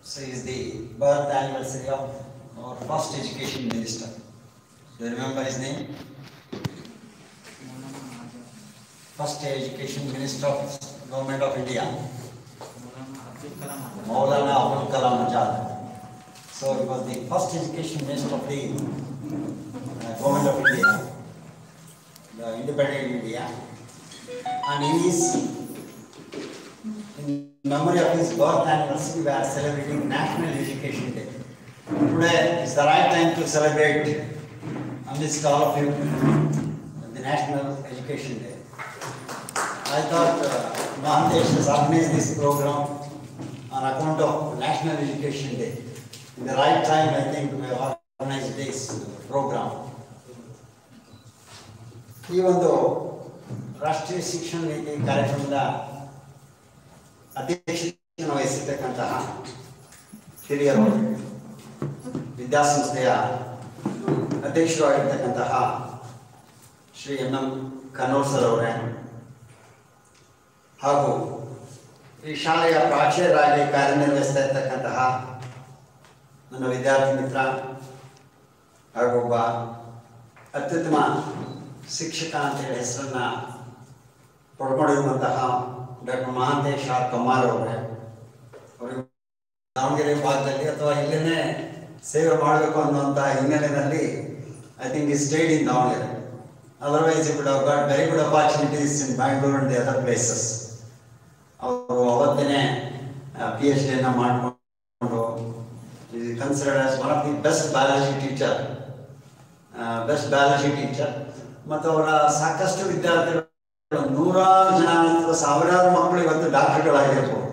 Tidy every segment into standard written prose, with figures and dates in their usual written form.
So is the birth anniversary of our first education minister. Do you remember his name? First education minister of Government of India. Maulana Abdul Kalam Azad. So he was the first education minister of the Government of India, the independent India. And in memory of his birth anniversary, we are celebrating National Education Day. Today is the right time to celebrate amidst all of you the National Education Day. I thought Mahandesh has organized this program on account of National Education Day. In the right time, I think we have organized this program. Even though ರಾಷ್ಟ್ರೀಯ ಶಿಕ್ಷಣ ನೀತಿ ಕಾರ್ಯಕ್ರಮದ ಅಧ್ಯಕ್ಷತೆಯನ್ನು ವಹಿಸಿರ್ತಕ್ಕಂತಹ ಹಿರಿಯರು, ವಿದ್ಯಾಸಂಸ್ಥೆಯ ಅಧ್ಯಕ್ಷರು ಆಗಿರ್ತಕ್ಕಂತಹ Shri M Kannur sir ಅವರೇ, ಹಾಗೂ ಈ ಶಾಲೆಯ ಪ್ರಾಚಾರ್ಯರಾಗಿ ಕಾರ್ಯನಿರ್ವಹಿಸ್ತಾ ಇರ್ತಕ್ಕಂತಹ ನನ್ನ ವಿದ್ಯಾರ್ಥಿ ಮಿತ್ರ ಹಾಗೂ ಒಬ್ಬ ಅತ್ಯುತ್ತಮ ಶಿಕ್ಷಕ ಅಂತೇಳಿ ಹೆಸರನ್ನ ಪಡ್ಕೊಂಡಿರುವಂತಹ ಡಾಕ್ಟರ್ ಮಹಾಂತೇಶ್ ಆರ್ ಕಮ್ಮಾರ್ ಅವರೇ, ಅವರಿಗೆ ದಾವಣಗೆರೆ ಭಾಗದಲ್ಲಿ ಅಥವಾ ಇಲ್ಲೇನೆ ಸೇವೆ ಮಾಡಬೇಕು ಅನ್ನುವಂತಹ ಹಿನ್ನೆಲೆಯಲ್ಲಿ ಐ ಥಿಂಕ್ ಈ stayed in Davangere. Otherwise you could have got very good opportunities in Bangalore and the other places. ಅವರು ಅವತ್ತೇ PhD ಮಾಡಿಕೊಂಡು considered as one of the best biology teacher. ಮತ್ತು ಅವರ ಸಾಕಷ್ಟು ವಿದ್ಯಾರ್ಥಿಗಳು, ನೂರಾರು ಜನ ಅಥವಾ ಸಾವಿರಾರು ಮಕ್ಕಳು ಇವತ್ತು ಡಾಕ್ಟರ್ಗಳಾಗಿರ್ಬೋದು.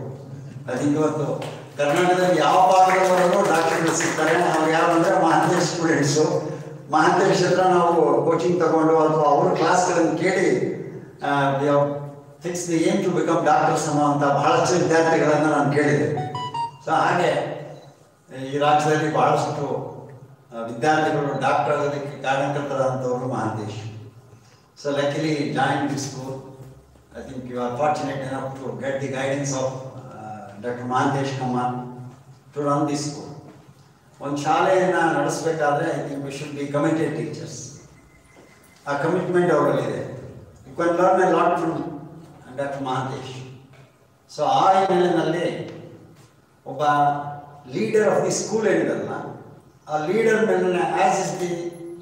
ಅದಕ್ಕೆ ಇವತ್ತು ಕರ್ನಾಟಕದಲ್ಲಿ ಯಾವ ಭಾಗದವರೆಗೂ ಡಾಕ್ಟರ್ಗಳು ಸಿಗ್ತಾರೆ. ಅವ್ರು ಯಾರು ಅಂದರೆ ಮಹಾಂತೇಶ್ ಸ್ಟೂಡೆಂಟ್ಸು. ಮಹಾಂತೇಶ್ ಹತ್ರ ನಾವು ಕೋಚಿಂಗ್ ತಗೊಂಡು ಅಥವಾ ಅವ್ರ ಕ್ಲಾಸ್ಗಳನ್ನು ಕೇಳಿ fix the aim to become doctors ಅನ್ನೋಂಥ ಬಹಳಷ್ಟು ವಿದ್ಯಾರ್ಥಿಗಳನ್ನು ನಾನು ಕೇಳಿದೆ. ಸೊ ಹಾಗೆ ಈ ರಾಜ್ಯದಲ್ಲಿ ಬಹಳಷ್ಟು ವಿದ್ಯಾರ್ಥಿಗಳು ಡಾಕ್ಟರ್ ಆಗೋದಕ್ಕೆ ಕಾರಣಕರ್ತರಾದಂಥವರು Mahantesh. So luckily joined this school. I think you are fortunate enough to get the guidance of Dr. Mahantesh Kammar to run this school. ಒಂದು ಶಾಲೆಯನ್ನು ನಡೆಸಬೇಕಾದ್ರೆ I think we should be committed teachers. ಆ commitment ಅವರಲ್ಲಿದೆ. You can learn a lot from Dr. Mahantesh. So ಆ ಹಿನ್ನೆಲೆಯಲ್ಲಿ ಒಬ್ಬ leader of the school ಏನಿದಲ್ಲ, ಆ ಲೀಡರ್ ಮೇಲೆ as is the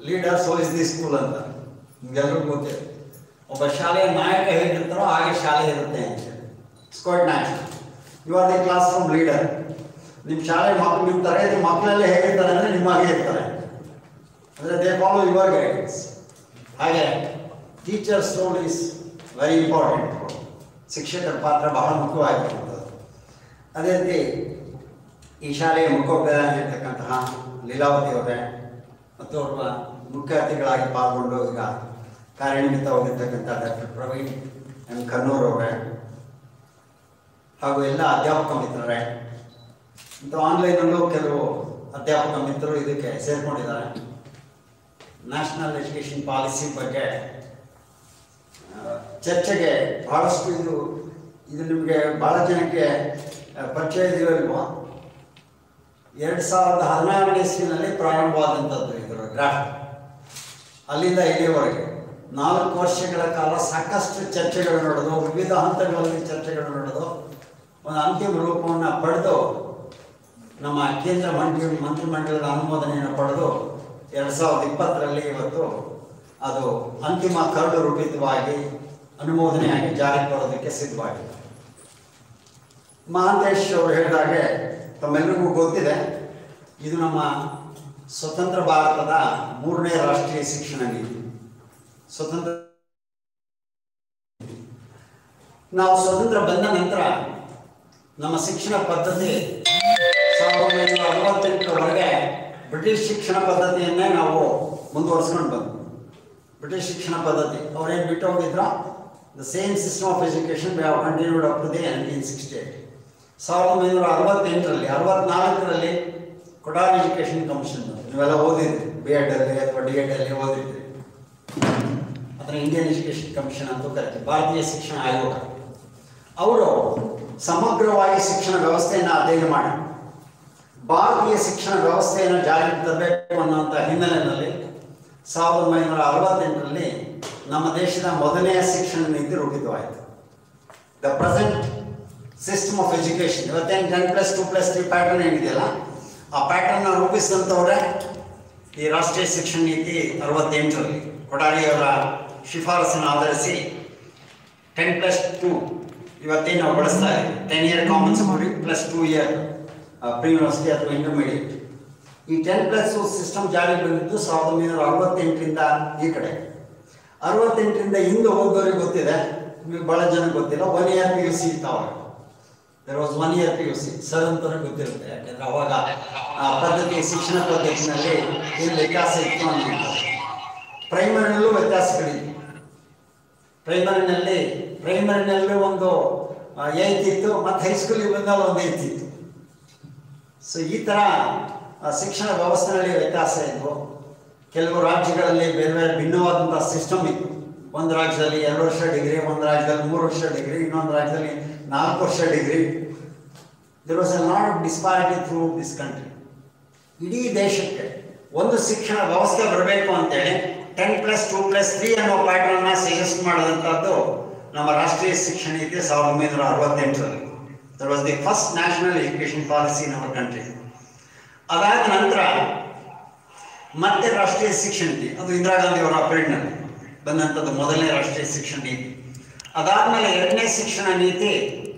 leader so is the school ಅಂತ ನಿಮ್ಗೆಲ್ಲರಿಗೂ ಗೊತ್ತಿದೆ. ಒಬ್ಬ ಶಾಲೆಯ ನಾಯಕ ಹೇಗಿರ್ತಾರೋ ಹಾಗೆ ಶಾಲೆ ಇರುತ್ತೆ ಅಂತ. It's quite natural. You are the classroom leader. ನಿಮ್ಮ ಶಾಲೆ ಮಕ್ಕಳು, ನಿಮ್ಮ ತರಗತಿ ಮಕ್ಕಳಲ್ಲೇ ಹೇಗಿರ್ತಾರೆ ಅಂದರೆ ನಿಮ್ಮಾಗೆ ಇರ್ತಾರೆ. ಅಂದರೆ ದೇ ಫಾಲೋ ಯುವರ್ ಗೈಡೆನ್ಸ್. ಹಾಗೆ teachers role is very important. ಶಿಕ್ಷಕರ ಪಾತ್ರ ಬಹಳ ಮುಖ್ಯವಾಗಿರುವಂಥದ್ದು. ಅದೇ ರೀತಿ ಈ ಶಾಲೆಯ ಮುಖ್ಯೋಪಾಧ್ಯಾಯರಾಗಿರ್ತಕ್ಕಂತಹ ಲೀಲಾವತಿ ಅವರೇ ಮತ್ತು ಅವರ ಮುಖ್ಯ ಅತಿಥಿಗಳಾಗಿ ಪಾಲ್ಗೊಂಡು ಈಗ ಕಾರ್ಯನಿಮಿತ್ತವಾಗಿರ್ತಕ್ಕಂಥ ಡಾಕ್ಟರ್ ಪ್ರವೀಣ್ ಎಂ ಕನ್ನೂರ್ ಅವರೇ, ಹಾಗೂ ಎಲ್ಲ ಅಧ್ಯಾಪಕ ಮಿತ್ರರೇ ಮತ್ತು ಆನ್ಲೈನಲ್ಲೂ ಕೆಲವು ಅಧ್ಯಾಪಕ ಮಿತ್ರರು ಇದಕ್ಕೆ ಸೇರಿಕೊಂಡಿದ್ದಾರೆ. ನ್ಯಾಷನಲ್ ಎಜುಕೇಷನ್ ಪಾಲಿಸಿ ಬಗ್ಗೆ ಚರ್ಚೆಗೆ ಬಹಳಷ್ಟು ಇದು ನಿಮಗೆ ಬಹಳ ಜನಕ್ಕೆ ಪರಿಚಯ ಇದೆಯಲ್ವ. 2016ನೇ ಇಸ್ವಿನಲ್ಲಿ ಪ್ರಾರಂಭವಾದಂಥದ್ದು ಇದರ ಡ್ರಾಫ್ಟ್. ಅಲ್ಲಿಂದ ಇಲ್ಲಿಯವರೆಗೆ 4 ವರ್ಷಗಳ ಕಾಲ ಸಾಕಷ್ಟು ಚರ್ಚೆಗಳು ನಡೆದು, ವಿವಿಧ ಹಂತಗಳಲ್ಲಿ ಚರ್ಚೆಗಳು ನಡೆದು, ಒಂದು ಅಂತಿಮ ರೂಪವನ್ನು ಪಡೆದು ನಮ್ಮ ಕೇಂದ್ರ ಮಂತ್ರಿಮಂಡಲದ ಅನುಮೋದನೆಯನ್ನು ಪಡೆದು 2020ರಲ್ಲಿ ಇವತ್ತು ಅದು ಅಂತಿಮ ಕರಡು ರೂಪಿತವಾಗಿ ಅನುಮೋದನೆಯಾಗಿ ಜಾರಿಗೆ ಬರೋದಕ್ಕೆ ಸಿದ್ಧವಾಗಿದೆ. ಮಹಾಂತೇಶ್ ಅವರು ಹೇಳಿದಾಗೆ ತಮ್ಮೆಲ್ಲರಿಗೂ ಗೊತ್ತಿದೆ, ಇದು ನಮ್ಮ ಸ್ವತಂತ್ರ ಭಾರತದ 3ನೇ ರಾಷ್ಟ್ರೀಯ ಶಿಕ್ಷಣ ನೀತಿ. ನಾವು ಸ್ವತಂತ್ರ ಬಂದ ನಂತರ ನಮ್ಮ ಶಿಕ್ಷಣ ಪದ್ಧತಿ 1968ರವರೆಗೆ ಬ್ರಿಟಿಷ್ ಶಿಕ್ಷಣ ಪದ್ಧತಿಯನ್ನೇ ನಾವು ಮುಂದುವರಿಸ್ಕೊಂಡು ಬಂದ್ವಿ. ಬ್ರಿಟಿಷ್ ಶಿಕ್ಷಣ ಪದ್ಧತಿ ಅವರೇನು ಬಿಟ್ಟು ಹೋಗಿದ್ರು, the same system of education we have continued up to the 1968. 1964ರಲ್ಲಿ ಕೊಡಾರ್ ಎಜುಕೇಷನ್ ಕಮಿಷನ್, ನೀವೆಲ್ಲ ಓದಿದ್ರಿ, B.Ed ಅಲ್ಲಿ ಅಥವಾ D.Ed ಅಲ್ಲಿ ಓದಿದ್ರಿ. ಅದರ ಇಂಡಿಯನ್ ಎಜುಕೇಷನ್ ಕಮಿಷನ್ ಅಂತ ಕರೀತಾರೆ, ಭಾರತೀಯ ಶಿಕ್ಷಣ ಆಯೋಗ. ಅವರು ಸಮಗ್ರವಾಗಿ ಶಿಕ್ಷಣ ವ್ಯವಸ್ಥೆಯನ್ನು ಅಧ್ಯಯನ ಮಾಡಿ ಭಾರತೀಯ ಶಿಕ್ಷಣ ವ್ಯವಸ್ಥೆಯನ್ನು ಜಾರಿಗೆ ತರಬೇಕು ಅನ್ನುವಂಥ ಹಿನ್ನೆಲೆಯಲ್ಲಿ 1968ರಲ್ಲಿ ನಮ್ಮ ದೇಶದ ಮೊದಲನೆಯ ಶಿಕ್ಷಣ ನೀತಿ ರೂಪಿತವಾಯಿತು. The present system of education ಇವತ್ತೇನು 10+2+3 ಪ್ಯಾಟರ್ನ್ ಏನಿದೆಯಲ್ಲ, ಆ ಪ್ಯಾಟರ್ನ ರೂಪಿಸಿದಂಥವ್ರೆ ಈ ರಾಷ್ಟ್ರೀಯ ಶಿಕ್ಷಣ ನೀತಿ 68ರಲ್ಲಿ ಕೊಠಾರಿಯವರ ಶಿಫಾರಸನ್ನು ಆಧರಿಸಿ 10+2 ಇವತ್ತೇನು ನಾವು ಬಳಸ್ತಾ ಇದ್ದೀವಿ. 10 year common school +2 year pre university ಅಥವಾ ಇಂಟರ್ಮೀಡಿಯೇಟ್. ಈ 10+2 ಸಿಸ್ಟಮ್ ಜಾರಿಗೆ ಬಂದಿದ್ದು 1968ರಿಂದ ಈ ಕಡೆ. 68ರಿಂದ ಹಿಂದೆ ಹೋದವರಿಗೆ ಗೊತ್ತಿದೆ, ನಿಮಗೆ ಭಾಳ ಜನ ಗೊತ್ತಿಲ್ಲ. 1 year PUC ಇತ್ತು ಅವಾಗ. There was 1 year PUC. Sir ಅಂತಲೇ ಗೊತ್ತಿರುತ್ತೆ, ಯಾಕೆಂದರೆ ಅವಾಗ ಆ ಪದ್ಧತಿ ಶಿಕ್ಷಣ ಪದ್ಧತಿನಲ್ಲಿ ಏನು ವ್ಯತ್ಯಾಸ ಇತ್ತು ಅನ್ನೋದು. ಪ್ರೈಮರಿನಲ್ಲೂ ವ್ಯತ್ಯಾಸಗಳಿವೆ. ಪ್ರೈಮರಿನಲ್ಲಿ ಒಂದು 8 ಇತ್ತು, ಮತ್ತು ಹೈಸ್ಕೂಲಿಗೆ ಬಂದಾಗ ಒಂದು 8 ಇತ್ತು. ಸೊ ಈ ಥರ ಶಿಕ್ಷಣ ವ್ಯವಸ್ಥೆಯಲ್ಲಿ ವ್ಯತ್ಯಾಸ ಇದ್ವು. ಕೆಲವು ರಾಜ್ಯಗಳಲ್ಲಿ ಬೇರೆ ಬೇರೆ ಭಿನ್ನವಾದಂಥ ಸಿಸ್ಟಮ್ ಇತ್ತು. ಒಂದು ರಾಜ್ಯದಲ್ಲಿ 2 ವರ್ಷ ಡಿಗ್ರಿ, ಒಂದು ರಾಜ್ಯದಲ್ಲಿ 3 ವರ್ಷ ಡಿಗ್ರಿ, ಇನ್ನೊಂದು ರಾಜ್ಯದಲ್ಲಿ 4 ವರ್ಷ degree. There was a lot of disparity through this country. ಇಡೀ ದೇಶಕ್ಕೆ ಒಂದು ಶಿಕ್ಷಣ ವ್ಯವಸ್ಥೆ ಬರಬೇಕು ಅಂತೇಳಿ 10+2+3 ಅನ್ನೋ ಪ್ಯಾಟರ್ನ್ನ ಸಜೆಸ್ಟ್ ಮಾಡಿದಂಥದ್ದು ನಮ್ಮ ರಾಷ್ಟ್ರೀಯ ಶಿಕ್ಷಣ ನೀತಿ 1968ರಲ್ಲಿ. That was the first national education policy in our country. ಅದಾದ ನಂತರ ಮತ್ತೆ ರಾಷ್ಟ್ರೀಯ ಶಿಕ್ಷಣ ನೀತಿ, ಅದು ಇಂದಿರಾ ಗಾಂಧಿ ಅವರ ಪೀರಿಯಡ್ನಲ್ಲಿ ಬಂದಂಥದ್ದು ಮೊದಲನೇ ರಾಷ್ಟ್ರೀಯ ಶಿಕ್ಷಣ ನೀತಿ. ಅದಾದಮೇಲೆ 2ನೇ ಶಿಕ್ಷಣ ನೀತಿ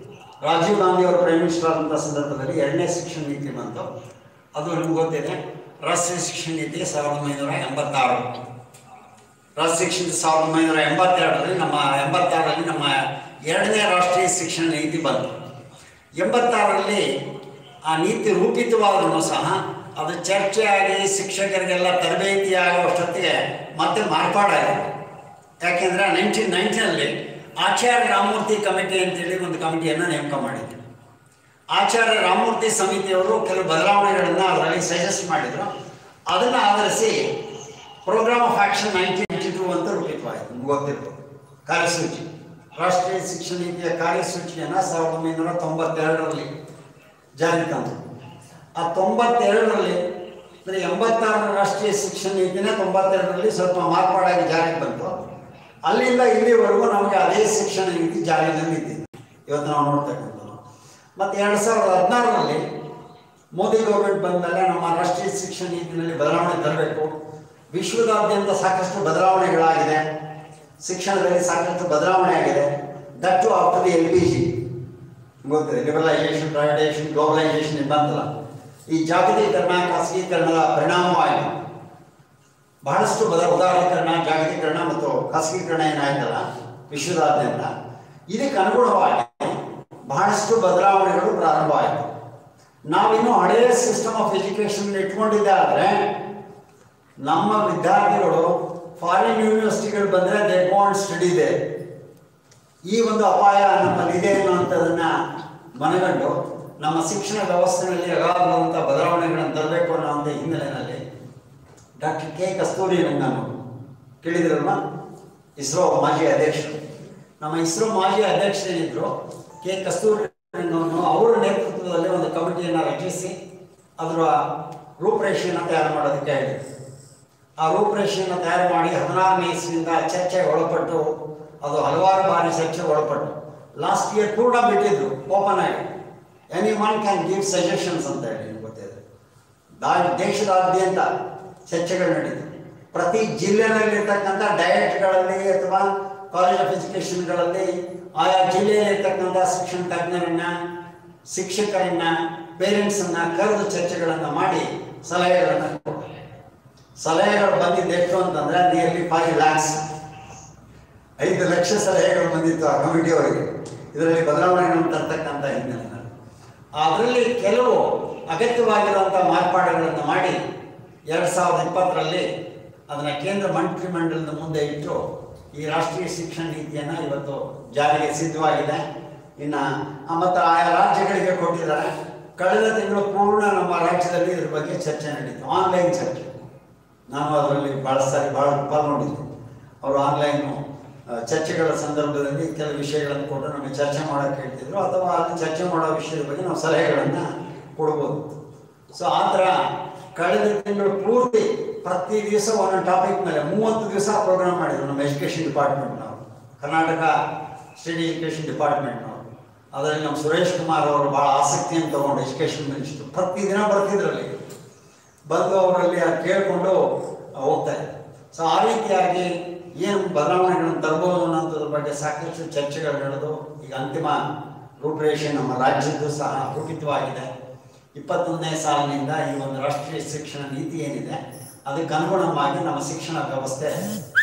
ರಾಜೀವ್ ಗಾಂಧಿ ಅವರು ಪ್ರೈಮ್ ಮಿನಿಸ್ಟರ್ ಆದಂಥ ಸಂದರ್ಭದಲ್ಲಿ 2ನೇ ಶಿಕ್ಷಣ ನೀತಿ ಬಂತು. ಅದು ನಿಮ್ಗೆ ಗೊತ್ತಿದೆ. ರಾಷ್ಟ್ರೀಯ ಶಿಕ್ಷಣ ನೀತಿ 1986. ರಾಷ್ಟ್ರೀಯ ಶಿಕ್ಷಣ 1982ರಲ್ಲಿ ನಮ್ಮ 86ರಲ್ಲಿ ನಮ್ಮ 2ನೇ ರಾಷ್ಟ್ರೀಯ ಶಿಕ್ಷಣ ನೀತಿ ಬಂತು. 86ರಲ್ಲಿ ಆ ನೀತಿ ರೂಪಿತವಾದ್ರೂ ಸಹ ಅದು ಚರ್ಚೆಯಾಗಿ ಶಿಕ್ಷಕರಿಗೆಲ್ಲ ತರಬೇತಿ ಆಗುವಷ್ಟೊತ್ತಿಗೆ ಮತ್ತೆ ಮಾರ್ಪಾಡಾಗಿದೆ. ಯಾಕೆಂದರೆ 1990ರಲ್ಲಿ ಆಚಾರ್ಯ ರಾಮಮೂರ್ತಿ ಕಮಿಟಿ ಅಂತೇಳಿ ಒಂದು ಕಮಿಟಿಯನ್ನು ನೇಮಕ ಮಾಡಿದ್ರು. ಆಚಾರ್ಯ ರಾಮಮೂರ್ತಿ ಸಮಿತಿಯವರು ಕೆಲವು ಬದಲಾವಣೆಗಳನ್ನು ಅದರಲ್ಲಿ ಸಜೆಸ್ಟ್ ಮಾಡಿದರು. ಅದನ್ನು ಆಧರಿಸಿ ಪ್ರೋಗ್ರಾಮ್ ಆಫ್ ಆ್ಯಕ್ಷನ್ 1982 ಅಂತ ರೂಪಿತವಾಯಿತು. ನಿಮ್ಗೆ ಗೊತ್ತಿರ್ಬೋದು, ಕಾರ್ಯಸೂಚಿ. ರಾಷ್ಟ್ರೀಯ ಶಿಕ್ಷಣ ನೀತಿಯ ಕಾರ್ಯಸೂಚಿಯನ್ನು 1992ರಲ್ಲಿ ಜಾರಿಗೆ ತಂದರು. ಆ 92ರಲ್ಲಿ ಅಂದರೆ 86ರ ರಾಷ್ಟ್ರೀಯ ಶಿಕ್ಷಣ ನೀತಿನೇ 92ರಲ್ಲಿ ಸ್ವಲ್ಪ ಮಾರ್ಪಾಡಾಗಿ ಜಾರಿಗೆ ಬಂತು. ಅಲ್ಲಿಂದ ಇಲ್ಲಿವರೆಗೂ ನಮಗೆ ಅದೇ ಶಿಕ್ಷಣ ನೀತಿ ಜಾರಿಯಲ್ಲಿ ಇದ್ದಿದ್ದು ಇವತ್ತು ನಾವು ನೋಡ್ತಕ್ಕಂಥದ್ದು. ಮತ್ತು 2016ರಲ್ಲಿ ಮೋದಿ ಗೌರ್ಮೆಂಟ್ ಬಂದಮೇಲೆ ನಮ್ಮ ರಾಷ್ಟ್ರೀಯ ಶಿಕ್ಷಣ ನೀತಿನಲ್ಲಿ ಬದಲಾವಣೆ ತರಬೇಕು. ವಿಶ್ವದಾದ್ಯಂತ ಸಾಕಷ್ಟು ಬದಲಾವಣೆಗಳಾಗಿದೆ, ಶಿಕ್ಷಣದಲ್ಲಿ ಸಾಕಷ್ಟು ಬದಲಾವಣೆ ಆಗಿದೆ. That to after the LPG ಗೊತ್ತಿದೆ, ಲಿಬರಲೈಸೇಷನ್, ಪ್ರೈವೇಟೈಸೇಷನ್, ಗ್ಲೋಬಲೈಸೇಷನ್ ಬಂತಲ್ಲ. ಈ ಜಾಗತೀಕರಣ, ಖಾಸಗೀಕರಣದ ಪರಿಣಾಮವಾಗಿ ಬಹಳಷ್ಟು ಉದಾರೀಕರಣ, ಜಾಗತೀಕರಣ ಮತ್ತು ಖಾಸಗೀಕರಣ ಏನಾಯ್ತಲ್ಲ ವಿಶ್ವದಾದ್ಯಂತ, ಇದಕ್ಕೆ ಅನುಗುಣವಾಗಿ ಬಹಳಷ್ಟು ಬದಲಾವಣೆಗಳು ಪ್ರಾರಂಭ ಆಯಿತು. ನಾವಿನ್ನೂ ಹಳೆಯ ಸಿಸ್ಟಮ್ ಆಫ್ ಎಜುಕೇಷನ್ ಇಟ್ಕೊಂಡಿದ್ದೆ ಆದರೆ ನಮ್ಮ ವಿದ್ಯಾರ್ಥಿಗಳು ಫಾರಿನ್ ಯೂನಿವರ್ಸಿಟಿಗಳು ಬಂದರೆ ದೇ ವಾಂಟ್ ಸ್ಟಡಿ ದೇ. ಈ ಒಂದು ಅಪಾಯ ನಮ್ಮಲ್ಲಿದೆ ಅನ್ನುವಂಥದ್ದನ್ನು ಮನಗಂಡು ನಮ್ಮ ಶಿಕ್ಷಣ ವ್ಯವಸ್ಥೆಯಲ್ಲಿ ಅಗಾಧವಾದಂಥ ಬದಲಾವಣೆಗಳನ್ನು ತರಬೇಕು ಅನ್ನೋಂಥ ಹಿನ್ನೆಲೆಯಲ್ಲಿ ಡಾಕ್ಟರ್ ಕೆ ಕಸ್ತೂರಿ ರಂಗನ್ ಕೇಳಿದ್ರಲ್ವ, ಇಸ್ರೋ ಮಾಜಿ ಅಧ್ಯಕ್ಷರು. ನಮ್ಮ ಇಸ್ರೋ ಮಾಜಿ ಅಧ್ಯಕ್ಷರೇನಿದ್ರು ಕೆ ಕಸ್ತೂರಿ ರಂಗನ್, ಅವರ ನೇತೃತ್ವದಲ್ಲಿ ಒಂದು ಕಮಿಟಿಯನ್ನು ರಚಿಸಿ ಅದರ ರೂಪರೇಷೆಯನ್ನು ತಯಾರು ಮಾಡೋದಕ್ಕೆ ಹೇಳಿದರು. ಆ ರೂಪರೇಷೆಯನ್ನು ತಯಾರು ಮಾಡಿ 16ನೇ ಇಸ್ವಿಯಿಂದ ಚರ್ಚೆಗೆ ಒಳಪಟ್ಟು ಅದು ಹಲವಾರು ಬಾರಿ ಚರ್ಚೆಗೆ ಒಳಪಟ್ಟು ಲಾಸ್ಟ್ ಇಯರ್ ಪೂರ್ಣ ಬಿಟ್ಟಿದ್ರು ಓಪನ್ ಆಗಿ. Any one can give suggestions ಅಂತ ಹೇಳಿ ಗೊತ್ತಿದೆ. ದೇಶದಾದ್ಯಂತ ಚರ್ಚೆಗಳು ನಡೀತು. ಪ್ರತಿ ಜಿಲ್ಲೆಯಲ್ಲಿರ್ತಕ್ಕಂಥ ಡಯರೆಕ್ಟ್ಗಳಲ್ಲಿ ಅಥವಾ ಕಾಲೇಜ್ ಆಫ್ ಎಜುಕೇಷನ್ಗಳಲ್ಲಿ ಆಯಾ ಜಿಲ್ಲೆಯಲ್ಲಿರ್ತಕ್ಕಂಥ ಶಿಕ್ಷಣ ತಜ್ಞರನ್ನ, ಶಿಕ್ಷಕರನ್ನ, ಪೇರೆಂಟ್ಸನ್ನು ಕರೆದು ಚರ್ಚೆಗಳನ್ನು ಮಾಡಿ ಸಲಹೆಗಳನ್ನು ಕೊಟ್ಟರು. ಸಲಹೆಗಳು ಬಂದಿದ್ದು ಎಷ್ಟು ಅಂತಂದರೆ ನಿಯರ್ಲಿ 5 lakhs, 5 ಲಕ್ಷ ಸಲಹೆಗಳು ಬಂದಿತ್ತು ಆ ಕಮಿಟಿಯವರಿಗೆ. ಇದರಲ್ಲಿ ಬದಲಾವಣೆಗಳನ್ನು ತರ್ತಕ್ಕಂಥ ಹಿನ್ನೆಲೆಯಲ್ಲಿ ಅದರಲ್ಲಿ ಕೆಲವು ಅಗತ್ಯವಾಗಿರುವಂಥ ಮಾರ್ಪಾಡುಗಳನ್ನು ಮಾಡಿ 2020ರಲ್ಲಿ ಅದನ್ನು ಕೇಂದ್ರ ಮಂತ್ರಿಮಂಡಲದ ಮುಂದೆ ಇಟ್ಟು ಈ ರಾಷ್ಟ್ರೀಯ ಶಿಕ್ಷಣ ನೀತಿಯನ್ನು ಇವತ್ತು ಜಾರಿಗೆ ಸಿದ್ಧವಾಗಿದೆ. ಇನ್ನು ಮತ್ತು ಆಯಾ ರಾಜ್ಯಗಳಿಗೆ ಕೊಟ್ಟಿದ್ದಾರೆ. ಕಳೆದ ತಿಂಗಳು ಪೂರ್ಣ ನಮ್ಮ ರಾಜ್ಯದಲ್ಲಿ ಇದ್ರ ಬಗ್ಗೆ ಚರ್ಚೆ ನಡೀತು, ಆನ್ಲೈನ್ ಚರ್ಚೆ. ನಾನು ಅದರಲ್ಲಿ ಭಾಳ ಪಾಲ್ಗೊಂಡಿದ್ದೆ. ಅವರು ಆನ್ಲೈನು ಚರ್ಚೆಗಳ ಸಂದರ್ಭದಲ್ಲಿ ಕೆಲವು ವಿಷಯಗಳನ್ನು ಕೊಟ್ಟು ನಮಗೆ ಚರ್ಚೆ ಮಾಡೋಕ್ಕೆ ಹೇಳ್ತಿದ್ರು, ಅಥವಾ ಅಲ್ಲಿ ಚರ್ಚೆ ಮಾಡೋ ವಿಷಯದ ಬಗ್ಗೆ ನಾವು ಸಲಹೆಗಳನ್ನು ಕೊಡ್ಬೋದು. ಸೊ ಆ ಥರ ಕಳೆದ ತಿಂಗಳು ಪೂರ್ತಿ ಪ್ರತಿ ದಿವಸ ಒಂದೊಂದು ಟಾಪಿಕ್ ಮೇಲೆ 30 ದಿವಸ ಪ್ರೋಗ್ರಾಮ್ ಮಾಡಿದ್ರು ನಮ್ಮ ಎಜುಕೇಷನ್ ಡಿಪಾರ್ಟ್ಮೆಂಟ್ನವರು, ಕರ್ನಾಟಕ ಸ್ಟೇಟ್ ಎಜುಕೇಷನ್ ಡಿಪಾರ್ಟ್ಮೆಂಟ್ನವರು. ಅದರಲ್ಲಿ ನಮ್ಮ ಸುರೇಶ್ ಕುಮಾರ್ ಅವರು ಭಾಳ ಆಸಕ್ತಿಯನ್ನು ತಗೊಂಡು ಎಜುಕೇಷನ್ ಮಿನಿಸ್ಟ್ರು ಪ್ರತಿದಿನ ಬರ್ತಿದ್ರಲ್ಲಿ ಬಂದು ಅವರಲ್ಲಿ ಕೇಳಿಕೊಂಡು ಹೋಗ್ತಾ ಇದ್ದಾರೆ. ಸೊ ಆ ರೀತಿಯಾಗಿ ಏನು ಬದಲಾವಣೆಗಳನ್ನು ತರಬಹುದು ಅನ್ನೋದ್ರ ಬಗ್ಗೆ ಸಾಕಷ್ಟು ಚರ್ಚೆಗಳು ನಡೆದು ಈಗ ಅಂತಿಮ ರೂಪರೇಷೆ ನಮ್ಮ ರಾಜ್ಯದ್ದು ಸಹ ರೂಪಿತವಾಗಿದೆ. 21ನೇ ಸಾಲಿನಿಂದ ಈ ಒಂದು ರಾಷ್ಟ್ರೀಯ ಶಿಕ್ಷಣ ನೀತಿ ಏನಿದೆ ಅದಕ್ಕೆ ಅನುಗುಣವಾಗಿ ನಮ್ಮ ಶಿಕ್ಷಣ ವ್ಯವಸ್ಥೆ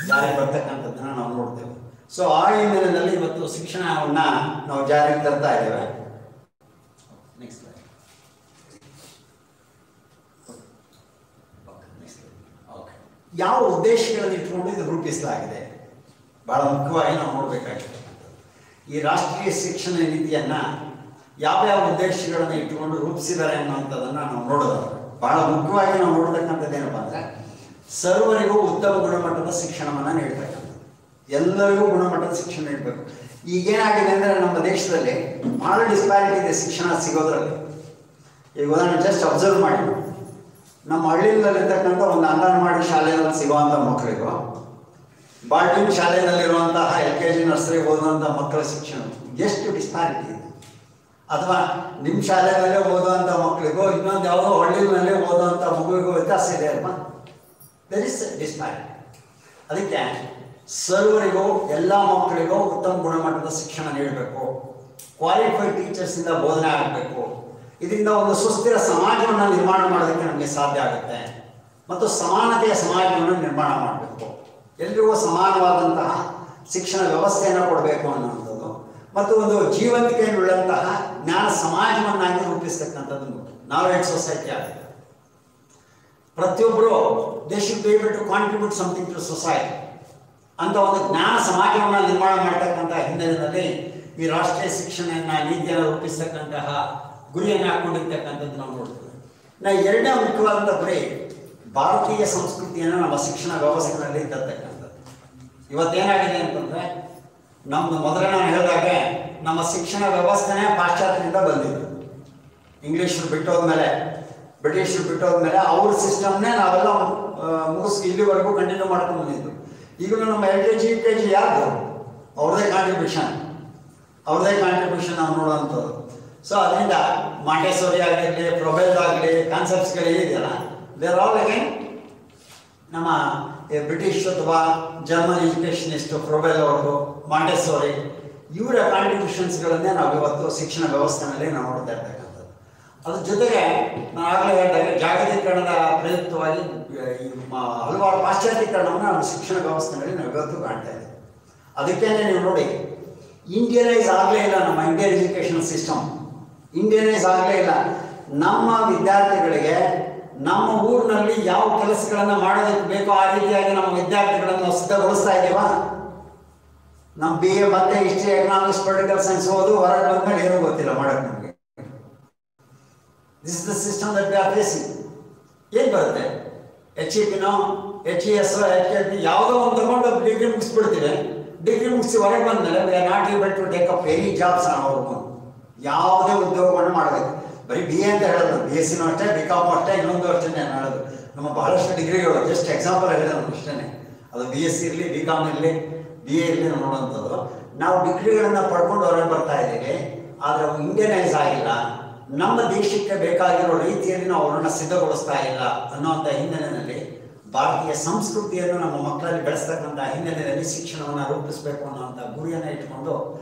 ಜಾರಿಗೆ ಬರ್ತಕ್ಕಂಥದ್ದನ್ನು ನಾವು ನೋಡ್ತೇವೆ. ಸೊ ಆ ಹಿನ್ನೆಲೆಯಲ್ಲಿ ಇವತ್ತು ಶಿಕ್ಷಣವನ್ನು ನಾವು ಜಾರಿಗೆ ತರ್ತಾ ಇದ್ದೇವೆ. ನೆಕ್ಸ್ಟ್ ಯಾವ ಉದ್ದೇಶಗಳನ್ನು ಇಟ್ಕೊಂಡು ಇದು ರೂಪಿಸಲಾಗಿದೆ ಬಹಳ ಮುಖ್ಯವಾಗಿ ನಾವು ನೋಡಬೇಕಾಗಿದೆ. ಈ ರಾಷ್ಟ್ರೀಯ ಶಿಕ್ಷಣ ನೀತಿಯನ್ನು ಯಾವ್ಯಾವ ಉದ್ದೇಶಗಳನ್ನು ಇಟ್ಟುಕೊಂಡು ರೂಪಿಸಿದ್ದಾರೆ ಅನ್ನೋಂಥದ್ದನ್ನು ನಾವು ನೋಡೋದು ಬಹಳ ಮುಖ್ಯವಾಗಿ ನಾವು ನೋಡ್ತಕ್ಕಂಥದ್ದು ಏನಪ್ಪ ಅಂದರೆ ಸರ್ವರಿಗೂ ಉತ್ತಮ ಗುಣಮಟ್ಟದ ಶಿಕ್ಷಣವನ್ನು ನೀಡ್ತಕ್ಕಂಥದ್ದು, ಎಲ್ಲರಿಗೂ ಗುಣಮಟ್ಟದ ಶಿಕ್ಷಣ ನೀಡಬೇಕು. ಈಗೇನಾಗಿದೆ ಅಂದರೆ ನಮ್ಮ ದೇಶದಲ್ಲಿ ಭಾಳ ಡಿಸ್ಪ್ಯಾರಿಟಿ ಇದೆ ಶಿಕ್ಷಣ ಸಿಗೋದ್ರಲ್ಲಿ. ಈಗ ಉದಾಹರಣೆ ಜಸ್ಟ್ ಅಬ್ಸರ್ವ್ ಮಾಡಿ, ನಮ್ಮ ಹಳ್ಳಿಯಲ್ಲಿರ್ತಕ್ಕಂಥ ಒಂದು ಅಂಗನವಾಡಿ ಶಾಲೆಯಲ್ಲಿ ಸಿಗುವಂಥ ಮಕ್ಕಳಿಗೂ ಬಾಲ್ಟಿನ್ ಶಾಲೆಯಲ್ಲಿರುವಂತಹ LKG ನರ್ಸರಿ ಓದುವಂಥ ಮಕ್ಕಳ ಶಿಕ್ಷಣ ಎಷ್ಟು ಡಿಸ್ಪ್ಯಾರಿಟಿ ಇದೆ. ಅಥವಾ ನಿಮ್ಮ ಶಾಲೆಯಲ್ಲೇ ಓದುವಂಥ ಮಕ್ಕಳಿಗೂ ಇನ್ನೊಂದು ಯಾವುದೋ ಹಳ್ಳಿನಲ್ಲೇ ಓದುವಂಥ ಮಗುವಿಗೂ ವ್ಯತ್ಯಾಸ ಇದೆ ಅಲ್ವಾ? There is disparity. ಅದಕ್ಕೆ ಸರ್ವರಿಗೂ ಎಲ್ಲ ಮಕ್ಕಳಿಗೂ ಉತ್ತಮ ಗುಣಮಟ್ಟದ ಶಿಕ್ಷಣ ನೀಡಬೇಕು. ಕ್ವಾಲಿಫೈಡ್ ಟೀಚರ್ಸಿಂದ ಬೋಧನೆ ಆಗಬೇಕು. ಇದರಿಂದ ಒಂದು ಸುಸ್ಥಿರ ಸಮಾಜವನ್ನು ನಿರ್ಮಾಣ ಮಾಡೋದಕ್ಕೆ ನಮಗೆ ಸಾಧ್ಯ ಆಗುತ್ತೆ. ಮತ್ತು ಸಮಾನತೆಯ ಸಮಾಜವನ್ನು ನಿರ್ಮಾಣ ಮಾಡಬೇಕು. ಎಲ್ರಿಗೂ ಸಮಾನವಾದಂತಹ ಶಿಕ್ಷಣ ವ್ಯವಸ್ಥೆಯನ್ನು ಕೊಡಬೇಕು ಅನ್ನುವಂಥದ್ದು ಮತ್ತು ಒಂದು ಜೀವಂತಿಕೆಯುಳ್ಳಂತಹ ಜ್ಞಾನ ಸಮಾಜವನ್ನಾಗಿ ರೂಪಿಸ್ತಕ್ಕಂಥದ್ದು ನಾಲೆಡ್ಜ್ ಸೊಸೈಟಿ ಆಗಿದೆ. ಪ್ರತಿಯೊಬ್ಬರು they should be able to contribute something to society ಅಂತ ಒಂದು ಜ್ಞಾನ ಸಮಾಜವನ್ನು ನಿರ್ಮಾಣ ಮಾಡ್ತಕ್ಕಂಥ ಹಿನ್ನೆಲೆಯಲ್ಲಿ ಈ ರಾಷ್ಟ್ರೀಯ ಶಿಕ್ಷಣ ನೀತಿಯನ್ನು ರೂಪಿಸ್ತಕ್ಕಂತಹ ಗುರಿಯನ್ನು ಹಾಕೊಂಡಿರ್ತಕ್ಕಂಥದ್ದು ನಾವು ನೋಡ್ತೇವೆ. ನಾವು ಎರಡನೇ ಮುಖ್ಯವಾದಂಥ ಗುರಿ ಭಾರತೀಯ ಸಂಸ್ಕೃತಿಯನ್ನು ನಮ್ಮ ಶಿಕ್ಷಣ ವ್ಯವಸ್ಥೆಯಲ್ಲಿ ತರ್ತಕ್ಕಂಥದ್ದು. ಇವತ್ತೇನಾಗಿದೆ ಅಂತಂದರೆ ನಮ್ಮದು ಮೊದಲೇ ನಾನು ಹೇಳಿದಾಗ ನಮ್ಮ ಶಿಕ್ಷಣ ವ್ಯವಸ್ಥೆನೇ ಪಾಶ್ಚಾತ್ಯದಿಂದ ಬಂದಿದ್ದು. ಇಂಗ್ಲೀಷರು ಬಿಟ್ಟೋದ್ಮೇಲೆ, ಬ್ರಿಟಿಷರು ಬಿಟ್ಟೋದ್ಮೇಲೆ ಅವ್ರ ಸಿಸ್ಟಮ್ನೇ ನಾವೆಲ್ಲ ಮುಗಿಸಿ ಇಲ್ಲಿವರೆಗೂ ಕಂಟಿನ್ಯೂ ಮಾಡ್ಕೊಂಡು ಬಂದಿದ್ದು. ಈಗಲೂ ನಮ್ಮ LKG UKG ಯಾರ್ದು ಅವ್ರದ್ದೇ ಕಾಂಟ್ರಿಬ್ಯೂಷನ್ ನಾವು ನೋಡುವಂಥದ್ದು. ಸೊ ಅದರಿಂದ ಮಾಂಟೆಸೋರಿ ಆಗಿರಲಿ, ಪ್ರೊಬೆಲ್ ಆಗಲಿ, ಕಾನ್ಸೆಪ್ಟ್ಸ್ಗಳು ಏನಿದೆಯಲ್ಲ ದೇ ಆರ್ ಆಲ್ ಅಗೇನ್ ನಮ್ಮ ಬ್ರಿಟಿಷ್ ಅಥವಾ ಜರ್ಮನ್ ಎಜುಕೇಷನಿಸ್ಟು ಪ್ರೊಬೆಲ್ ಅವ್ರದ್ದು, ಮಾಂಟೆಸೋರಿ ಇವರ ಕಾಂಟ್ರಿಬ್ಯೂಷನ್ಸ್ಗಳನ್ನೇ ನಾವು ಇವತ್ತು ಶಿಕ್ಷಣ ವ್ಯವಸ್ಥೆಯಲ್ಲಿ ನಾವು ನೋಡ್ತಾ ಇರ್ತಕ್ಕಂಥದ್ದು. ಅದ್ರ ಜೊತೆಗೆ ನಾನು ಆಗಲೇ ಹೇಳಿದಾಗ ಜಾಗತೀಕರಣದ ಪ್ರಯುಕ್ತವಾಗಿ ಹಲವಾರು ಪಾಶ್ಚಾತ್ಯೀಕರಣವನ್ನು ನಮ್ಮ ಶಿಕ್ಷಣ ವ್ಯವಸ್ಥೆಯಲ್ಲಿ ನಾವು ಇವತ್ತು ಕಾಣ್ತಾ ಇದ್ದೀವಿ. ಅದಕ್ಕೇನೆ ನೀವು ನೋಡಿ, ಇಂಡಿಯನೈಸ್ ಆಗಲೇ ಇಲ್ಲ ನಮ್ಮ ಇಂಡಿಯನ್ ಎಜುಕೇಷನ್ ಸಿಸ್ಟಮ್. ಇಂಡಿಯನೈಸ್ ಆಗಲೇ ಇಲ್ಲ. ನಮ್ಮ ವಿದ್ಯಾರ್ಥಿಗಳಿಗೆ ನಮ್ಮ ಊರಿನಲ್ಲಿ ಯಾವ ಕೆಲಸಗಳನ್ನು ಮಾಡೋದಕ್ಕೆ ಬೇಕೋ ಆ ರೀತಿಯಾಗಿ ನಮ್ಮ ವಿದ್ಯಾರ್ಥಿಗಳನ್ನು ಸಿದ್ಧಗೊಳಿಸ್ತಾ ಇದ್ದೀವಾ? ನಮ್ಮ BA ಮತ್ತೆ ಹಿಸ್ಟ್ರಿ, ಎಕನಾಮಿಕ್ಸ್, ಪೊಲಿಟಿಕಲ್ ಸೈನ್ಸ್ ಓದು ಹೊರಗೆ ಬಂದ್ಮೇಲೆ ಏನೂ ಗೊತ್ತಿಲ್ಲ ಮಾಡೋಕ್ಕೆ ನಮಗೆ. This is the system that we are facing. ಏನು ಬರುತ್ತೆ? HEPನೋ HES HLP ಯಾವುದೋ ಒಂದು ತಗೊಂಡು ಡಿಗ್ರಿ ಮುಗಿಸ್ಬಿಡ್ತೀವಿ. ಡಿಗ್ರಿ ಮುಗಿಸಿ ಹೊರಗೆ ಬಂದಮೇಲೆ we are not able to take up any jobs. ನಾವು ಯಾವುದೇ ಉದ್ಯೋಗವನ್ನು ಮಾಡಬೇಕು. ಬರೀ BA ಅಂತ ಹೇಳೋದು, BScನೂ ಅಷ್ಟೇ, BCom ಅಷ್ಟೇ, ಇನ್ನೊಂದು ಅಷ್ಟೇ ನಾನು ಹೇಳೋದು. ನಮ್ಮ ಬಹಳಷ್ಟು ಡಿಗ್ರಿಗಳು ಜಸ್ಟ್ ಎಕ್ಸಾಂಪಲ್ ಹೇಳಿದೆ ನಾನು ಅಷ್ಟೇ. ಅದು BSc ಇರಲಿ, BCom ಇರಲಿ, BA ಇರಲಿ ನೋಡುವಂಥದ್ದು. ನಾವು ಡಿಗ್ರಿಗಳನ್ನು ಪಡ್ಕೊಂಡು ಹೊರಗೆ ಬರ್ತಾ ಇದ್ದೀವಿ, ಆದರೆ ಅವು ಇಂಡಿಯನೈಸ್ ಆಗಿಲ್ಲ. ನಮ್ಮ ದೇಶಕ್ಕೆ ಬೇಕಾಗಿರೋ ರೀತಿಯಲ್ಲಿ ನಾವು ಅವರನ್ನು ಸಿದ್ಧಗೊಳಿಸ್ತಾ ಇಲ್ಲ ಅನ್ನೋಂಥ ಹಿನ್ನೆಲೆಯಲ್ಲಿ ಭಾರತೀಯ ಸಂಸ್ಕೃತಿಯನ್ನು ನಮ್ಮ ಮಕ್ಕಳಲ್ಲಿ ಬೆಳೆಸ್ತಕ್ಕಂಥ ಹಿನ್ನೆಲೆಯಲ್ಲಿ ಶಿಕ್ಷಣವನ್ನು ರೂಪಿಸಬೇಕು ಅನ್ನೋಂಥ ಗುರಿಯನ್ನು ಇಟ್ಕೊಂಡು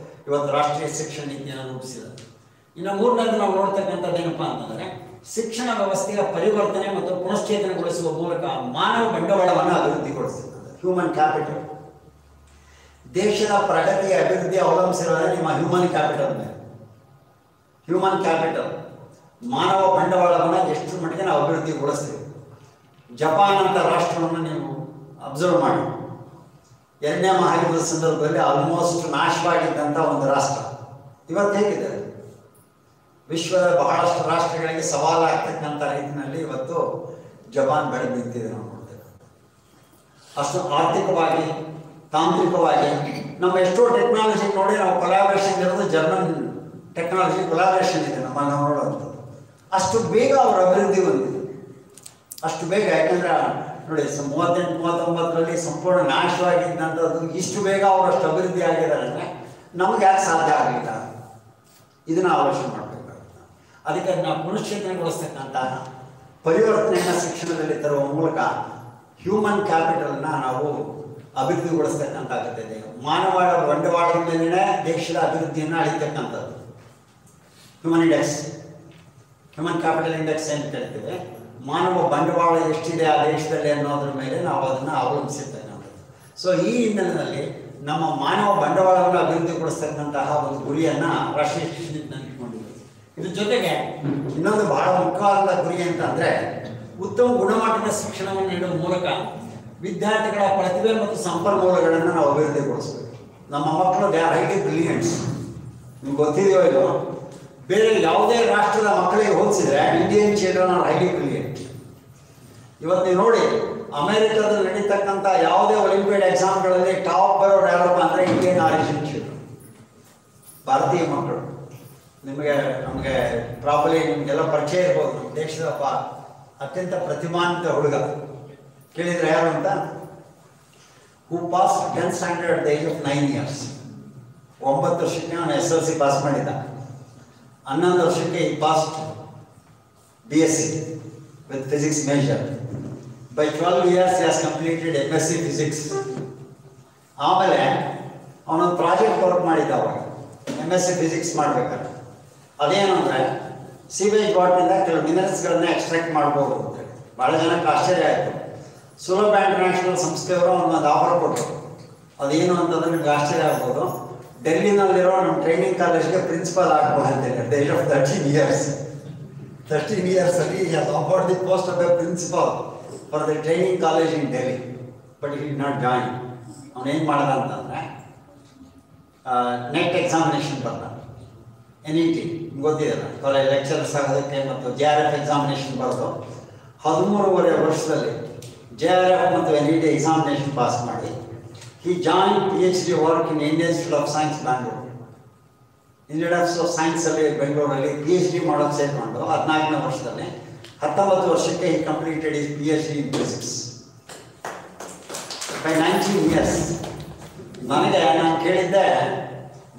ಇವತ್ತು ರಾಷ್ಟ್ರೀಯ ಶಿಕ್ಷಣ ನೀತಿಯನ್ನು ರೂಪಿಸಿದೆ. ಇನ್ನು ಮೂರನೇದು ನಾವು ನೋಡ್ತಕ್ಕಂಥದ್ದು ಏನಪ್ಪ ಅಂತಂದರೆ ಶಿಕ್ಷಣ ವ್ಯವಸ್ಥೆಯ ಪರಿವರ್ತನೆ ಮತ್ತು ಪುನಶ್ಚೇತನಗೊಳಿಸುವ ಮೂಲಕ ಮಾನವ ಬಂಡವಾಳವನ್ನು ಅಭಿವೃದ್ಧಿಗೊಳಿಸುತ್ತದೆ. Human capital. ದೇಶದ ಪ್ರಗತಿಯ ಅಭಿವೃದ್ಧಿ ಅವಲಂಬಿಸಿರೋದೇ ನಿಮ್ಮ ಹ್ಯೂಮನ್ ಕ್ಯಾಪಿಟಲ್ ಮೇಲೆ. ಹ್ಯೂಮನ್ ಕ್ಯಾಪಿಟಲ್, ಮಾನವ ಬಂಡವಾಳವನ್ನು ಎಷ್ಟು ಮಟ್ಟಿಗೆ ನಾವು ಅಭಿವೃದ್ಧಿಗೊಳಿಸ್ತೀವಿ. ಜಪಾನ್ ಅಂತ ರಾಷ್ಟ್ರವನ್ನು ನೀವು ಅಬ್ಸರ್ವ್ ಮಾಡಿ. 2ನೇ ಮಹಾಯುದ್ಧದ ಸಂದರ್ಭದಲ್ಲಿ ಆಲ್ಮೋಸ್ಟ್ ನಾಶವಾಗಿದ್ದಂಥ ಒಂದು ರಾಷ್ಟ್ರ ಇವತ್ತು ಹೇಗಿದೆ? ವಿಶ್ವದ ಬಹಳಷ್ಟು ರಾಷ್ಟ್ರಗಳಿಗೆ ಸವಾಲಾಗ್ತಕ್ಕಂಥ ರೀತಿಯಲ್ಲಿ ಇವತ್ತು ಜಪಾನ್ ಬೆಳೆದು ನಿಂತಿದೆ. ನಾವು ನೋಡ್ತೇವೆ ಅಷ್ಟು ಆರ್ಥಿಕವಾಗಿ, ತಾಂತ್ರಿಕವಾಗಿ ನಮ್ಮ ಎಷ್ಟೋ ಟೆಕ್ನಾಲಜಿ ನೋಡಿ ನಾವು ಕೊಲಾಬ್ರೇಷನ್ ಇರೋದು. ಜರ್ಮನ್ ಟೆಕ್ನಾಲಜಿ ಕೊಲಾಬ್ರೇಷನ್ ಇದೆ ನಮ್ಮಲ್ಲಿ ನಾವು ನೋಡುವಂಥದ್ದು. ಅಷ್ಟು ಬೇಗ ಅವರು ಅಭಿವೃದ್ಧಿ ಹೊಂದಿದೆ. ಅಷ್ಟು ಬೇಗ, ಯಾಕಂದರೆ ನೋಡಿ 38-39ರಲ್ಲಿ ಸಂಪೂರ್ಣ ನಾಶವಾಗಿದ್ದಂಥದ್ದು ಇಷ್ಟು ಬೇಗ ಅವರು ಅಷ್ಟು ಅಭಿವೃದ್ಧಿ ಆಗಿದ್ದಾರೆ ಅಂದರೆ ನಮ್ಗೆ ಯಾಕೆ ಸಾಧ್ಯ ಆಗಲಿಲ್ಲ? ಇದನ್ನು ಆಲೋಚನೆ ಮಾಡಬೇಕಾಗುತ್ತೆ. ಅದಕ್ಕೆ ನಾವು ಪುನಶ್ಚೇತನಗೊಳಿಸ್ತಕ್ಕಂತಹ ಪರಿವರ್ತನೆಯನ್ನು ಶಿಕ್ಷಣದಲ್ಲಿ ತರುವ ಮೂಲಕ ಹ್ಯೂಮನ್ ಕ್ಯಾಪಿಟಲ್ನ ನಾವು ಅಭಿವೃದ್ಧಿಗೊಳಿಸ್ತಕ್ಕಂಥ ಅಗತ್ಯ ಇದೆ. ಮಾನವ ಬಂಡವಾಳದ ಮೇಲಿನ ದೇಶದ ಅಭಿವೃದ್ಧಿಯನ್ನು ಅಳಿತಕ್ಕಂಥದ್ದು ಹ್ಯೂಮನ್ ಕ್ಯಾಪಿಟಲ್ ಇಂಡೆಕ್ಸ್ ಅಂತ ಹೇಳ್ತೇವೆ. ಮಾನವ ಬಂಡವಾಳ ಎಷ್ಟಿದೆ ಆ ದೇಶದಲ್ಲಿ ಅನ್ನೋದ್ರ ಮೇಲೆ ನಾವು ಅದನ್ನು ಅವಲಂಬಿಸಿರ್ತಕ್ಕಂಥದ್ದು. ಸೊ ಈ ಹಿನ್ನೆಲೆಯಲ್ಲಿ ನಮ್ಮ ಮಾನವ ಬಂಡವಾಳವನ್ನು ಅಭಿವೃದ್ಧಿಗೊಳಿಸ್ತಕ್ಕಂತಹ ಒಂದು ಗುರಿಯನ್ನು ರಾಷ್ಟ್ರೀಯ ಶಿಕ್ಷಣ ನೀತಿ ಇಟ್ಕೊಂಡಿದೆ. ಇದ್ರ ಜೊತೆಗೆ ಇನ್ನೊಂದು ಬಹಳ ಮುಖ್ಯವಾದ ಗುರಿ ಅಂತಂದರೆ ಉತ್ತಮ ಗುಣಮಟ್ಟದ ಶಿಕ್ಷಣವನ್ನು ನೀಡುವ ಮೂಲಕ ವಿದ್ಯಾರ್ಥಿಗಳ ಪ್ರತಿಭೆ ಮತ್ತು ಸಂಪನ್ಮೂಲಗಳನ್ನು ನಾವು ಅಭಿವೃದ್ಧಿಗೊಳಿಸಬೇಕು. ನಮ್ಮ ಮಕ್ಕಳು ದೇ ಆರ್ ಹೈಲಿ ಬ್ರಿಲಿಯಂಟ್ಸ್. ನಿಮ್ಗೆ ಗೊತ್ತಿದೆಯೋ ಇಲ್ಲೋ, ಬೇರೆ ಯಾವುದೇ ರಾಷ್ಟ್ರದ ಮಕ್ಕಳಿಗೆ ಹೋಲಿಸಿದ್ರೆ Indian children are highly brilliant. ಇವತ್ತು ನೀವು ನೋಡಿ, ಅಮೆರಿಕದಲ್ಲಿ ನಡೀತಕ್ಕಂಥ ಯಾವುದೇ ಒಲಿಂಪಿಯಾಡ್ ಎಕ್ಸಾಮ್ಗಳಲ್ಲಿ ಟಾಪ್ ಬರೋರು ಯಾರಪ್ಪ ಅಂದರೆ ಇಂಡಿಯನ್ ಆರಿಜಿನ್ ಚಿಲ್ಡ್ರನ್, ಭಾರತೀಯ ಮಕ್ಕಳು. ನಮಗೆ ಪ್ರಾಬಲಿ ನಿಮಗೆಲ್ಲ ಪರಿಚಯ ಇರ್ಬೋದು. ನಮ್ಮ ದೇಶದ ಅತ್ಯಂತ ಪ್ರತಿಭಾನ್ವಿತ ಹುಡುಗ ಕೇಳಿದ್ರೆ ಯಾರು ಅಂತ? Who pass 10th standard at the age of 9 years. 9 ವರ್ಷಕ್ಕೆ ಅವನು SLC ಪಾಸ್ ಮಾಡಿದ್ದ. 11 ವರ್ಷಕ್ಕೆ ಈ pass BSc with physics major. By 12 years he has completed MSc physics. ಆಮೇಲೆ ಅವನೊಂದು ಪ್ರಾಜೆಕ್ಟ್ ವರ್ಕ್ ಮಾಡಿದ್ದ ಅವಾಗ MSc ಫಿಸಿಕ್ಸ್ ಮಾಡಬೇಕಾದ್ರೆ. ಅದೇನು ಅಂದರೆ ಸೀವೇಜ್ ವಾಟರ್ನಿಂದ ಕೆಲವು ಮಿನರಲ್ಸ್ಗಳನ್ನ ಎಕ್ಸ್ಟ್ರಾಕ್ಟ್ ಮಾಡ್ಬೋದು ಅಂತೇಳಿ ಭಾಳ ಜನಕ್ಕೆ ಆಶ್ಚರ್ಯ ಆಯಿತು. ಸುಲಭ ಇಂಟರ್ನ್ಯಾಷನಲ್ ಸಂಸ್ಥೆಯವರು ಒಂದು ಆಫರ್ ಕೊಟ್ಟರು. ಅದೇನು ಅಂತಂದ್ರೆ ನಿಮ್ಗೆ ಆಶ್ಚರ್ಯ ಆಗ್ಬೋದು. ಡೆಲ್ಲಿನಲ್ಲಿರೋ ನಮ್ಮ ಟ್ರೈನಿಂಗ್ ಕಾಲೇಜ್ಗೆ ಪ್ರಿನ್ಸಿಪಾಲ್ ಆಗ್ಬೋದು ಅಂತೇಳಿ. At the age of 13 years 13 years ಅಲ್ಲಿ he has offered the post of a principal for the training college in Delhi, but he did not join. ಅವನೇನು ಮಾಡ್ದ ಅಂತಂದರೆ ನೆಟ್ ಎಕ್ಸಾಮಿನೇಷನ್ ಬರ್ದ, NET ಗೊತ್ತಿದೆಯಲ್ಲ, ಕಾಲೇಜ್ ಲೆಕ್ಚರರ್ಸ್ ಆಗೋದಕ್ಕೆ, ಮತ್ತು JRF examination ಬರೆದು 13.5 ವರ್ಷದಲ್ಲಿ JRF ಮತ್ತು NET ಎಕ್ಸಾಮಿನೇಷನ್ ಪಾಸ್ ಮಾಡಿ he joined PhD work in Indian institute of science Bangalore. Institute of ಸೈನ್ಸಲ್ಲಿ ಬೆಂಗಳೂರಲ್ಲಿ PhD ಮಾಡೋದು ಸೇರಿಕೊಂಡು 14ನೇ ವರ್ಷದಲ್ಲಿ 19 ವರ್ಷಕ್ಕೆ he completed his PhD in physics by 19 years. ನಾನು ಕೇಳಿದ್ದೆ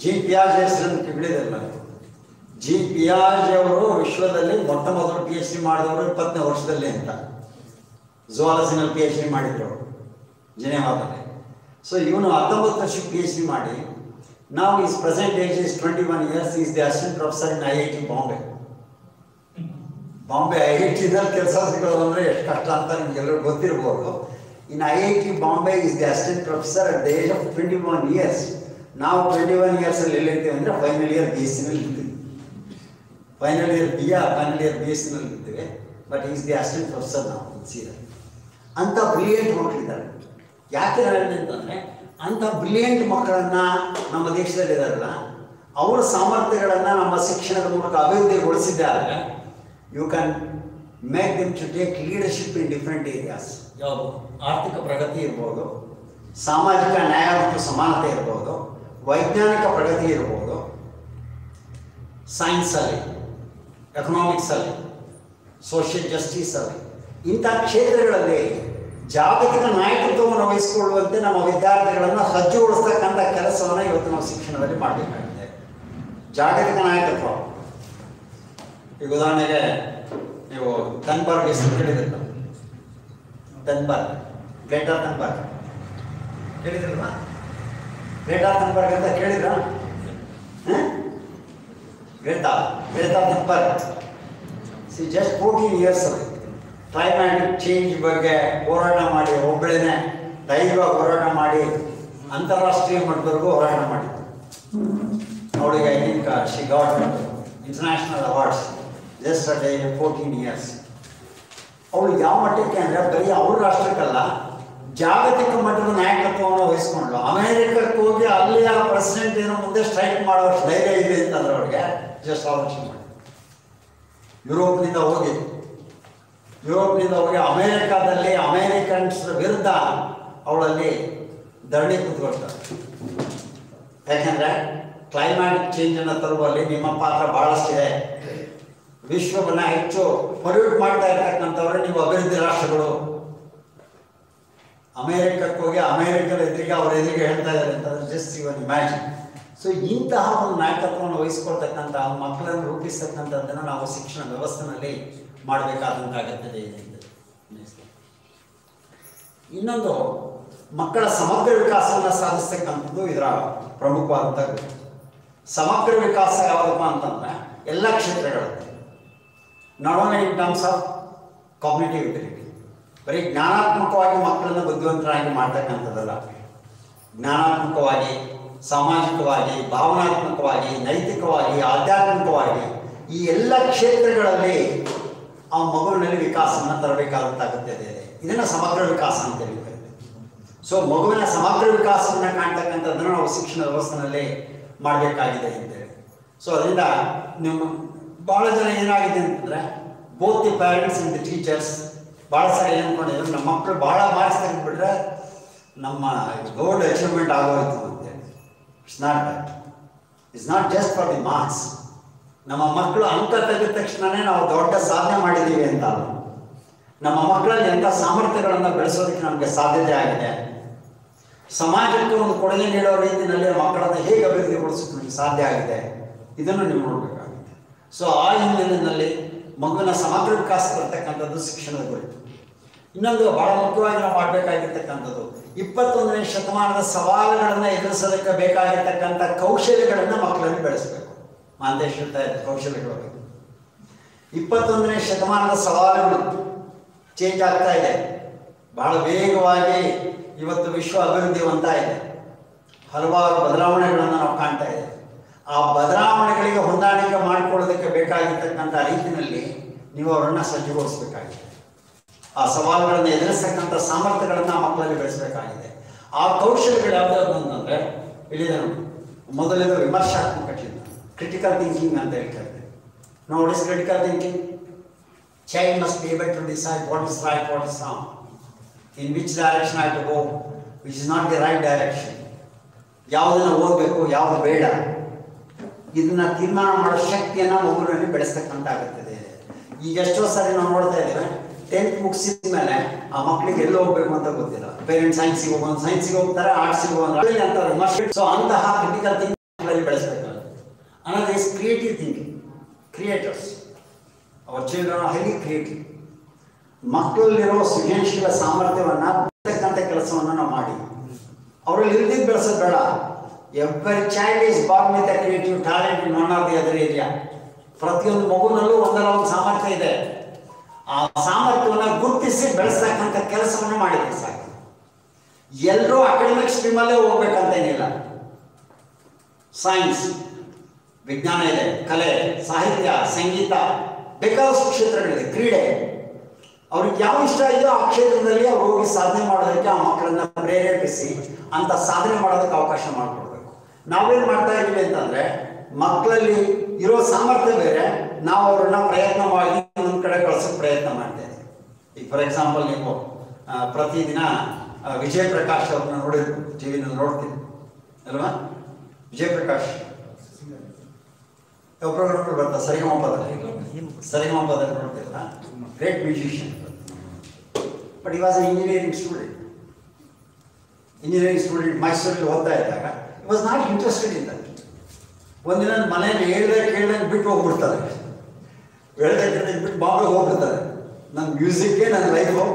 ಜೀನ್ ಪಿಯಾಜೆ ಹೆಸರನ್ನು ಕೇಳಿದಿಲ್ಲ. ಜೀನ್ ಪಿಯಾಜೆ ಅವರು ವಿಶ್ವದಲ್ಲಿ ಮೊಟ್ಟ ಮೊದಲು PhD ಮಾಡಿದವರು 20ನೇ ವರ್ಷದಲ್ಲಿ ಅಂತ. ಝುವಾಲಜಿನಲ್ಲಿ PhD ಮಾಡಿದ್ರು ಜಿನೆವಾದಲ್ಲಿ. ಸೊ ಇವನು 19 ವರ್ಷಕ್ಕೆ PhD ಮಾಡಿ ನಾವು is present age is 21 years. Is the assistant professor in IIT Bombay. IITನಲ್ಲಿ ಕೆಲಸ ಸಿಗೋದು ಅಂದರೆ ಎಷ್ಟು ಕಷ್ಟ ಅಂತ ನಿಮ್ಗೆಲ್ಲರೂ ಗೊತ್ತಿರ್ಬೋದು. In IIT Bombay is the assistant professor at the age of 21 years. ನಾವು 21 years ಎಲ್ಲಿರ್ತೀವಿ ಅಂದರೆ ಫೈನಲ್ ಇಯರ್ BSc ಇರ್ತೀವಿ. ಫೈನಲ್ ಇಯರ್ BSc ಇರ್ತೀವಿ. But is the assistant professor ನಾವು ಸೀದಾ. ಅಂಥ ಬ್ರಿಲಿಯಂಟ್ ಮಕ್ಕಳಿದ್ದಾರೆ. ಯಾಕೆ ಹೇಳಿದೆ ಅಂತಂದರೆ ಅಂಥ ಬ್ರಿಲಿಯಂಟ್ ಮಕ್ಕಳನ್ನು ನಮ್ಮ ದೇಶದಲ್ಲಿದ್ದಾರಲ್ಲ, ಅವರ ಸಾಮರ್ಥ್ಯಗಳನ್ನು ನಮ್ಮ ಶಿಕ್ಷಣದ ಮೂಲಕ ಅಭಿವೃದ್ಧಿಗೊಳಿಸಿದ್ದಾರೆ. You can make them to take leadership in different areas. ಯಾವುದು? ಆರ್ಥಿಕ ಪ್ರಗತಿ ಇರ್ಬೋದು, ಸಾಮಾಜಿಕ ನ್ಯಾಯ ಮತ್ತು ಸಮಾನತೆ ಇರ್ಬೋದು, ವೈಜ್ಞಾನಿಕ ಪ್ರಗತಿ ಇರ್ಬೋದು, ಸೈನ್ಸಲ್ಲಿ, ಎಕನಾಮಿಕ್ಸಲ್ಲಿ, ಸೋಷಿಯಲ್ ಜಸ್ಟಿಸಲ್ಲಿ, ಇಂಥ ಕ್ಷೇತ್ರಗಳಲ್ಲಿ ಜಾಗತಿಕ ನಾಯಕತ್ವವನ್ನು ವಹಿಸಿಕೊಳ್ಳುವಂತೆ ನಮ್ಮ ವಿದ್ಯಾರ್ಥಿಗಳನ್ನು ಸಜ್ಜುಗೊಳಿಸ್ತಕ್ಕಂಥ ಕೆಲಸವನ್ನು ಇವತ್ತು ನಾವು ಶಿಕ್ಷಣದಲ್ಲಿ ಮಾಡಬೇಕಾಗಿದೆ. ಜಾಗತಿಕ ನಾಯಕತ್ವ. ಈಗ ಉದಾಹರಣೆಗೆ ನೀವು ಥನ್ಬರ್ಗ್ ಹೆಸರು ಕೇಳಿದ್ರಲ್ಲ, ಥನ್ಬರ್ಗ್, ಗ್ರೇಟಾ ಥನ್ಬರ್ಗ್ ಕೇಳಿದ್ರಲ್ವಾ? ಗ್ರೇಟಾ ಥನ್ಬರ್ಗ್ ಅಂತ ಕೇಳಿದ್ರ? Greta Thunberg just 14 years climatic change ಬಗ್ಗೆ ಹೋರಾಟ ಮಾಡಿ, ಒಬ್ಬಳೇನೆ ಧೈರ್ಯವಾಗಿ ಹೋರಾಟ ಮಾಡಿ ಅಂತಾರಾಷ್ಟ್ರೀಯ ಮಟ್ಟದವರೆಗೂ ಹೋರಾಟ ಮಾಡಿದ್ರು. ಅವಳಿಗೆ I think she got international awards just at 14 years. ಅವಳು ಯಾವ ಮಟ್ಟಕ್ಕೆ ಅಂದರೆ ಬರೀ ಅವ್ರ ರಾಷ್ಟ್ರಕ್ಕಲ್ಲ, ಜಾಗತಿಕ ಮಟ್ಟದ ನಾಯಕತ್ವವನ್ನು ವಹಿಸ್ಕೊಂಡ್ಳು. ಅಮೇರಿಕಕ್ಕೆ ಹೋಗಿ ಅಲ್ಲಿಯ ಪ್ರೆಸಿಡೆಂಟ್ ಏನೋ ಮುಂದೆ ಸ್ಟ್ರೈಕ್ ಮಾಡೋಷ್ಟು ಧೈರ್ಯ ಇದೆ ಅಂತಂದ್ರೆ ಅವಳಿಗೆ ಜಸ್ಟ್ ಆಲೋಚನೆ ಮಾಡಿ. ಯುರೋಪ್ನಿಂದ ಹೋಗಿ ಅಮೇರಿಕಾದಲ್ಲಿ ಅಮೇರಿಕನ್ಸ್ ವಿರುದ್ಧ ಅವಳಲ್ಲಿ ಧರಣಿ ಕೂತ್ಕೊಳ್ತಾರೆ. ಯಾಕೆಂದರೆ ಕ್ಲೈಮ್ಯಾಟಿಕ್ ಚೇಂಜನ್ನು ತರುವಲ್ಲಿ ನಿಮ್ಮ ಪಾತ್ರ ಭಾಳಷ್ಟಿದೆ. ವಿಶ್ವವನ್ನು ಹೆಚ್ಚು ಪೊಲ್ಯೂಟ್ ಮಾಡ್ತಾ ಇರ್ತಕ್ಕಂಥವ್ರೆ ನೀವು ಅಭಿವೃದ್ಧಿ ರಾಷ್ಟ್ರಗಳು. ಅಮೇರಿಕಕ್ಕೆ ಹೋಗಿ ಅಮೇರಿಕದ ಎದುರಿಗೆ ಅವರ ಎದುರಿಗೆ ಹೇಳ್ತಾ ಇದ್ದಾರೆ ಅಂತಂದ್ರೆ ಜಸ್ಟ್ ಇವನ್ ಇಮ್ಯಾಜಿನ್. ಸೊ ಇಂತಹ ಒಂದು ನಾಯಕತ್ವವನ್ನು ವಹಿಸ್ಕೊಳ್ತಕ್ಕಂಥ ಮಕ್ಕಳನ್ನು ರೂಪಿಸ್ತಕ್ಕಂಥದ್ದನ್ನು ನಾವು ಶಿಕ್ಷಣ ವ್ಯವಸ್ಥೆಯಲ್ಲಿ ಮಾಡಬೇಕಾದಂತಾಗುತ್ತದೆ. ಇನ್ನೊಂದು, ಮಕ್ಕಳ ಸಮಗ್ರ ವಿಕಾಸವನ್ನು ಸಾಧಿಸ್ತಕ್ಕಂಥದ್ದು ಇದರ ಪ್ರಮುಖವಾದಂಥ ಗುರಿ. ಸಮಗ್ರ ವಿಕಾಸ ಯಾವುದಪ್ಪ ಅಂತಂದ್ರೆ ಎಲ್ಲ ಕ್ಷೇತ್ರಗಳಲ್ಲಿ, not only in terms of cognitive ability, ಬರೀ ಜ್ಞಾನಾತ್ಮಕವಾಗಿ ಮಕ್ಕಳನ್ನು ಬುದ್ಧಿವಂತರಾಗಿ ಮಾಡ್ತಕ್ಕಂಥದ್ದಲ್ಲ, ಜ್ಞಾನಾತ್ಮಕವಾಗಿ, ಸಾಮಾಜಿಕವಾಗಿ, ಭಾವನಾತ್ಮಕವಾಗಿ, ನೈತಿಕವಾಗಿ, ಆಧ್ಯಾತ್ಮಿಕವಾಗಿ ಈ ಎಲ್ಲ ಕ್ಷೇತ್ರಗಳಲ್ಲಿ ಆ ಮಗುವಿನಲ್ಲಿ ವಿಕಾಸವನ್ನು ತರಬೇಕಾದಂತಾಗುತ್ತದೆ. ಇದನ್ನು ಸಮಗ್ರ ವಿಕಾಸ ಅಂತ ಹೇಳ್ತಾರೆ. ಸೊ ಮಗುವಿನ ಸಮಗ್ರ ವಿಕಾಸವನ್ನು ಕಾಣ್ತಕ್ಕಂಥದ್ದನ್ನು ನಾವು ಶಿಕ್ಷಣ ವ್ಯವಸ್ಥೆಯಲ್ಲಿ ಮಾಡಬೇಕಾಗಿದೆ ಅಂತೇಳಿ. ಸೊ ಅದರಿಂದ ನಿಮ್ಮ ಭಾಳ ಜನ ಏನಾಗಿದೆ ಅಂತಂದರೆ, both the parents and the teachers ಭಾಳ ಸಾರಿ ಏನು ಅಂದ್ಕೊಂಡಿದ್ರು, ನಮ್ಮ ಮಕ್ಕಳು ಭಾಳ ಮಾರ್ಕ್ಸ್ ತೆಗೆದುಬಿಟ್ರೆ ನಮ್ಮ ಗೋಲ್ಡ್ ಅಚೀವ್ಮೆಂಟ್ ಆಗೋಯ್ತು ಅಂತೇಳಿ. It's not that. It's not just for the marks. ನಮ್ಮ ಮಕ್ಕಳು ಅಂಕ ತೆಗೆದ ತಕ್ಷಣವೇ ನಾವು ದೊಡ್ಡ ಸಾಧನೆ ಮಾಡಿದ್ದೀವಿ ಅಂತ ಅಲ್ಲ. ನಮ್ಮ ಮಕ್ಕಳಲ್ಲಿ ಎಂಥ ಸಾಮರ್ಥ್ಯಗಳನ್ನು ಬೆಳೆಸೋದಕ್ಕೆ ನಮಗೆ ಸಾಧ್ಯತೆ ಆಗಿದೆ, ಸಮಾಜಕ್ಕೆ ಒಂದು ಕೊಡುಗೆ ನೀಡೋ ರೀತಿಯಲ್ಲಿ ಮಕ್ಕಳನ್ನು ಹೇಗೆ ಅಭಿವೃದ್ಧಿಗೊಳಿಸೋದಕ್ಕೆ ಸಾಧ್ಯ ಆಗಿದೆ, ಇದನ್ನು ನೀವು ನೋಡಬೇಕಾಗುತ್ತೆ. ಸೊ ಆ ಹಿನ್ನೆಲೆಯಲ್ಲಿ ಮಗುವಿನ ಸಮಗ್ರ ವಿಕಾಸ ಬರ್ತಕ್ಕಂಥದ್ದು ಶಿಕ್ಷಣದ ಗುರಿ. ಇನ್ನೊಂದು ಭಾಳ ಮುಖ್ಯವಾಗಿ ನಾವು ಮಾಡಬೇಕಾಗಿರ್ತಕ್ಕಂಥದ್ದು, 21ನೇ ಶತಮಾನದ ಸವಾಲುಗಳನ್ನು ಎದುರಿಸೋದಕ್ಕೆ ಬೇಕಾಗಿರ್ತಕ್ಕಂಥ ಕೌಶಲ್ಯಗಳನ್ನು ಮಕ್ಕಳಲ್ಲಿ ಬೆಳೆಸಬೇಕು. ಮಾಂತೇಶ್ ಹೇಳ್ತಾ ಇದ್ದಾರೆ ಕೌಶಲ್ಯಗಳ ಬಗ್ಗೆ. 21ನೇ ಶತಮಾನದ ಸವಾಲುಗಳು ಚೇಂಜ್ ಆಗ್ತಾ ಇದೆ, ಬಹಳ ವೇಗವಾಗಿ ಇವತ್ತು ವಿಶ್ವ ಅಭಿವೃದ್ಧಿ ಹೊಂದ್ತಾ ಇದೆ, ಹಲವಾರು ಬದಲಾವಣೆಗಳನ್ನು ನಾವು ಕಾಣ್ತಾ ಇದ್ದೇವೆ. ಆ ಬದಲಾವಣೆಗಳಿಗೆ ಹೊಂದಾಣಿಕೆ ಮಾಡಿಕೊಳ್ಳೋದಕ್ಕೆ ಬೇಕಾಗಿರ್ತಕ್ಕಂಥ ರೀತಿಯಲ್ಲಿ ನೀವು ಅವರನ್ನು ಸಜ್ಜುಗೊಳಿಸಬೇಕಾಗಿದೆ. ಆ ಸವಾಲುಗಳನ್ನು ಎದುರಿಸ್ತಕ್ಕಂಥ ಸಾಮರ್ಥ್ಯಗಳನ್ನು ಮಕ್ಕಳಲ್ಲಿ ಬೆಳೆಸಬೇಕಾಗಿದೆ. ಆ ಕೌಶಲ್ಯಗಳು ಯಾವುದಾದ್ರು ಅಂತಂದರೆ ಹೇಳಿದನು, ಮೊದಲಿದು ವಿಮರ್ಶಾತ್ಮಕ ಚಿಂತನೆ, ಕ್ರಿಟಿಕಲ್ ಥಿಂಕಿಂಗ್ ಅಂತ ಹೇಳ್ತಾರೆ. Now what is critical thinking? Child must be able to decide what is right, what is wrong, in which direction I have to go, which is not the right direction. ಯಾವುದನ್ನು ಓದಬೇಕು, ಯಾವುದು ಬೇಡ, ಇದನ್ನ ತೀರ್ಮಾನ ಮಾಡೋ ಶಕ್ತಿಯನ್ನು ಮಗುವಿನಲ್ಲಿ ಬೆಳೆಸ್ತಕ್ಕಂತಾಗುತ್ತದೆ. ಈಗ ಎಷ್ಟೋ ಸಾರಿ ನಾವು ನೋಡ್ತಾ ಇದ್ದೇವೆ, 10th ಮುಗಿಸಿದ ಮೇಲೆ ಆ ಮಕ್ಕಳಿಗೆ ಎಲ್ಲಿ ಹೋಗ್ಬೇಕು ಅಂತ ಗೊತ್ತಿಲ್ಲ. ಪೇರೆಂಟ್ಸ್ ಸೈನ್ಸಿಗೆ ಹೋಗ್ತಾರೆ, ಆರ್ಟ್ಸಿಗೆ ಹೋಗ್ತಾರೆ ಅಂತ ವಿಮರ್ಶೆ. ಸೊ ಅಂತಹ ಕ್ರಿಟಿಕಲ್ ಥಿಂಕಿಂಗ್ ಬೆಳೆಸಬೇಕಾಗುತ್ತೆ. Another is creative thinking. Creators. Our children are highly creative. ಮಕ್ಕಳಲ್ಲಿರೋ ಸೃಜನಶೀಲ ಸಾಮರ್ಥ್ಯವನ್ನು ಬೆಳೆಸತಕ್ಕಂಥ ಕೆಲಸವನ್ನು ನಾವು ಮಾಡಿ ಅವರಲ್ಲಿ ಇಲ್ದಿದ್ದು ಬೆಳೆಸೋದು ಬೇಡ. Every child is Born with a creative talent in one R the other area. ಪ್ರತಿಯೊಂದು ಮಗುನಲ್ಲೂ ಒಂದಲ್ಲ ಒಂದು ಸಾಮರ್ಥ್ಯ ಇದೆ. ಆ ಸಾಮರ್ಥ್ಯವನ್ನು ಗುರುತಿಸಿ ಬೆಳೆಸ್ತಕ್ಕಂಥ ಕೆಲಸವನ್ನು ಮಾಡಿದ್ರೆ ಸಾಕು. ಎಲ್ಲರೂ ಅಕಾಡೆಮಿಕ್ ಸ್ಟ್ರೀಮಲ್ಲೇ ಹೋಗ್ಬೇಕಂತೇನಿಲ್ಲ. ಸೈನ್ಸ್, ವಿಜ್ಞಾನ ಇದೆ, ಕಲೆ, ಸಾಹಿತ್ಯ, ಸಂಗೀತ, ಬೇಕಾದಷ್ಟು ಕ್ಷೇತ್ರಗಳಿದೆ, ಕ್ರೀಡೆ. ಅವ್ರಿಗೆ ಯಾವ ಇಷ್ಟ ಇದೆಯೋ ಆ ಕ್ಷೇತ್ರದಲ್ಲಿ ಅವ್ರು ಹೋಗಿ ಸಾಧನೆ ಮಾಡೋದಕ್ಕೆ ಆ ಮಕ್ಕಳನ್ನ ಪ್ರೇರೇಪಿಸಿ ಅಂತ ಸಾಧನೆ ಮಾಡೋದಕ್ಕೆ ಅವಕಾಶ ಮಾಡಿಕೊಡ್ಬೇಕು. ನಾವೇನು ಮಾಡ್ತಾ ಇದ್ದೀವಿ ಅಂತಂದರೆ, ಮಕ್ಕಳಲ್ಲಿ ಇರೋ ಸಾಮರ್ಥ್ಯ ಬೇರೆ, ನಾವು ಅವ್ರನ್ನ ಪ್ರಯತ್ನ ಮಾಡಿ ಒಂದು ಕಡೆ ಕಳ್ಸೋಕ್ಕೆ ಪ್ರಯತ್ನ ಮಾಡ್ತಾ ಇದ್ದೀವಿ. ಈಗ ಫಾರ್ ಎಕ್ಸಾಂಪಲ್ ನೀವು ಪ್ರತಿದಿನ ವಿಜಯ್ ಪ್ರಕಾಶ್ ಅವ್ರನ್ನ ನೋಡಿದ್ರು, ಟಿ ವಿನಲ್ಲಿ ನೋಡ್ತೀವಿ ಅಲ್ವಾ? ವಿಜಯ್ ಪ್ರಕಾಶ್ ಪ್ರೋಗ್ರಾಮ್ಗಳು ಬರ್ತಾರೆ, ಸರಿಗಮಪದಲ್ಲಿ ನೋಡ್ತಿಲ್ಲ, ಗ್ರೇಟ್ ಮ್ಯೂಸಿಷಿಯನ್. ಬಟ್ ಈ ವಾಸ್ ಇಂಜಿನಿಯರಿಂಗ್ ಸ್ಟೂಡೆಂಟ್ ಮೈಸೂರಲ್ಲಿ ಓದ್ತಾ ಇದ್ದಾಗ ಈ was not interested in that. ಒಂದಿನ ಮನೆಯಲ್ಲಿ ಕೇಳ್ದಂಗೆ ಬಿಟ್ಟು ಹೋಗ್ಬಿಡ್ತಾರೆ, ಬಿಟ್ಟು ಬಾಂಬೆಗೆ ಹೋಗ್ಬಿಡ್ತಾರೆ. ನನ್ನ ಮ್ಯೂಸಿಕ್ಗೆ ನನ್ನ ಲೈಫು,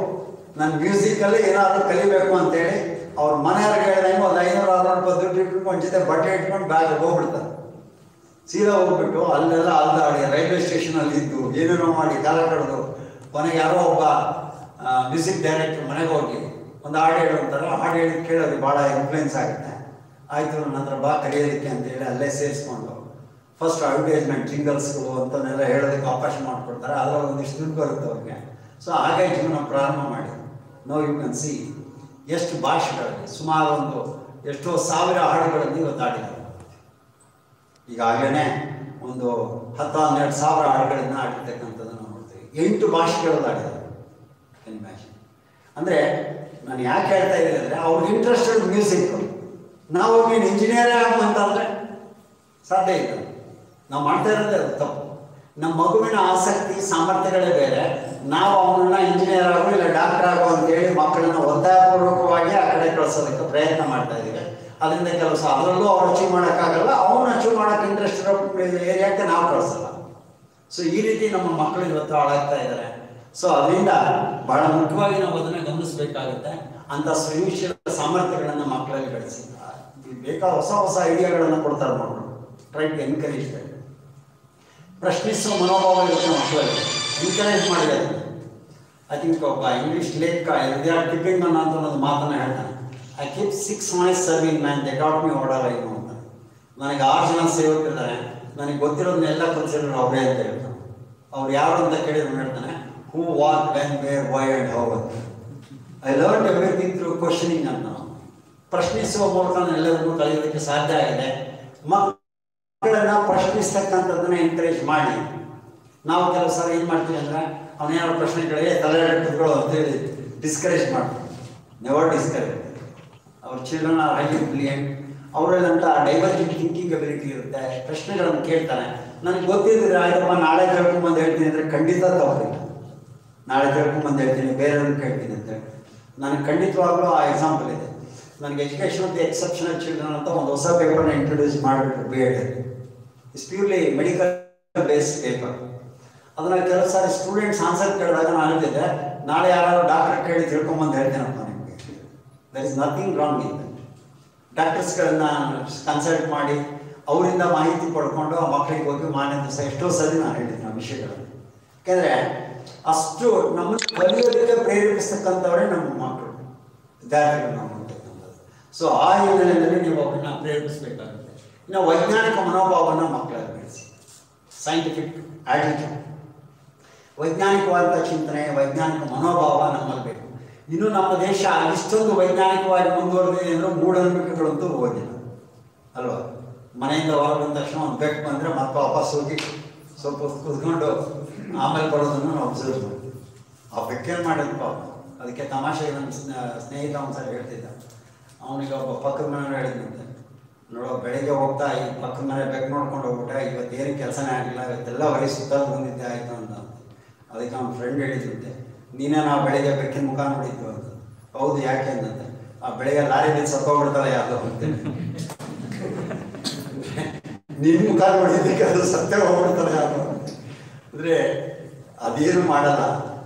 ನನ್ನ ಮ್ಯೂಸಿಕಲ್ಲೇ ಏನಾದರೂ ಕಲಿಬೇಕು ಅಂತೇಳಿ ಅವ್ರ ಮನೆಯವ್ರಿಗೆ ಹೇಳ್ದಂಗೆ ಒಂದು 500-600 ದುಡ್ಡು ಇಟ್ಕೊಂಡು ಒಂದು ಜೊತೆ ಬಟ್ಟೆ ಇಟ್ಕೊಂಡು ಬ್ಯಾಗ್ ಹೋಗ್ಬಿಡ್ತಾರೆ. ಸೀದಾ ಹೋಗ್ಬಿಟ್ಟು ಅಲ್ಲೆಲ್ಲ ಅಲ್ದಾಡಿ ರೈಲ್ವೆ ಸ್ಟೇಷನಲ್ಲಿ ಇದ್ದು ಏನೇನೋ ಮಾಡಿ ಕಾಲ ಕಳೆದು ಕೊನೆಗೆ ಯಾರೋ ಒಬ್ಬ ಮ್ಯೂಸಿಕ್ ಡೈರೆಕ್ಟರ್ ಮನೆಗೆ ಹೋಗಿ ಒಂದು ಹಾಡು ಹೇಳು ಅಂತಾರೆ. ಹಾಡು ಹೇಳಿ ಕೇಳೋದು ಭಾಳ ಇನ್ಫ್ಲೂಯೆನ್ಸ್ ಆಗುತ್ತೆ. ಆಯಿತು ನನ್ನ ಹತ್ರ ಬಾ ಕಲಿಯೋದಕ್ಕೆ ಅಂತೇಳಿ ಅಲ್ಲೇ ಸೇರಿಸ್ಕೊಂಡು ಫಸ್ಟ್ ಅಡ್ವರ್ಟೈಸ್ಮೆಂಟ್ ಜಿಂಗಲ್ಸ್ಗಳು ಅಂತನೆಲ್ಲ ಹೇಳೋದಕ್ಕೆ ಅವಕಾಶ ಮಾಡಿಕೊಡ್ತಾರೆ. ಅದರಲ್ಲಿ ಒಂದಿಷ್ಟು ದುಡ್ಡು ಬರುತ್ತೆ ಅವ್ರಿಗೆ. ಸೊ ಹಾಗೆ ಜೀವನ ಪ್ರಾರಂಭ ಮಾಡಿ ನೋ ಯು ಕ್ಯಾನ್ ಸಿ ಎಷ್ಟು ಭಾಷೆಗಳಲ್ಲಿ ಸುಮಾರು ಎಷ್ಟೋ ಸಾವಿರ ಹಾಡುಗಳನ್ನು ಇವತ್ತು ಆಡಿದ್ದಾರೆ. ಈಗಾಗಲೇ ಒಂದು 10-12 ಸಾವಿರ ಹಾಡುಗಳನ್ನು ಆಡಿರ್ತಕ್ಕಂಥದ್ದು ನಾವು ನೋಡ್ತೀವಿ. 8 ಭಾಷೆಗಳಲ್ಲಿ ಆಡಿದ್ದಾರೆ. ಇಮ್ಯಾಜಿನ್. ಅಂದರೆ ನಾನು ಯಾಕೆ ಹೇಳ್ತಾ ಇದ್ದೀನಿ ಅಂದರೆ, ಅವ್ರಿಗೆ ಇಂಟ್ರೆಸ್ಟೆಡ್ ಮ್ಯೂಸಿಕ್. ನಾವು ನೀನು ಇಂಜಿನಿಯರೇ ಆಗುವಂತಂದರೆ ಸಾಧ್ಯ ಇಲ್ಲ. ನಾವು ಮಾಡ್ತಾ ಇರೋದೇ ಅದು ತಪ್ಪು. ನಮ್ಮ ಮಗುವಿನ ಆಸಕ್ತಿ ಸಾಮರ್ಥ್ಯಗಳೇ ಬೇರೆ. ನಾವು ಅವನನ್ನ ಇಂಜಿನಿಯರ್ ಆಗೋ ಇಲ್ಲ ಡಾಕ್ಟರ್ ಆಗೋ ಅಂತೇಳಿ ಮಕ್ಕಳನ್ನ ಒತ್ತಾಯಪೂರ್ವಕವಾಗಿ ಆ ಕಡೆ ಕಳಿಸೋದಕ್ಕೆ ಪ್ರಯತ್ನ ಮಾಡ್ತಾ ಇದ್ದೀವಿ. ಅದರಿಂದ ಕೆಲಸ ಅದರಲ್ಲೂ ಅವ್ರು ಅಚೀವ್ ಮಾಡೋಕ್ಕಾಗಲ್ಲ, ಅವನು ಅಚೀವ್ ಮಾಡೋಕ್ಕೆ ಇಂಟ್ರೆಸ್ಟ್ ಇರೋ ಏರಿಯಾಕ್ಕೆ ನಾವು ಕಳಿಸಲ್ಲ. ಸೊ ಈ ರೀತಿ ನಮ್ಮ ಮಕ್ಕಳು ಇವತ್ತು ಹಾಳಾಗ್ತಾ ಇದ್ದಾರೆ. ಸೊ ಅದರಿಂದ ಬಹಳ ಮುಖ್ಯವಾಗಿ ನಾವು ಅದನ್ನು ಗಮನಿಸಬೇಕಾಗುತ್ತೆ. ಅಂತ ಸ್ವಯಂಶೀಲ ಸಾಮರ್ಥ್ಯಗಳನ್ನು ಮಕ್ಕಳಲ್ಲಿ ಬೆಳೆಸಿ ಬೇಕಾದ ಹೊಸ ಹೊಸ ಐಡಿಯಾಗಳನ್ನು ಕೊಡ್ತಾರೆ ಮಕ್ಕಳು. Try to encourage that. ಪ್ರಶ್ನಿಸುವ ಮನೋಭಾವ ಇರುತ್ತೆ ಮಕ್ಕಳಲ್ಲಿ, ಎನ್ಕರೇಜ್ ಮಾಡಿದ್ದಾರೆ. ಐ ಥಿಂಕ್ ಒಬ್ಬ ಇಂಗ್ಲೀಷ್ ಲೇಖಕ ರುಡ್ಯಾರ್ಡ್ ಕಿಪ್ಲಿಂಗ್ ಅಂತ ಒಂದು ಮಾತನ್ನು ಹೇಳ್ತಾನೆ, I keep 6 mice serving man, they taught me what I know ಅಂತ. ನನಗೆ 6 ಜನ ಸೇವಕರಿದ್ದಾರೆ, ನನಗೆ ಗೊತ್ತಿರೋದನ್ನೆಲ್ಲ ಕಲಿಸಿದ್ರು ಅವರೇ ಅಂತ ಹೇಳ್ತಾನೆ. ಅವ್ರು ಯಾರು ಅಂತ ಕೇಳಿದ್ರು ಹೇಳ್ತಾನೆ, who, what, when, where, why and how ಅಂತ. I learn everything through questioning ಅಂತ. ಪ್ರಶ್ನಿಸುವ ಮೂಲಕ ಎಲ್ಲರನ್ನೂ ಕಲಿಯೋದಕ್ಕೆ ಸಾಧ್ಯ ಆಗಿದೆ. ಮಕ್ಕಳನ್ನ ಪ್ರಶ್ನಿಸ್ತಕ್ಕಂಥದ್ದನ್ನ ಎನ್ಕರೇಜ್ ಮಾಡಿ. ನಾವು ಕೆಲವು ಸಲ ಏನು ಮಾಡ್ತೀವಿ ಅಂದರೆ ಅವನೇನಾದ್ರು ಪ್ರಶ್ನೆಗಳಿಗೆ ತಲೆ ಕುತ್ಕೊಳ್ಳೋ ಅಂತೇಳಿ ಡಿಸ್ಕರೇಜ್ ಮಾಡ್ತೀವಿ. Never discourage. ಅವ್ರ ಚಿಲ್ಡ್ರನ್ ಆರ್ ಹೈಲಿ ಬ್ರಿಲಿಯಂಟ್. ಅವರಲ್ಲಂತ ಡೈವರ್ಜೆಂಟ್ ಥಿಂಕಿಂಗ್ ಅಬಿಲಿಟಿ ಇರುತ್ತೆ. ಪ್ರಶ್ನೆಗಳನ್ನು ಕೇಳ್ತಾನೆ. ನನಗೆ ಗೊತ್ತಿದ್ರೆ ಆಯ್ತಪ್ಪ ನಾಳೆ ಕೇಳ್ಕೊಂಬಂದು ಹೇಳ್ತೀನಿ ಅಂದರೆ ಖಂಡಿತ ತಪ್ಪಿಲ್ಲ. ನಾಳೆ ಕೇಳ್ಕೊಂಬಂದು ಹೇಳ್ತೀನಿ, ಬೇರೆಯವ್ರನ್ನ ಕೇಳ್ತೀನಿ ಅಂತೇಳಿ ನನಗೆ ಖಂಡಿತವಾಗ್ಲೂ ಆ ಎಕ್ಸಾಂಪಲ್ ಇದೆ. ನನಗೆ education of the exceptional children ಅಂತ ಒಂದು ಹೊಸ ಪೇಪರ್ನ ಇಂಟ್ರೊಡ್ಯೂಸ್ ಮಾಡಿಬಿಟ್ರು B.Ed. It's purely medical based paper. ಅದನ್ನು ಕೆಲವು ಸಾರಿ ಸ್ಟೂಡೆಂಟ್ಸ್ ಆನ್ಸರ್ ಕೇಳಿದಾಗ ನಾನು ಹೇಳ್ತಿದ್ದೆ, ನಾಳೆ ಯಾರು ಡಾಕ್ಟರ್ ಕೇಳಿ ತಿಳ್ಕೊಂಬಂದು ಹೇಳ್ತೇನಪ್ಪ ನಿಮಗೆ. There is nothing wrong in that. ಡಾಕ್ಟರ್ಸ್ಗಳನ್ನ ಕನ್ಸಲ್ಟ್ ಮಾಡಿ ಅವರಿಂದ ಮಾಹಿತಿ ಪಡ್ಕೊಂಡು ಆ ಮಕ್ಕಳಿಗೆ ಹೋಗಿ ಮಾನ್ಯತೆ ಸಹ ಎಷ್ಟೋ ಸರಿ ನಾನು ಹೇಳಿದ್ದೀನಿ ಆ ವಿಷಯಗಳನ್ನು. ಯಾಕೆಂದರೆ ಅಷ್ಟು ನಮ್ಮನ್ನು ಕಲಿಯೋದಕ್ಕೆ ಪ್ರೇರೇಪಿಸ್ತಕ್ಕಂಥವರೇ ನಮ್ಮ ಮಕ್ಕಳು, ವಿದ್ಯಾರ್ಥಿಗಳು ನಾವು ಅಂತಕ್ಕಂಥದ್ದು. ಸೊ ಆ ಹಿನ್ನೆಲೆಯಲ್ಲಿ ನೀವು ಅವನ್ನ ಪ್ರೇರೇಪಿಸಬೇಕಾಗುತ್ತೆ. ಇನ್ನು ವೈಜ್ಞಾನಿಕ ಮನೋಭಾವವನ್ನು ಮಕ್ಕಳಲ್ಲಿ ಬೆಳೆಸಿ. ಸೈಂಟಿಫಿಕ್ ಆಟಿಟ್ಯೂಡ್, ವೈಜ್ಞಾನಿಕವಾದಂಥ ಚಿಂತನೆ, ವೈಜ್ಞಾನಿಕ ಮನೋಭಾವ ನಮ್ಮಲ್ಲಿ ಬೇಕು. ಇನ್ನು ನಮ್ಮ ದೇಶ ಇಷ್ಟೊಂದು ವೈಜ್ಞಾನಿಕವಾಗಿ ಮುಂದುವರೆದಿದೆ ಅಂದರೆ ಮೂಢನಂಬಿಕೆಗಳಂತೂ ಹೋಗಿಲ್ಲ ಅಲ್ವಾ. ಮನೆಯಿಂದ ಹೊರಗೆ ಬಂದ ತಕ್ಷಣ ಒಂದು ಬೆಕ್ಕು ಬಂದರೆ ಮತ್ತೆ ವಾಪಸ್ ಹೋಗಿ ಸ್ವಲ್ಪ ಕುತ್ಕೊಂಡು ಆಮೇಲೆ ಬರೋದನ್ನು ನಾವು ಅಬ್ಸರ್ವ್ ಮಾಡ್ತೀವಿ. ಆ ಬೆಕ್ಕೇನು ಮಾಡಿದ್ಪ ಅದಕ್ಕೆ ತಮಾಷೆ. ನನ್ನ ಸ್ನೇಹಿತ ಒಂದ್ಸಲ ಹೇಳ್ತಿದ್ದ, ಅವನಿಗೆ ಒಬ್ಬ ಪಕ್ಕದ ಮನೆಯವ್ರು ಹೇಳಿದಂತೆ, ನೋಡೋ ಬೆಳಿಗ್ಗೆ ಹೋಗ್ತಾ ಈ ಪಕ್ಕದ ಮನೆ ಬೆಕ್ಕು ನೋಡ್ಕೊಂಡು ಹೋಗ್ಬಿಟ್ಟೆ, ಇವತ್ತೇನು ಕೆಲಸನೇ ಆಗಿಲ್ಲ, ಇವತ್ತೆಲ್ಲ ಹೊರಗೆ ಸುತ್ತಲು ಬಂದಿದ್ದೆ ಆಯಿತು ಅಂತ. ಅದಕ್ಕೆ ಅವ್ನ ಫ್ರೆಂಡ್ ಹೇಳಿದಂತೆ, ನೀನೇ ನಾವು ಬೆಳಿಗ್ಗೆ ಬೆಕ್ಕಿನ ಮುಖ ನೋಡಿದ್ವು ಅಂತ. ಹೌದು, ಯಾಕೆ ಅಂತಂತೆ, ಆ ಬೆಳಿಗ್ಗೆ ಲಾರಿ ಬಿದ್ದು ಸತ್ತೋಗ್ಬಿಡ್ತಾಳೆ ಯಾವುದೋ ಅಂತೇಳಿ. ನಿನ್ನ ಮುಖ ನೋಡಿದ್ದಕ್ಕೆ ಅದು ಸತ್ಯ ಹೋಗ್ಬಿಡ್ತಾಳೆ ಯಾವುದೋ ಅಂದರೆ ಅದೇನು ಮಾಡಲ್ಲ.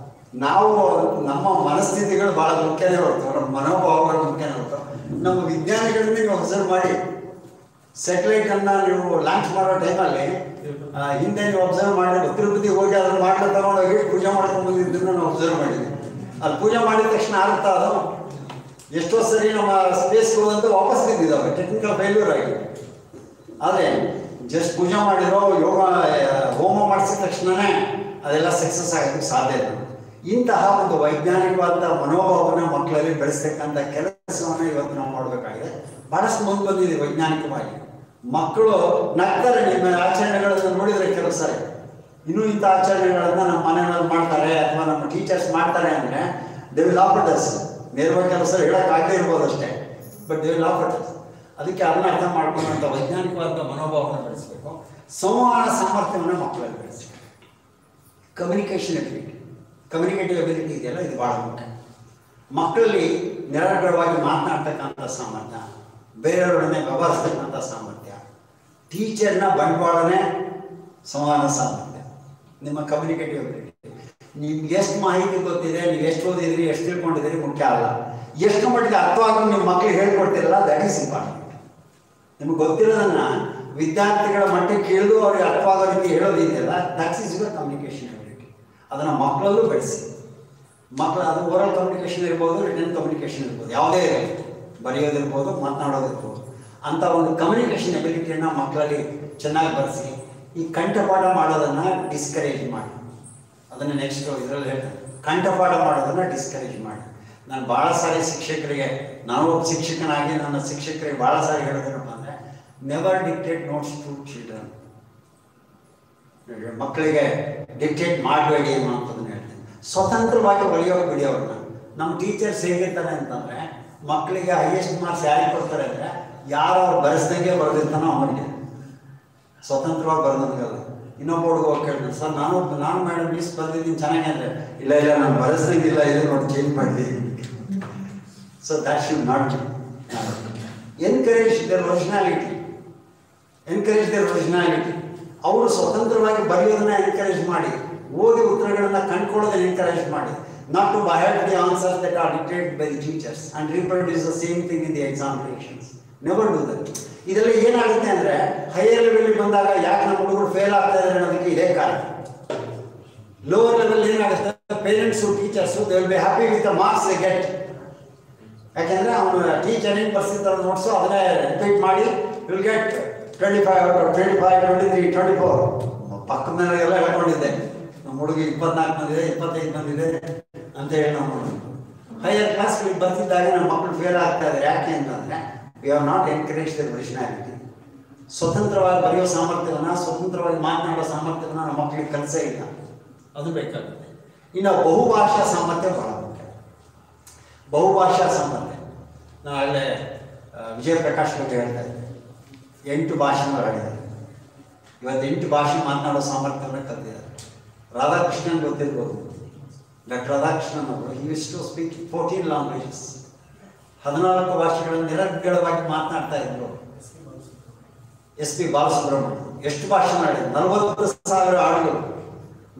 ನಾವು ನಮ್ಮ ಮನಸ್ಥಿತಿಗಳು ಭಾಳ ಮುಖ್ಯನೇ ಹೊರತು, ನಮ್ಮ ಮನೋಭಾವಗಳು ಮುಖ್ಯನೇ ಹೊರತು. ನಮ್ಮ ವಿಜ್ಞಾನಿಗಳನ್ನೇ ನೀವು ಅಬ್ಸರ್ವ್ ಮಾಡಿ. ಸ್ಯಾಟಲೈಟನ್ನು ನೀವು ಲಾಂಚ್ ಮಾಡೋ ಟೈಮಲ್ಲಿ ಹಿಂದೆ ನೀವು ಅಬ್ಸರ್ವ್ ಮಾಡಿ ತಿರುಪತಿಗೆ ಹೋಗಿ ಅದನ್ನು ಮಾಡ್ಕೊಂಡು ತಗೊಂಡೋಗಿ ಪೂಜೆ ಮಾಡ್ಕೊಂಡು ಬಂದಿದ್ದನ್ನು ನಾವು ಅಬ್ಸರ್ವ್ ಮಾಡಿದ್ವಿ. ಅಲ್ಲಿ ಪೂಜೆ ಮಾಡಿದ ತಕ್ಷಣ ಆಗುತ್ತಾ ಅದು? ಎಷ್ಟೋ ಸರಿ ನಮ್ಮ ಸ್ಪೇಸ್ಗೆ ಹೋದಂತ ವಾಪಸ್ ಬಿದ್ದಿದ್ದಾವೆ, ಟೆಕ್ನಿಕಲ್ ಫೇಲ್ಯೂರ್ ಆಗಿದೆ. ಆದರೆ ಜಸ್ಟ್ ಪೂಜೆ ಮಾಡಿರೋ ಯೋಗ ಹೋಮ ಮಾಡಿಸಿದ ತಕ್ಷಣವೇ ಅದೆಲ್ಲ ಸಕ್ಸಸ್ ಆಗೋದಕ್ಕೆ ಸಾಧ್ಯ ಇಲ್ಲ. ಇಂತಹ ಒಂದು ವೈಜ್ಞಾನಿಕವಾದ ಮನೋಭಾವನ ಮಕ್ಕಳಲ್ಲಿ ಬೆಳೆಸ್ತಕ್ಕಂಥ ಕೆಲಸವನ್ನು ಇವತ್ತು ನಾವು ಮಾಡಬೇಕಾಗಿದೆ. ಭಾಳಷ್ಟು ಮುಂದೆ ಬಂದಿದೆ ವೈಜ್ಞಾನಿಕವಾಗಿ. ಮಕ್ಕಳು ನಗ್ತಾರೆ ನಿಮ್ಮ ಆಚರಣೆಗಳನ್ನು ನೋಡಿದರೆ ಕೆಲವು ಸಾರಿ. ಇನ್ನೂ ಇಂಥ ಆಚರಣೆಗಳನ್ನು ನಮ್ಮ ಮನೆಯಲ್ಲಿ ಮಾಡ್ತಾರೆ ಅಥವಾ ನಮ್ಮ ಟೀಚರ್ಸ್ ಮಾಡ್ತಾರೆ ಅಂದರೆ they will laugh at us. ನೇರವಾಗಿ ಕೆಲವು ಸಾರಿ ಹೇಳೋಕ್ಕಾಗದೇ ಇರ್ಬೋದು ಅಷ್ಟೇ, but they will laugh at us. ಅದಕ್ಕೆ ಅದನ್ನು ಅರ್ಥ ಮಾಡ್ಕೊಳ್ಳುವಂಥ ವೈಜ್ಞಾನಿಕವಾದ ಮನೋಭಾವವನ್ನು ಬೆಳೆಸಬೇಕು. ಸಂವಹನ ಸಾಮರ್ಥ್ಯವನ್ನು ಮಕ್ಕಳಲ್ಲಿ ಬೆಳೆಸಬೇಕು. ಕಮ್ಯುನಿಕೇಷನ್ ಎಬಿಲಿಟಿ, ಕಮ್ಯುನಿಕೇಟಿವ್ ಎಬಿಲಿಟಿ ಇದೆಯಲ್ಲ, ಇದು ಭಾಳ ಮುಖ್ಯ. ಮಕ್ಕಳಲ್ಲಿ ನಿರರ್ಗಳವಾಗಿ ಮಾತನಾಡ್ತಕ್ಕಂಥ ಸಾಮರ್ಥ್ಯ, ಬೇರೆಯವರನ್ನೇ ವ್ಯವಹರಿಸ್ತಕ್ಕಂಥ ಸಾಮರ್ಥ್ಯ, ಟೀಚರ್ನ ಬಂಡವಾಳನೇ ಸಂವಹನ ಸಾಮರ್ಥ್ಯ, ನಿಮ್ಮ ಕಮ್ಯುನಿಕೇಟಿವ್ ಎಬಿಲಿಟಿ. ನಿಮ್ಗೆ ಎಷ್ಟು ಮಾಹಿತಿ ಗೊತ್ತಿದೆ, ನೀವು ಎಷ್ಟು ಓದಿದ್ರಿ, ಎಷ್ಟು ತಿಳ್ಕೊಂಡಿದ್ದೀರಿ ಮುಖ್ಯ ಅಲ್ಲ. ಎಷ್ಟು ಮಟ್ಟಿಗೆ ಅರ್ಥವಾಗಿ ನಿಮ್ಮ ಮಕ್ಕಳಿಗೆ ಹೇಳ್ಕೊಡ್ತಿರಲ್ಲ, ದಟ್ ಈಸ್ ಇಂಪಾರ್ಟೆಂಟ್. ನಿಮ್ಗೆ ಗೊತ್ತಿರೋದನ್ನು ವಿದ್ಯಾರ್ಥಿಗಳ ಮಟ್ಟಕ್ಕೆ ಇಳಿದು ಅವ್ರಿಗೆ ಅರ್ಥವಾಗೋ ರೀತಿ ಹೇಳೋದಿದೆಯಲ್ಲ, that is your communication ability. ಅದನ್ನು ಮಕ್ಕಳಲ್ಲೂ ಬೆಳೆಸಿ. ಮಕ್ಕಳು ಅದು ಓರಲ್ ಕಮ್ಯುನಿಕೇಷನ್ ಇರ್ಬೋದು, ರಿಟರ್ನ್ ಕಮ್ಯುನಿಕೇಷನ್ ಇರ್ಬೋದು, ಯಾವುದೇ ಇರಲಿ, ಬರೆಯೋದಿರ್ಬೋದು, ಮಾತನಾಡೋದಿರ್ಬೋದು. ಅಂಥ ಒಂದು ಕಮ್ಯುನಿಕೇಷನ್ ಎಬಿಲಿಟಿಯನ್ನು ಮಕ್ಕಳಲ್ಲಿ ಚೆನ್ನಾಗಿ ಬರೆಸಿ. ಈ ಕಂಠಪಾಠ ಮಾಡೋದನ್ನು ಡಿಸ್ಕರೇಜ್ ಮಾಡಿ. ಅದನ್ನು ನೆಕ್ಸ್ಟ್ ಇದರಲ್ಲಿ ಹೇಳ್ತಾರೆ, ಕಂಠಪಾಠ ಮಾಡೋದನ್ನು ಡಿಸ್ಕರೇಜ್ ಮಾಡಿ. ನಾನು ಭಾಳ ಸಾರಿ ಶಿಕ್ಷಕರಿಗೆ, ನಾನು ಒಬ್ಬ ಶಿಕ್ಷಕನಾಗಿ ನನ್ನ ಶಿಕ್ಷಕರಿಗೆ ಭಾಳ ಸಾರಿ ಹೇಳೋದೇನಪ್ಪ ಅಂದರೆ, never dictate notes to children. ಮಕ್ಕಳಿಗೆ ಡಿಕ್ಟೇಟ್ ಮಾಡಬೇಡಿ ಅನ್ನೋಂಥದ್ದನ್ನು ಹೇಳ್ತೀನಿ. ಸ್ವತಂತ್ರವಾಗಿ ಬರೆಯೋಕೆ ಬಿಡಿ ಅವ್ರನ್ನ. ನಮ್ಮ ಟೀಚರ್ಸ್ ಹೇಗಿರ್ತಾರೆ ಅಂತಂದರೆ, ಮಕ್ಕಳಿಗೆ ಹೈಯೆಸ್ಟ್ ಮಾರ್ಕ್ಸ್ ಯಾರಿಗೆ ಕೊಡ್ತಾರೆ ಅಂದರೆ, ಯಾರು ಅವ್ರು ಬರೆಸ್ದಂಗೆ ಬರೆದಿರ್ತಾನೋ ಅವನಿಗೆ, ಸ್ವತಂತ್ರವಾಗಿ ಬರೆದಂಗಲ್ಲ. ಇನ್ನೊಬ್ಬ ಹುಡುಗ ಹೋಗಿ ಕೇಳಿದ್ರು, ಸರ್ ನಾನು ಮೇಡಮ್ ಮಿಸ್ ಬರ್ದಿದ್ದೀನಿ ಚೆನ್ನಾಗಿ ಅಂದರೆ, ಇಲ್ಲ ನಾನು ಬರೆಸ್ದಂಗಿಲ್ಲ, ಇದು ನೋಡಿ ಚೇಂಜ್ ಮಾಡಿದ್ದೀನಿ. So that should not be. Encourage their originality. ಅವರು ಸ್ವತಂತ್ರವಾಗಿ ಬರೆಯೋದನ್ನ ಎನ್ಕರೇಜ್ ಮಾಡಿ, ಓದಿ ಉತ್ತರಗಳನ್ನ ಕಂಡುಕೊಳ್ಳೋದನ್ನ ಎನ್ಕರೇಜ್ ಮಾಡಿ, not to by heart the answers that are dictated by the teachers and reproduce the same thing in the examinations. Never do that. ಇದೆಲ್ಲ ಏನಾಗುತ್ತೆ ಅಂದರೆ ಹೈಯರ್ ಲೆವೆಲ್ಗೆ ಬಂದಾಗ ಯಾಕೆ ನಮ್ಮ ಹುಡುಗರು ಫೇಲ್ ಆಗ್ತಾ ಇದ್ದಾರೆ ಅನ್ನೋದಕ್ಕೆ ಇದೇ ಕಾರಣ. ಲೋವರ್ ಲೆವೆಲ್ ಏನಾಗುತ್ತೆ, parents teachers they will be happy with the marks they get. ಯಾಕೆಂದರೆ ಅವನು ಟೀಚರ್ ಏನು ಬರ್ಸಿರ್ತಾರೆ ನೋಟ್ಸು ಅದನ್ನೇ ರಿಪೀಟ್ ಮಾಡಿ ವಿಲ್ ಗೆಟ್ 25 25 23 24. ಪಕ್ಕದ ಮನೆಗೆಲ್ಲ ಹೇಳ್ಕೊಂಡಿದ್ದೆ, ನಮ್ಮ ಹುಡುಗಿ 24 ಬಂದಿದೆ 25 ಬಂದಿದೆ ಅಂತ ಹೇಳಿ ನಾವು ಹೈಯರ್ ಕ್ಲಾಸ್ಗಳಿಗೆ ಬರ್ತಿದ್ದಾಗ ನಮ್ಮ ಮಕ್ಕಳು ಫೇಲ್ ಆಗ್ತಾ ಇದ್ದಾರೆ. ಯಾಕೆ ಅಂತಂದರೆ we have not encourage their originality. ಸ್ವತಂತ್ರವಾಗಿ ಬರೆಯೋ ಸಾಮರ್ಥ್ಯವನ್ನು, ಸ್ವತಂತ್ರವಾಗಿ ಮಾತನಾಡೋ ಸಾಮರ್ಥ್ಯವನ್ನು ನಮ್ಮ ಮಕ್ಕಳಿಗೆ ಕಲಿಸೇ ಇಲ್ಲ. ಅದು ಬೇಕಾಗುತ್ತೆ. ಇನ್ನು ಬಹುಭಾಷಾ ಸಾಮರ್ಥ್ಯ ಬಹಳ ಮುಖ್ಯ. ಬಹುಭಾಷಾ ಸಾಮರ್ಥ್ಯ ನಾವು ಅಲ್ಲೇ ವಿಜಯ ಪ್ರಕಾಶ್ ಬಗ್ಗೆ ಹೇಳ್ತಾ ಇದ್ದೆ, 8 ಭಾಷೆ ಆಡಿದ್ದಾರೆ. ಇವತ್ತು 8 ಭಾಷೆ ಮಾತನಾಡೋ ಸಾಮರ್ಥ್ಯವನ್ನು ಕಲಿತಿದ್ದಾರೆ. ರಾಧಾಕೃಷ್ಣನ್ ಗೊತ್ತಿರ್ಬೋದು, ಡಾಕ್ಟರ್ ರಾಧಾಕೃಷ್ಣನ್ ಅವರು he use to speak 14 languages. 14 ಭಾಷೆಗಳನ್ನು ನಿರರ್ಗಳವಾಗಿ ಮಾತನಾಡ್ತಾ ಇದ್ರು. SP ಬಾಲಸುಬ್ರಹ್ಮಣ್ಯ ಎಷ್ಟು ಭಾಷೆ ಆಡಿದ್ರು? 40,000 ಹಾಡುಗಳು,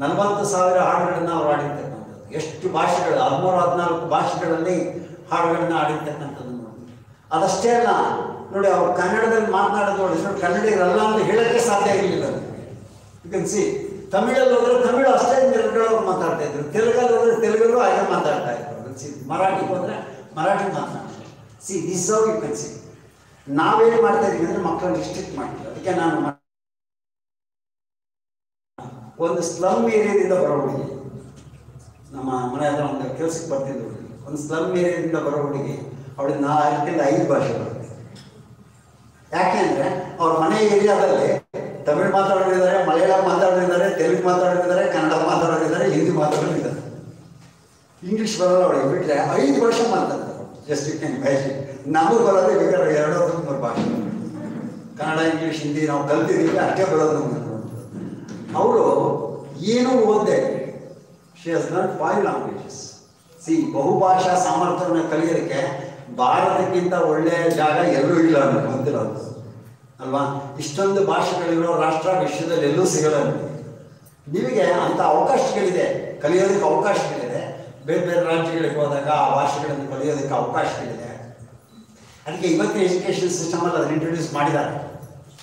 40,000 ಹಾಡುಗಳನ್ನು ಅವರು ಆಡಿರ್ತಕ್ಕಂಥದ್ದು. ಎಷ್ಟು ಭಾಷೆಗಳು? 13-14 ಭಾಷೆಗಳಲ್ಲಿ ಹಾಡುಗಳನ್ನು ಆಡಿರ್ತಕ್ಕಂಥದ್ದು ನೋಡಿ. ಅದಷ್ಟೇ ಅಲ್ಲ ನೋಡಿ, ಅವ್ರು ಕನ್ನಡದಲ್ಲಿ ಮಾತನಾಡೋದು ನೋಡಿದ್ರು ಕನ್ನಡಿಗರಲ್ಲ ಅಂತ ಹೇಳೋಕ್ಕೆ ಸಾಧ್ಯ ಇರಲಿಲ್ಲ. ಯು ಕ್ಯಾನ್ ಸಿ, ತಮಿಳಲ್ಲಿ ಹೋದ್ರೆ ತಮಿಳು ಅಷ್ಟೇ ನಿರರ್ಗಳವ್ರು ಮಾತಾಡ್ತಾ ಇದ್ರು, ತೆಲುಗಲ್ಲಿ ಹೋದ್ರೆ ತೆಲುಗಲ್ಲೂ ಹಾಗೆ ಮಾತಾಡ್ತಾ ಇದ್ರು. ಮರಾಠಿಗೆ ಹೋದ್ರೆ ಮರಾಠಿ ಮಾತನಾಡ್ತಾರೆ. See this how you can see. ನಾವೇನು ಮಾಡ್ತಾ ಇದೀವಿ ಅಂದರೆ ಮಕ್ಕಳನ್ನು ರಿಸ್ಟ್ರಿಕ್ಟ್ ಮಾಡ್ತೀವಿ. ಅದಕ್ಕೆ ನಾನು ಒಂದು ಸ್ಲಮ್ ಏರಿಯಾದಿಂದ ಬರೋ ಹುಡುಗಿ, ನಮ್ಮ ಮನೆ ಹತ್ರ ಒಂದು ಕೆಲಸಕ್ಕೆ ಬರ್ತಿದ್ದ ಹುಡುಗಿ, ಒಂದು ಸ್ಲಮ್ ಏರಿಯಾದಿಂದ ಬರೋ ಹುಡುಗಿ, ಅವಳಿಗೆ 4-5 ಭಾಷೆ ಬರುತ್ತೆ. ಯಾಕೆ ಅಂದರೆ ಅವ್ರ ಮನೆ ಏರಿಯಾದಲ್ಲಿ ತಮಿಳು ಮಾತಾಡೋರಿದ್ದಾರೆ, ಮಲಯಾಳಂ ಮಾತಾಡೋರಿದ್ದಾರೆ, ತೆಲುಗು ಮಾತಾಡೋರಿದ್ದಾರೆ, ಕನ್ನಡ ಮಾತಾಡೋರಿದ್ದಾರೆ, ಹಿಂದಿ ಮಾತಾಡೋರಿದ್ದಾರೆ. ಇಂಗ್ಲೀಷ್ ಬರೋಲ್ಲ ಅವಳಿಗೆ ಬಿಟ್ಟರೆ 5 ಭಾಷೆ ಮಾತಾಡ್ತಾರೆ. Just you can imagine. ನಮಗೂ ಬರೋದೇ ಬೇಕಾದ್ರೆ 2-3 ಭಾಷೆ. ಕನ್ನಡ, ಇಂಗ್ಲೀಷ್, ಹಿಂದಿ ನಾವು ಕಲ್ತಿದ್ದೀವಿ, ಅಷ್ಟೇ ಬರೋದು ನಮಗೆ. ಅವರು ಏನೂ ಓದಿದೆ, she has learn 5 languages. C, ಬಹುಭಾಷಾ ಸಾಮರ್ಥ್ಯವನ್ನು ಕಲಿಯೋದಕ್ಕೆ ಭಾರತಕ್ಕಿಂತ ಒಳ್ಳೆಯ ಜಾಗ ಎಲ್ಲೂ ಇಲ್ಲ ಅನ್ನೋದು ಗೊತ್ತಿರೋದು ಅಲ್ವಾ? ಇಷ್ಟೊಂದು ಭಾಷೆಗಳಿರೋ ರಾಷ್ಟ್ರ ವಿಶ್ವದಲ್ಲಿ ಎಲ್ಲೂ ಸಿಗಲ್ಲ. ನಿಮಗೆ ಅಂಥ ಅವಕಾಶಗಳಿದೆ, ಕಲಿಯೋದಕ್ಕೆ ಅವಕಾಶಗಳಿದೆ. ಬೇರೆ ಬೇರೆ ರಾಜ್ಯಗಳಿಗೆ ಹೋದಾಗ ಆ ಭಾಷೆಗಳನ್ನು ಕಲಿಯೋದಕ್ಕೆ ಅವಕಾಶಗಳಿದೆ. ಅದಕ್ಕೆ ಇವತ್ತಿನ ಎಜುಕೇಷನ್ ಸಿಸ್ಟಮಲ್ಲಿ ಅದನ್ನು ಇಂಟ್ರೊಡ್ಯೂಸ್ ಮಾಡಿದ್ದಾರೆ.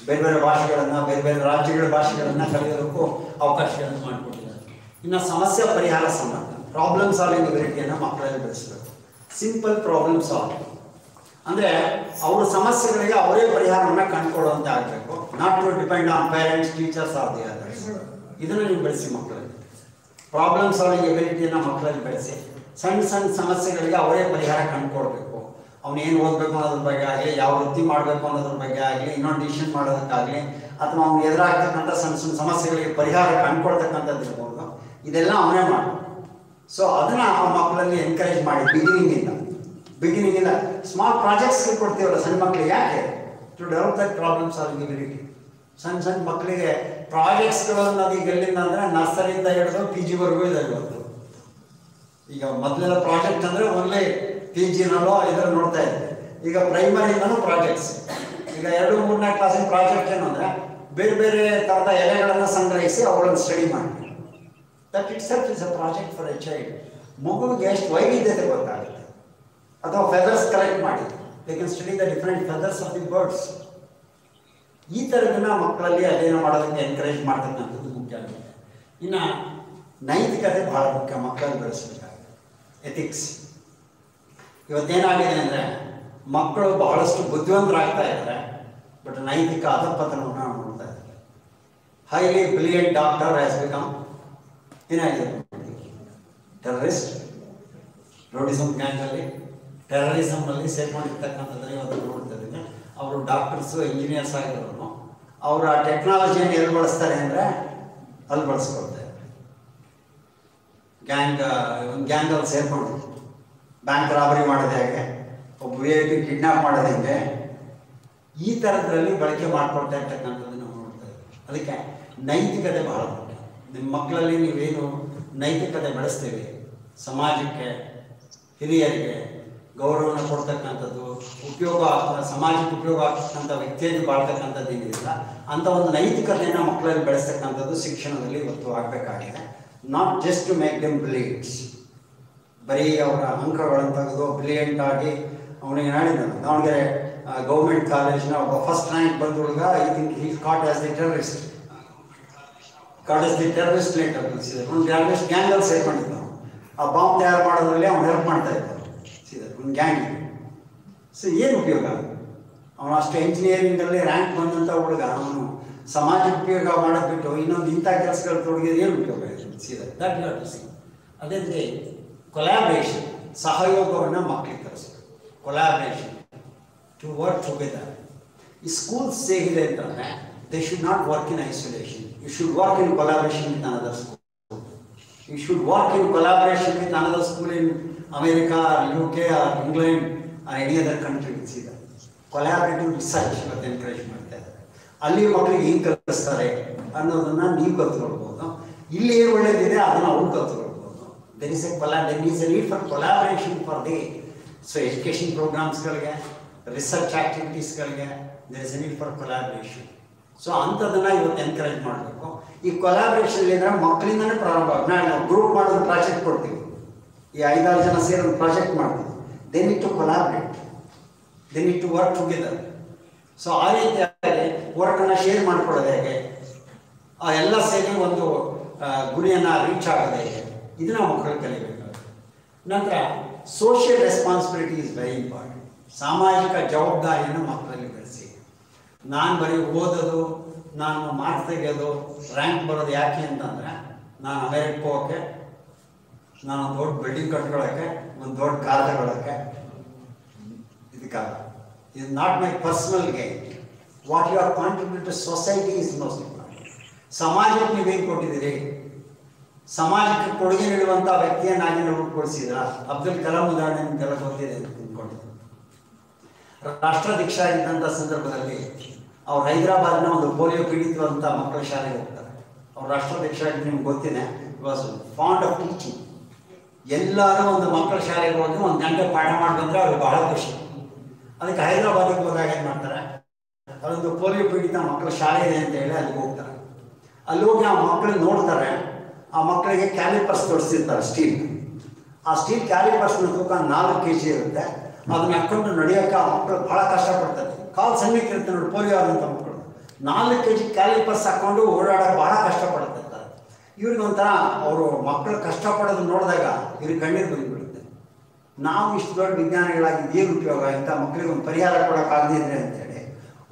ಬೇರೆ ಬೇರೆ ಭಾಷೆಗಳನ್ನು, ಬೇರೆ ಬೇರೆ ರಾಜ್ಯಗಳ ಭಾಷೆಗಳನ್ನು ಕಲಿಯೋದಕ್ಕೂ ಅವಕಾಶಗಳನ್ನು ಮಾಡಿಕೊಟ್ಟಿದ್ದಾರೆ. ಇನ್ನು ಸಮಸ್ಯೆ ಪರಿಹಾರ ಸಾಮರ್ಥ್ಯ, ಪ್ರಾಬ್ಲಮ್ ಸಾಲ್ವಿಂಗ್ ಎಬಿಲಿಟಿಯನ್ನು ಮಕ್ಕಳಲ್ಲಿ ಬೆಳೆಸಬೇಕು. ಸಿಂಪಲ್ ಪ್ರಾಬ್ಲಮ್ ಸಾಲ್ವಿಂಗ್ ಅಂದರೆ ಅವರ ಸಮಸ್ಯೆಗಳಿಗೆ ಅವರೇ ಪರಿಹಾರವನ್ನು ಕಂಡುಕೊಳ್ಳುವಂತೆ ಆಗಬೇಕು. Not to depend on parents, teachers or the others. ಇದನ್ನು ನೀವು ಬೆಳೆಸಿ ಮಕ್ಕಳಲ್ಲಿ. ಪ್ರಾಬ್ಲಮ್ ಸಾಲ್ವಿಂಗ್ ಎಬಿಲಿಟಿಯನ್ನು ಮಕ್ಕಳಲ್ಲಿ ಬೆಳೆಸಿ ಸಣ್ಣ ಸಣ್ಣ ಸಮಸ್ಯೆಗಳಿಗೆ ಅವರೇ ಪರಿಹಾರ ಕಂಡುಕೊಳ್ಬೇಕು. ಅವನು ಏನು ಓದಬೇಕು ಅನ್ನೋದ್ರ ಬಗ್ಗೆ ಆಗಲಿ, ಯಾವ ವೃತ್ತಿ ಮಾಡಬೇಕು ಅನ್ನೋದ್ರ ಬಗ್ಗೆ ಆಗಲಿ, ಇನ್ನೊಂದು ಡಿಸಿಷನ್ ಮಾಡೋದಕ್ಕಾಗಲಿ, ಅಥವಾ ಅವ್ನು ಎದುರಾಗ್ತಕ್ಕಂಥ ಸಣ್ಣ ಸಣ್ಣ ಸಮಸ್ಯೆಗಳಿಗೆ ಪರಿಹಾರ ಕಂಡುಕೊಳ್ತಕ್ಕಂಥದ್ದು ಇರ್ಬೋದು. ಇದೆಲ್ಲ ಅವನೇ ಮಾಡಬೇಕು. ಸೊ ಅದನ್ನು ಆ ಮಕ್ಕಳಲ್ಲಿ ಎನ್ಕರೇಜ್ ಮಾಡಿ ಬಿಗಿನಿಂಗಿಂದ ಸ್ಮಾಲ್ ಪ್ರಾಜೆಕ್ಟ್ಸ್ಗೆ ಕೊಡ್ತೀವಲ್ಲ ಸಣ್ಣ ಮಕ್ಕಳಿಗೆ. ಯಾಕೆ? To develop that problem solving ability. ಸಣ್ಣ ಮಕ್ಕಳಿಗೆ ಪ್ರಾಜೆಕ್ಟ್ಸ್ಗಳು ಅನ್ನೋದು ಈಗ ಎಲ್ಲಿಂದ ಅಂದರೆ ನರ್ಸರಿಯಿಂದ ಹಿಡಿದು PG ಇದೆ ಇವತ್ತು. ಈಗ ಮೊದಲೆಲ್ಲ ಪ್ರಾಜೆಕ್ಟ್ ಅಂದರೆ ಓನ್ಲಿ PG-ನಲ್ಲೋ ಇದರಲ್ಲಿ ನೋಡ್ತಾ ಇದ್ದೆ. ಈಗ ಪ್ರೈಮರಿಯಿಂದನೂ ಪ್ರಾಜೆಕ್ಟ್ಸ್. ಈಗ 2-3ನೇ ಕ್ಲಾಸಿನ ಪ್ರಾಜೆಕ್ಟ್ ಏನು ಅಂದರೆ ಬೇರೆ ಬೇರೆ ಥರದ ಎಲೆಗಳನ್ನು ಸಂಗ್ರಹಿಸಿ ಅವುಗಳನ್ನು ಸ್ಟಡಿ ಮಾಡಿ. That it self is a project for A child. ಮಗುವಿಗೆ ಎಷ್ಟು ವೈವಿಧ್ಯತೆ ಗೊತ್ತಾಗುತ್ತೆ. ಅಥವಾ ಫೆದರ್ಸ್ ಕಲೆಕ್ಟ್ ಮಾಡಿ, they can study the different feathers of the birds. ಈ ಥರದನ್ನ ಮಕ್ಕಳಲ್ಲಿ ಅಧ್ಯಯನ ಮಾಡೋದಕ್ಕೆ ಎನ್ಕರೇಜ್ ಮಾಡ್ತಕ್ಕಂಥದ್ದು ಮುಖ್ಯ ಆಗುತ್ತೆ. ಇನ್ನು ನೈತಿಕತೆ ಬಹಳ ಮುಖ್ಯ, ಮಕ್ಕಳಲ್ಲಿ ಬೆಳೆಸಬೇಕಾಗುತ್ತೆ. ಎಥಿಕ್ಸ್. ಇವತ್ತೇನಾಗಿದೆ ಅಂದರೆ ಮಕ್ಕಳು ಬಹಳಷ್ಟು ಬುದ್ಧಿವಂತರಾಗ್ತಾ ಇದ್ದಾರೆ, ಬಟ್ ನೈತಿಕ ಅಧಪತನವನ್ನು ನಾವು ನೋಡ್ತಾ ಇದ್ದಾರೆ. Highly brilliant doctor has become ಏನಾಗಿದೆ, ಟೆರರಿಸ್ಟ್. ರೌಡಿಸಮ್ ಗ್ಯಾಂಗಲ್ಲಿ, ಟೆರರಿಸಮಲ್ಲಿ ಸೇರ್ಕೊಂಡಿರ್ತಕ್ಕಂಥದ್ದನ್ನು ಇವತ್ತು ನೋಡ್ತಾ ಇದ್ದೀನಿ. ಅವರು ಡಾಕ್ಟರ್ಸು, ಇಂಜಿನಿಯರ್ಸ್ ಆಗಿರೋರು, ಅವರು ಆ ಟೆಕ್ನಾಲಜಿಯನ್ನು ಎಲ್ಲಿ ಬಳಸ್ತಾರೆ ಅಂದರೆ ಅಲ್ಲಿ ಬಳಸ್ಕೊಳ್ತಾರೆ. ಒಂದು ಗ್ಯಾಂಗಲ್ಲಿ ಸೇರ್ಕೊಂಡು ಬ್ಯಾಂಕ್ ರಾಬರಿ ಮಾಡೋದು ಹೇಗೆ, ಒಬ್ಬ VIP ಕಿಡ್ನಾಪ್ ಮಾಡೋದು ಹೆಂಗೆ, ಈ ಥರದ್ರಲ್ಲಿ ಬಳಕೆ ಮಾಡ್ಕೊಳ್ತಾ ಇರ್ತಕ್ಕಂಥದ್ದು ನಾವು ನೋಡ್ತಾ ಇದ್ದೀವಿ. ಅದಕ್ಕೆ ನೈತಿಕತೆ ಬಹಳ ಮುಖ್ಯ. ನಿಮ್ಮ ಮಕ್ಕಳಲ್ಲಿ ನೀವೇನು ನೈತಿಕತೆ ಬೆಳೆಸ್ತೇವೆ, ಸಮಾಜಕ್ಕೆ ಹಿರಿಯರಿಗೆ ಗೌರವನ ಕೊಡ್ತಕ್ಕಂಥದ್ದು, ಸಮಾಜಕ್ಕೆ ಉಪಯೋಗ ಆಗ್ತಕ್ಕಂಥ ವ್ಯಕ್ತಿಯಾಗಿ ಬಾಳ್ತಕ್ಕಂಥದ್ದು ಏನಿಲ್ಲ ಅಂಥ ಒಂದು ನೈತಿಕತೆಯನ್ನು ಮಕ್ಕಳಲ್ಲಿ ಬೆಳೆಸ್ತಕ್ಕಂಥದ್ದು ಶಿಕ್ಷಣದಲ್ಲಿ ಇವತ್ತು ಆಗಬೇಕಾಗಿದೆ. Not just to make them brilliants, ಬರೀ ಅವರ ಅಂಕಗಳನ್ನು ತೆಗೆದು ಬ್ರಿಲಿಯಂಟ್ ಆಗಿ ಅವನಿಗೆ ನಾಡಿದ್ದಾನೆ ದಾವಣಗೆರೆ ಗೌರ್ಮೆಂಟ್ ಕಾಲೇಜ್ನ ಒಬ್ಬ ಫಸ್ಟ್ ರ್ಯಾಂಕ್ ಬಂದ ಹುಡುಗ, I think he caught as the terrorist late ಆಗಿಸಿದ್ದಾರೆ. ಒಂದು ಟೆರರಿಸ್ಟ್ ಗ್ಯಾಂಗಲ್ಲಿ ಸೇರ್ಕೊಂಡಿದ್ದ, ಆ ಬಾಂಬ್ ತಯಾರು ಮಾಡೋದ್ರಲ್ಲಿ ಅವ್ನು ಹೆಲ್ಪ್ ಮಾಡ್ತಾ ಇದ್ದ ಒಂದು ಗ್ಯಾಂಗ್. ಸೊ ಏನು ಉಪಯೋಗ? ಅವನು ಅಷ್ಟು ಎಂಜಿನಿಯರಿಂಗಲ್ಲಿ ರ್ಯಾಂಕ್ ಬಂದಂಥ ಹುಡುಗ ಅವನು ಸಮಾಜಕ್ಕೆ ಉಪಯೋಗ ಮಾಡೋದು ಬಿಟ್ಟು ಇನ್ನೊಂದು ಇಂಥ ಕೆಲಸಗಳು ತೊಡಗಿದ್ರೆ ಏನು ಉಪಯೋಗ ಇದೆ? That you have to see. ಅದೇ ರೀತಿ ಕೊಲ್ಯಾಬ್ರೇಷನ್, ಸಹಯೋಗವನ್ನು ಮಕ್ಕಳಿಗೆ ಕಲಿಸ್ಬೇಕು. Collaboration, to work together. ಈ ಸ್ಕೂಲ್ಸ್ ಹೇಗಿದೆ ಅಂತಂದರೆ they should not work in isolation. You should work in collaboration with another school. You should work in collaboration with another school in America or UK or England or any other country. See that collaborative research ಇವತ್ತು encourage ಮಾಡ್ತಾ ಇದ್ದಾರೆ. ಅಲ್ಲಿ ಮಕ್ಕಳಿಗೆ ಏನು ಕಲಿಸ್ತಾರೆ ಅನ್ನೋದನ್ನು ನೀವು ಕಲ್ತ್ಕೊಳ್ಬೋದು. ಇಲ್ಲಿ ಏನು ಒಳ್ಳೇದಿದೆ ಅದನ್ನು ಅವ್ರು ಕಲ್ತ್ಕೊಳ್ಬೋದು. There is a need for collaboration for the education ಪ್ರೋಗ್ರಾಮ್ಸ್ಗಳಿಗೆ, ರಿಸರ್ಚ್ ಆ್ಯಕ್ಟಿವಿಟೀಸ್ಗಳಿಗೆ there is a need for collaboration. So ಅಂಥದ್ದನ್ನು ಇವತ್ತು ಎನ್ಕರೇಜ್ ಮಾಡಬೇಕು. ಈ ಕೊಲಾಬ್ರೇಷನ್ ಇದ್ರೆ ಮಕ್ಕಳಿಂದನೇ ಪ್ರಾರಂಭ. ನಾವು ಗ್ರೂಪ್ ಮಾಡೋದು ಪ್ರಾಜೆಕ್ಟ್ ಕೊಡ್ತೀವಿ, ಈ 5-6 ಜನ ಸೇರಿ ಒಂದು ಪ್ರಾಜೆಕ್ಟ್ ಮಾಡ್ತೀವಿ. They need to collaborate, they need to work together. So ಆ ರೀತಿಯಾಗಿ ವರ್ಕನ್ನು ಶೇರ್ ಮಾಡ್ಕೊಳ್ಳೋದು ಹೇಗೆ, ಆ ಎಲ್ಲ ಸೇರಿ ಒಂದು ಗುರಿಯನ್ನು ರೀಚ್ ಆಗೋದು ಹೇಗೆ, ಇದನ್ನ ಮಕ್ಕಳು ಕಲಿಬೇಕಾಗುತ್ತೆ. ನಂತರ social responsibility is very important. ಸಾಮಾಜಿಕ ಜವಾಬ್ದಾರಿಯನ್ನು ಮಕ್ಕಳಲ್ಲಿ ಬೆಳೆಸಿ. ನಾನು ಬರೀ ಓದೋದು, ನಾನು ಮಾರ್ಕ್ಸ್ ತೆಗೆಯೋದು, ರ್ಯಾಂಕ್ ಬರೋದು ಯಾಕೆ ಅಂತಂದರೆ ನಾನು ಅಮೆರಿಕಕ್ಕೆ ಹೋಗೋಕ್ಕೆ, ನಾನು ಒಂದು ದೊಡ್ಡ ಬಿಲ್ಡಿಂಗ್ ಕಟ್ಕೊಳ್ಳೋಕ್ಕೆ, ಒಂದು ದೊಡ್ಡ ಕಾರ್ ತಗೊಳ್ಳೋಕ್ಕೆ, ಇದಕ್ಕಾಗ ಇದು not my personal gain. What you are contribute to society is most important. ಸಮಾಜಕ್ಕೆ ನೀವೇನು ಕೊಟ್ಟಿದ್ದೀರಿ, ಸಮಾಜಕ್ಕೆ ಕೊಡುಗೆ ನೀಡುವಂಥ ವ್ಯಕ್ತಿಯನ್ನಾಗಿ ನಾವು ಕೊಡಿಸಿದ್ರ. ಅಬ್ದುಲ್ ಕಲಾಂ ಉದಾಹರಣೆ ನಿಮಗೆಲ್ಲ ಗೊತ್ತಿದೆ ಅಂತ ಅಂದ್ಕೊಂಡಿದ್ದೆ. ರಾಷ್ಟ್ರಾಧ್ಯಕ್ಷ ಇದ್ದಂಥ ಸಂದರ್ಭದಲ್ಲಿ ಅವ್ರು ಹೈದರಾಬಾದ್ನ ಒಂದು ಪೋಲಿಯೋ ಪೀಡಿತವಂಥ ಮಕ್ಕಳ ಶಾಲೆಗೆ ಹೋಗ್ತಾರೆ. ಅವ್ರು ರಾಷ್ಟ್ರಾಧ್ಯಕ್ಷ ಆಗಿದ್ದು ನಿಮ್ಗೆ ಗೊತ್ತಿದೆ. Was fond of teaching. ಎಲ್ಲರೂ ಒಂದು ಮಕ್ಕಳ ಶಾಲೆಗೆ ಹೋಗಿ 1 ಗಂಟೆ ಪಾಠ ಮಾಡಿ ಬಂದರೆ ಅವ್ರಿಗೆ ಬಹಳ ಖುಷಿ. ಅದಕ್ಕೆ ಹೈದರಾಬಾದಿಗೆ ಹೋದಾಗ ಏನು ಮಾಡ್ತಾರೆ, ಅದೊಂದು ಪೋಲಿಯೋ ಪೀಡಿತ ಮಕ್ಕಳ ಶಾಲೆ ಇದೆ ಅಂತ ಹೇಳಿ ಅಲ್ಲಿಗೆ ಹೋಗ್ತಾರೆ. ಅಲ್ಲಿ ಹೋಗಿ ಆ ಮಕ್ಕಳು ನೋಡ್ತಾರೆ. ಆ ಮಕ್ಕಳಿಗೆ ಕ್ಯಾಲಿಪರ್ಸ್ ತೋರಿಸಿರ್ತಾರೆ, ಸ್ಟೀಲ್. ಆ ಸ್ಟೀಲ್ ಕ್ಯಾಲಿಪರ್ಸ್ನ ತೂಕ 4 kg ಇರುತ್ತೆ. ಅದನ್ನ ಹಾಕ್ಕೊಂಡು ನಡೆಯೋಕ್ಕೆ ಆ ಮಕ್ಕಳು ಭಾಳ ಕಷ್ಟಪಡ್ತಾರೆ. ಕಾಲು ಸಣ್ಣಕ್ಕಿರುತ್ತೆ ನೋಡಿ, ಪೋಲಿಯೋ ಆದಂಥ ಮಕ್ಕಳು 4 kg ಕ್ಯಾಲಿಪರ್ಸ್ ಹಾಕ್ಕೊಂಡು ಓಡಾಡೋಕೆ ಭಾಳ ಕಷ್ಟಪಡ್ತಿರ್ತಾರೆ. ಇವ್ರಿಗೆ ಒಂಥರ ಅವರು ಮಕ್ಕಳು ಕಷ್ಟಪಡೋದು ನೋಡಿದಾಗ ಇವ್ರಿಗೆ ಕಣ್ಣೀರು ಬಂದುಬಿಡುತ್ತೆ. ನಾವು ಇಷ್ಟು ದೊಡ್ಡ ವಿಜ್ಞಾನಿಗಳಾಗಿ ಏನು ಉಪಯೋಗ, ಇಂಥ ಮಕ್ಕಳಿಗೆ ಒಂದು ಪರಿಹಾರ ಕೊಡೋಕ್ಕಾಗದಿದ್ರೆ ಅಂತೇಳಿ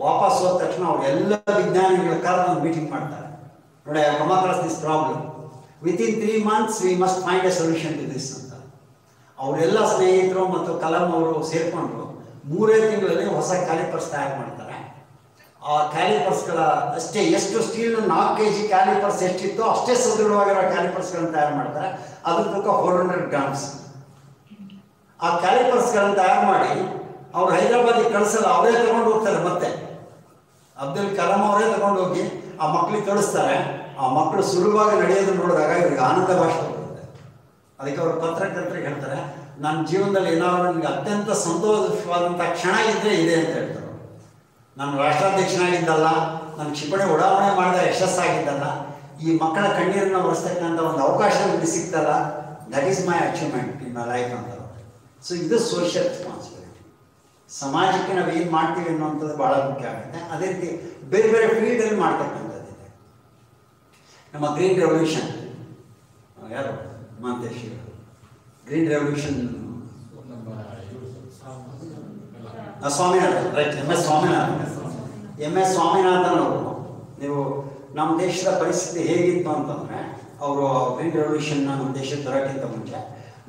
ವಾಪಸ್ ಹೋದ ತಕ್ಷಣ ಅವ್ರು ಎಲ್ಲ ವಿಜ್ಞಾನಿಗಳ ಕರೆದು ಒಂದು ಮೀಟಿಂಗ್ ಮಾಡ್ತಾರೆ. ನೋಡಿ, I come across this problem, within 3 months we must find a solution to this ಅಂತ. ಅವರೆಲ್ಲ ಸ್ನೇಹಿತರು ಮತ್ತು ಕಲಾಂ ಅವರು ಸೇರಿಕೊಂಡು 3 ತಿಂಗಳಲ್ಲಿ ಹೊಸ ಕ್ಯಾಲಿಪರ್ಸ್ ತಯಾರು ಮಾಡ್ತಾರೆ. ಆ ಕ್ಯಾಲಿಪರ್ಸ್ಗಳ ಅಷ್ಟೇ ಎಷ್ಟು ಸ್ಟೀಲ್ನ 4 kg ಕ್ಯಾಲಿಪರ್ಸ್ ಎಷ್ಟಿತ್ತೋ ಅಷ್ಟೇ ಸದೃಢವಾಗಿರೋ ಕ್ಯಾಲಿಪರ್ಸ್ಗಳನ್ನು ತಯಾರು ಮಾಡ್ತಾರೆ. ಅದ್ರ ತೂಕ 400 grams. ಆ ಕ್ಯಾಲಿಪರ್ಸ್ಗಳನ್ನು ತಯಾರು ಮಾಡಿ ಅವ್ರು ಹೈದರಾಬಾದಿಗೆ ಕಳಿಸಲ್ಲ, ಅವರೇ ತಗೊಂಡು ಹೋಗ್ತಾರೆ. ಮತ್ತೆ ಅಬ್ದುಲ್ ಕಲಾಂ ಅವರೇ ತಗೊಂಡು ಹೋಗಿ ಆ ಮಕ್ಕಳಿಗೆ ಕಳಿಸ್ತಾರೆ. ಆ ಮಕ್ಕಳು ಸುಲಭವಾಗಿ ನಡೆಯೋದು ನೋಡಿದಾಗ ಇವ್ರಿಗೆ ಆನಂದ ಭಾಷೆ ಬರುತ್ತೆ. ಅದಕ್ಕೆ ಅವರು ಪತ್ರಕರ್ತರಿಗೆ ಹೇಳ್ತಾರೆ, ನನ್ನ ಜೀವನದಲ್ಲಿ ಏನಾದ್ರು ನನಗೆ ಅತ್ಯಂತ ಸಂತೋಷವಾದಂಥ ಕ್ಷಣ ಇದ್ದರೆ ಇದೆ ಅಂತ ಹೇಳ್ತಾರೆ. ನಾನು ರಾಷ್ಟ್ರಾಧ್ಯಕ್ಷನಾಗಿದ್ದಲ್ಲ, ನನ್ನ ಕ್ಷಿಪಣಿ ಉಡಾವಣೆ ಮಾಡಿದ ಯಶಸ್ಸಾಗಿದ್ದಲ್ಲ, ಈ ಮಕ್ಕಳ ಕಣ್ಣೀರನ್ನು ಒರೆಸ್ತಕ್ಕಂಥ ಒಂದು ಅವಕಾಶ ನನಗೆ ಸಿಗ್ತಲ್ಲ, that is my achievement in my life ಅಂತ. ಸೊ ಇದು ಸೋಷಿಯಲ್ ರೆಸ್ಪಾನ್ಸಿಬಿಲಿಟಿ. ಸಮಾಜಕ್ಕೆ ನಾವು ಏನು ಮಾಡ್ತೀವಿ ಅನ್ನುವಂಥದ್ದು ಭಾಳ ಮುಖ್ಯ ಆಗುತ್ತೆ. ಅದೇ ರೀತಿ ಬೇರೆ ಬೇರೆ ಫೀಲ್ಡಲ್ಲಿ ಮಾಡ್ತಕ್ಕಂಥದ್ದಿದೆ. ನಮ್ಮ ಗ್ರೀನ್ ರೆವಲ್ಯೂಷನ್, ಯಾರು Mahantesh green revolution Swaminathan, right, M S Swaminathan ಅವರು, ನೀವು ನಮ್ಮ ದೇಶದ ಪರಿಸ್ಥಿತಿ ಹೇಗಿತ್ತು ಅಂತಂದರೆ, ಅವರು ಗ್ರೀನ್ ರೆವಲ್ಯೂಷನ್ನ ನಮ್ಮ ದೇಶಕ್ಕೆ ತರೋಕ್ಕಿಂತ ಮುಂಚೆ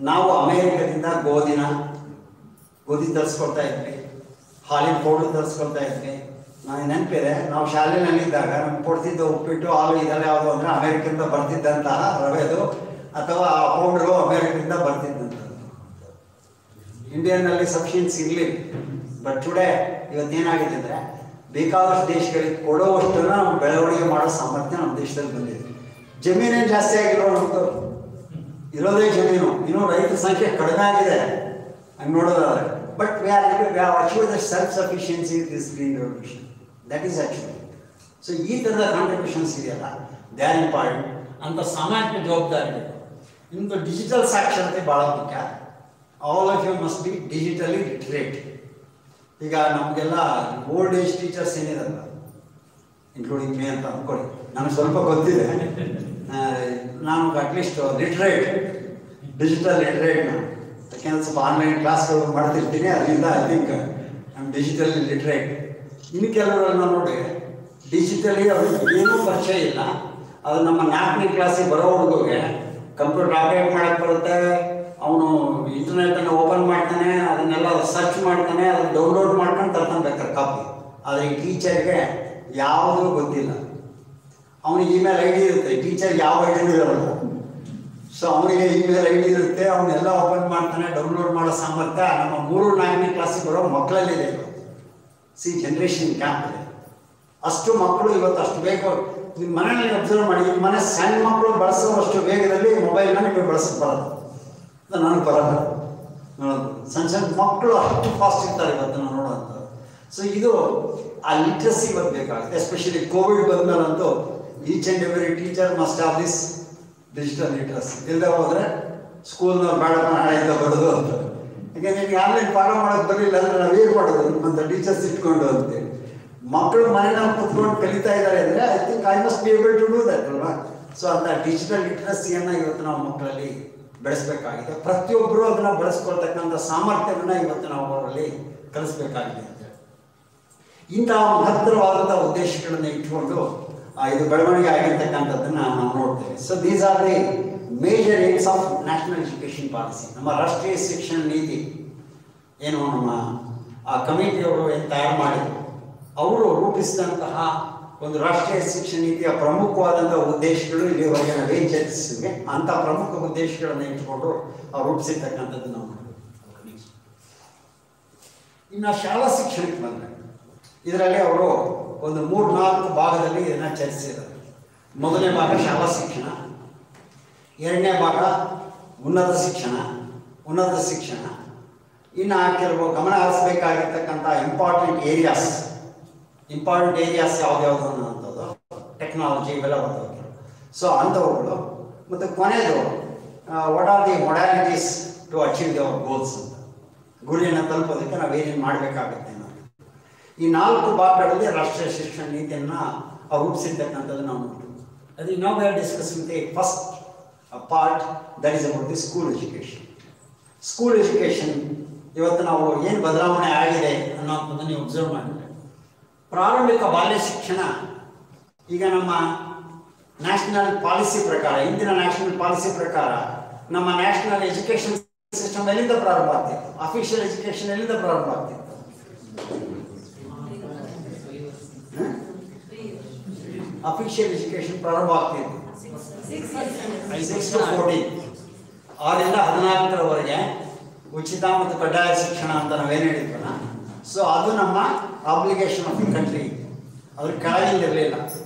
ನಾವು ಅಮೇರಿಕದಿಂದ ಗೋಧಿ ತರಿಸ್ಕೊಳ್ತಾ ಇದ್ವಿ, ಹಾಲಿನ ಪೌಡ್ರ್ ತರಿಸ್ಕೊಳ್ತಾ ಇದ್ವಿ. ನನಗೆ ನೆನಪಿದೆ, ನಾವು ಶಾಲೆಯಲ್ಲಿದ್ದಾಗ ನಮ್ಗೆ ಕೊಡ್ತಿದ್ದ ಉಪ್ಪಿಟ್ಟು, ಹಾಲು ಇದೆಲ್ಲ ಯಾವುದು ಅಂದರೆ ಅಮೇರಿಕದಿಂದ ಬರ್ತಿದ್ದಂತಹ ರವೆದು ಅಥವಾ ಆ ಪೌಡ್ರು ಅಮೇರಿಕದಿಂದ ಬರ್ತಿದ್ದಂಥದ್ದು. ಇಂಡಿಯನ್ನಲ್ಲಿ ಸಫಿಷಿಯನ್ಸಿ ಇರಲಿಲ್ಲ. ಬಟ್ ಟುಡೇ ಇವತ್ತೇನಾಗಿದೆ ಅಂದರೆ ಬೇಕಾದಷ್ಟು ದೇಶಗಳಿಗೆ ಕೊಡೋವಷ್ಟನ್ನು ನಾವು ಬೆಳವಣಿಗೆ ಮಾಡೋ ಸಾಮರ್ಥ್ಯ ನಮ್ಮ ದೇಶದಲ್ಲಿ ಬಂದಿದೆ. ಜಮೀನೇನು ಜಾಸ್ತಿ ಆಗಿರೋದು, ಇರೋದೇ ಜಮೀನು, ಇನ್ನೂ ರೈತರ ಸಂಖ್ಯೆ ಕಡಿಮೆ ಆಗಿದೆ ಹಂಗೆ ನೋಡೋದಾದ್ರೆ. But we have achieve the self sufficiency this green revolution, that is actually. So ಈ ಥರದ ಕಾಂಟ್ರಿಬ್ಯೂಷನ್ಸ್ ಇದೆಯಲ್ಲ, ದೇ ಆರ್ ಇಂಪಾರ್ಟೆಂಟ್ ಅಂತ ಸಾಮಾಜಿಕ ಜವಾಬ್ದಾರಿ. ನಿಮ್ಮದು ಡಿಜಿಟಲ್ ಸಾಕ್ಷರತೆ ಭಾಳ ಮುಖ್ಯ. All of you must be digitally literate. ಈಗ ನಮಗೆಲ್ಲ ಓಲ್ಡ್ ಏಜ್ ಟೀಚರ್ಸ್ ಏನಿರಲ್ಲ, ಇನ್ಕ್ಲೂಡಿಂಗ್ ಮೇ ಅಂತ ಅಂದ್ಕೊಳ್ಳಿ, ನನಗೆ ಸ್ವಲ್ಪ ಗೊತ್ತಿದೆ, ನಾನು ಅಟ್ಲೀಸ್ಟ್ ಲಿಟ್ರೇಟ್, ಡಿಜಿಟಲ್ ಲಿಟ್ರೇಟ್. ನಾನು ಯಾಕೆಂದ್ರೆ ಸ್ವಲ್ಪ ಆನ್ಲೈನ್ ಕ್ಲಾಸ್ಗಳು ಮಾಡ್ತಿರ್ತೀನಿ, ಅದರಿಂದ I think I am digitally literate. ಇನ್ನು ಕೆಲವರನ್ನ ನೋಡಿ ಡಿಜಿಟಲಿ ಅವ್ರಿಗೆ ಏನೂ ಪರಿಚಯ ಇಲ್ಲ. ಅದು ನಮ್ಮ 4ನೇ ಕ್ಲಾಸಿಗೆ ಬರೋ ಹುಡುಗಗೆ ಕಂಪ್ಯೂಟರ್ ಆಪರೇಟ್ ಮಾಡೋಕ್ಕೆ ಬರುತ್ತೆ, ಅವನು ಇಂಟರ್ನೆಟನ್ನು ಓಪನ್ ಮಾಡ್ತಾನೆ, ಅದನ್ನೆಲ್ಲ ಸರ್ಚ್ ಮಾಡ್ತಾನೆ, ಅದನ್ನು ಡೌನ್ಲೋಡ್ ಮಾಡ್ಕೊಂಡು ತರ್ತಾನೆ ಬೇಕಾದ್ರೆ ಕಾಪಿ. ಆದರೆ ಈ ಟೀಚರ್ಗೆ ಯಾವುದೂ ಗೊತ್ತಿಲ್ಲ. ಅವನಿಗೆ ಇಮೇಲ್ ಐ ಡಿ ಇರುತ್ತೆ, ಟೀಚರ್ಗೆ ಯಾವ ಐ ಡಿನೂ ಇರೋಲ್ಲ. ಸೊ ಅವನಿಗೆ ಇಮೇಲ್ ಐ ಡಿ ಇರುತ್ತೆ, ಅವನ್ನೆಲ್ಲ ಓಪನ್ ಮಾಡ್ತಾನೆ, ಡೌನ್ಲೋಡ್ ಮಾಡೋ ಸಾಮರ್ಥ್ಯ ನಮ್ಮ 3-4ನೇ ಕ್ಲಾಸಿಗೆ ಬರೋ ಮಕ್ಕಳಲ್ಲಿದೆ. ಸಿ ಜನ್ರೇಷನ್ ಗ್ಯಾಪ್ ಇದೆ. ಅಷ್ಟು ಮಕ್ಕಳು ಇವತ್ತು ಅಷ್ಟು ಬೇಗ, ನಿಮ್ಮ ಮನೆಯಲ್ಲಿ ಅಬ್ಸರ್ವ್ ಮಾಡಿ, ನಿಮ್ಮ ಮನೆ ಸಣ್ಣ ಮಕ್ಕಳು ಬಳಸುವಷ್ಟು ವೇಗದಲ್ಲಿ ಮೊಬೈಲ್ನ ನಿಮಗೆ ಬಳಸಕ್ಕೆ ಬರೋದು, ನನಗೆ ಬರೋಲ್ಲ. ನೋಡೋದು ಸಣ್ಣ ಸಣ್ಣ ಮಕ್ಕಳು ಅಷ್ಟು ಫಾಸ್ಟ್ ಇರ್ತಾರೆ ಇವತ್ತು ನಾವು ನೋಡೋಂಥ. ಸೊ ಇದು ಆ ಲಿಟ್ರಸಿ ಇವತ್ತು ಬೇಕಾಗುತ್ತೆ. ಎಸ್ಪೆಷಲಿ ಕೋವಿಡ್ ಬಂದಮೇಲಂತೂ each and every teacher must have this digital literacy. ಇಲ್ಲದೆ ಹೋದರೆ ಸ್ಕೂಲ್ನವ್ರು ಬೇಡಪ್ಪ ನಾಳೆಯಿಂದ ಬರೋದು ಅಂತ. ಯಾಕೆಂದ್ರೆ ನಿಮಗೆ ಆನ್ಲೈನ್ ಪಾಠ ಮಾಡೋಕ್ಕೆ ಬರಲಿಲ್ಲ ಅಂದರೆ ನಾವು ಏನು ಮಾಡೋದು ಅಂತ ಟೀಚರ್ಸ್ ಇಟ್ಕೊಂಡು ಅಂತೇಳಿ. ಮಕ್ಕಳು ಮನೆಯಲ್ಲಿ ಕುತ್ಕೊಂಡು ಕಲಿತಾ ಇದ್ದಾರೆ ಅಂದರೆ I think I must be able to do that ಅಲ್ವಾ. ಸೊ ಅಂತ ಡಿಜಿಟಲ್ ಲಿಟ್ರಸಿಯನ್ನು ಇವತ್ತು ನಾವು ಮಕ್ಕಳಲ್ಲಿ ಬೆಳೆಸಬೇಕಾಗಿದೆ. ಪ್ರತಿಯೊಬ್ಬರು ಅದನ್ನು ಬಳಸ್ಕೊಳ್ತಕ್ಕಂಥ ಸಾಮರ್ಥ್ಯವನ್ನು ಇವತ್ತು ನಾವು ಅವರಲ್ಲಿ ಕಲಿಸ್ಬೇಕಾಗಿದೆ ಅಂತ. ಇಂತಹ ಮಹತ್ತರವಾದಂಥ ಉದ್ದೇಶಗಳನ್ನು ಇಟ್ಕೊಂಡು ಇದು ಬೆಳವಣಿಗೆ ಆಗಿರ್ತಕ್ಕಂಥದ್ದನ್ನು ನಾವು ನೋಡ್ತೇವೆ. So these are the major aims of national education policy. ನಮ್ಮ ರಾಷ್ಟ್ರೀಯ ಶಿಕ್ಷಣ ನೀತಿ ಏನು ನಮ್ಮ ಆ ಕಮಿಟಿಯವರು ಏನು ತಯಾರು ಮಾಡಿದರು, ಅವರು ರೂಪಿಸಿದಂತಹ ಒಂದು ರಾಷ್ಟ್ರೀಯ ಶಿಕ್ಷಣ ನೀತಿಯ ಪ್ರಮುಖವಾದಂಥ ಉದ್ದೇಶಗಳು ಇಲ್ಲಿವರೆಗೆ ನಾವೇನು ಚರ್ಚಿಸಿದ್ವಿ ಅಂಥ ಪ್ರಮುಖ ಉದ್ದೇಶಗಳನ್ನು ಇಟ್ಕೊಂಡು ಅವ್ರು ರೂಪಿಸಿರ್ತಕ್ಕಂಥದ್ದು ನಾವು ನೋಡ್ತೀವಿ. ಇನ್ನು ಶಾಲಾ ಶಿಕ್ಷಣಕ್ಕೆ ಬಂದರೆ ಇದರಲ್ಲಿ ಅವರು ಒಂದು 3-4 ಭಾಗದಲ್ಲಿ ಇದನ್ನು ಚರ್ಚಿಸಿದ್ದಾರೆ. ಮೊದಲನೇ ಭಾಗ ಶಾಲಾ ಶಿಕ್ಷಣ, ಎರಡನೇ ಭಾಗ ಉನ್ನತ ಶಿಕ್ಷಣ, ಇನ್ನು ಕೆಲವು ಗಮನ ಹರಿಸಬೇಕಾಗಿರ್ತಕ್ಕಂಥ ಇಂಪಾರ್ಟೆಂಟ್ ಏರಿಯಾಸ್ ಯಾವ್ಯಾವುದು ಅನ್ನೋಂಥದ್ದು, ಟೆಕ್ನಾಲಜಿ ಇವೆಲ್ಲ ಬರ್ತವೆ. ಸೊ ಅಂಥವುಗಳು. ಮತ್ತು ಕೊನೆಯದು what are the modalities to achieve their goals ಅಂತ, ಗುರಿಯನ್ನು ತಲುಪೋದಕ್ಕೆ ನಾವೇನೇನು ಮಾಡಬೇಕಾಗುತ್ತೆ ಅನ್ನೋದು. ಈ 4 ಭಾಗಗಳಲ್ಲಿ ರಾಷ್ಟ್ರೀಯ ಶಿಕ್ಷಣ ನೀತಿಯನ್ನು ರೂಪಿಸಿರ್ತಕ್ಕಂಥದ್ದು ನಾವು ನೋಡ್ತೀವಿ. ಅದು ನಾವು we are discussing the first part, that is about the school education. School education ಇವತ್ತು ನಾವು ಏನು ಬದಲಾವಣೆ ಆಗಿದೆ ಅನ್ನೋದನ್ನು ನೀವು ಅಬ್ಸರ್ವ್ ಮಾಡಿದ್ರೆ, ಪ್ರಾರಂಭಿಕ ಬಾಲ್ಯ ಶಿಕ್ಷಣ ಈಗ ನಮ್ಮ ನ್ಯಾಷನಲ್ ಪಾಲಿಸಿ ಪ್ರಕಾರ, ಇಂದಿನ ನ್ಯಾಷನಲ್ ಪಾಲಿಸಿ ಪ್ರಕಾರ ನಮ್ಮ ನ್ಯಾಷನಲ್ ಎಜುಕೇಷನ್ ಸಿಸ್ಟಮ್ ಎಲ್ಲಿಂದ ಪ್ರಾರಂಭ ಆಗ್ತಿತ್ತು, ಅಫಿಷಿಯಲ್ ಎಜುಕೇಷನ್ ಎಲ್ಲಿಂದ ಪ್ರಾರಂಭ ಆಗ್ತಿತ್ತು? ಅಫಿಷಿಯಲ್ ಎಜುಕೇಷನ್ ಪ್ರಾರಂಭ ಆಗ್ತಿತ್ತು 6 to 14, 6ರಿಂದ 14ರವರೆಗೆ ಉಚಿತ ಮತ್ತು ಕಡ್ಡಾಯ ಶಿಕ್ಷಣ ಅಂತ ನಾವೇನು ಹೇಳಿದ್ವಲ್ಲ. ಸೊ ಅದು ನಮ್ಮ ಆಬ್ಲಿಗೇಷನ್ ಆಫ್ ದಿ ಕಂಟ್ರಿ. ಅದ್ರ ಕೆಳಗಿಂದ ಇರಲಿಲ್ಲ,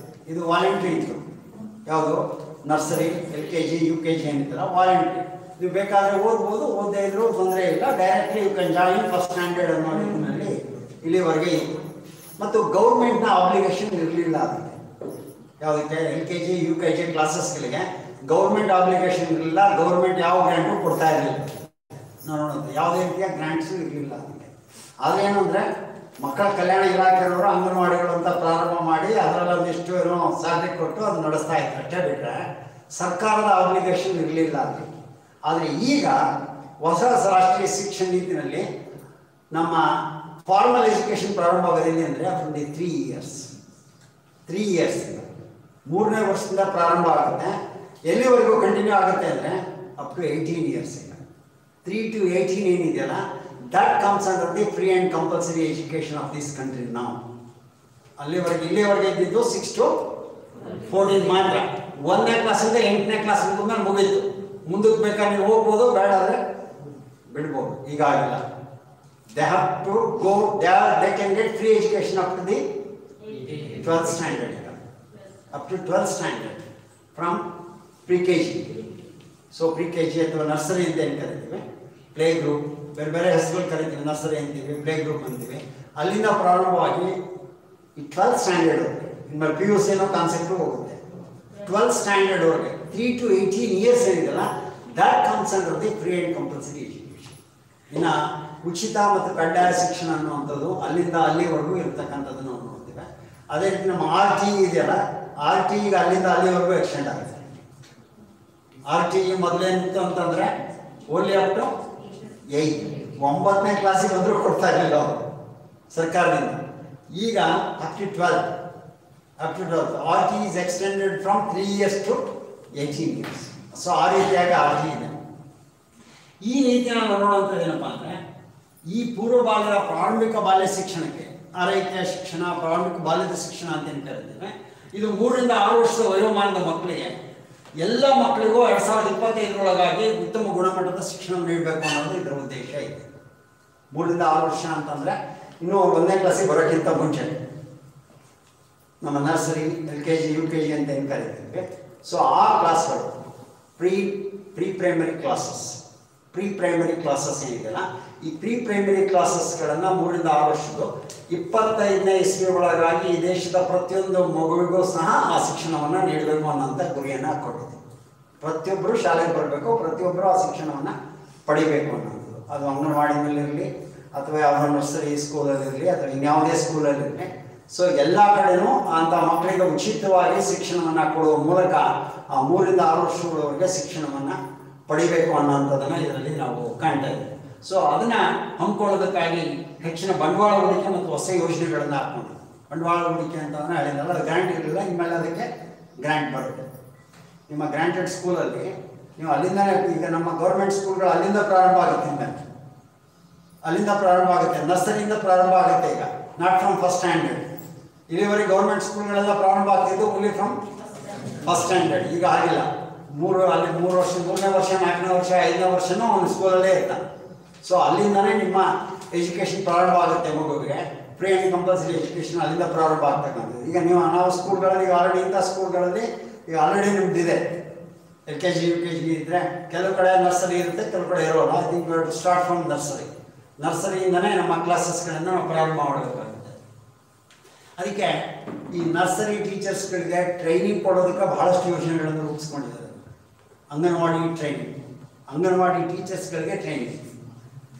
ಇದು ವಾಲಂಟ್ರಿ ಇತ್ತು. ಯಾವುದು ನರ್ಸರಿ, LKG, UKG ಏನಿತ್ತಲ್ಲ ವಾಲಂಟ್ರಿ. ನೀವು ಬೇಕಾದರೆ ಓದ್ಬೋದು, ಓದದೇ ಇದ್ರೂ ತೊಂದರೆ ಇಲ್ಲ, directly you can join first standard ಅನ್ನೋ ನಿಟ್ಟಿನಲ್ಲಿ ಇಲ್ಲಿವರೆಗೆ ಇತ್ತು. ಮತ್ತು ಗೌರ್ಮೆಂಟ್ನ ಆಬ್ಲಿಗೇಷನ್ ಇರಲಿಲ್ಲ ಅದಕ್ಕೆ. ಯಾವುದಕ್ಕೆ? LKG, UKG ಕ್ಲಾಸಸ್ಗಳಿಗೆ ಗೌರ್ಮೆಂಟ್ ಆಬ್ಲಿಗೇಷನ್ ಇರಲಿಲ್ಲ. ಗೌರ್ಮೆಂಟ್ ಯಾವ ಗ್ರ್ಯಾಂಟು ಕೊಡ್ತಾ ಇರಲಿಲ್ಲ, ನೋಡೋದು ಯಾವುದೇ ರೀತಿಯ ಗ್ರ್ಯಾಂಟ್ಸು ಇರಲಿಲ್ಲ ಅದಕ್ಕೆ. ಆದರೆ ಏನು ಅಂದರೆ ಮಕ್ಕಳ ಕಲ್ಯಾಣ ಇಲಾಖೆಯವರು ಅಂಗನವಾಡಿಗಳು ಅಂತ ಪ್ರಾರಂಭ ಮಾಡಿ ಅದರಲ್ಲಿ ಒಂದಿಷ್ಟು ಏನೋ ಸ್ಯಾಲರಿ ಕೊಟ್ಟು ಅದು ನಡೆಸ್ತಾ ಇತ್ತು ಅಷ್ಟೇ, ಬಿಟ್ಟರೆ ಸರ್ಕಾರದ ಆಬ್ಲಿಗೇಷನ್ ಇರಲಿಲ್ಲ ಅಲ್ಲಿ. ಆದರೆ ಈಗ ಹೊಸ ರಾಷ್ಟ್ರೀಯ ಶಿಕ್ಷಣ ನೀತಿನಲ್ಲಿ ನಮ್ಮ ಫಾರ್ಮಲ್ ಎಜುಕೇಷನ್ ಪ್ರಾರಂಭ ಆಗೋದಿಲ್ಲ ಅಂದರೆ ಫ್ರಮ್ ದಿ 3 years 3ನೇ ವರ್ಷದಿಂದ ಪ್ರಾರಂಭ ಆಗುತ್ತೆ. ಎಲ್ಲಿವರೆಗೂ ಕಂಟಿನ್ಯೂ ಆಗುತ್ತೆ ಅಂದರೆ ಅಪ್ ಟು 18 years. 3 to 18 ಏನಿದೆಯಲ್ಲ, that comes under the free and compulsory education of this country. ನಾವು ಇಲ್ಲಿವರೆಗೆ ಇದ್ದಿದ್ದು 6 to 14 ಮಾತ್ರ. 1ನೇ ಕ್ಲಾಸಿಂದ 8ನೇ ಕ್ಲಾಸ್ ಮೇಲೆ ಮುಗೀತು. ಮುಂದಕ್ಕೆ ಬೇಕಾದ್ರೆ ನೀವು ಹೋಗ್ಬೋದು, ಬೇಡ ಆದರೆ ಬಿಡ್ಬೋದು. ಈಗ ಆಗಿಲ್ಲ. They have to go, they can get free education up to the 12th standard, up to 12th standard from pre-KG. So pre-KG ಅಥವಾ ನರ್ಸರಿ ಅಂತ ಏನು ಕರಿತೀವಿ, ಪ್ಲೇ ಗ್ರೂಪ್, ಬೇರೆ ಬೇರೆ ಹೆಸರುಗಳು ಕರಿತೀವಿ, ನರ್ಸರಿ ಅಂತೀವಿ, ಪ್ಲೇ ಗ್ರೂಪ್ ಅಂತೀವಿ. ಅಲ್ಲಿಂದ ಪ್ರಾರಂಭವಾಗಿ ಈ 12th ಸ್ಟ್ಯಾಂಡರ್ಡ್ವರೆಗೆ, ಇನ್ಮೇಲೆ PUC ಅನ್ನೋ ಕಾನ್ಸೆಪ್ಟು ಹೋಗುತ್ತೆ. 12th ಸ್ಟ್ಯಾಂಡರ್ಡ್ವರೆಗೆ 3 to 18 years ಏನಿದೆಯಲ್ಲ, that comes under the free and compulsory education. ಇನ್ನು ಉಚಿತ ಮತ್ತು ಕಡ್ಡಾಯ ಶಿಕ್ಷಣ ಅನ್ನುವಂಥದ್ದು ಅಲ್ಲಿಂದ ಅಲ್ಲಿವರೆಗೂ ಇರ್ತಕ್ಕಂಥದ್ದನ್ನು ನಾವು ನೋಡ್ತೀವಿ. ಅದೇ ರೀತಿ ನಮ್ಮ RTE ಇದೆಯಲ್ಲ, RTE ಈಗ ಅಲ್ಲಿಂದ ಅಲ್ಲಿವರೆಗೂ ಎಕ್ಸ್ಟೆಂಡ್ ಆಗುತ್ತೆ. RTE ಮೊದಲೇನಿತ್ತು ಅಂತಂದರೆ ಓನ್ಲಿ ಅಪ್ ಟು 8, 9ನೇ ಕ್ಲಾಸಿಗೆ ಬಂದರೂ ಕೊಡ್ತಾ ಇರಲಿಲ್ಲ ಅವರು ಸರ್ಕಾರದಿಂದ. ಈಗ up to 12th. RTE is extended from 3 years to 18 years. So ಆ ರೀತಿಯಾಗಿ RTE ಇದೆ. ಈ ನೀತಿಯನ್ನು ನೋಡುವಂಥದ್ದು ಏನಪ್ಪ ಅಂದರೆ, ಈ ಪೂರ್ವ ಬಾಲ್ಯದ ಪ್ರಾರಂಭಿಕ ಬಾಲ್ಯ ಶಿಕ್ಷಣಕ್ಕೆ, ಆರೈಕೆಯ ಶಿಕ್ಷಣ, ಪ್ರಾರಂಭಿಕ ಬಾಲ್ಯದ ಶಿಕ್ಷಣ ಅಂತ ಏನು ಕರಿತೇವೆ, ಇದು 3 ರಿಂದ 6 ವರ್ಷದ ವಯೋಮಾನದ ಮಕ್ಕಳಿಗೆ, ಎಲ್ಲ ಮಕ್ಕಳಿಗೂ 2025 ಉತ್ತಮ ಗುಣಮಟ್ಟದ ಶಿಕ್ಷಣ ನೀಡಬೇಕು ಅನ್ನೋದು ಇದರ ಉದ್ದೇಶ ಇದೆ. 3 ರಿಂದ 6 ವರ್ಷ ಅಂತಂದರೆ ಇನ್ನೂ 1ನೇ ಕ್ಲಾಸಿಗೆ ಬರೋಕ್ಕಿಂತ ಮುಂಚೆ ನಮ್ಮ ನರ್ಸರಿ, LKG, UKG ಅಂತ ಏನು ಕರಿತೀವಿ. ಸೊ ಆ ಕ್ಲಾಸ್ಗಳು ಪ್ರೀ ಪ್ರೈಮರಿ ಕ್ಲಾಸಸ್ ಏನಿದೆಯಲ್ಲ, ಈ ಪ್ರೀ ಪ್ರೈಮರಿ ಕ್ಲಾಸಸ್ಗಳನ್ನು 3 ರಿಂದ 6 ವರ್ಷದ್ದು 25ನೇ ಇಸ್ವಿ ಒಳಗಾಗಿ ಈ ದೇಶದ ಪ್ರತಿಯೊಂದು ಮಗುವಿಗೂ ಸಹ ಆ ಶಿಕ್ಷಣವನ್ನು ನೀಡಬೇಕು ಅನ್ನೋಂಥ ಗುರಿಯನ್ನು ಕೊಟ್ಟಿದೆ. ಪ್ರತಿಯೊಬ್ಬರು ಶಾಲೆಗೆ ಬರಬೇಕು, ಪ್ರತಿಯೊಬ್ಬರು ಆ ಶಿಕ್ಷಣವನ್ನು ಪಡಿಬೇಕು ಅನ್ನೋದು. ಅದು ಅಂಗನವಾಡಿನಲ್ಲಿರಲಿ ಅಥವಾ ಯಾವುದೋ ನರ್ಸರಿ ಸ್ಕೂಲಲ್ಲಿರಲಿ ಅಥವಾ ಇನ್ಯಾವುದೇ ಸ್ಕೂಲಲ್ಲಿರಲಿ. ಸೊ ಎಲ್ಲ ಕಡೆಯೂ ಅಂಥ ಮಕ್ಕಳಿಗೆ ಉಚಿತವಾಗಿ ಶಿಕ್ಷಣವನ್ನು ಕೊಡುವ ಮೂಲಕ ಆ 3 ರಿಂದ 6 ವರ್ಷಗಳವರೆಗೆ ಶಿಕ್ಷಣವನ್ನು ಪಡಿಬೇಕು ಅನ್ನೋಂಥದ್ದನ್ನು ಇದರಲ್ಲಿ ನಾವು ಕಾಣ್ತಾ ಇದ್ದೀವಿ. ಸೊ ಅದನ್ನು ಹಮ್ಮಿಕೊಳ್ಳೋದಕ್ಕಾಗಿ ಹೆಚ್ಚಿನ ಬಂಡವಾಳ ಹೂಡಿಕೆ ಮತ್ತು ಹೊಸ ಯೋಜನೆಗಳನ್ನು ಹಾಕ್ಕೊಂಡಿದ್ದೀವಿ. ಬಂಡವಾಳ ಹೂಡಿಕೆ ಅಂತಂದರೆ ಹೇಳಿದ್ನಲ್ಲ, ಅದು ಗ್ರ್ಯಾಂಟ್ ಇರಲಿಲ್ಲ, ಇನ್ಮೇಲೆ ಅದಕ್ಕೆ ಗ್ರ್ಯಾಂಟ್ ಬರುತ್ತೆ. ನಿಮ್ಮ ಗ್ರ್ಯಾಂಟೆಡ್ ಸ್ಕೂಲಲ್ಲಿ ನೀವು ಅಲ್ಲಿಂದನೇ, ಈಗ ನಮ್ಮ ಗೌರ್ಮೆಂಟ್ ಸ್ಕೂಲ್ಗಳು ಅಲ್ಲಿಂದ ಪ್ರಾರಂಭ ಆಗುತ್ತೆ, ನರ್ಸರಿಯಿಂದ ಪ್ರಾರಂಭ ಆಗುತ್ತೆ. ಈಗ ನಾಟ್ ಫ್ರಮ್ ಫಸ್ಟ್ ಸ್ಟ್ಯಾಂಡರ್ಡ್. ಇಲ್ಲಿವರೆಗೆ ಗೌರ್ಮೆಂಟ್ ಸ್ಕೂಲ್ಗಳೆಲ್ಲ ಪ್ರಾರಂಭ ಆಗ್ತಿದ್ದು ಓನ್ಲಿ ಫ್ರಮ್ ಫಸ್ಟ್ ಸ್ಟ್ಯಾಂಡರ್ಡ್. ಈಗ ಆಗಿಲ್ಲ. 3 ವರ್ಷ, 3ನೇ ವರ್ಷ, 4ನೇ ವರ್ಷ, 5ನೇ ವರ್ಷನೂ ಒಂದು ಸ್ಕೂಲಲ್ಲೇ ಇರ್ತಾನೆ. ಸೊ ಅಲ್ಲಿಂದನೇ ನಿಮ್ಮ ಎಜುಕೇಷನ್ ಪ್ರಾರಂಭ ಆಗುತ್ತೆ ಮಗುವಿಗೆ. ಫ್ರೀ ಆ್ಯಂಡ್ ಕಂಪಲ್ಸರಿ ಎಜುಕೇಷನ್ ಅಲ್ಲಿಂದ ಪ್ರಾರಂಭ ಆಗ್ತಕ್ಕಂಥದ್ದು. ಈಗ ನಾವು ಸ್ಕೂಲ್ಗಳಲ್ಲಿ ಆಲ್ರೆಡಿ ಇಂಥ ಸ್ಕೂಲ್ಗಳಲ್ಲಿ ಈಗ ಆಲ್ರೆಡಿ ನಿಮ್ದಿದೆ. LKG, UKG ಇದ್ದರೆ ಕೆಲವು ಕಡೆ ನರ್ಸರಿ ಇರುತ್ತೆ, ಕೆಲವು ಕಡೆ ಇರೋಲ್ಲ. I think to start from ನರ್ಸರಿಯಿಂದನೇ ನಮ್ಮ ಕ್ಲಾಸಸ್ಗಳನ್ನು ನಾವು ಪ್ರಾರಂಭ ಮಾಡಬೇಕಾಗುತ್ತೆ. ಅದಕ್ಕೆ ಈ ನರ್ಸರಿ ಟೀಚರ್ಸ್ಗಳಿಗೆ ಟ್ರೈನಿಂಗ್ ಕೊಡೋದಕ್ಕೆ ಬಹಳಷ್ಟು ಯೋಜನೆಗಳನ್ನು ರೂಪಿಸ್ಕೊಂಡಿದ್ದಾರೆ. ಅಂಗನವಾಡಿ ಟೀಚರ್ಸ್ಗಳಿಗೆ ಟ್ರೈನಿಂಗ್.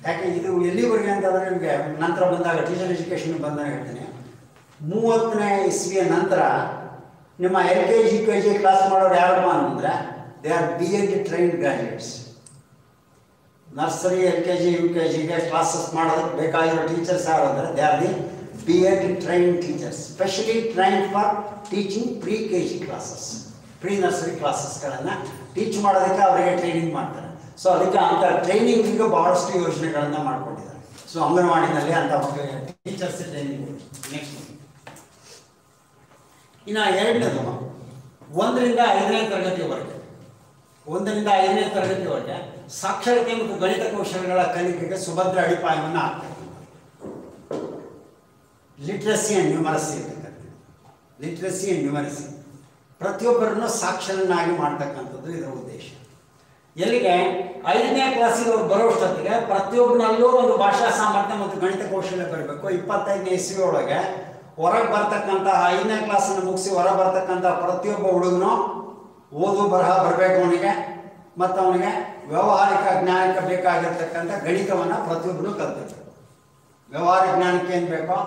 ಯಾಕೆ ಇದು ಎಲ್ಲಿವರೆಗೆ ಅಂತಂದರೆ, ನಿಮಗೆ ನಂತರ ಬಂದಾಗ ಟೀಚರ್ ಎಜುಕೇಷನ್ ಬಂದಾಗ ಹೇಳ್ತೀನಿ, 30ನೇ ಇಸ್ವಿಯ ನಂತರ ನಿಮ್ಮ LKG, UKG ಕ್ಲಾಸ್ ಮಾಡೋರು ಯಾರಪ್ಪ ಅಂತಂದರೆ they are B.Ed trained graduates. Nursery, LKG, UKGಗೆ ಕ್ಲಾಸಸ್ ಮಾಡೋದಕ್ಕೆ ಬೇಕಾಗಿರೋ ಟೀಚರ್ಸ್ ಯಾರು ಅಂದರೆ they are the B.Ed trained teachers, specially trained for teaching pre-KG classes, pre nursery ಕ್ಲಾಸಸ್ಗಳನ್ನು ಟೀಚ್ ಮಾಡೋದಕ್ಕೆ ಅವರಿಗೆ ಟ್ರೈನಿಂಗ್ ಮಾಡ್ತಾರೆ. ಸೊ ಅದಕ್ಕೆ ಅಂಥ ಟ್ರೈನಿಂಗಿಗೆ ಭಾಳಷ್ಟು ಯೋಜನೆಗಳನ್ನು ಮಾಡ್ಕೊಂಡಿದ್ದಾರೆ. ಸೊ ಅಂಗನವಾಡಿನಲ್ಲಿ ಅಂಥ ಮಕ್ಕಳಿಗೆ ಟೀಚರ್ಸ್ ಟ್ರೈನಿಂಗ್. ನೆಕ್ಸ್ಟ್ ಇನ್ನು 2ನೇದು 1 ರಿಂದ 5ನೇ ತರಗತಿವರೆಗೆ ಸಾಕ್ಷರತೆ ಮತ್ತು ಗಣಿತ ಕೌಶಲ್ಯಗಳ ಕಲಿಕೆಗೆ ಸುಭದ್ರ ಅಡಿಪಾಯವನ್ನು ಹಾಕ್ತಾರೆ. ಲಿಟ್ರಸಿ ಆ್ಯಂಡ್ ನ್ಯೂಮರಸಿ ಪ್ರತಿಯೊಬ್ಬರನ್ನು ಸಾಕ್ಷರನ್ನಾಗಿ ಮಾಡ್ತಕ್ಕಂಥದ್ದು ಇದರ ಉದ್ದೇಶ. ಎಲ್ಲಿಗೆ 5ನೇ ಕ್ಲಾಸಿಗೆ ಅವ್ರು ಬರೋಷ್ಟೊತ್ತಿಗೆ ಪ್ರತಿಯೊಬ್ಬನಲ್ಲೂ ಒಂದು ಭಾಷಾ ಸಾಮರ್ಥ್ಯ ಮತ್ತು ಗಣಿತ ಕೌಶಲ್ಯ ಬರಬೇಕು. 25ನೇ ಇಸ್ವಿ ಒಳಗೆ ಹೊರಗೆ ಬರ್ತಕ್ಕಂಥ 5ನೇ ಕ್ಲಾಸನ್ನು ಮುಗಿಸಿ ಹೊರಗೆ ಬರ್ತಕ್ಕಂಥ ಪ್ರತಿಯೊಬ್ಬ ಹುಡುಗನೂ ಓದು ಬರಹ ಬರಬೇಕು ಅವನಿಗೆ, ಮತ್ತು ಅವನಿಗೆ ವ್ಯಾವಹಾರಿಕ ಜ್ಞಾನಕ್ಕೆ ಬೇಕಾಗಿರ್ತಕ್ಕಂಥ ಗಣಿತವನ್ನು ಪ್ರತಿಯೊಬ್ಬರು ಕಲಿತಬೇಕು. ವ್ಯವಹಾರಿಕ ಜ್ಞಾನಕ್ಕೆ ಏನು ಬೇಕೋ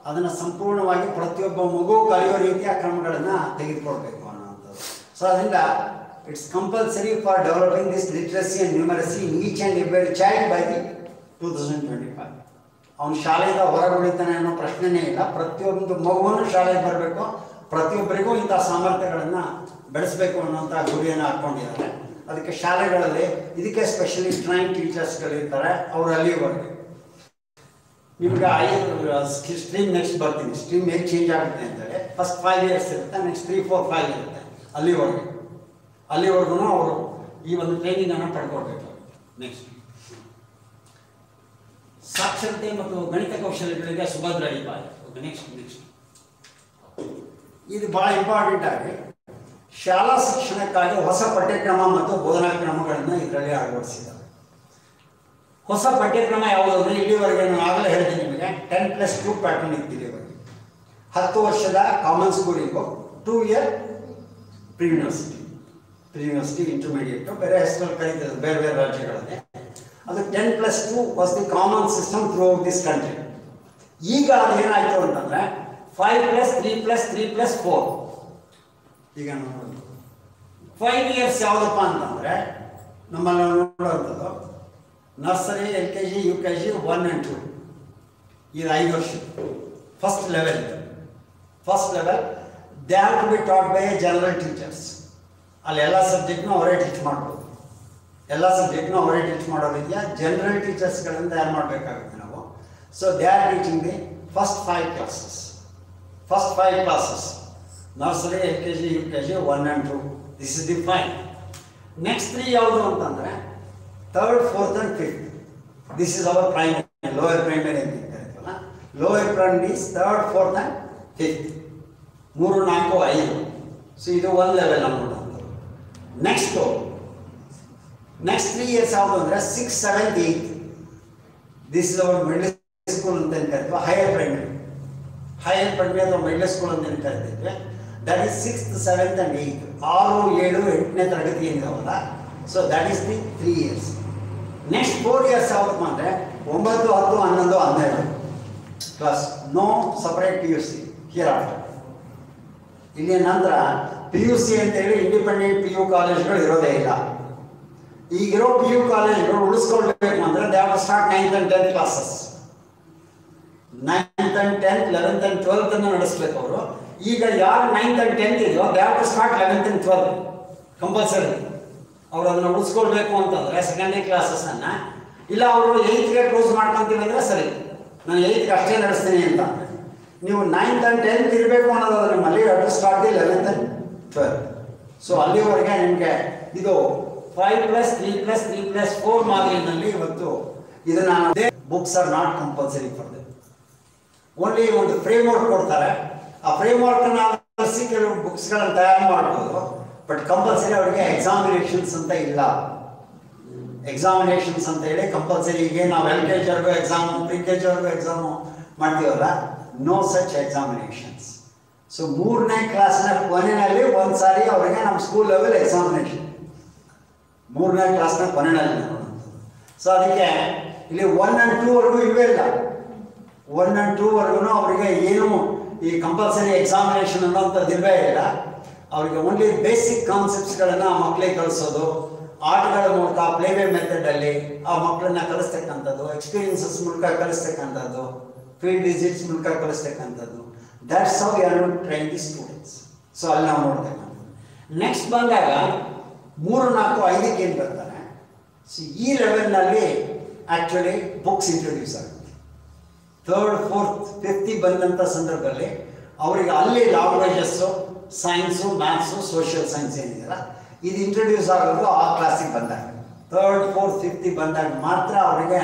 ಅದನ್ನು ಸಂಪೂರ್ಣವಾಗಿ ಪ್ರತಿಯೊಬ್ಬ ಮಗು ಕಲಿಯೋ ರೀತಿಯ ಕ್ರಮಗಳನ್ನು ತೆಗೆದುಕೊಳ್ಬೇಕು ಅನ್ನೋವಂಥದ್ದು. ಸೊ ಅದರಿಂದ it's compulsory for developing this literacy and numeracy in each and every child by the 2025. ಅವನು ಶಾಲೆಯಿಂದ ಹೊರಗೆ ಉಳಿತಾನೆ ಅನ್ನೋ ಪ್ರಶ್ನೆನೇ ಇಲ್ಲ. ಪ್ರತಿಯೊಂದು ಮಗುವನ್ನು ಶಾಲೆಗೆ ಬರಬೇಕು, ಪ್ರತಿಯೊಬ್ಬರಿಗೂ ಇಂಥ ಸಾಮರ್ಥ್ಯಗಳನ್ನು ಬೆಳೆಸಬೇಕು ಅನ್ನೋಂಥ ಗುರಿಯನ್ನು ಹಾಕ್ಕೊಂಡಿದ್ದಾರೆ. ಅದಕ್ಕೆ ಶಾಲೆಗಳಲ್ಲಿ ಇದಕ್ಕೆ ಸ್ಪೆಷಲಿ ಟ್ರೈನ್ ಟೀಚರ್ಸ್ಗಳಿರ್ತಾರೆ. ಅವರು ಅಲ್ಲಿವರೆಗೆ ನಿಮ್ಗೆ 5 ಸ್ಟ್ರೀಮ್ ನೆಕ್ಸ್ಟ್ ಬರ್ತೀನಿ, ಸ್ಟ್ರೀಮ್ ಹೇಗೆ ಚೇಂಜ್ ಆಗುತ್ತೆ ಅಂತೇಳಿ. ಫಸ್ಟ್ 5 years ಇರುತ್ತೆ, ನೆಕ್ಸ್ಟ್ 3, 4, 5 ಇರುತ್ತೆ. ಅಲ್ಲಿವರೆಗೂ ಅವರು ಈ ಒಂದು ಟ್ರೈನಿಂಗನ್ನು ಪಡ್ಕೊಳ್ಬೇಕು. ನೆಕ್ಸ್ಟ್ ಸಾಕ್ಷರತೆ ಮತ್ತು ಗಣಿತ ಕೌಶಲ್ಯಗಳಿಗೆ ಸುಭದ್ರ ಅಡಿಪಾಯ. ನೆಕ್ಸ್ಟ್ ಇದು ಭಾಳ ಇಂಪಾರ್ಟೆಂಟ್ ಆಗಿ ಶಾಲಾ ಶಿಕ್ಷಣಕ್ಕಾಗಿ ಹೊಸ ಪಠ್ಯಕ್ರಮ ಮತ್ತು ಬೋಧನಾ ಕ್ರಮಗಳನ್ನು ಇದರಲ್ಲಿ ಅಳವಡಿಸಿದ್ದಾರೆ. ಹೊಸ ಪಠ್ಯಕ್ರಮ ಯಾವುದು ಅಂದರೆ ಇಲ್ಲಿವರೆಗೆ ನಾನು ಆಗಲೇ ಹೇಳ್ತೀನಿ ನಿಮಗೆ 10+2 ಪ್ಯಾಟರ್ನ್ ಇತ್ತು ಇಲ್ಲಿವರೆಗೆ. 10 ವರ್ಷದ common schooling, 2 year pre university intermediate, ಬೇರೆ ಹೆಸರಲ್ಲಿ ಕರೀತಾರೆ ಬೇರೆ ಬೇರೆ ರಾಜ್ಯಗಳಲ್ಲಿ. ಅದು 10+2 was the common system throughout this country. ಈಗ ಅದು ಏನಾಯಿತು ಅಂತಂದರೆ 5+3+3+4. ಈಗ ನೋಡೋದು 5 ಇಯರ್ಸ್ ಯಾವುದಪ್ಪ ಅಂತಂದರೆ ನಮ್ಮಲ್ಲಿ ನೋಡುವಂಥದ್ದು ನರ್ಸರಿ, LKG, UKG 1 and 2. ಇದು 5 ವರ್ಷ first level. They have to be taught by general teachers. ಅಲ್ಲಿ ಎಲ್ಲ ಸಬ್ಜೆಕ್ಟ್ನೂ ಅವರೇ ಟೀಚ್ ಮಾಡ್ಬೋದು. ಎಲ್ಲ ಸಬ್ಜೆಕ್ಟ್ನೂ ಅವರೇ ಟೀಚ್ ಮಾಡೋ ರೀತಿಯ ಜನರಲ್ ಟೀಚರ್ಸ್ಗಳನ್ನು ತಯಾರು ಮಾಡಬೇಕಾಗುತ್ತೆ ನಾವು. So they are teaching the first 5 classes. Nursery, LKG, UKG 1 and 2. This is the 5. Next 3 ಯಾವುದು ಅಂತಂದರೆ 3rd, 4th and 5th. This is our primary, lower primary ಅಂತ ಕರೀತೀವಲ್ಲ. Lower primary is 3rd, 4th and 5th. 3, 4, 5. So ಇದು ಒಂದು level ನಾವು ನೋಡೋದು. Next 3 years ಯಾವುದು ಅಂದರೆ 6th, 7th, 8th. This is hour middle school ಅಂತ ಕರಿತೀವಿ. ಹೈಯರ್ ಪ್ರೈಮರಿ ಅಥವಾ ಮಿಡ್ಲ್ ಸ್ಕೂಲ್ ಅಂತ ಕರಿತೀವಿ. That is 6th, 7th and 8th. 6, 7, 8ನೇ ತರಗತಿ ಏನಿದಾವಲ್ಲ. So that is the 3 years. Next 4 years ಯಾವುದಪ್ಪ ಅಂದರೆ 9, 10, 11, 12 class. No separate PUC here after. ಇಲ್ಲಿ ನಂತರ PUC ಅಂತೇಳಿ ಇಂಡಿಪೆಂಡೆಂಟ್ PU ಕಾಲೇಜ್ಗಳು ಇರೋದೇ ಇಲ್ಲ. ಈಗಿರೋ PU ಕಾಲೇಜ್ಗಳು ಉಳಿಸ್ಕೊಳ್ಬೇಕು ಅಂದರೆ they have to start 9th and 10th classes. 9th and 10th, 11th and 12th ಅನ್ನು ನಡೆಸಬೇಕು ಅವರು. ಈಗ ಯಾರು 9th and 10th ಇದೆಯೋ they have to start 11th and 12th compulsory. ಅವರು ಅದನ್ನು ಉಳಿಸ್ಕೊಳ್ಬೇಕು ಅಂತಂದರೆ ಸೆಕೆಂಡರಿ ಕ್ಲಾಸಸ್ಸನ್ನು. ಇಲ್ಲ ಅವರು 8ಗೆ ಕ್ಲೋಸ್ ಮಾಡ್ಕೊಂತೀವಿ ಅಂದರೆ ಸರಿ, ನಾನು 8ಗೆ ಅಷ್ಟೇ ನಡೆಸ್ತೀನಿ ಅಂತ. ನೀವು 9th and 10th ಇರಬೇಕು ಅನ್ನೋದು ನಿಮ್ಮಲ್ಲಿ to start the 11th and 12th. So ಅಲ್ಲಿವರೆಗೆ ನಿಮಗೆ ಇದು 5+3+3+4 ಮಾದರಿನಲ್ಲಿ ಇವತ್ತು ಇದನ್ನು books are not compulsory for them. Only ಒಂದು ಫ್ರೇಮ್ ವರ್ಕ್ ಕೊಡ್ತಾರೆ. ಆ ಫ್ರೇಮ್ ವರ್ಕನ್ನು ಆಧರಿಸಿ ಕೆಲವು ಬುಕ್ಸ್ಗಳನ್ನು ತಯಾರು ಮಾಡ್ಬೋದು. ಬಟ್ ಕಂಪಲ್ಸರಿ ಅವರಿಗೆ ಎಕ್ಸಾಮಿನೇಷನ್ಸ್ ಅಂತ ಇಲ್ಲ. ಎಕ್ಸಾಮಿನೇಷನ್ಸ್ ಅಂತ ಹೇಳಿ ಕಂಪಲ್ಸರಿ ಈಗ ನಾವು LKGವರೆಗೂ ಎಕ್ಸಾಮು, PKGವರೆಗೂ ಎಕ್ಸಾಮು ಮಾಡ್ತೀವಲ್ಲ, ನೋ ಸಚ್ ಎಕ್ಸಾಮಿನೇಷನ್ಸ್. ಸೊ 3ನೇ ಕ್ಲಾಸ್ನ ಕೊನೆಯಲ್ಲಿ ಒಂದು ಸಾರಿ ಅವರಿಗೆ ನಮ್ಮ ಸ್ಕೂಲ್ ಲೆವೆಲ್ ಎಕ್ಸಾಮಿನೇಷನ್ 3ನೇ ಕ್ಲಾಸ್ನ ಕೊನೆಯಲ್ಲಿ ನೋಡೋದು. ಸೊ ಅದಕ್ಕೆ ಇಲ್ಲಿ 1 and 2ವರೆಗೂ ಇಲ್ಲವೇ ಇಲ್ಲ. 1 and 2ವರೆಗೂ ಅವರಿಗೆ ಏನು ಈ ಕಂಪಲ್ಸರಿ ಎಕ್ಸಾಮಿನೇಷನ್ ಅನ್ನೋಂಥದ್ದು ಇಲ್ಲವೇ ಇಲ್ಲ. ಅವರಿಗೆ ಓನ್ಲಿ ಬೇಸಿಕ್ ಕಾನ್ಸೆಪ್ಟ್ಸ್ಗಳನ್ನು ಆ ಮಕ್ಕಳಿಗೆ ಕಲಿಸೋದು, ಆಟಗಳ ಮೂಲಕ ಪ್ಲೇವೇ ಮೆಥಡಲ್ಲಿ ಆ ಮಕ್ಕಳನ್ನ ಕಲಿಸ್ತಕ್ಕಂಥದ್ದು, ಎಕ್ಸ್ಪೀರಿಯನ್ಸಸ್ ಮೂಲಕ ಕಲಿಸ್ತಕ್ಕಂಥದ್ದು, ಫೀಲ್ಡ್ ವಿಸಿಟ್ಸ್ ಮೂಲಕ ಕಲಿಸ್ತಕ್ಕಂಥದ್ದು. That's how you are to train the students. So ಅಲ್ಲಿ ನಾವು ನೋಡ್ತಕ್ಕಂಥದ್ದು. ನೆಕ್ಸ್ಟ್ ಬಂದಾಗ 3, 4, 5ಕ್ಕೆ ಏನು ಬರ್ತಾರೆ. ಸೊ ಈ ಲೆವೆಲ್ನಲ್ಲಿ ಆ್ಯಕ್ಚುಲಿ ಬುಕ್ಸ್ ಇಂಟ್ರೊಡ್ಯೂಸ್ ಆಗುತ್ತೆ. 3rd, 4th, 5th ಬಂದಂಥ ಸಂದರ್ಭದಲ್ಲಿ ಅವರಿಗೆ ಅಲ್ಲಿ languages, science, maths, social science ಏನಿದೆಯಲ್ಲ ಇದು ಇಂಟ್ರೊಡ್ಯೂಸ್ ಆಗೋದು ಆ ಕ್ಲಾಸಿಗೆ ಬಂದಾಗ. 3rd, 4th, 5th ಬಂದಾಗ ಮಾತ್ರ ಅವರಿಗೆ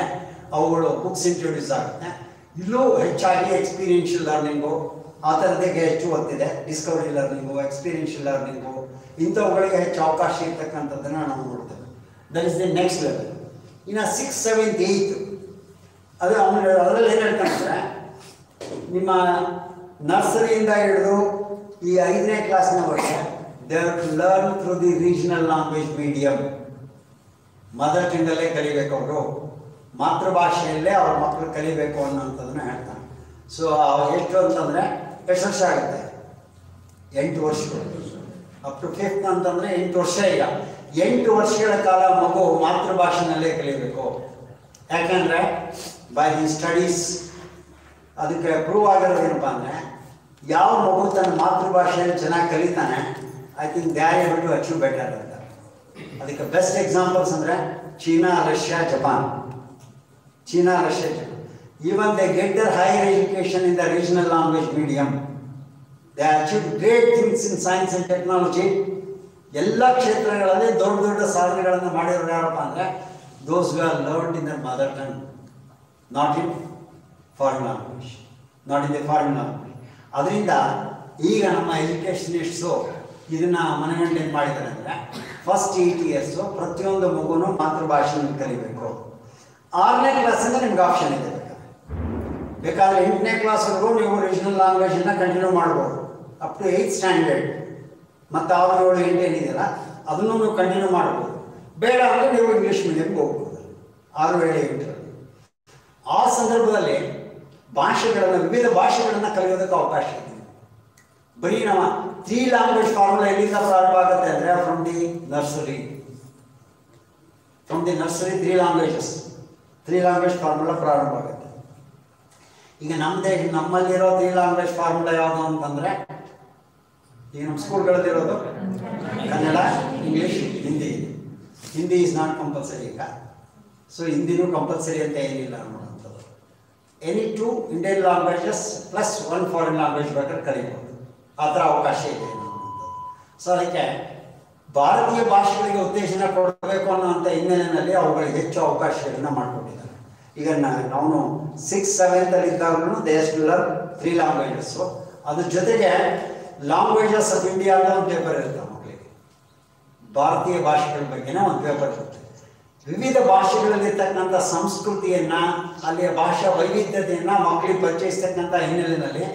ಅವುಗಳು ಬುಕ್ಸ್ ಇಂಟ್ರೊಡ್ಯೂಸ್ ಆಗುತ್ತೆ. ಇಲ್ಲೂ ಹೆಚ್ಚಾಗಿ ಎಕ್ಸ್ಪೀರಿಯನ್ಷಿಯಲ್ ಲರ್ನಿಂಗು ಆ ಥರದಿಗೆ ಹೆಚ್ಚು ಒತ್ತಿದೆ. ಡಿಸ್ಕವರಿ ಲರ್ನಿಂಗು, ಎಕ್ಸ್ಪೀರಿಯನ್ಷಿಯಲ್ ಲರ್ನಿಂಗು ಇಂಥವುಗಳಿಗೆ ಹೆಚ್ಚು ಅವಕಾಶ ಇರ್ತಕ್ಕಂಥದ್ದನ್ನು ನಾವು ನೋಡ್ತೇವೆ. That is the next level. ಇನ್ನು 6th, 7th, 8th ಅದು ಅದರಲ್ಲಿ ಏನು ಹೇಳ್ತಾರೆ, ನಿಮ್ಮ ನರ್ಸರಿಯಿಂದ ಹಿಡಿದು ಈ 5ನೇ ಕ್ಲಾಸ್ನವರೆಗೆ they have to learn through the regional language medium. Mother ಟಂಗಲ್ಲೇ ಕಲಿಬೇಕು, ಅವರು ಮಾತೃಭಾಷೆಯಲ್ಲೇ ಅವ್ರ ಮಕ್ಕಳು ಕಲಿಬೇಕು ಅನ್ನೋಂಥದ್ದನ್ನ ಹೇಳ್ತಾನೆ. ಸೊ ಎಷ್ಟು ಅಂತಂದರೆ ಎಷ್ಟು ವರ್ಷ ಆಗುತ್ತೆ? 8 ವರ್ಷಗಳು. ಅಪ್ ಟು 5th ಅಂತಂದರೆ 8 ವರ್ಷ. ಈಗ 8 ವರ್ಷಗಳ ಕಾಲ ಮಗು ಮಾತೃಭಾಷೆನಲ್ಲೇ ಕಲಿಬೇಕು. ಯಾಕಂದರೆ ಬೈ ದಿ ಸ್ಟಡೀಸ್ ಅದಕ್ಕೆ ಪ್ರೂವ್ ಆಗಿರೋದು ಏನಪ್ಪ ಅಂದರೆ, ಯಾವ ಮಗು ತನ್ನ ಮಾತೃಭಾಷೆಯಲ್ಲಿ ಚೆನ್ನಾಗಿ ಕಲಿತಾನೆ, I think they are able to achieve better ಅಂತ. ಅದಕ್ಕೆ ಬೆಸ್ಟ್ ಎಕ್ಸಾಂಪಲ್ಸ್ ಅಂದರೆ China, Russia, Japan. China, Russia, Japan. Even they get their higher education in the regional language medium. They achieve great things in science and technology. ಎಲ್ಲ ಕ್ಷೇತ್ರಗಳಲ್ಲಿ ದೊಡ್ಡ ದೊಡ್ಡ ಸಾಧನೆಗಳನ್ನು ಮಾಡಿರೋರು ಯಾರಪ್ಪ ಅಂದರೆ those who are learned in there mother tongue, not in foreign language, not in the foreign language. ಅದರಿಂದ ಈಗ ನಮ್ಮ ಎಜುಕೇಷನಿಸ್ಟ್ಸು ಇದನ್ನು ಮನಗಂಡೇನು ಮಾಡಿದ್ದಾರೆ ಅಂದರೆ ಫಸ್ಟ್ 8 years ಪ್ರತಿಯೊಂದು ಮಗುನೂ ಮಾತೃಭಾಷೆಯನ್ನು ಕಲಿಬೇಕು. 6ನೇ ಕ್ಲಾಸಿಂದ ನಿಮ್ಗೆ ಆಪ್ಷನ್ ಇದೆ, ಬೇಕಾದರೆ 8ನೇ ಕ್ಲಾಸ್ವರೆಗೂ ನೀವು ರೀಜನಲ್ ಲ್ಯಾಂಗ್ವೇಜನ್ನು ಕಂಟಿನ್ಯೂ ಮಾಡ್ಬೋದು ಅಪ್ ಟು 8th standard. ಮತ್ತು 6, 7, 8 ಏನಿದೆಯಲ್ಲ ಅದನ್ನು ನೀವು ಕಂಟಿನ್ಯೂ ಮಾಡ್ಬೋದು. ಬೇಡ ಅಂದರೆ ನೀವು ಇಂಗ್ಲೀಷ್ ಮೀಡಿಯಮ್ಗೆ ಹೋಗ್ಬೋದು 6, 7, 8. ಆ ಸಂದರ್ಭದಲ್ಲಿ ಭಾಷೆಗಳನ್ನು, ವಿವಿಧ ಭಾಷೆಗಳನ್ನು ಕಲಿಯೋದಕ್ಕೆ ಅವಕಾಶ ಇದೆ. ಬರೀ ನಮ್ಮ 3 language ಫಾರ್ಮುಲಾ ಎಲ್ಲಿಂದ ಪ್ರಾರಂಭ ಆಗುತ್ತೆ ಅಂದರೆ from the nursery 3 language formula ಪ್ರಾರಂಭ ಆಗುತ್ತೆ. ಈಗ ನಮ್ಮಲ್ಲಿರೋ 3 language ಫಾರ್ಮುಲಾ ಯಾವುದು ಅಂತಂದರೆ, ಈಗ ನಮ್ಮ ಸ್ಕೂಲ್ಗಳಲ್ಲಿರೋದು Kannada, English, Hindi. Hindi is not compulsory ಈಗ. ಸೊ ಹಿಂದಿನೂ ಕಂಪಲ್ಸರಿ ಅಂತ ಏನಿಲ್ಲ ಅನ್ನೋವಂಥದ್ದು. Any 2 Indian languages plus 1 foreign language ಬೇಕಾದ್ರೆ ಕಲಿಬೋದು, ಆ ಥರ ಅವಕಾಶ ಇದೆ ಅನ್ನೋವಂಥದ್ದು. ಸೊ ಅದಕ್ಕೆ ಭಾರತೀಯ ಭಾಷೆಗಳಿಗೆ ಉತ್ತೇಜನ ಕೊಡಬೇಕು ಅನ್ನೋಂಥ ಹಿನ್ನೆಲೆಯಲ್ಲಿ ಅವುಗಳಿಗೆ ಹೆಚ್ಚು ಅವಕಾಶಗಳನ್ನು ಮಾಡಿಕೊಟ್ಟಿದ್ದಾರೆ. ಈಗ ನಾವು 6th, 7th ಇದ್ದಾಗಲೂ they have to learn 3 languages. ಅದ್ರ ಜೊತೆಗೆ ಲ್ಯಾಂಗ್ವೇಜಸ್ ಆಫ್ ಇಂಡಿಯಾ ಅಂತ ಒಂದು ಪೇಪರ್ ಇರುತ್ತೆ ಮಕ್ಕಳಿಗೆ, ಭಾರತೀಯ ಭಾಷೆಗಳ ಬಗ್ಗೆನೇ ಒಂದು ಪೇಪರ್ ಇರುತ್ತೆ. ವಿವಿಧ ಭಾಷೆಗಳಲ್ಲಿರ್ತಕ್ಕಂಥ ಸಂಸ್ಕೃತಿಯನ್ನು, ಅಲ್ಲಿಯ ಭಾಷಾ ವೈವಿಧ್ಯತೆಯನ್ನು ಮಕ್ಕಳಿಗೆ ಪರಿಚಯಿಸ್ತಕ್ಕಂಥ ಹಿನ್ನೆಲೆಯಲ್ಲಿ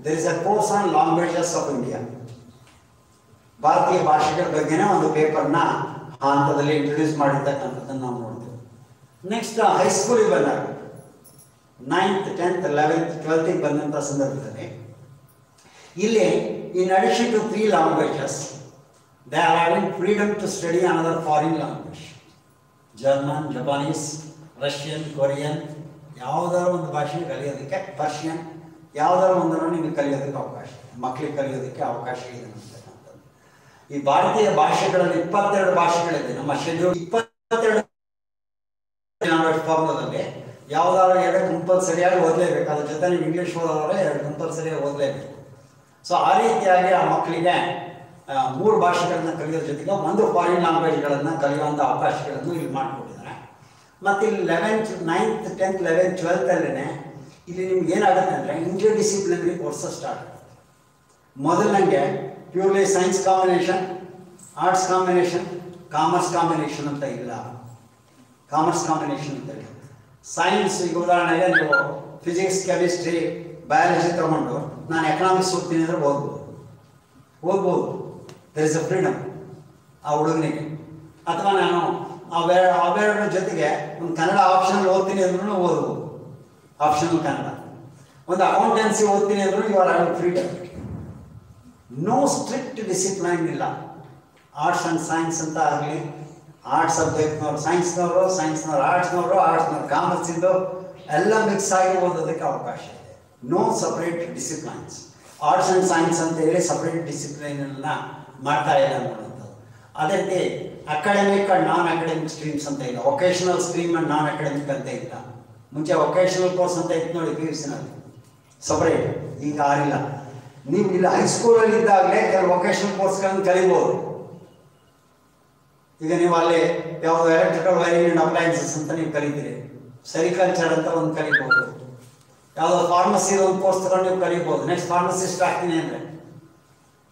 there is a course on languages of India. ಭಾರತೀಯ ಭಾಷೆಗಳ ಬಗ್ಗೆನೇ ಒಂದು ಪೇಪರ್ನ ಆ ಹಂತದಲ್ಲಿ ಇಂಟ್ರೊಡ್ಯೂಸ್ ಮಾಡಿರ್ತಕ್ಕಂಥದ್ದನ್ನು ನಾವು ನೋಡ್ತೀವಿ. ನೆಕ್ಸ್ಟ್ ಹೈಸ್ಕೂಲಿಗೆ ಬಂದಾಗ 9th, 10th, 11th, 12th ಬಂದಂಥ ಸಂದರ್ಭದಲ್ಲಿ ಇಲ್ಲಿ in addition to 3 languages they are having freedom to study another foreign language. German, Japanese, Russian, Korean, ಯಾವುದಾದ್ರು ಒಂದು ಭಾಷೆ ಕಲಿಯೋದಕ್ಕೆ, ಪರ್ಷಿಯನ್ ಯಾವುದಾದ್ರು ಒಂದನ್ನು ನಿಮಗೆ ಕಲಿಯೋದಕ್ಕೆ ಅವಕಾಶ ಇದೆ, ಮಕ್ಕಳಿಗೆ ಕಲಿಯೋದಕ್ಕೆ ಅವಕಾಶ ಇದೆ ಅಂತಕ್ಕಂಥದ್ದು. ಈ ಭಾರತೀಯ ಭಾಷೆಗಳಲ್ಲಿ 22 ಭಾಷೆಗಳಿದೆ. ನಮ್ಮ ಶೆಡ್ಯೂಲ್ 22 ಫಾರ್ಮುಲಾದಲ್ಲಿ ಯಾವುದಾದ್ರು 2 ಕಂಪಲ್ಸರಿಯಾಗಿ ಓದಲೇಬೇಕು. ಅದ್ರ ಜೊತೆ ನೀವು ಇಂಗ್ಲೀಷ್ ಓದೋದ್ರೆ 2 ಕಂಪಲ್ಸರಿಯಾಗಿ ಓದಲೇಬೇಕು. ಸೊ ಆ ರೀತಿಯಾಗಿ ಆ ಮಕ್ಕಳಿಗೆ 3 ಭಾಷೆಗಳನ್ನು ಕಲಿಯೋದ್ರ ಜೊತೆಗೆ 1 foreign languageಗಳನ್ನು ಕಲಿಯುವಂಥ ಅವಕಾಶಗಳನ್ನು ಇಲ್ಲಿ ಮಾಡಿಕೊಟ್ಟಿದ್ದಾರೆ. ಮತ್ತು ಇಲ್ಲಿ 11th, 9th, 10th, 11th, 12th ಅಲ್ಲೇ ಇಲ್ಲಿ ನಿಮ್ಗೆ ಏನಾಗುತ್ತೆ ಅಂದರೆ ಇಂಟರ್ ಡಿಸಿಪ್ಲಿನರಿ ಕೋರ್ಸಸ್ ಸ್ಟಾರ್ಟ್ ಆಗುತ್ತೆ. ಮೊದಲಂಗೆ purely science combination, arts combination, commerce combination ಅಂತ ಇಲ್ಲ. ಕಾಮರ್ಸ್ ಕಾಂಬಿನೇಷನ್ ಅಂತ ಇಲ್ಲ. ಸೈನ್ಸ್, ಈಗ ಉದಾಹರಣೆಗೆ ನೀವು ಫಿಸಿಕ್ಸ್, ಕೆಮಿಸ್ಟ್ರಿ, ಬಯಾಲಜಿ ತಗೊಂಡು ನಾನು ಎಕನಾಮಿಕ್ಸ್ ಓದ್ತೀನಿ ಅಂದರೆ ಓದ್ಬೋದು. ದರ್ ಇಸ್ ಅ ಫ್ರೀಡಮ್ ಆ ಹುಡುಗನಿಗೆ. ಅಥವಾ ನಾನು ಅವೆರಡರ ಜೊತೆಗೆ ಒಂದು ಕನ್ನಡ ಆಪ್ಷನಲ್ ಓದ್ತೀನಿ ಅಂದ್ರೂ ಓದ್ಬೋದು, ಆಪ್ಷನಲ್ ಕನ್ನಡ. ಒಂದು ಅಕೌಂಟೆನ್ಸಿ ಓದ್ತೀನಿ ಅಂದ್ರೂ you are having freedom. No strict discipline ಇಲ್ಲ. ಆರ್ಟ್ಸ್ ಆ್ಯಂಡ್ ಸೈನ್ಸ್ ಅಂತ ಆಗಲಿ, ಆರ್ಟ್ಸ್ ಸಬ್ಜೆಕ್ಟ್ನವ್ರು ಸೈನ್ಸ್ನವರು, ಆರ್ಟ್ಸ್ನವರು, ಕಾಮರ್ಸಿಂದು ಎಲ್ಲ ಮಿಕ್ಸ್ ಆಗಿ ಓದೋದಕ್ಕೆ ಅವಕಾಶ ಇದೆ. No separate disciplines. Arts and science ಅಂತ ಹೇಳಿ ಸಪ್ರೇಟ್ ಡಿಸಿಪ್ಲೈನನ್ನು ಮಾಡ್ತಾ ಇಲ್ಲ ಅನ್ನೋವಂಥದ್ದು. ಅದೇ ರೀತಿ academic and non academic streams ಅಂತ ಇಲ್ಲ. Vocational stream and non academic ಅಂತ ಇಲ್ಲ. ಮುಂಚೆ ವೊಕೇಶನಲ್ ಕೋರ್ಸ್ ಅಂತ ಇತ್ತು ನೋಡಿ PUCನಲ್ಲಿ ಸಪ್ರೇಟ್, ಈಗ ಆಗಿಲ್ಲ. ನೀವು ಇಲ್ಲ ಹೈಸ್ಕೂಲಲ್ಲಿ ಇದ್ದಾಗಲೇ ಕೆಲವು ವೊಕೇಶನಲ್ ಕೋರ್ಸ್ಗಳನ್ನು ಕಲಿಬೋದು. ಈಗ ನೀವು ಅಲ್ಲಿ ಯಾವುದು ಎಲೆಕ್ಟ್ರಿಕಲ್ ವೈರಿಂಗ್ ಆ್ಯಂಡ್ ಅಪ್ಲಯನ್ಸಸ್ ಅಂತ ನೀವು ಕಲಿತೀರಿ, ಸೆರಿಕಲ್ಚರ್ ಅಂತ ಒಂದು ಕಲಿಬೋದು. ಯಾವುದೋ ಫಾರ್ಮಸಿ ಒಂದು ಕೋರ್ಸ್ ತಗೊಂಡು ನೀವು ಕಲಿಬೋದು. ನೆಕ್ಸ್ಟ್ ಫಾರ್ಮಸಿಸ್ಟ್ ಆಗ್ತೀನಿ ಅಂದರೆ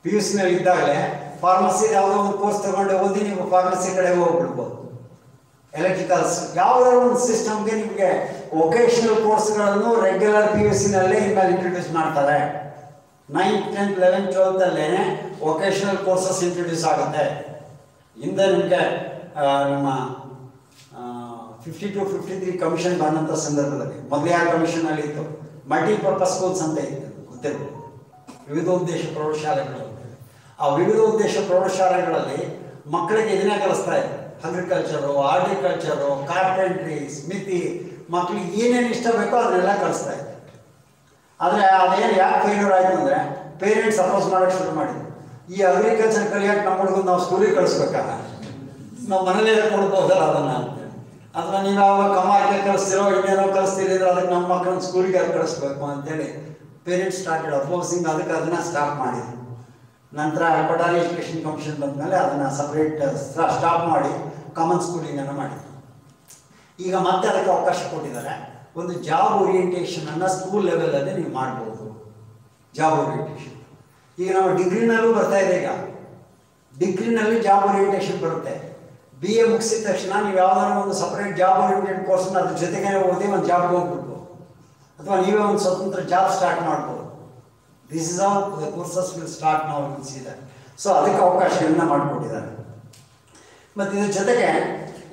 PUCನಲ್ಲಿ ಇದ್ದಾಗಲೇ ಫಾರ್ಮಸಿ ಯಾವುದೋ ಒಂದು ಕೋರ್ಸ್ ತಗೊಂಡು ಓದಿ ನೀವು ಫಾರ್ಮಸಿ ಕಡೆ ಹೋಗ್ಬಿಡ್ಬೋದು. ಎಲೆಕ್ಟ್ರಿಕಲ್ಸ್ ಯಾವುದಾದ್ರು ಒಂದು ಸಿಸ್ಟಮ್ಗೆ ನಿಮಗೆ ವೊಕೇಶನಲ್ ಕೋರ್ಸ್ಗಳನ್ನು ರೆಗ್ಯುಲರ್ PUCನಲ್ಲೇ ಇನ್ಮೇಲೆ ಇಂಟ್ರೊಡ್ಯೂಸ್ ಮಾಡ್ತಾರೆ. 9th, 10th, 11th, 12th ಅಲ್ಲೇ ವೊಕೇಶನಲ್ ಕೋರ್ಸಸ್ ಇಂಟ್ರೊಡ್ಯೂಸ್ ಆಗುತ್ತೆ. ಹಿಂದೆ ನಿಮಗೆ ನಮ್ಮ 52, 53 ಕಮಿಷನ್ ಬಂದಂಥ ಸಂದರ್ಭದಲ್ಲಿ ಮೊದಲೇ ಆ ಕಮಿಷನಲ್ಲಿ ಇತ್ತು ಮಲ್ಟಿಪರ್ಪಸ್ ಸ್ಕೂಲ್ಸ್ ಅಂತ ಇತ್ತು, ಗೊತ್ತಿರ್ಬೋದು, ವಿವಿಧ ಉದ್ದೇಶ ಪ್ರೌಢಶಾಲೆಗಳು. ಆ ವಿವಿಧ ಉದ್ದೇಶ ಪ್ರೌಢಶಾಲೆಗಳಲ್ಲಿ ಮಕ್ಕಳಿಗೆ ಇದನ್ನೇ ಕಲಿಸ್ತಾ ಇದ್ರು. ಅಗ್ರಿಕಲ್ಚರು, ಹಾರ್ಟಿಕಲ್ಚರು, ಕಾರ್ಪೆಂಟ್ರಿ, ಸ್ಮಿತಿ, ಮಕ್ಕಳಿಗೆ ಏನೇನು ಇಷ್ಟ ಬೇಕೋ ಅದನ್ನೆಲ್ಲ ಕಲಿಸ್ತಾ ಇದ್ರು. ಆದರೆ ಅದೇನು ಯಾಕೆ ಫೇಲ್ಯೂರ್ ಆಯಿತು ಅಂದರೆ ಪೇರೆಂಟ್ಸ್ ಅಪೋಸ್ ಮಾಡೋಕ್ಕೆ ಶುರು ಮಾಡಿದ್ರು. ಈ ಅಗ್ರಿಕಲ್ಚರ್ ಕಲಿಯೋಕೆ ನಮ್ಮ ಹುಡುಗರು ನಾವು ಸ್ಕೂಲಿಗೆ ಕಳಿಸ್ಬೇಕಲ್ಲ, ನಾವು ಮನೇಲೇ ಕೊಡ್ಬೋದಲ್ಲ ಅದನ್ನು ಅಂತೇಳಿ. ಅಥವಾ ನೀವು ಯಾವಾಗ ಕಮಾರ್ಗೆ ಕಳಿಸ್ತಿರೋ ಇನ್ನೇನೋ ಕಲಿಸ್ತೀರಿ ಅಂದರೆ ಅದಕ್ಕೆ ನಮ್ಮ ಮಕ್ಕಳನ್ನ ಸ್ಕೂಲಿಗೆ ಯಾಕೆ ಕಳಿಸ್ಬೇಕು ಅಂತೇಳಿ ಪೇರೆಂಟ್ಸ್ ಸ್ಟಾರ್ಟೆಡ್ ಅಪೋಸಿಂಗ್. ಅದಕ್ಕೆ ಅದನ್ನು ಸ್ಟಾಪ್ ಮಾಡಿದ್ರು. ನಂತರ ಕೊಠಾರಿ ಎಜುಕೇಷನ್ ಕಮಿಷನ್ ಬಂದಮೇಲೆ ಅದನ್ನು ಸಪ್ರೇಟ್ ಸ್ಟಾಪ್ ಮಾಡಿ ಕಾಮನ್ ಸ್ಕೂಲಿಂಗನ್ನು ಮಾಡಿದ್ರು. ಈಗ ಮತ್ತೆ ಅದಕ್ಕೆ ಅವಕಾಶ ಕೊಟ್ಟಿದ್ದಾರೆ. ಒಂದು ಜಾಬ್ ಓರಿಯೆಂಟೇಷನನ್ನು ಸ್ಕೂಲ್ ಲೆವೆಲಲ್ಲಿ ನೀವು ಮಾಡ್ಬೋದು. ಜಾಬ್ ಓರಿಯೆಂಟೇಷನ್ ಈಗ ನಾವು ಡಿಗ್ರಿನಲ್ಲೂ ಬರ್ತಾ ಇದೆ. ಈಗ ಡಿಗ್ರಿನಲ್ಲಿ ಜಾಬ್ ಓರಿಯೆಂಟೇಷನ್ ಬರುತ್ತೆ. BA ಮುಗಿಸಿದ ತಕ್ಷಣ ನೀವು ಯಾವ್ದಾದ್ರು ಒಂದು ಸಪ್ರೇಟ್ ಜಾಬ್ ಓರಿಯೆಂಟೆಡ್ ಕೋರ್ಸ್ನ ಅದ್ರ ಜೊತೆಗೆ ಓದಿ ಒಂದು ಜಾಬ್ಗೆ ಹೋಗ್ಬಿಡ್ಬೋದು, ಅಥವಾ ನೀವೇ ಒಂದು ಸ್ವತಂತ್ರ ಜಾಬ್ ಸ್ಟಾರ್ಟ್ ಮಾಡ್ಬೋದು. This is how the courses will start ನಾವು ಇದೆ. ಸೊ ಅದಕ್ಕೆ ಅವಕಾಶಗಳನ್ನ ಮಾಡಿಕೊಟ್ಟಿದ್ದಾರೆ. ಮತ್ತು ಇದ್ರ ಜೊತೆಗೆ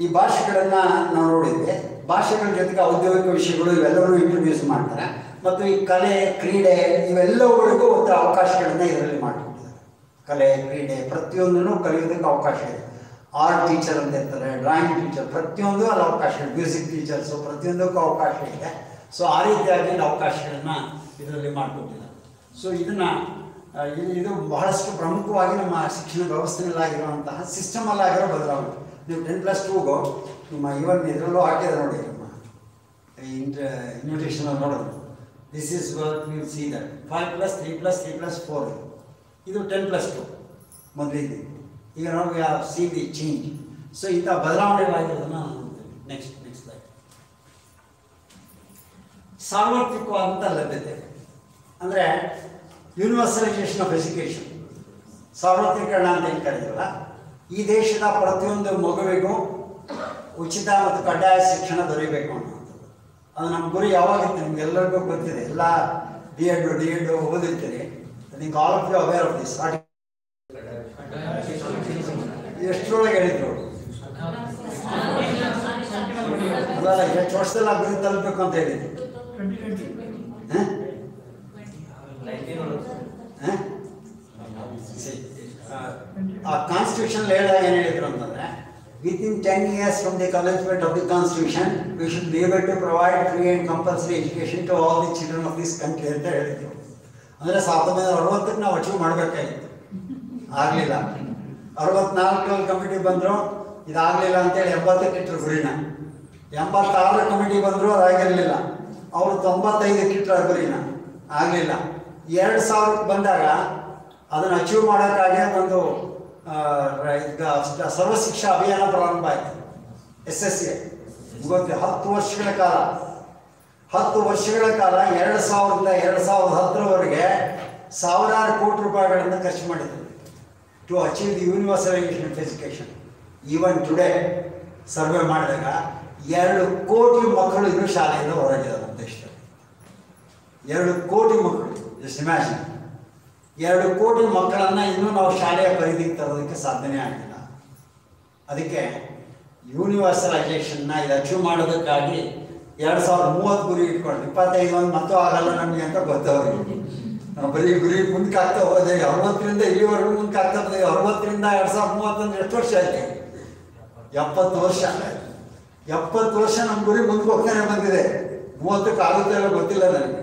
ಈ ಭಾಷೆಗಳನ್ನು ನಾವು ನೋಡಿದ್ವಿ. ಭಾಷೆಗಳ ಜೊತೆಗೆ ಔದ್ಯೋಗಿಕ ವಿಷಯಗಳು ಇವೆಲ್ಲವನ್ನೂ ಇಂಟ್ರೊಡ್ಯೂಸ್ ಮಾಡ್ತಾರೆ. ಮತ್ತು ಈ ಕಲೆ, ಕ್ರೀಡೆ ಇವೆಲ್ಲವುಗಳಿಗೂ ಒಂದು ಅವಕಾಶಗಳನ್ನು ಇದರಲ್ಲಿ ಮಾಡಿಕೊಟ್ಟಿದ್ದಾರೆ. ಕಲೆ, ಕ್ರೀಡೆ ಪ್ರತಿಯೊಂದನ್ನು ಕಲಿಯೋದಕ್ಕೆ ಅವಕಾಶ ಇದೆ. ಆರ್ಟ್ ಟೀಚರ್ ಅಂತ ಇರ್ತಾರೆ, ಡ್ರಾಯಿಂಗ್ ಟೀಚರ್, ಪ್ರತಿಯೊಂದು ಅಲ್ಲಿ ಅವಕಾಶ ಇದೆ. ಮ್ಯೂಸಿಕ್ ಟೀಚರ್ಸು ಪ್ರತಿಯೊಂದಕ್ಕೂ ಅವಕಾಶ ಇದೆ. ಸೊ ಆ ರೀತಿಯಾಗಿ ಅವಕಾಶಗಳನ್ನು ಇದರಲ್ಲಿ ಮಾಡಿಕೊಟ್ಟಿದ್ದಾರೆ. ಸೊ ಇದು ಬಹಳಷ್ಟು ಪ್ರಮುಖವಾಗಿ ನಮ್ಮ ಶಿಕ್ಷಣ ವ್ಯವಸ್ಥೆಯಲ್ಲಾಗಿರುವಂತಹ ಸಿಸ್ಟಮಲ್ಲಾಗಿರೋ ಬದಲಾವಣೆ. ನೀವು 10+2ಗೋ ನಿಮ್ಮ ಇವನ್ ಇದರಲ್ಲೂ ಹಾಕಿದ್ರೆ ನೋಡಿ, ನಮ್ಮ ಇನ್ವಿಟೇಷನಲ್ಲಿ ನೋಡೋದು. This is work will see that 5+3+3+4 ಇದು 10+2 ಮೊದಲಿದೆ. ಈಗ ನಾವು ಸಿ ದಿ ಚೇಂಜ್. ಸೊ ಇಂಥ ಬದಲಾವಣೆಗಳಾಗಿರೋದನ್ನು ನಾವು ನೋಡ್ತೀವಿ. ನೆಕ್ಸ್ಟ್ ಲೈಕ್ ಸಾರ್ವತ್ರಿಕವಾದಂಥ ಲಭ್ಯತೆ ಅಂದರೆ ಯೂನಿವರ್ಸಲೈಸೇಷನ್ ಆಫ್ ಎಜುಕೇಷನ್. ಸಾರ್ವತ್ರಿಕರಣ ಅಂತ ಏನು ಕರೀತೀವಲ್ಲ, ಈ ದೇಶದ ಪ್ರತಿಯೊಂದು ಮಗುವಿಗೂ ಉಚಿತ ಮತ್ತು ಕಡ್ಡಾಯ ಶಿಕ್ಷಣ ದೊರೆಯಬೇಕು ಅನ್ನೋಂಥದ್ದು. ಅದು ನಮ್ಮ ಗುರಿ ಯಾವಾಗಿತ್ತು ನಿಮ್ಗೆಲ್ಲರಿಗೂ ಗೊತ್ತಿದೆ. ಎಲ್ಲ ಡಿ.ಎಡ್ ಓದಿರ್ತೀರಿ. I think all of you aware of this. ಎಷ್ಟರೊಳಗೆ ಹೇಳಿದ್ರು ಅಲ್ಲ, ಎಷ್ಟು ವರ್ಷದಲ್ಲಿ ಗುರಿ ತಲುಪಬೇಕು ಅಂತ ಹೇಳಿದ್ರು? ಆ ಕಾನ್ಸ್ಟಿಟ್ಯೂಷನ್ ಹೇಳಿದಾಗ ಏನು ಹೇಳಿದ್ರು ಅಂತಂದರೆ, within 10 years from the commencement of the constitution we should be able to provide free and compulsory education to all the children of this country ಅಂತ ಹೇಳಿದ್ರು. ಅಂದರೆ 1960ಕ್ಕೆ ನಾವು ಅಚೀವ್ ಮಾಡಬೇಕಾಗಿತ್ತು, ಆಗಲಿಲ್ಲ. 64 ಕಮಿಟಿ ಬಂದರು, ಇದಾಗಲಿಲ್ಲ ಅಂತೇಳಿ 80ಕ್ಕೆ ಇಟ್ಟರು ಗುರಿನ. 86 ಕಮಿಟಿ ಬಂದರು, ಅದಾಗಿರಲಿಲ್ಲ. ಅವರು 95ಕ್ಕೆ ಇಟ್ಟರು ಗುರಿನ, ಆಗಲಿಲ್ಲ. 2000ಕ್ಕೆ ಬಂದಾಗ ಅದನ್ನು ಅಚೀವ್ ಮಾಡೋಕ್ಕಾಗಿ ಒಂದು ಈಗ ಸರ್ವ ಶಿಕ್ಷಾ ಅಭಿಯಾನ ಪ್ರಾರಂಭ ಆಯಿತು. SSC ಗೊತ್ತಿದೆ. 10 ವರ್ಷಗಳ ಕಾಲ 2000ರಿಂದ 2010ರವರೆಗೆ ಸಾವಿರಾರು ಕೋಟಿ ರೂಪಾಯಿಗಳನ್ನು ಖರ್ಚು ಮಾಡಿದ್ರು to achieve the universalisation of education. Even today survey ಮಾಡಿದಾಗ 2 ಕೋಟಿ ಮಕ್ಕಳು ಇನ್ನೂ ಶಾಲೆಯಿಂದ ಹೊರಗಿದ್ದಾರೆ ನಮ್ಮ ದೇಶದಲ್ಲಿ. 2 ಕೋಟಿ ಮಕ್ಕಳು. ಜಸ್ಟ್ ಇಮ್ಯಾಜಿನ್, 2 ಕೋಟಿ ಮಕ್ಕಳನ್ನು ಇನ್ನೂ ನಾವು ಶಾಲೆಯ ಪರಿಧಿಗೆ ತರೋದಕ್ಕೆ ಸಾಧ್ಯನೇ ಆಗಿಲ್ಲ. ಅದಕ್ಕೆ ಯೂನಿವರ್ಸಲೈಸೇಷನ್ನ ಇದು ಅಚೀವ್ ಮಾಡೋದಕ್ಕಾಗಿ 2030 ಗುರಿ ಇಟ್ಕೊಂಡು 25 ಒಂದು ಮತ್ತೂ ಆಗಲ್ಲ ನಮಗೆ ಅಂತ ಗೊತ್ತವ್ರಿಗೆ. ನಾವು ಬರೀ ಗುರಿ ಮುಂದಕ್ಕೆ ಆಗ್ತಾ ಹೋದೆ. 60ರಿಂದ ಇಲ್ಲಿವರೆಗೂ ಮುಂದಕ್ಕೆ ಆಗ್ತಾ ಹೋದೆ. 60ರಿಂದ 2030 ಅಂದ್ರೆ ಎಷ್ಟು ವರ್ಷ ಆಯ್ತು? 70 ವರ್ಷ. 70 ವರ್ಷ ನಮ್ಮ ಗುರಿ ಮುಂದಕ್ಕೆ ಹೋಗ್ತಾನೆ ಬಂದಿದೆ. 30ಕ್ಕೆ ಆಗುತ್ತೆ ಇಲ್ಲ ಗೊತ್ತಿಲ್ಲ ನನಗೆ.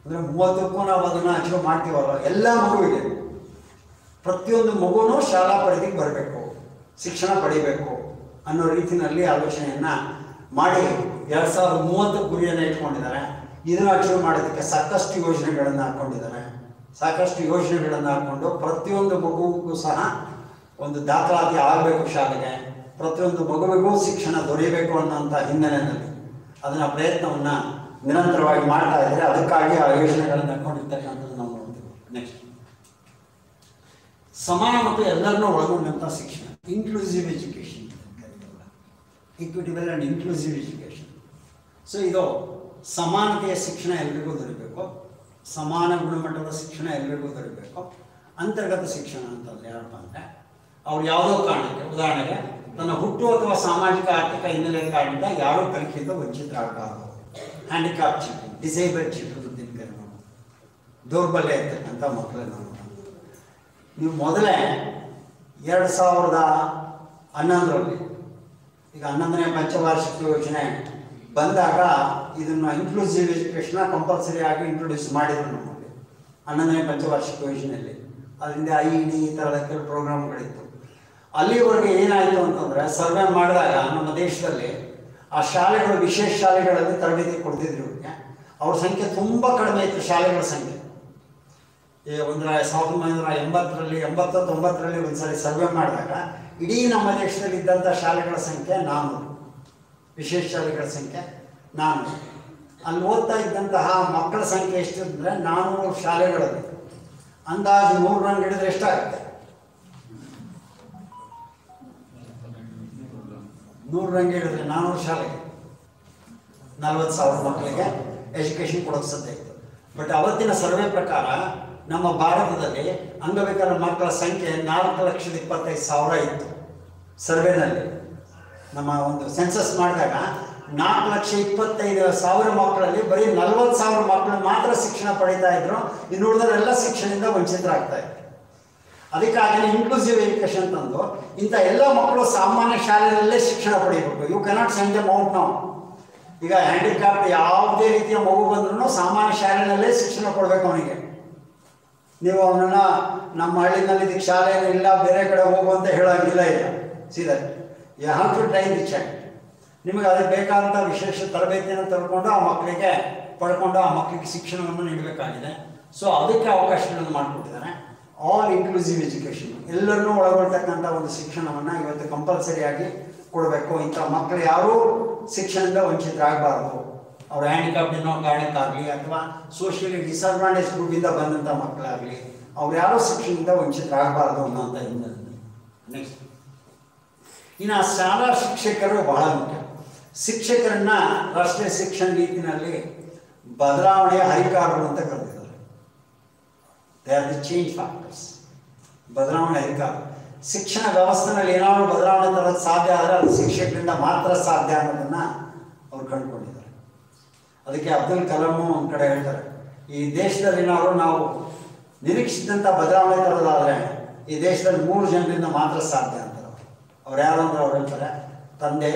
ಅಂದರೆ 30ಕ್ಕೂ ನಾವು ಅದನ್ನು ಅಚೀವ್ ಮಾಡ್ತೀವಲ್ಲ. ಎಲ್ಲ ಮಗುವಿಗೆ, ಪ್ರತಿಯೊಂದು ಮಗುನೂ ಶಾಲಾ ಪರಿಧಿಗೆ ಬರಬೇಕು, ಶಿಕ್ಷಣ ಪಡಿಬೇಕು ಅನ್ನೋ ರೀತಿಯಲ್ಲಿ ಆಲೋಚನೆಯನ್ನು ಮಾಡಿ 2030 ಗುರಿಯನ್ನು ಇಟ್ಕೊಂಡಿದ್ದಾರೆ. ಇದನ್ನು ಅಚೀವ್ ಮಾಡೋದಕ್ಕೆ ಸಾಕಷ್ಟು ಯೋಜನೆಗಳನ್ನು ಹಾಕ್ಕೊಂಡಿದ್ದಾರೆ. ಸಾಕಷ್ಟು ಯೋಜನೆಗಳನ್ನು ಹಾಕ್ಕೊಂಡು ಪ್ರತಿಯೊಂದು ಮಗುವಿಗೂ ಸಹ ಒಂದು ದಾಖಲಾತಿ ಆಗಬೇಕು ಶಾಲೆಗೆ, ಪ್ರತಿಯೊಂದು ಮಗುವಿಗೂ ಶಿಕ್ಷಣ ದೊರೆಯಬೇಕು ಅನ್ನೋಂಥ ಹಿನ್ನೆಲೆಯಲ್ಲಿ ಅದನ್ನು ಪ್ರಯತ್ನವನ್ನು ನಿರಂತರವಾಗಿ ಮಾಡ್ತಾ ಇದ್ದಾರೆ. ಅದಕ್ಕಾಗಿ ಆ ಯೋಜನೆಗಳನ್ನು ಹಾಕ್ಕೊಂಡಿರ್ತಕ್ಕಂಥದ್ದು ನಾವು ನೋಡ್ತೀವಿ. ನೆಕ್ಸ್ಟ್, ಸಮಾನ ಮತ್ತು ಎಲ್ಲರನ್ನೂ ಒಳಗೊಂಡಂಥ ಶಿಕ್ಷಣ, inclusive education, equitable and inclusive education. So ಇದು ಸಮಾನತೆಯ ಶಿಕ್ಷಣ ಎಲ್ಲರಿಗೂ ದೊರೆಯಬೇಕು, ಸಮಾನ ಗುಣಮಟ್ಟದ ಶಿಕ್ಷಣ ಎಲ್ಲರಿಗೂ ದೊರೆಯಬೇಕು. ಅಂತರ್ಗತ ಶಿಕ್ಷಣ ಅಂತಂದರೆ ಯಾರಪ್ಪ ಅಂದರೆ, ಅವ್ರು ಯಾವುದೋ ಕಾರಣಕ್ಕೆ, ಉದಾಹರಣೆಗೆ ತನ್ನ ಹುಟ್ಟು ಅಥವಾ ಸಾಮಾಜಿಕ ಆರ್ಥಿಕ ಹಿನ್ನೆಲೆ ಕಾರಣದಿಂದ ಯಾರೂ ಕಲಿಕೆಯಿಂದ ವಂಚಿತರಾಗಬಾರದು. ಹ್ಯಾಂಡಿಕ್ಯಾಪ್ ಚಿಲ್ಡ್ರನ್, ಡಿಸೇಬಲ್ಡ್ ಚಿಲ್ಡ್ರನ್ ಅಂತ ಕರೀತಾರೆ. ದೌರ್ಬಲ್ಯ ಇರ್ತಕ್ಕಂಥ ಮಕ್ಕಳನ್ನು ನೀವು ಮೊದಲೇ 2011ರಲ್ಲಿ, ಈಗ 11ನೇ ಪಂಚವಾರ್ಷಿಕ ಯೋಜನೆ ಬಂದಾಗ ಇದನ್ನು ಇನ್ಕ್ಲೂಸಿವ್ ಎಜುಕೇಷನ್ನ ಕಂಪಲ್ಸರಿ ಆಗಿ ಇಂಟ್ರೊಡ್ಯೂಸ್ ಮಾಡಿದರು ನಮಗೆ 11ನೇ ಪಂಚವಾರ್ಷಿಕ ಯೋಜನೆಯಲ್ಲಿ. ಅದರಿಂದ IED ಈ ಥರದ ಕೆಲವು ಪ್ರೋಗ್ರಾಮ್ಗಳಿತ್ತು. ಅಲ್ಲಿವರೆಗೆ ಏನಾಯಿತು ಅಂತಂದರೆ, ಸರ್ವೆ ಮಾಡಿದಾಗ ನಮ್ಮ ದೇಶದಲ್ಲಿ ಆ ಶಾಲೆಗಳು, ವಿಶೇಷ ಶಾಲೆಗಳಲ್ಲಿ ತರಬೇತಿ ಕೊಡ್ತಿದ್ರು ಇವರಿಗೆ. ಅವ್ರ ಸಂಖ್ಯೆ ತುಂಬ ಕಡಿಮೆ ಇತ್ತು, ಶಾಲೆಗಳ ಸಂಖ್ಯೆ. 1980ರಲ್ಲಿ 89ರಲ್ಲಿ ಒಂದ್ಸರಿ ಸರ್ವೆ ಮಾಡಿದಾಗ ಇಡೀ ನಮ್ಮ ದೇಶದಲ್ಲಿ ಇದ್ದಂಥ ಶಾಲೆಗಳ ಸಂಖ್ಯೆ 400, ವಿಶೇಷ ಶಾಲೆಗಳ ಸಂಖ್ಯೆ 400. ಅಲ್ಲಿ ಓದ್ತಾ ಇದ್ದಂತಹ ಮಕ್ಕಳ ಸಂಖ್ಯೆ ಎಷ್ಟು ಅಂದರೆ 400 ಶಾಲೆಗಳಲ್ಲಿ. ಅಂದಾಜು 100 ರನ್ ಹಿಡಿದ್ರೆ ಎಷ್ಟಾಗುತ್ತೆ? 100 ರನ್ ಹಿಡಿದ್ರೆ 400 ಶಾಲೆಗೆ 40,000 ಮಕ್ಕಳಿಗೆ ಎಜುಕೇಷನ್ ಕೊಡೋಕ್ಕೆ ಸಾಧ್ಯ ಇತ್ತು. ಬಟ್ ಅವತ್ತಿನ ಸರ್ವೆ ಪ್ರಕಾರ ನಮ್ಮ ಭಾರತದಲ್ಲಿ ಅಂಗವಿಕಲ ಮಕ್ಕಳ ಸಂಖ್ಯೆ 4,25,000 ಇತ್ತು. ಸರ್ವೆನಲ್ಲಿ ನಮ್ಮ ಒಂದು ಸೆನ್ಸಸ್ ಮಾಡಿದಾಗ 4,25,000 ಮಕ್ಕಳಲ್ಲಿ ಬರೀ 40,000 ಮಕ್ಕಳು ಮಾತ್ರ ಶಿಕ್ಷಣ ಪಡೀತಾ ಇದ್ರು. ಇನ್ನು ಉಳಿದವರೆಲ್ಲ ಶಿಕ್ಷಣದಿಂದ ವಂಚಿತರಾಗ್ತಾ ಇದ್ರು. ಅದಕ್ಕಾಗಿ ಇನ್ಕ್ಲೂಸಿವ್ ಎಜುಕೇಶನ್ ತಂದು ಇಂಥ ಎಲ್ಲ ಮಕ್ಕಳು ಸಾಮಾನ್ಯ ಶಾಲೆಯಲ್ಲೇ ಶಿಕ್ಷಣ ಪಡೆಯಬೇಕು. You cannot send them out now. ಈಗ ಹ್ಯಾಂಡಿಕ್ಯಾಪ್ಟ್ ಯಾವುದೇ ರೀತಿಯ ಮಗು ಬಂದ್ರೂ ಸಾಮಾನ್ಯ ಶಾಲೆಯಲ್ಲೇ ಶಿಕ್ಷಣ ಕೊಡಬೇಕು ಅವನಿಗೆ. ನೀವು ಅವನನ್ನ ನಮ್ಮ ಹಳ್ಳಿನಲ್ಲಿ ಇದಕ್ಕೆ ಶಾಲೆ ಇಲ್ಲ, ಬೇರೆ ಕಡೆ ಹೋಗು ಅಂತ ಹೇಳೋಂಗಿಲ್ಲ. ಇಲ್ಲ, ಸೀದಾ you have to train the child. ನಿಮಗೆ ಅದಕ್ಕೆ ಬೇಕಾದಂಥ ವಿಶೇಷ ತರಬೇತಿಯನ್ನು ತೆಗೆದುಕೊಂಡು ಆ ಮಕ್ಕಳಿಗೆ ಪಡ್ಕೊಂಡು ಆ ಮಕ್ಕಳಿಗೆ ಶಿಕ್ಷಣವನ್ನು ನೀಡಬೇಕಾಗಿದೆ. ಸೊ ಅದಕ್ಕೆ ಅವಕಾಶಗಳನ್ನು ಮಾಡಿಕೊಟ್ಟಿದ್ದಾರೆ. ಆಲ್ ಇನ್ಕ್ಲೂಸಿವ್ ಎಜುಕೇಷನ್, ಎಲ್ಲರನ್ನೂ ಒಳಗೊಳ್ತಕ್ಕಂಥ ಒಂದು ಶಿಕ್ಷಣವನ್ನು ಇವತ್ತು ಕಂಪಲ್ಸರಿಯಾಗಿ ಕೊಡಬೇಕು. ಇಂಥ ಮಕ್ಕಳು ಯಾರೂ ಶಿಕ್ಷಣದಿಂದ ವಂಚಿತರಾಗಬಾರ್ದು. ಅವ್ರ ಹ್ಯಾಂಡಿಕ್ಯಾಪ್ಟ್ ಅನ್ನೋ ಕಾರಣಕ್ಕಾಗಲಿ ಅಥವಾ ಸೋಷಿಯಲಿ ಡಿಸ್ಅಡ್ವಾಂಟೇಜ್ ಗ್ರೂಪಿಂದ ಬಂದಂಥ ಮಕ್ಕಳಾಗಲಿ ಅವ್ರು ಯಾರೂ ಶಿಕ್ಷಣದಿಂದ ವಂಚಿತರಾಗಬಾರ್ದು ಅನ್ನೋಂಥ ಹಿನ್ನೆಲೆ. ನೆಕ್ಸ್ಟ್, ಇನ್ನು ಶಾಲಾ ಶಿಕ್ಷಕರು ಬಹಳ ಮುಖ್ಯ. ಶಿಕ್ಷಕರನ್ನ ರಾಷ್ಟ್ರೀಯ ಶಿಕ್ಷಣ ನೀತಿನಲ್ಲಿ ಬದಲಾವಣೆಯ ಹರಿಕಾರರು ಅಂತ ಕರೆದಿದ್ದಾರೆ. They are the change factors. ಬದಲಾವಣೆ ಹರಿಕಾರ. ಶಿಕ್ಷಣ ವ್ಯವಸ್ಥೆನಲ್ಲಿ ಏನಾದರೂ ಬದಲಾವಣೆ ತರೋದು ಸಾಧ್ಯ ಆದರೆ ಅದು ಶಿಕ್ಷಕರಿಂದ ಮಾತ್ರ ಸಾಧ್ಯ ಅನ್ನೋದನ್ನು ಅವ್ರು ಕಂಡುಕೊಂಡಿದ್ದಾರೆ. ಅದಕ್ಕೆ ಅಬ್ದುಲ್ ಕಲಾಮು ಒಂದು ಕಡೆ ಹೇಳ್ತಾರೆ, ಈ ದೇಶದಲ್ಲಿ ನಾವು ನಿರೀಕ್ಷಿಸಿದಂಥ ಬದಲಾವಣೆ ತರೋದಾದರೆ ಈ ದೇಶದಲ್ಲಿ 3 ಜನರಿಂದ ಮಾತ್ರ ಸಾಧ್ಯ ಅಂತಾರೆ. ಅವ್ರು ಯಾರು ಅಂದ್ರೆ ಅವ್ರು ಹೇಳ್ತಾರೆ, ತಂದೆ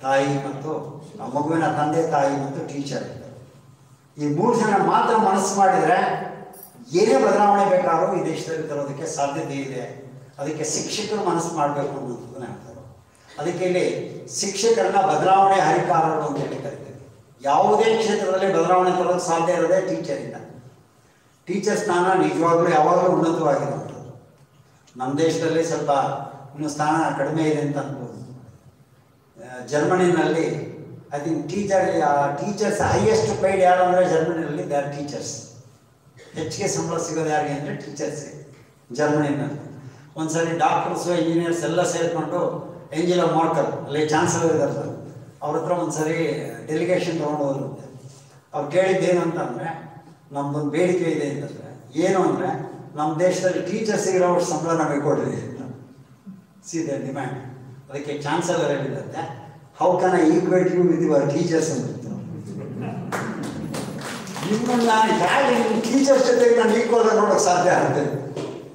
ತಾಯಿ ಮತ್ತು ಆ ಮಗುವಿನ ತಂದೆ ತಾಯಿ ಮತ್ತು ಟೀಚರ್. ಈ 3 ಜನ ಮಾತ್ರ ಮನಸ್ಸು ಮಾಡಿದರೆ ಏನೇ ಬದಲಾವಣೆ ಬೇಕಾದ್ರೂ ಈ ದೇಶದಲ್ಲಿ ತರೋದಕ್ಕೆ ಸಾಧ್ಯತೆ ಇದೆ. ಅದಕ್ಕೆ ಶಿಕ್ಷಕರು ಮನಸ್ಸು ಮಾಡಬೇಕು ಅನ್ನೋದನ್ನ ಹೇಳ್ತಾರೆ. ಅದಕ್ಕೆ ಇಲ್ಲಿ ಶಿಕ್ಷಕರನ್ನ ಬದಲಾವಣೆ ಹರಿಕಾರರು ಅಂತ ಹೇಳಿ ಕರಿತೀವಿ. ಯಾವುದೇ ಕ್ಷೇತ್ರದಲ್ಲಿ ಬದಲಾವಣೆ ತರೋದು ಸಾಧ್ಯ ಇರೋದೇ ಟೀಚರಿಂದ. ಟೀಚರ್ ಸ್ಥಾನ ನಿಜವಾಗ್ಲೂ ಯಾವಾಗಲೂ ಉನ್ನತವಾಗಿರುವಂಥದ್ದು. ನಮ್ಮ ದೇಶದಲ್ಲಿ ಸ್ವಲ್ಪ ಇನ್ನು ಸ್ಥಾನ ಕಡಿಮೆ ಇದೆ ಅಂತ ಅನ್ಬೋದು. ಜರ್ಮನಿನಲ್ಲಿ I think teachers highest paid ಯಾರು ಅಂದರೆ ಜರ್ಮನಿಯಲ್ಲಿ ದೇ ಆರ್ ಟೀಚರ್ಸ್. ಹೆಚ್ಚಿಗೆ ಸಂಬಳ ಸಿಗೋದು ಯಾರಿಗೆ ಅಂದರೆ ಟೀಚರ್ಸ್. ಜರ್ಮನಿನಲ್ಲಿ ಒಂದ್ಸರಿ ಡಾಕ್ಟರ್ಸು ಇಂಜಿನಿಯರ್ಸ್ ಎಲ್ಲ ಸೇರಿಕೊಂಡು ಏಂಜೆಲಾ ಮಾರ್ಕಲ್ ಅಲ್ಲಿ ಚಾನ್ಸಲರ್ ಇದ್ದಾರೆ, ಅವ್ರ ಹತ್ರ ಒಂದ್ಸರಿ ಡೆಲಿಗೇಷನ್ ತೊಗೊಂಡು ಹೋದ್ರಂತೆ. ಅವ್ರು ಕೇಳಿದ್ದೇನು ಅಂತಂದರೆ, ನಮ್ದೊಂದು ಬೇಡಿಕೆ ಇದೆ ಅಂತಂದರೆ ಏನು ಅಂದರೆ ನಮ್ಮ ದೇಶದಲ್ಲಿ ಟೀಚರ್ಸಿಗೆ ಇರೋಷ್ಟು ಸಂಬಳ ನಮಗೆ ಕೊಡ್ರಿ ಅಂತ. ಸೀದಾ ಡಿಮ್ಯಾಂಡ್. ಅದಕ್ಕೆ ಚಾನ್ಸಲರ್ ಹೇಳಿದಂತೆ, how can I equate you with your teachers ಅಂತ. ನಿಮ್ಮನ್ನು ಹೇಗೆ ನಿಮ್ಮ ಟೀಚರ್ಸ್ ಜೊತೆಗೆ ನಾನು ಈಕ್ವಲ್ ನೋಡೋಕ್ಕೆ ಸಾಧ್ಯ ಆಗುತ್ತೆ?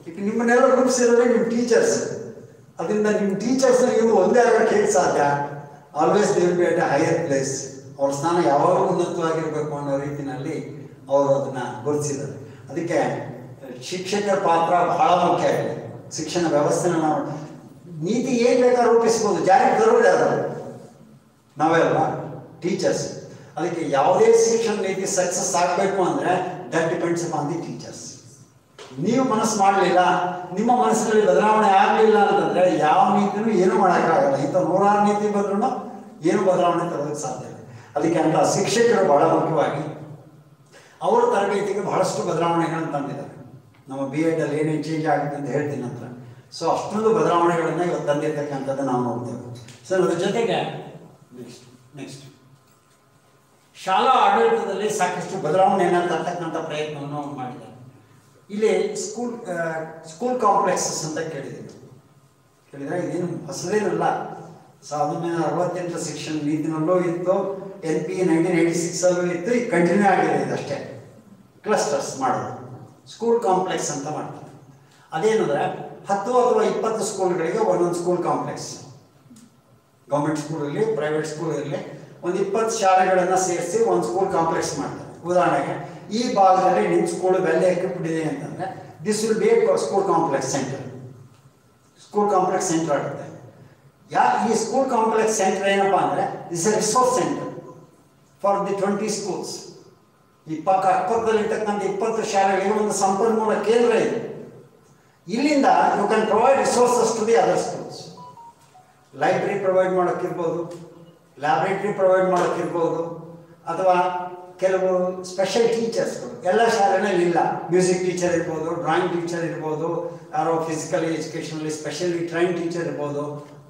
ಈಗ ನಿಮ್ಮನ್ನೆಲ್ಲ ರೂಪಿಸಿರೋದೇ ನಿಮ್ಮ ಟೀಚರ್ಸ್. ಅದರಿಂದ ನಿಮ್ಮ ಟೀಚರ್ಸ್ನ ನೀವು ಒಂದೇ ಆಗೋಕ್ಕೆ ಹೇಗೆ ಸಾಧ್ಯ? Always they will be at A higher place. ಅವ್ರ ಸ್ಥಾನ ಯಾವಾಗಲೂ ಉನ್ನತವಾಗಿರಬೇಕು ಅನ್ನೋ ರೀತಿಯಲ್ಲಿ ಅವರು ಅದನ್ನು ಗುರುತಿಸಿದ್ದಾರೆ. ಅದಕ್ಕೆ ಶಿಕ್ಷಕರ ಪಾತ್ರ ಬಹಳ ಮುಖ್ಯ ಇದೆ. ಶಿಕ್ಷಣ ವ್ಯವಸ್ಥೆನ ನಾವು ನೀತಿ ಏನು ಬೇಕಾದ್ರೂ ರೂಪಿಸ್ಬೋದು, ಜಾರಿಗೆ ತರೋದು ಯಾರು? ನಾವೇ ಅಲ್ವಾ, ಟೀಚರ್ಸ್. ಅದಕ್ಕೆ ಯಾವುದೇ ಶಿಕ್ಷಣ ನೀತಿ ಸಕ್ಸಸ್ ಆಗಬೇಕು ಅಂದರೆ that depends upon the teachers. ನೀವು ಮನಸ್ಸು ಮಾಡಲಿಲ್ಲ, ನಿಮ್ಮ ಮನಸ್ಸಿನಲ್ಲಿ ಬದಲಾವಣೆ ಆಗಲಿಲ್ಲ ಅಂತಂದರೆ ಯಾವ ನೀತಿನೂ ಏನೂ ಮಾಡೋಕ್ಕಾಗಲ್ಲ. ಇಂಥ 100 ನೀತಿ ಬಂದ್ರೂ ಏನೂ ಬದಲಾವಣೆ ತರೋದಕ್ಕೆ ಸಾಧ್ಯ ಇಲ್ಲ. ಅದಕ್ಕೆ ಅಂತ ಶಿಕ್ಷಕರು ಬಹಳ ಮುಖ್ಯವಾಗಿ ಅವರ ತರಬೇತಿಗೆ ಬಹಳಷ್ಟು ಬದಲಾವಣೆಗಳನ್ನು ತಂದಿದ್ದಾರೆ. ನಮ್ಮ BEd ಅಲ್ಲಿ ಏನೇನು ಚೇಂಜ್ ಆಗುತ್ತೆ ಅಂತ ಹೇಳ್ತೀನಿ ನಂತರ. ಸೊ ಅಷ್ಟೊಂದು ಬದಲಾವಣೆಗಳನ್ನು ಇವತ್ತು ತಂದಿರ್ತಕ್ಕಂಥದ್ದು ನಾವು ನೋಡ್ತೇವೆ. ಸೊ ಅದ್ರ ಜೊತೆಗೆ ನೆಕ್ಸ್ಟ್ ಶಾಲಾ ಆಡಳಿತದಲ್ಲಿ ಸಾಕಷ್ಟು ಬದಲಾವಣೆಯನ್ನು ತರ್ತಕ್ಕಂಥ ಪ್ರಯತ್ನವನ್ನು ಮಾಡಿದ್ದಾರೆ. ಇಲ್ಲಿ ಸ್ಕೂಲ್ ಕಾಂಪ್ಲೆಕ್ಸಸ್ ಅಂತ ಕೇಳಿದರೆ ಇದೇನು ಹೊಸದೇನಲ್ಲ. 1968 ಶಿಕ್ಷಣ ನೀತಿನಲ್ಲೂ ಇತ್ತು, NP 1986 ಇತ್ತು, ಈಗ ಕಂಟಿನ್ಯೂ ಆಗಿದೆ. ಇದಷ್ಟೇ ಕ್ಲಸ್ಟರ್ಸ್ ಮಾಡೋದು, ಸ್ಕೂಲ್ ಕಾಂಪ್ಲೆಕ್ಸ್ ಅಂತ ಮಾಡ್ತಾರೆ. ಅದೇನಂದರೆ 10 ಅಥವಾ 20 ಸ್ಕೂಲ್ಗಳಿಗೆ ಒಂದೊಂದು ಸ್ಕೂಲ್ ಕಾಂಪ್ಲೆಕ್ಸ್. ಗೌರ್ಮೆಂಟ್ ಸ್ಕೂಲ್ ಇರಲಿ, ಪ್ರೈವೇಟ್ ಸ್ಕೂಲ್ ಇರಲಿ, ಒಂದು 20 ಶಾಲೆಗಳನ್ನು ಸೇರಿಸಿ ಒಂದು ಸ್ಕೂಲ್ ಕಾಂಪ್ಲೆಕ್ಸ್ ಮಾಡ್ತಾರೆ. ಉದಾಹರಣೆಗೆ ಈ ಭಾಗದಲ್ಲಿ ನಿಮ್ಮ ಸ್ಕೂಲ್ ವೆಲ್ ಎಕ್ವಿಪ್ಡ್ ಇದೆ ಅಂತಂದರೆ this will be a school complex centre. School complex centre ಆಗುತ್ತೆ. ಈ ಸ್ಕೂಲ್ ಕಾಂಪ್ಲೆಕ್ಸ್ ಸೆಂಟರ್ ಏನಪ್ಪ ಅಂದರೆ this a resource centre for the 20 schools. ಈ ಅಕ್ಕಪಕ್ಕದಲ್ಲಿರ್ತಕ್ಕಂಥ 20 ಶಾಲೆಗಳಿಗೆ ಒಂದು ಸಂಪನ್ಮೂಲ ಕೇಂದ್ರ ಇದೆ. ಇಲ್ಲಿಂದ you can provide resources to the other schools. Library provide ಮಾಡೋಕ್ಕಿರ್ಬೋದು, ಲ್ಯಾಬ್ರೇಟ್ರಿ ಪ್ರೊವೈಡ್ ಮಾಡೋಕ್ಕಿರ್ಬೋದು, ಅಥವಾ ಕೆಲವು ಸ್ಪೆಷಲ್ ಟೀಚರ್ಸ್ಗಳು ಎಲ್ಲ ಶಾಲೆಗಳಲ್ಲಿ ಇಲ್ಲ. ಮ್ಯೂಸಿಕ್ ಟೀಚರ್ ಇರ್ಬೋದು, ಡ್ರಾಯಿಂಗ್ ಟೀಚರ್ ಇರ್ಬೋದು, ಯಾರೋ ಫಿಸಿಕಲಿ ಎಜುಕೇಷನಲ್ಲಿ ಸ್ಪೆಷಲಿ ಟ್ರೈನ್ ಟೀಚರ್ ಇರ್ಬೋದು,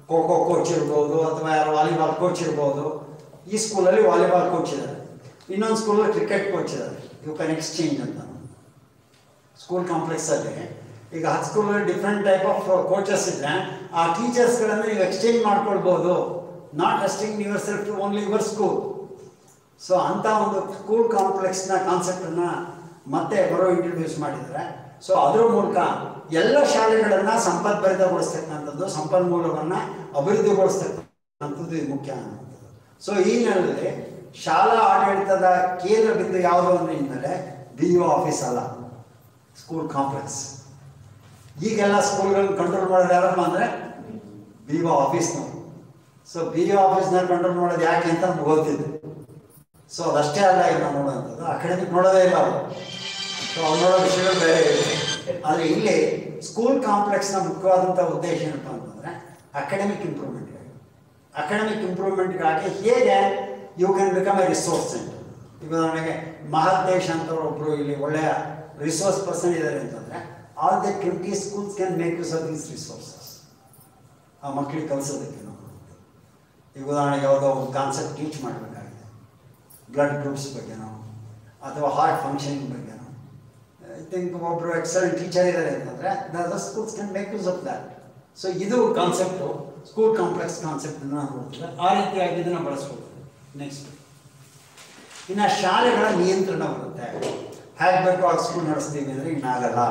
ಖೋ ಖೋ ಕೋಚ್ ಇರ್ಬೋದು, ಅಥವಾ ಯಾರೋ ವಾಲಿಬಾಲ್ ಕೋಚ್ ಇರ್ಬೋದು. ಈ ಸ್ಕೂಲಲ್ಲಿ ವಾಲಿಬಾಲ್ ಕೋಚ್ ಇದ್ದಾರೆ, ಇನ್ನೊಂದು ಸ್ಕೂಲಲ್ಲಿ ಕ್ರಿಕೆಟ್ ಕೋಚ್ ಇದ್ದಾರೆ. ಯು ಕ್ಯಾನ್ ಎಕ್ಸ್ಚೇಂಜ್ ಅಂತ ಸ್ಕೂಲ್ ಕಾಂಪ್ಲೆಕ್ಸಲ್ಲಿ ಈಗ 10 ಸ್ಕೂಲಲ್ಲಿ ಡಿಫ್ರೆಂಟ್ ಟೈಪ್ ಆಫ್ ಕೋಚಸ್ ಇದ್ದರೆ ಆ ಟೀಚರ್ಸ್ಗಳನ್ನು ನೀವು ಎಕ್ಸ್ಚೇಂಜ್ ಮಾಡ್ಕೊಳ್ಬೋದು. Not restrict yourself to only your school. So ಅಂಥ ಒಂದು ಸ್ಕೂಲ್ ಕಾಂಪ್ಲೆಕ್ಸ್ನ ಕಾನ್ಸೆಪ್ಟನ್ನು ಮತ್ತೆ ಇಂಟ್ರೊಡ್ಯೂಸ್ ಮಾಡಿದ್ದಾರೆ. ಸೊ ಅದರ ಮೂಲಕ ಎಲ್ಲ ಶಾಲೆಗಳನ್ನು ಸಂಪದ್ಭರಿತಗೊಳಿಸ್ತಕ್ಕಂಥದ್ದು, ಸಂಪನ್ಮೂಲವನ್ನು ಅಭಿವೃದ್ಧಿಗೊಳಿಸ್ತಕ್ಕಂಥದ್ದು ಇದು ಮುಖ್ಯ ಅನ್ನುವಂಥದ್ದು. ಸೊ ಈ ನೆಲೆಯಲ್ಲಿ ಶಾಲಾ ಆಡಳಿತದ ಕೇಂದ್ರ ಬಿಂದು ಯಾವುದು ಅಂದರೆ ಇನ್ಮೇಲೆ BO ಆಫೀಸ್ ಅಲ್ಲ, ಸ್ಕೂಲ್ ಕಾಂಪ್ಲೆಕ್ಸ್. ಈಗೆಲ್ಲ ಸ್ಕೂಲ್ಗಳನ್ನ ಕಂಟ್ರೋಲ್ ಮಾಡೋದು ಯಾರಪ್ಪ ಅಂದರೆ BO ಆಫೀಸ್ನವರು. ಸೊ BO ಆಫೀಸ್ನಲ್ಲಿ ಕಂಟ್ರೋಲ್ ಮಾಡೋದು ಯಾಕೆ ಅಂತ ನಮ್ಗೆ ಗೊತ್ತಿದೆ. ಸೊ ಅದಷ್ಟೇ ಅಲ್ಲ ಈಗ ನಾವು ನೋಡೋವಂಥದ್ದು, ಅಕಾಡೆಮಿಕ್ ನೋಡೋದೇ ಇಲ್ಲ ಅವರು. ಸೊ ಅವ್ರು ನೋಡೋ ವಿಷಯಗಳು ಬೇರೆ ಇದೆ. ಆದರೆ ಇಲ್ಲಿ ಸ್ಕೂಲ್ ಕಾಂಪ್ಲೆಕ್ಸ್ನ ಮುಖ್ಯವಾದಂಥ ಉದ್ದೇಶ ಏನಪ್ಪ ಅಂತಂದರೆ ಅಕಾಡೆಮಿಕ್ ಇಂಪ್ರೂವ್ಮೆಂಟ್ಗಾಗಿ. ಅಕಾಡೆಮಿಕ್ ಇಂಪ್ರೂವ್ಮೆಂಟ್ಗಾಗಿ ಹೇಗೆ you can become a resource centre. ಈಗ ನನಗೆ ಮಹದೇಶ್ ಅಂತವ್ರು ಒಬ್ಬರು ಇಲ್ಲಿ ಒಳ್ಳೆಯ ರಿಸೋರ್ಸ್ ಪರ್ಸನ್ ಇದ್ದಾರೆ ಅಂತಂದರೆ all the 20 schools can make use of these resources. ಆ ಮಕ್ಕಳಿಗೆ ಕಲಿಸೋದಕ್ಕೆ ನಾವು ಈಗ ಉದಾಹರಣೆಗೆ ಯಾವುದೋ ಒಂದು ಕಾನ್ಸೆಪ್ಟ್ ಟೀಚ್ ಮಾಡಬೇಕಾಗಿದೆ, ಬ್ಲಡ್ ಗ್ರೂಪ್ಸ್ ಬಗ್ಗೆನೋ ಅಥವಾ ಹಾರ್ಟ್ ಫಂಕ್ಷನಿಂಗ್ ಬಗ್ಗೆನೋ. ಐ ಥಿಂಕ್ ಒಬ್ಬರು ಎಕ್ಸಲೆಂಟ್ ಟೀಚರ್ ಇದ್ದಾರೆ ಅಂತಂದರೆ the schools can make use of that. So ಇದು ಕಾನ್ಸೆಪ್ಟು ಸ್ಕೂಲ್ ಕಾಂಪ್ಲೆಕ್ಸ್ ಕಾನ್ಸೆಪ್ಟನ್ನು ನಾವು ನೋಡ್ತೀವಿ. ಆ ರೀತಿಯಾಗಿ ಇದನ್ನು ಬಳಸ್ಕೊಳ್ತೀವಿ. ನೆಕ್ಸ್ಟ್ ಇನ್ನು ಶಾಲೆಗಳ ನಿಯಂತ್ರಣ ಬರುತ್ತೆ. ಹೇಗೆ ಬೇಕೋ ಆ ಸ್ಕೂಲ್ ನಡೆಸ್ತೀವಿ ಅಂದರೆ ಇನ್ನಾಗಲ್ಲ.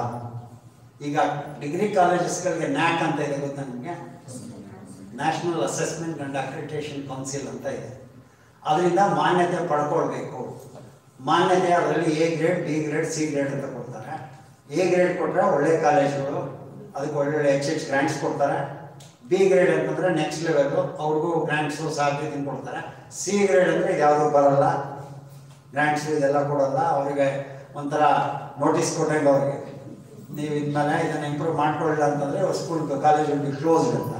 ಈಗ ಡಿಗ್ರಿ ಕಾಲೇಜಸ್ಗಳಿಗೆ NAC ಅಂತ ಇದೆ, ಗೊತ್ತಾ ನಿಮಗೆ? National assessment and accreditation council ಅಂತ ಇದೆ. ಅದರಿಂದ ಮಾನ್ಯತೆ ಪಡ್ಕೊಳ್ಬೇಕು. ಮಾನ್ಯತೆ ಅದರಲ್ಲಿ A grade, B grade, C grade ಅಂತ ಕೊಡ್ತಾರೆ. A ಗ್ರೇಡ್ ಕೊಟ್ಟರೆ ಒಳ್ಳೆ ಕಾಲೇಜುಗಳು, ಅದಕ್ಕೆ ಒಳ್ಳೊಳ್ಳೆ HH ಗ್ರ್ಯಾಂಟ್ಸ್ ಕೊಡ್ತಾರೆ. B ಗ್ರೇಡ್ ಅಂತಂದರೆ ನೆಕ್ಸ್ಟ್ ಲೆವೆಲ್ಲು, ಅವ್ರಿಗೂ ಗ್ರ್ಯಾಂಟ್ಸು ಸಾಧ್ಯತೆ ಕೊಡ್ತಾರೆ. C ಗ್ರೇಡ್ ಅಂದರೆ ಯಾವುದೂ ಬರಲ್ಲ, ಗ್ರ್ಯಾಂಟ್ಸು ಇದೆಲ್ಲ ಕೊಡಲ್ಲ. ಅವರಿಗೆ ಒಂಥರ ನೋಟಿಸ್ ಕೊಟ್ಟಂಗೆ ಅವ್ರಿಗೆ, ನೀವು ಇದ್ಮೇಲೆ ಇದನ್ನು ಇಂಪ್ರೂವ್ ಮಾಡ್ಕೊಳ್ಳಿಲ್ಲ ಅಂತಂದರೆ school college will be closed ಅಂತ.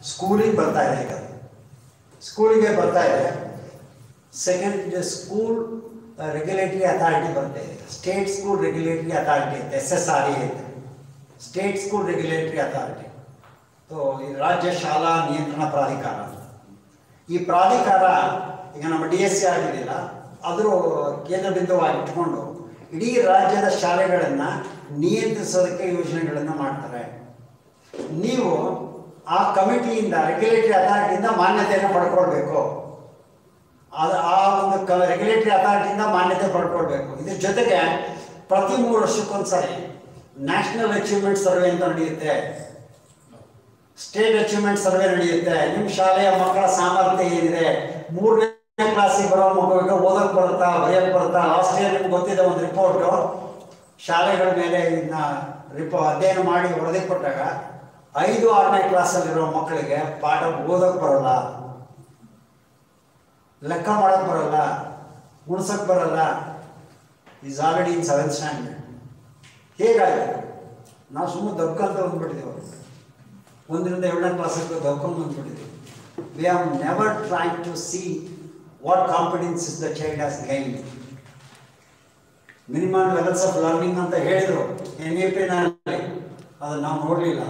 ಸ್ಕೂಲಿಗೆ ಬರ್ತಾ ಇದೆ, ಈಗ ಸ್ಕೂಲಿಗೆ ಬರ್ತಾ ಇದೆ. ಸೆಕೆಂಡ್ ಸ್ಕೂಲ್ ರೆಗ್ಯುಲೇಟರಿ ಅಥಾರಿಟಿ ಬರ್ತಾ ಇದೆ. ಸ್ಟೇಟ್ ಸ್ಕೂಲ್ ರೆಗ್ಯುಲೇಟರಿ ಅಥಾರಿಟಿ ಅಂತ SSRE ಅಂತ, state school regulatory authority. So ಈ ರಾಜ್ಯ ಶಾಲಾ ನಿಯಂತ್ರಣ ಪ್ರಾಧಿಕಾರ ಅಂತ. ಈ ಪ್ರಾಧಿಕಾರ ಈಗ ನಮ್ಮ DSC ಆಗಿದೆಯಲ್ಲ, ಅದರ ಕೇಂದ್ರ ಬಿಂದುವಾಗಿ ಇಟ್ಕೊಂಡು ಇಡೀ ರಾಜ್ಯದ ಶಾಲೆಗಳನ್ನು ನಿಯಂತ್ರಿಸೋದಕ್ಕೆ ಯೋಜನೆಗಳನ್ನು ಮಾಡ್ತಾರೆ. ನೀವು ಆ ಕಮಿಟಿಯಿಂದ, ರೆಗ್ಯುಲೇಟರಿ ಅಥಾರಿಟಿಯಿಂದ ಮಾನ್ಯತೆಯನ್ನು ಪಡ್ಕೊಳ್ಬೇಕು. ಅದು ಆ ಒಂದು ರೆಗ್ಯುಲೇಟರಿ ಅಥಾರಿಟಿಯಿಂದ ಮಾನ್ಯತೆ ಪಡ್ಕೊಳ್ಬೇಕು. ಇದ್ರ ಜೊತೆಗೆ ಪ್ರತಿ 3 ವರ್ಷಕ್ಕೊಂದ್ಸರಿ ನ್ಯಾಷನಲ್ ಅಚೀವ್ಮೆಂಟ್ ಸರ್ವೆ ಅಂತ ನಡೆಯುತ್ತೆ, ಸ್ಟೇಟ್ ಅಚೀವ್ಮೆಂಟ್ ಸರ್ವೆ ನಡೆಯುತ್ತೆ. ನಿಮ್ಮ ಶಾಲೆಯ ಮಕ್ಕಳ ಸಾಮರ್ಥ್ಯ ಏನಿದೆ, 3ನೇ ಕ್ಲಾಸಿಗೆ ಬರೋ ಮಗುವಿಗೆ ಓದೋಕ್ಕೆ ಬರುತ್ತಾ, ಬರೆಯೋಕ್ಕೆ ಬರುತ್ತಾ. ಲಾಸ್ಟ್ ಇಯರ್ ನಿಮ್ಗೆ ಗೊತ್ತಿದೆ ಒಂದು ರಿಪೋರ್ಟು, ಶಾಲೆಗಳ ಮೇಲೆ ಇದನ್ನ ಅಧ್ಯಯನ ಮಾಡಿ ವರದಿ ಕೊಟ್ಟಾಗ 5, 6ನೇ ಕ್ಲಾಸಲ್ಲಿರೋ ಮಕ್ಕಳಿಗೆ ಪಾಠ ಓದೋಕ್ಕೆ ಬರೋಲ್ಲ, ಲೆಕ್ಕ ಮಾಡೋಕ್ಕೆ ಬರೋಲ್ಲ, ಗುಣಿಸೋಕ್ಕೆ ಬರೋಲ್ಲ. Is already in 7th standard. ಹೇಗಾಗಿದೆ? ನಾವು ಸುಮ್ಮನೆ ದಬ್ಕಂತ ಬಂದ್ಬಿಟ್ಟಿದ್ದೀವಿ. 1ರಿಂದ 7ನೇ ಕ್ಲಾಸಿಗೆ ದಬ್ಕೊಂಡು ಬಂದ್ಬಿಟ್ಟಿದ್ದೀವಿ. We have never tried to see what competencies the child has gained. Minimum levels of learning ಅಂತ ಹೇಳಿದರು NEP-ನಲ್ಲಿ, ಅದನ್ನು ನಾವು ನೋಡಲಿಲ್ಲ.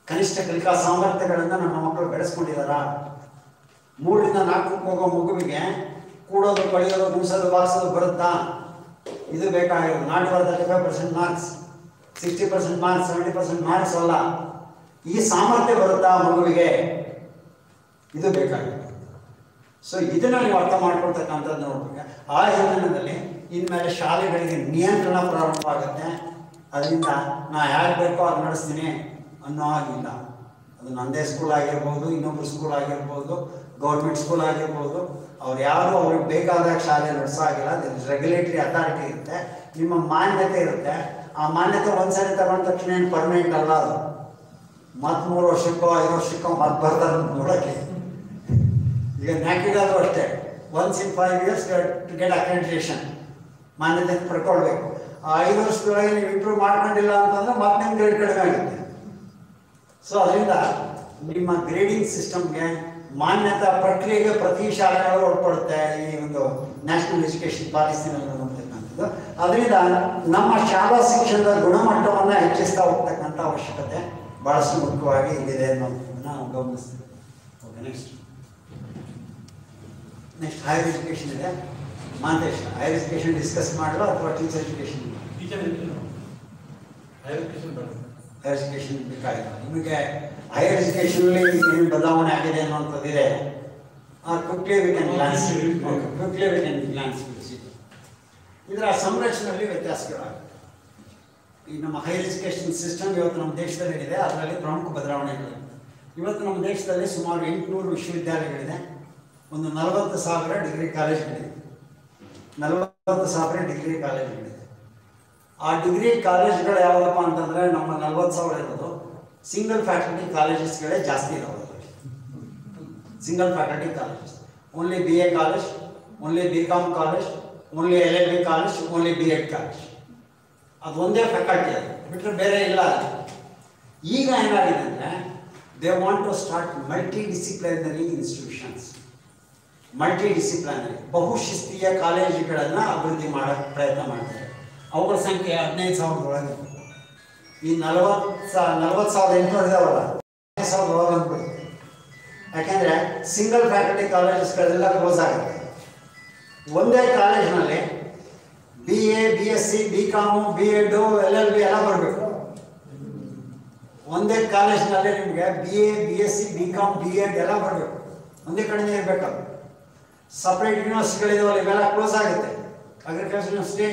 ಕನಿಷ್ಠ ಕಲಿಕಾ ಸಾಮರ್ಥ್ಯಗಳನ್ನು ನಮ್ಮ ಮಕ್ಕಳು ಬೆಳೆಸ್ಕೊಂಡಿದ್ದಾರಾ? 3ರಿಂದ 4ಕ್ಕೆ ಹೋಗೋ ಮಗುವಿಗೆ ಕೂಡೋದು, ಕಳಿಯೋದು, ಗುಣಿಸೋದು, ಬಾರಿಸೋದು ಬರುತ್ತಾ? ಇದು ಬೇಕಾಗಿರೋದು. Not for 35% marks, 60% marks, 70% marks ಅಲ್ಲ. ಈ ಸಾಮರ್ಥ್ಯ ಬರುತ್ತಾ ಮಗುವಿಗೆ? ಇದು ಬೇಕಾಗಿರೋದು. ಸೊ ಇದನ್ನು ನೀವು ಅರ್ಥ ಮಾಡ್ಕೊಳ್ತಕ್ಕಂಥದ್ದು ನೋಡ್ಬೇಕು. ಆ ಹಿನ್ನೆಲೆಯಲ್ಲಿ ಇನ್ಮೇಲೆ ಶಾಲೆಗಳಿಗೆ ನಿಯಂತ್ರಣ ಪ್ರಾರಂಭ ಆಗುತ್ತೆ. ಅದರಿಂದ ನಾ ಯಾರು ಬೇಕೋ ಅದು ನಡೆಸ್ತೀನಿ ಅನ್ನೋ ಆಗಿಲ್ಲ. ಅದು ನನ್ನದೇ ಸ್ಕೂಲ್ ಆಗಿರ್ಬೋದು, ಇನ್ನೊಬ್ಬರು ಸ್ಕೂಲ್ ಆಗಿರ್ಬೋದು, ಗೌರ್ಮೆಂಟ್ ಸ್ಕೂಲ್ ಆಗಿರ್ಬೋದು. ಅವ್ರು ಯಾರು ಅವ್ರಿಗೆ ಬೇಕಾದಾಗ ಶಾಲೆ ನಡೆಸೋ ಆಗಿಲ್ಲ. ರೆಗ್ಯುಲೇಟರಿ ಅಥಾರಿಟಿ ಇರುತ್ತೆ, ನಿಮ್ಮ ಮಾನ್ಯತೆ ಇರುತ್ತೆ. ಆ ಮಾನ್ಯತೆ ಒಂದ್ಸರಿ ತಗೊಂಡ ತಕ್ಷಣ ಏನು ಪರ್ಮನೆಂಟ್ ಅಲ್ಲ. ಅದು ಮತ್ತೆ 3 ವರ್ಷಕ್ಕೋ 5 ವರ್ಷಕ್ಕೋ ಮತ್ತೆ ಬರ್ತಾರೆ ನೋಡೋಕ್ಕೆ. ಈಗ NAC-ಗಾದರೂ ಅಷ್ಟೇ, once in 5 years to get accreditation, ಮಾನ್ಯತೆ ಪಡ್ಕೊಳ್ಬೇಕು. ಆ 5 ವರ್ಷದೊಳಗೆ ನೀವು ಇಂಪ್ರೂವ್ ಮಾಡ್ಕೊಂಡಿಲ್ಲ ಅಂತಂದರೆ ಮತ್ತೆ ನಿಮ್ಮ ಗ್ರೇಡ್ ಕಡಿಮೆ ಆಗುತ್ತೆ. ಸೊ ಅದರಿಂದ ನಿಮ್ಮ ಗ್ರೇಡಿಂಗ್ ಸಿಸ್ಟಮ್ಗೆ ಮಾನ್ಯತಾ ಪ್ರಕ್ರಿಯೆಗೆ ಪ್ರತಿ ಶಾಲೆಗಳು ಒಳಪಡುತ್ತೆ ಈ ಒಂದು ನ್ಯಾಷನಲ್ ಎಜುಕೇಷನ್ ಪಾಲಿಸಿನಲ್ಲಿ ಅಂತಕ್ಕಂಥದ್ದು. ಅದರಿಂದ ನಮ್ಮ ಶಾಲಾ ಶಿಕ್ಷಣದ ಗುಣಮಟ್ಟವನ್ನು ಹೆಚ್ಚಿಸ್ತಾ ಹೋಗ್ತಕ್ಕಂಥ ಅವಶ್ಯಕತೆ ಭಾಳಷ್ಟು ಮುಖ್ಯವಾಗಿ ಇದೆ ಅನ್ನೋದನ್ನು ನಾವು ಗಮನಿಸ್ತೀವಿ. ಓಕೆ, ನೆಕ್ಸ್ಟ್ ಹೈಯರ್ ಎಜುಕೇಷನ್ ಇದೆ. ಮಾಂತೇಶ್, ಹೈಯರ್ ಎಜುಕೇಷನ್ ಡಿಸ್ಕಸ್ ಮಾಡಲು ಅಥವಾ ಟೀಚರ್ ಎಜುಕೇಷನ್? ಹೈಯರ್ ಎಜುಕೇಷನ್ ಬೇಕಾಗಿಲ್ಲ ನಿಮಗೆ. ಹೈಯರ್ ಎಜುಕೇಷನಲ್ಲಿ ಏನು ಬದಲಾವಣೆ ಆಗಿದೆ ಅನ್ನುವಂಥದ್ದಿದೆ. ಕ್ವಿಕ್ಲಿ ವಿ ಕ್ಯಾನ್ ಗ್ಲಾನ್ಸ್ ಇದರ ಸಂರಚನೆಯಲ್ಲಿ ವ್ಯತ್ಯಾಸಗಳಾಗುತ್ತೆ. ಈ ನಮ್ಮ ಹೈಯರ್ ಎಜುಕೇಷನ್ ಸಿಸ್ಟಮ್ ಇವತ್ತು ನಮ್ಮ ದೇಶದಲ್ಲಿ ಇದೆ. ಅದರಲ್ಲಿ ಪ್ರಮುಖ ಬದಲಾವಣೆಗಳಿವೆ. ಇವತ್ತು ನಮ್ಮ ದೇಶದಲ್ಲಿ ಸುಮಾರು 800 ವಿಶ್ವವಿದ್ಯಾಲಯಗಳಿದೆ. ಒಂದು 40,000 ಡಿಗ್ರಿ ಕಾಲೇಜ್ಗಳಿದೆ. 40,000 ಡಿಗ್ರಿ ಕಾಲೇಜ್ಗಳಿದೆ. ಆ ಡಿಗ್ರಿ ಕಾಲೇಜ್ಗಳು ಯಾವುದಪ್ಪ ಅಂತಂದರೆ ನಮ್ಮ 40,000 ಇರೋದು ಸಿಂಗಲ್ ಫ್ಯಾಕಲ್ಟಿ ಕಾಲೇಜಸ್ಗಳೇ ಜಾಸ್ತಿ ಇರೋದು. Single faculty colleges, only BA college, only BCom college, only LLB college, only B.Ed college. ಅದು ಒಂದೇ ಫ್ಯಾಕಲ್ಟಿ, ಅದು ಬಿಟ್ಟರೆ ಬೇರೆ ಇಲ್ಲ. ಈಗ ಏನಾಗಿದೆ ಅಂದರೆ they want to start multi disciplinary institutions. Multi disciplinary ಬಹುಶಿಸ್ತೀಯ ಕಾಲೇಜುಗಳನ್ನು ಅಭಿವೃದ್ಧಿ ಮಾಡೋಕ್ಕೆ ಪ್ರಯತ್ನ ಮಾಡ್ತಾರೆ. ಅವುಗಳ ಸಂಖ್ಯೆ 15,000 ಒಳಗೆ. ಈ 40,800 ಇದಾವಲ್ಲ, 15,000 ಒಳಗೆ ಅಂದ್ಬಿಡುತ್ತೆ. ಯಾಕೆಂದರೆ ಸಿಂಗಲ್ ಫ್ಯಾಕಲ್ಟಿ ಕಾಲೇಜಸ್ಗಳೆಲ್ಲ ಕ್ಲೋಸ್ ಆಗುತ್ತೆ. ಒಂದೇ ಕಾಲೇಜ್ನಲ್ಲಿ BA, BSc, BCom, B.Ed, LLB ಎಲ್ಲ ಬರಬೇಕು. ಒಂದೇ ಕಾಲೇಜ್ನಲ್ಲಿ ನಿಮಗೆ BA, BSc, BCom, B.Ed ಎಲ್ಲ ಬರಬೇಕು. ಒಂದೇ ಕಡೆನೇ ಇರಬೇಕಲ್ಲ. ಸಪ್ರೇಟ್ ಯೂನಿವರ್ಸಿಟಿಗಳಿದಾವಲ್ಲ, ಇವೆಲ್ಲ ಕ್ಲೋಸ್ ಆಗುತ್ತೆ. ಅಗ್ರಿಕಲ್ಚರ್ ಯೂನಿವರ್ಸಿಟಿ,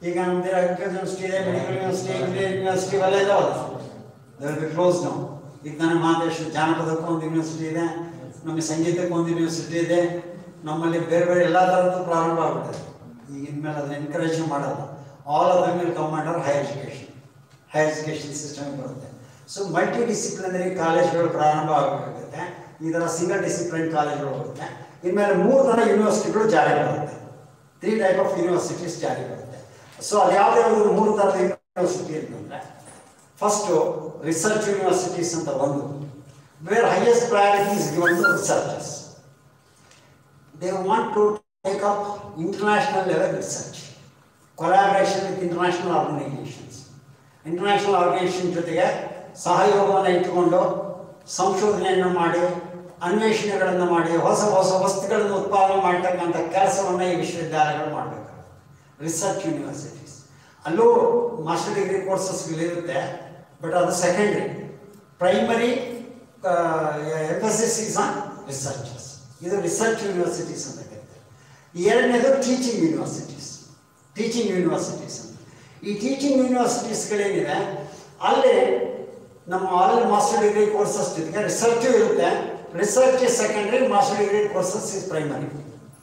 ಈಗ ನಮ್ಮದೇ ಅಗ್ರಿಕಲ್ಚರ್ ಯೂನಿವರ್ಸಿಟಿ ಇದೆ, ಮೆಡಿಕಲ್ ಯೂನಿವರ್ಸಿಟಿ, ಇಂಜಿನಿಯರಿಂಗ್ ಯೂನಿವರ್ಸಿಟಿ ಇವೆಲ್ಲ ಇದಾವಲ್ಲ, ದೇ ವಿಲ್ ಬಿ ಕ್ಲೋಸ್ ನಾವು. ಈಗ ನನ್ನ ಮಹಾದೇಶ ಜಾನಪದಕ್ಕೂ ಒಂದು ಯೂನಿವರ್ಸಿಟಿ ಇದೆ, ನಮಗೆ ಸಂಗೀತಕ್ಕೂ ಒಂದು ಯೂನಿವರ್ಸಿಟಿ ಇದೆ, ನಮ್ಮಲ್ಲಿ ಬೇರೆ ಬೇರೆ ಎಲ್ಲ ಥರದ್ದು ಪ್ರಾರಂಭ ಆಗ್ಬಿಟ್ಟಿದೆ. ಈಗ ಇನ್ಮೇಲೆ ಅದನ್ನ ಎನ್ಕರೇಜ್ ಮಾಡಲ್ಲ. All of them will come under higher education system ಬರುತ್ತೆ. ಸೊ ಮಲ್ಟಿ ಡಿಸಿಪ್ಲಿನರಿ ಕಾಲೇಜ್ಗಳು ಪ್ರಾರಂಭ ಆಗಬೇಕಾಗುತ್ತೆ. ಈ ಥರ ಸಿಂಗಲ್ ಡಿಸಿಪ್ಲಿನ್ ಕಾಲೇಜ್ಗಳು ಬರುತ್ತೆ. ಇನ್ಮೇಲೆ 3 ಥರ ಯೂನಿವರ್ಸಿಟಿಗಳು ಜಾರಿ ಬರುತ್ತೆ. 3 ಟೈಪ್ ಆಫ್ ಯೂನಿವರ್ಸಿಟೀಸ್ ಜಾರಿ ಬರುತ್ತೆ. ಸೊ ಅದು ಯಾವುದ್ಯಾವುದು 3 ಥರದ ಯೂನಿವರ್ಸಿಟಿ ಅಂತಂದರೆ, ಫಸ್ಟು ರಿಸರ್ಚ್ ಯೂನಿವರ್ಸಿಟೀಸ್ ಅಂತ ಒಂದು, where highest priority is given to researchers. They want to take up international level research, collaboration with international organisations. International organisation ಜೊತೆಗೆ ಸಹಯೋಗವನ್ನು ಇಟ್ಟುಕೊಂಡು ಸಂಶೋಧನೆಯನ್ನು ಮಾಡಿ, ಅನ್ವೇಷಣೆಗಳನ್ನು ಮಾಡಿ, ಹೊಸ ಹೊಸ ವಸ್ತುಗಳನ್ನು ಉತ್ಪಾದನೆ ಮಾಡ್ತಕ್ಕಂಥ ಕೆಲಸವನ್ನು ಈ ವಿಶ್ವವಿದ್ಯಾಲಯಗಳು ಮಾಡಬೇಕು. ರಿಸರ್ಚ್ ಯೂನಿವರ್ಸಿಟೀಸ್ ಅಲ್ಲೂ ಮಾಸ್ಟರ್ ಡಿಗ್ರಿ ಕೋರ್ಸಸ್ಗಳಿರುತ್ತೆ, ಬಟ್ ಅದು secondary. Primary emphasis on researchers. ಇದು ರಿಸರ್ಚ್ ಯೂನಿವರ್ಸಿಟೀಸ್ ಅಂತ ಕರೀತಾರೆ. ಎರಡನೇದು ಟೀಚಿಂಗ್ ಯೂನಿವರ್ಸಿಟೀಸ್ ಅಂತ. ಈ ಟೀಚಿಂಗ್ ಯೂನಿವರ್ಸಿಟೀಸ್ಗಳೇನಿದೆ ಅಲ್ಲಿ ನಮ್ಮ ಆಲ್ ಮಾಸ್ಟರ್ ಡಿಗ್ರಿ ಕೋರ್ಸಸ್ ಜೊತೆಗೆ ರಿಸರ್ಚು ಇರುತ್ತೆ. Research is secondary, master degree courses is primary.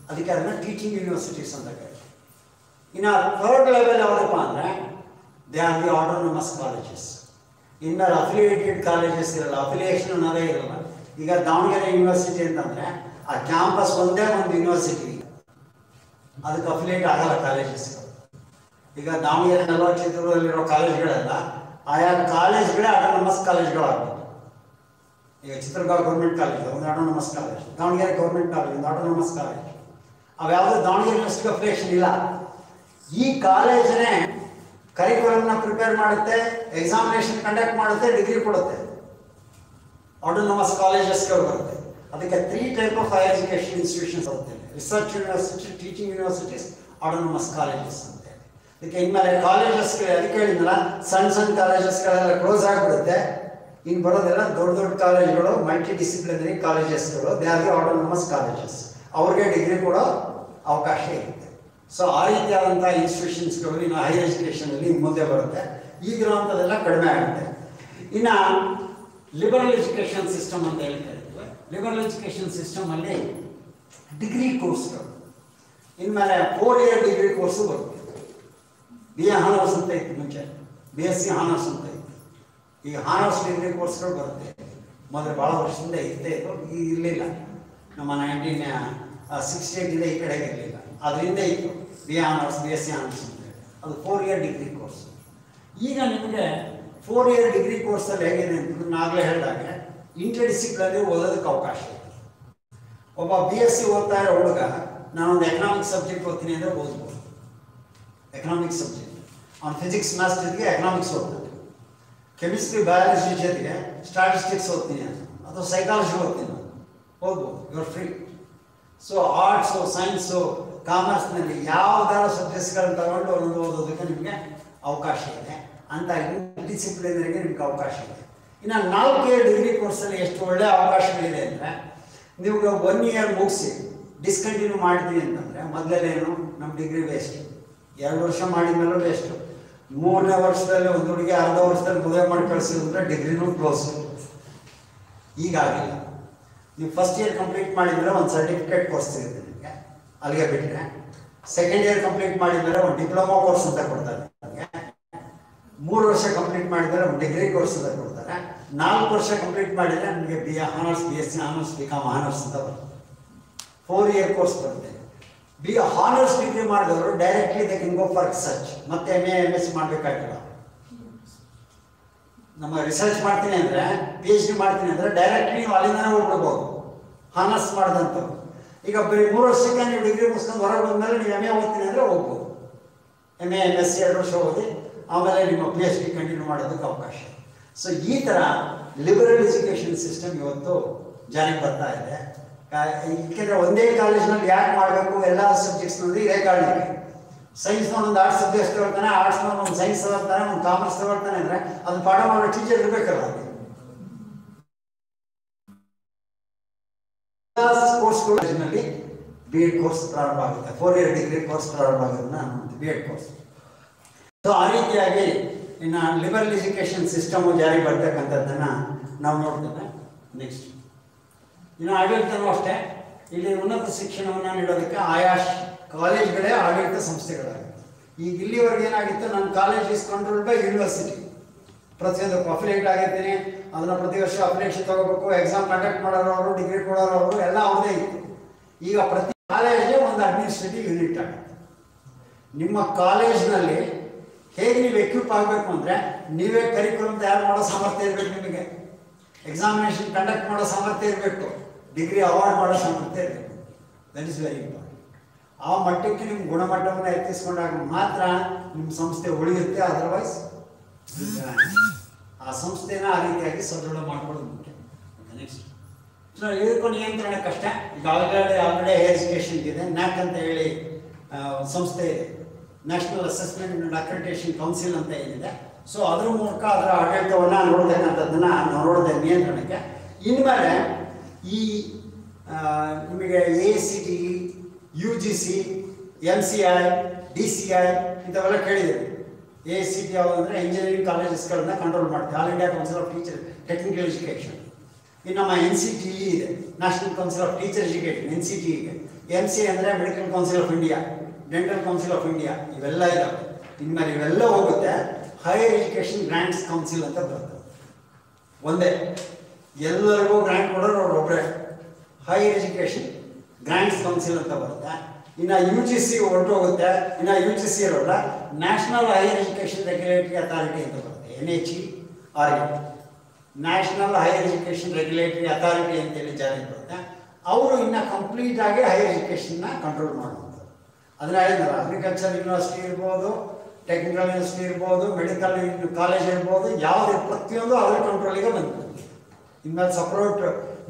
ಅದಕ್ಕೆ ಅದನ್ನು ಟೀಚಿಂಗ್ ಯೂನಿವರ್ಸಿಟೀಸ್ ಅಂತ ಕರೀತಾರೆ. ಇನ್ನು ಥರ್ಡ್ ಲೆವೆಲ್ ಯಾವುದಪ್ಪ ಅಂದರೆ they are the autonomous colleges. ಇನ್ನು ಅಫಿಲಿಯೇಟೆಡ್ ಕಾಲೇಜಸ್ ಇರಲ್ಲ, ಅಫಿಲಿಯೇಷನ್ ಅನ್ನೋದೇ ಇರಲ್ಲ. ಈಗ ದಾವಣಗೆರೆ ಯೂನಿವರ್ಸಿಟಿ ಅಂತಂದರೆ ಆ ಕ್ಯಾಂಪಸ್ ಒಂದೇ ಒಂದು ಯೂನಿವರ್ಸಿಟಿ, ಅದಕ್ಕೆ ಅಫಿಲಿಯೇಟ್ ಆಗಲ್ಲ ಕಾಲೇಜಸ್. ಈಗ ದಾವಣಗೆರೆ ಕ್ಷೇತ್ರದಲ್ಲಿರೋ ಕಾಲೇಜ್ಗಳೆಲ್ಲ ಆಯಾ ಕಾಲೇಜ್ಗಳೇ ಆಟೋನಮಸ್ ಕಾಲೇಜ್ಗಳಾಗಬೇಕು. ಈಗ ಚಿತ್ರದುರ್ಗ ಗೌರ್ಮೆಂಟ್ ಕಾಲೇಜ್ ಒಂದು autonomous college, Davanagere government college ಒಂದು ಆಟೋನಮಸ್ ಕಾಲೇಜ್. ಅವ್ಯಾವುದೂ ದಾವಣಗೆರೆ ಯೂನಿವರ್ಸಿಟಿ ಅಫಿಲಿಯೇಷನ್ ಇಲ್ಲ. ಈ ಕಾಲೇಜನೇ ಕರಿಕ್ಯುಲಮ್ನ ಪ್ರಿಪೇರ್ ಮಾಡುತ್ತೆ, ಎಕ್ಸಾಮಿನೇಷನ್ ಕಂಡಕ್ಟ್ ಮಾಡುತ್ತೆ, ಡಿಗ್ರಿ ಕೊಡುತ್ತೆ. ಆಟೋನಮಸ್ ಕಾಲೇಜಸ್ಗಳು ಬರುತ್ತೆ. ಅದಕ್ಕೆ 3 type of higher education institutions ಬರುತ್ತೆ: research university, teaching universities, autonomous colleges ಅಂತ. ಅದಕ್ಕೆ ಇನ್ಮೇಲೆ ಕಾಲೇಜಸ್ಗಳು ಅದಕ್ಕೆ ಹೇಳಿದ್ನಲ್ಲ, ಸಣ್ಣ ಕಾಲೇಜಸ್ಗಳೆಲ್ಲ ಕ್ಲೋಸ್ ಆಗಿಬಿಡುತ್ತೆ. ಇನ್ನು ಬರೋದೆಲ್ಲ ದೊಡ್ಡ ಕಾಲೇಜ್ಗಳು, ಮಲ್ಟಿ ಡಿಸಿಪ್ಲಿನರಿ ಕಾಲೇಜಸ್ಗಳು, they are the autonomous colleges. ಅವ್ರಿಗೆ ಡಿಗ್ರಿ ಕೊಡೋ ಅವಕಾಶ ಇರುತ್ತೆ. ಸೊ ಆ ರೀತಿಯಾದಂಥ ಇನ್ಸ್ಟಿಟ್ಯೂಷನ್ಸ್ಗಳು ಇನ್ನು ಹೈಯರ್ ಎಜುಕೇಷನಲ್ಲಿ ಮುಂದೆ ಬರುತ್ತೆ. ಈಗಿರುವಂಥದ್ದೆಲ್ಲ ಕಡಿಮೆ ಆಗುತ್ತೆ. ಇನ್ನು ಲಿಬರಲ್ ಎಜುಕೇಷನ್ ಸಿಸ್ಟಮ್ ಅಂತ ಹೇಳ್ತಾ ಇದ್ವಿ. ಲಿಬರಲ್ ಎಜುಕೇಷನ್ ಸಿಸ್ಟಮಲ್ಲಿ ಡಿಗ್ರಿ ಕೋರ್ಸ್ಗಳು ಇನ್ಮೇಲೆ 4 ಇಯರ್ ಡಿಗ್ರಿ ಕೋರ್ಸು ಬರುತ್ತೆ. BA ಹಾನರ್ಸ್ ಅಂತ ಇತ್ತು ಮುಂಚೆ, BSc ಹಾನರ್ಸ್ ಅಂತ ಇತ್ತು. ಈಗ ಹಾನರ್ಸ್ ಡಿಗ್ರಿ ಕೋರ್ಸ್ಗಳು ಬರುತ್ತೆ. ಮೊದಲು ಭಾಳ ವರ್ಷದಿಂದ ಇರ್ತೇ ಇತ್ತು, ಈಗ ಇರಲಿಲ್ಲ. ನಮ್ಮ 1968 ಈ ಕಡೆಗೆ ಇರಲಿಲ್ಲ, ಅದರಿಂದ ಇತ್ತು BA ಹಾನರ್ಸ್, BSc ಹಾನರ್ಸ್ ಅಂತ ಹೇಳಿ. ಅದು 4 ಇಯರ್ ಡಿಗ್ರಿ ಕೋರ್ಸ್. ಈಗ ನಿಮಗೆ 4 ಇಯರ್ ಡಿಗ್ರಿ ಕೋರ್ಸಲ್ಲಿ ಹೇಗಿದೆ ಅಂತಂದ್ರೆ, ನಾಗಲೇ ಹೇಳಿದಾಗೆ ಇಂಟರ್ ಡಿಸಿಪ್ಲಿನರಿ ಓದೋದಕ್ಕೆ ಅವಕಾಶ ಇದೆ. ಒಬ್ಬ BSc ಓದ್ತಾ ಇರೋ ಹುಡುಗ ನಾನೊಂದು ಎಕನಾಮಿಕ್ಸ್ ಸಬ್ಜೆಕ್ಟ್ ಓದ್ತೀನಿ ಅಂದರೆ ಓದ್ಬೋದು. ಎಕನಾಮಿಕ್ಸ್ ಸಬ್ಜೆಕ್ಟ್ ಅವ್ನು ಫಿಸಿಕ್ಸ್ ಮ್ಯಾಥ್ಸ್ ಜೊತೆಗೆ ಎಕನಾಮಿಕ್ಸ್ ಓದ್ತಾನೆ. ಕೆಮಿಸ್ಟ್ರಿ ಬಯಾಲಜಿ ಜೊತೆಗೆ ಸ್ಟ್ಯಾಟಿಸ್ಟಿಕ್ಸ್ ಓದ್ತೀನಿ ಅಥವಾ ಸೈಕಾಲಜಿ ಓದ್ತೀನಿ ಓದ್ಬೋದು. You are free. So arts science ಕಾಮರ್ಸ್ನಲ್ಲಿ ಯಾವುದಾದ್ರು ಸಬ್ಜೆಕ್ಟ್ಸ್ಗಳನ್ನ ತಗೊಂಡು ಒಂದೊಂದು ಓದೋದಕ್ಕೆ ನಿಮಗೆ ಅವಕಾಶ ಇದೆ. ಅಂತ ಡಿಸಿಪ್ಲಿನರಿಗೆ ನಿಮ್ಗೆ ಅವಕಾಶ ಇದೆ. ಇನ್ನು 4 ಇಯರ್ ಡಿಗ್ರಿ ಕೋರ್ಸಲ್ಲಿ ಎಷ್ಟು ಒಳ್ಳೆಯ ಅವಕಾಶಗಳಿದೆ ಅಂದರೆ, ನೀವು 1 ಇಯರ್ ಮುಗಿಸಿ ಡಿಸ್ಕಂಟಿನ್ಯೂ ಮಾಡ್ತೀನಿ ಅಂತಂದರೆ ಮೊದಲೇನು ನಮ್ಮ ಡಿಗ್ರಿ ವೇಸ್ಟ್. 2 ವರ್ಷ ಮಾಡಿದ್ಮೇಲೂ ವೇಸ್ಟು. 3ನೇ ವರ್ಷದಲ್ಲಿ ಒಂದು ಹುಡುಗಿ ಅರ್ಧ ವರ್ಷದಲ್ಲಿ ಮದುವೆ ಮಾಡಿ ಕಳಿಸಿದ್ರೆ ಡಿಗ್ರಿನೂ ಕ್ಲೋಸ್. ಈಗಾಗಿಲ್ಲ. ನೀವು ಫಸ್ಟ್ ಇಯರ್ ಕಂಪ್ಲೀಟ್ ಮಾಡಿದರೆ ಒಂದು ಸರ್ಟಿಫಿಕೇಟ್ ಕೋರ್ಸ್ ಸಿಗುತ್ತೆ ನಿಮಗೆ, ಅಲ್ಲಿಗೆ ಬಿಟ್ಟರೆ. ಸೆಕೆಂಡ್ ಇಯರ್ ಕಂಪ್ಲೀಟ್ ಮಾಡಿದರೆ ಒಂದು ಡಿಪ್ಲೊಮಾ ಕೋರ್ಸ್ ಅಂತ ಕೊಡ್ತಾರೆ ನಿಮಗೆ. 3 ವರ್ಷ ಕಂಪ್ಲೀಟ್ ಮಾಡಿದರೆ ಒಂದು ಡಿಗ್ರಿ ಕೋರ್ಸ್ ಅಂತ ಕೊಡ್ತಾರೆ. 4 ವರ್ಷ ಕಂಪ್ಲೀಟ್ ಮಾಡಿದರೆ ನಿಮಗೆ BA honours, BSc honours, BCom honours ಅಂತ ಬರುತ್ತೆ. 4 ಇಯರ್ ಕೋರ್ಸ್ ಬರುತ್ತೆ. BA ಆನರ್ಸ್ ಡಿಗ್ರಿ ಮಾಡಿದವರು directly they can go for research. ಮತ್ತೆ MA MSc ಮಾಡಬೇಕಾಗಿಲ್ಲ. ನಮ್ಮ ರಿಸರ್ಚ್ ಮಾಡ್ತೀನಿ ಅಂದರೆ, PhD ಮಾಡ್ತೀನಿ ಅಂದರೆ ಡೈರೆಕ್ಟ್ಲಿ ನೀವು ಅಲ್ಲಿಂದನೇ ಹೋಗ್ಬಿಡ್ಬೋದು. ಆನರ್ಸ್ ಮಾಡಿದಂಥವ್ರು ಈಗ ಬರೀ 3 ವರ್ಷಕ್ಕೆ ನೀವು ಡಿಗ್ರಿ ಮುಗಿಸ್ಕೊಂಡು ಹೊರಗೆ ಬಂದಮೇಲೆ ನೀವು MA ಓದ್ತೀನಿ ಅಂದರೆ ಹೋಗ್ಬೋದು. MA MSc 2 ವರ್ಷ ಓದಿ ಆಮೇಲೆ ನಿಮ್ಮ PhD ಕಂಟಿನ್ಯೂ ಮಾಡೋದಕ್ಕೆ ಅವಕಾಶ. ಸೊ ಈ ಥರ ಲಿಬರಲ್ ಎಜುಕೇಷನ್ ಸಿಸ್ಟಮ್ ಇವತ್ತು ಜಾರಿಗೆ ಬರ್ತಾ ಇದೆ. ಏಕೆಂದರೆ ಒಂದೇ ಕಾಲೇಜ್ನಲ್ಲಿ ಯಾಕೆ ಮಾಡಬೇಕು, ಎಲ್ಲ ಸಬ್ಜೆಕ್ಟ್ಸ್ನಲ್ಲಿ ಇದೇ ಕಾರಣಕ್ಕೆ. ಸೈನ್ಸ್ನವ್ರು ಒಂದು ಆರ್ಟ್ಸ್ ಸಬ್ಜೆಕ್ಟ್ಸ್ ತಗೊಳ್ತಾನೆ, ಆರ್ಟ್ಸ್ನವ್ರು ಒಂದು ಸೈನ್ಸ್ ತಗೊಳ್ತಾನೆ, ಒಂದು ಕಾಮರ್ಸ್ ತಗೊಳ್ತಾನೆ ಅಂದರೆ ಅದನ್ನು ಪಾಠ ಮಾಡೋ ಟೀಚರ್ ಇರಬೇಕಲ್ಲ. ಕೋರ್ಸ್ಗಳಲ್ಲಿ B.Ed ಕೋರ್ಸ್ ಪ್ರಾರಂಭ ಆಗುತ್ತೆ. 4 ಇಯರ್ ಡಿಗ್ರಿ ಕೋರ್ಸ್ ಪ್ರಾರಂಭ ಆಗೋದನ್ನ B.Ed ಕೋರ್ಸ್. ಸೊ ಆ ರೀತಿಯಾಗಿ ಇನ್ನು ಲಿಬರಲ್ ಎಜುಕೇಷನ್ ಸಿಸ್ಟಮು ಜಾರಿ ಬರ್ತಕ್ಕಂಥದ್ದನ್ನು ನಾವು ನೋಡ್ತೇವೆ. ನೆಕ್ಸ್ಟ್ ಇನ್ನು ಆಡಳಿತನೂ ಅಷ್ಟೇ. ಇಲ್ಲಿ ಉನ್ನತ ಶಿಕ್ಷಣವನ್ನು ನೀಡೋದಕ್ಕೆ ಆಯಾ ಕಾಲೇಜ್ಗಳೇ ಆಡಳಿತ ಸಂಸ್ಥೆಗಳಾಗಿತ್ತು. ಈಗ ಇಲ್ಲಿವರೆಗೆ ಏನಾಗಿತ್ತು, ನನ್ನ college is controlled by university. ಪ್ರತಿಯೊಂದಕ್ಕೂ ಅಫಿಲಿಯೇಟ್ ಆಗಿರ್ತೀನಿ, ಅದನ್ನು ಪ್ರತಿ ವರ್ಷ ಅಪ್ಲಿಕೇಶನ್ ತಗೋಬೇಕು, ಎಕ್ಸಾಮ್ ಕಂಡಕ್ಟ್ ಮಾಡೋರವರು, ಡಿಗ್ರಿ ಕೊಡೋರವರು ಎಲ್ಲ ಅವ್ರದೇ ಇತ್ತು. ಈಗ ಪ್ರತಿ ಕಾಲೇಜ್ಗೆ ಒಂದು ಅಡ್ಮಿನಿಸ್ಟ್ರೇಟಿವ್ ಯೂನಿಟ್ ಆಗುತ್ತೆ. ನಿಮ್ಮ ಕಾಲೇಜ್ನಲ್ಲಿ ಹೇಗೆ ನೀವು ಎಕ್ವಿಪ್ ಆಗಬೇಕು ಅಂದರೆ, ನೀವೇ ಕರಿಕ್ಯುಲಮ್ ತಯಾರು ಮಾಡೋ ಸಾಮರ್ಥ್ಯ ಇರಬೇಕು, ನಿಮಗೆ ಎಕ್ಸಾಮಿನೇಷನ್ ಕಂಡಕ್ಟ್ ಮಾಡೋ ಸಾಮರ್ಥ್ಯ ಇರಬೇಕು, ಡಿಗ್ರಿ ಅವಾರ್ಡ್ ಮಾಡೋ ಸಾಮರ್ಥ್ಯ ಇರಬೇಕು. That is very important. ಆ ಮಟ್ಟಕ್ಕೆ ನಿಮ್ಮ ಗುಣಮಟ್ಟವನ್ನು ಎತ್ತಿಸ್ಕೊಂಡಾಗ ಮಾತ್ರ ನಿಮ್ಮ ಸಂಸ್ಥೆ ಉಳಿಯುತ್ತೆ. ಅದರ್ವೈಸ್ ಆ ಸಂಸ್ಥೆನ ಆ ರೀತಿಯಾಗಿ ಸದೃಢ ಮಾಡ್ಕೊಳ್ಳೋದು ಮುಖ್ಯ. ನೆಕ್ಸ್ಟ್ ಇದಕ್ಕೂ ನಿಯಂತ್ರಣಕ್ಕಷ್ಟೇ. ಈಗ ಆಲ್ರೆಡಿ ಹೈಯರ್ ಎಜುಕೇಷನ್ ಇದೆ, NAC ಅಂತ ಹೇಳಿ ಸಂಸ್ಥೆ ಇದೆ, national assessment and accreditation council ಅಂತ ಏನಿದೆ. ಸೊ ಅದ್ರ ಮೂಲಕ ಅದರ ಆಡಳಿತವನ್ನು ನೋಡ್ತಕ್ಕಂಥದ್ದನ್ನು ನಾವು ನೋಡಿದೆ ನಿಯಂತ್ರಣಕ್ಕೆ. ಇನ್ಮೇಲೆ ಈ ನಿಮಗೆ AICTE, UGC, MCI, DCI ಇಂಥವೆಲ್ಲ ಕೇಳಿದ್ದೀವಿ. AICTE ಯಾವುದು ಅಂದರೆ ಇಂಜಿನಿಯರಿಂಗ್ ಕಾಲೇಜಸ್ಗಳನ್ನ ಕಂಟ್ರೋಲ್ ಮಾಡುತ್ತೆ, all India council of teacher technical education. ಇನ್ನು ನಮ್ಮ NCTE ಇದೆ, national council of teacher education, NCTE ಇದೆ. MCI ಅಂದರೆ medical council of India, dental council of India, ಇವೆಲ್ಲ ಇದ್ದಾವೆ. ಇನ್ಮೇಲೆ ಇವೆಲ್ಲ ಹೋಗುತ್ತೆ. ಹೈಯರ್ ಎಜುಕೇಷನ್ ಗ್ರಾಂಟ್ಸ್ ಕೌನ್ಸಿಲ್ ಅಂತ ಬರ್ತದೆ. ಒಂದೇ, ಎಲ್ಲರಿಗೂ ಗ್ರಾಂಟ್ ಕೊಡೋರು ಅವ್ರು ಒಬ್ಬರೇ. ಹೈಯರ್ ಎಜುಕೇಷನ್ ಗ್ರಾಂಟ್ಸ್ ಕೌನ್ಸಿಲ್ ಅಂತ ಬರುತ್ತೆ. ಇನ್ನು UGC ಹೊರಟೋಗುತ್ತೆ. ಇನ್ನು UGC ಇರೋಲ್ಲ, national higher education regulatory authority ಅಂತ ಬರುತ್ತೆ, NHERA. National higher education regulatory authority ಅಂತೇಳಿ ಜಾರಿ ಬರುತ್ತೆ. ಅವರು ಇನ್ನು ಕಂಪ್ಲೀಟ್ ಆಗಿ ಹೈಯರ್ ಎಜುಕೇಷನ್ನ ಕಂಟ್ರೋಲ್ ಮಾಡುವಂಥದ್ದು. ಅದನ್ನ ಹೇಳಿದ್ನಲ್ಲ, ಅಗ್ರಿಕಲ್ಚರ್ ಯೂನಿವರ್ಸಿಟಿ ಇರ್ಬೋದು, ಟೆಕ್ನಿಕಲ್ ಯೂನಿವರ್ಸಿಟಿ ಇರ್ಬೋದು, ಮೆಡಿಕಲ್ ಕಾಲೇಜ್ ಇರ್ಬೋದು, ಯಾವುದೇ ಪ್ರತಿಯೊಂದು ಅದರ ಕಂಟ್ರೋಲಿಗೆ ಬಂತು. ಇನ್ಮೇಲೆ ಸಪ್ರೇಟ್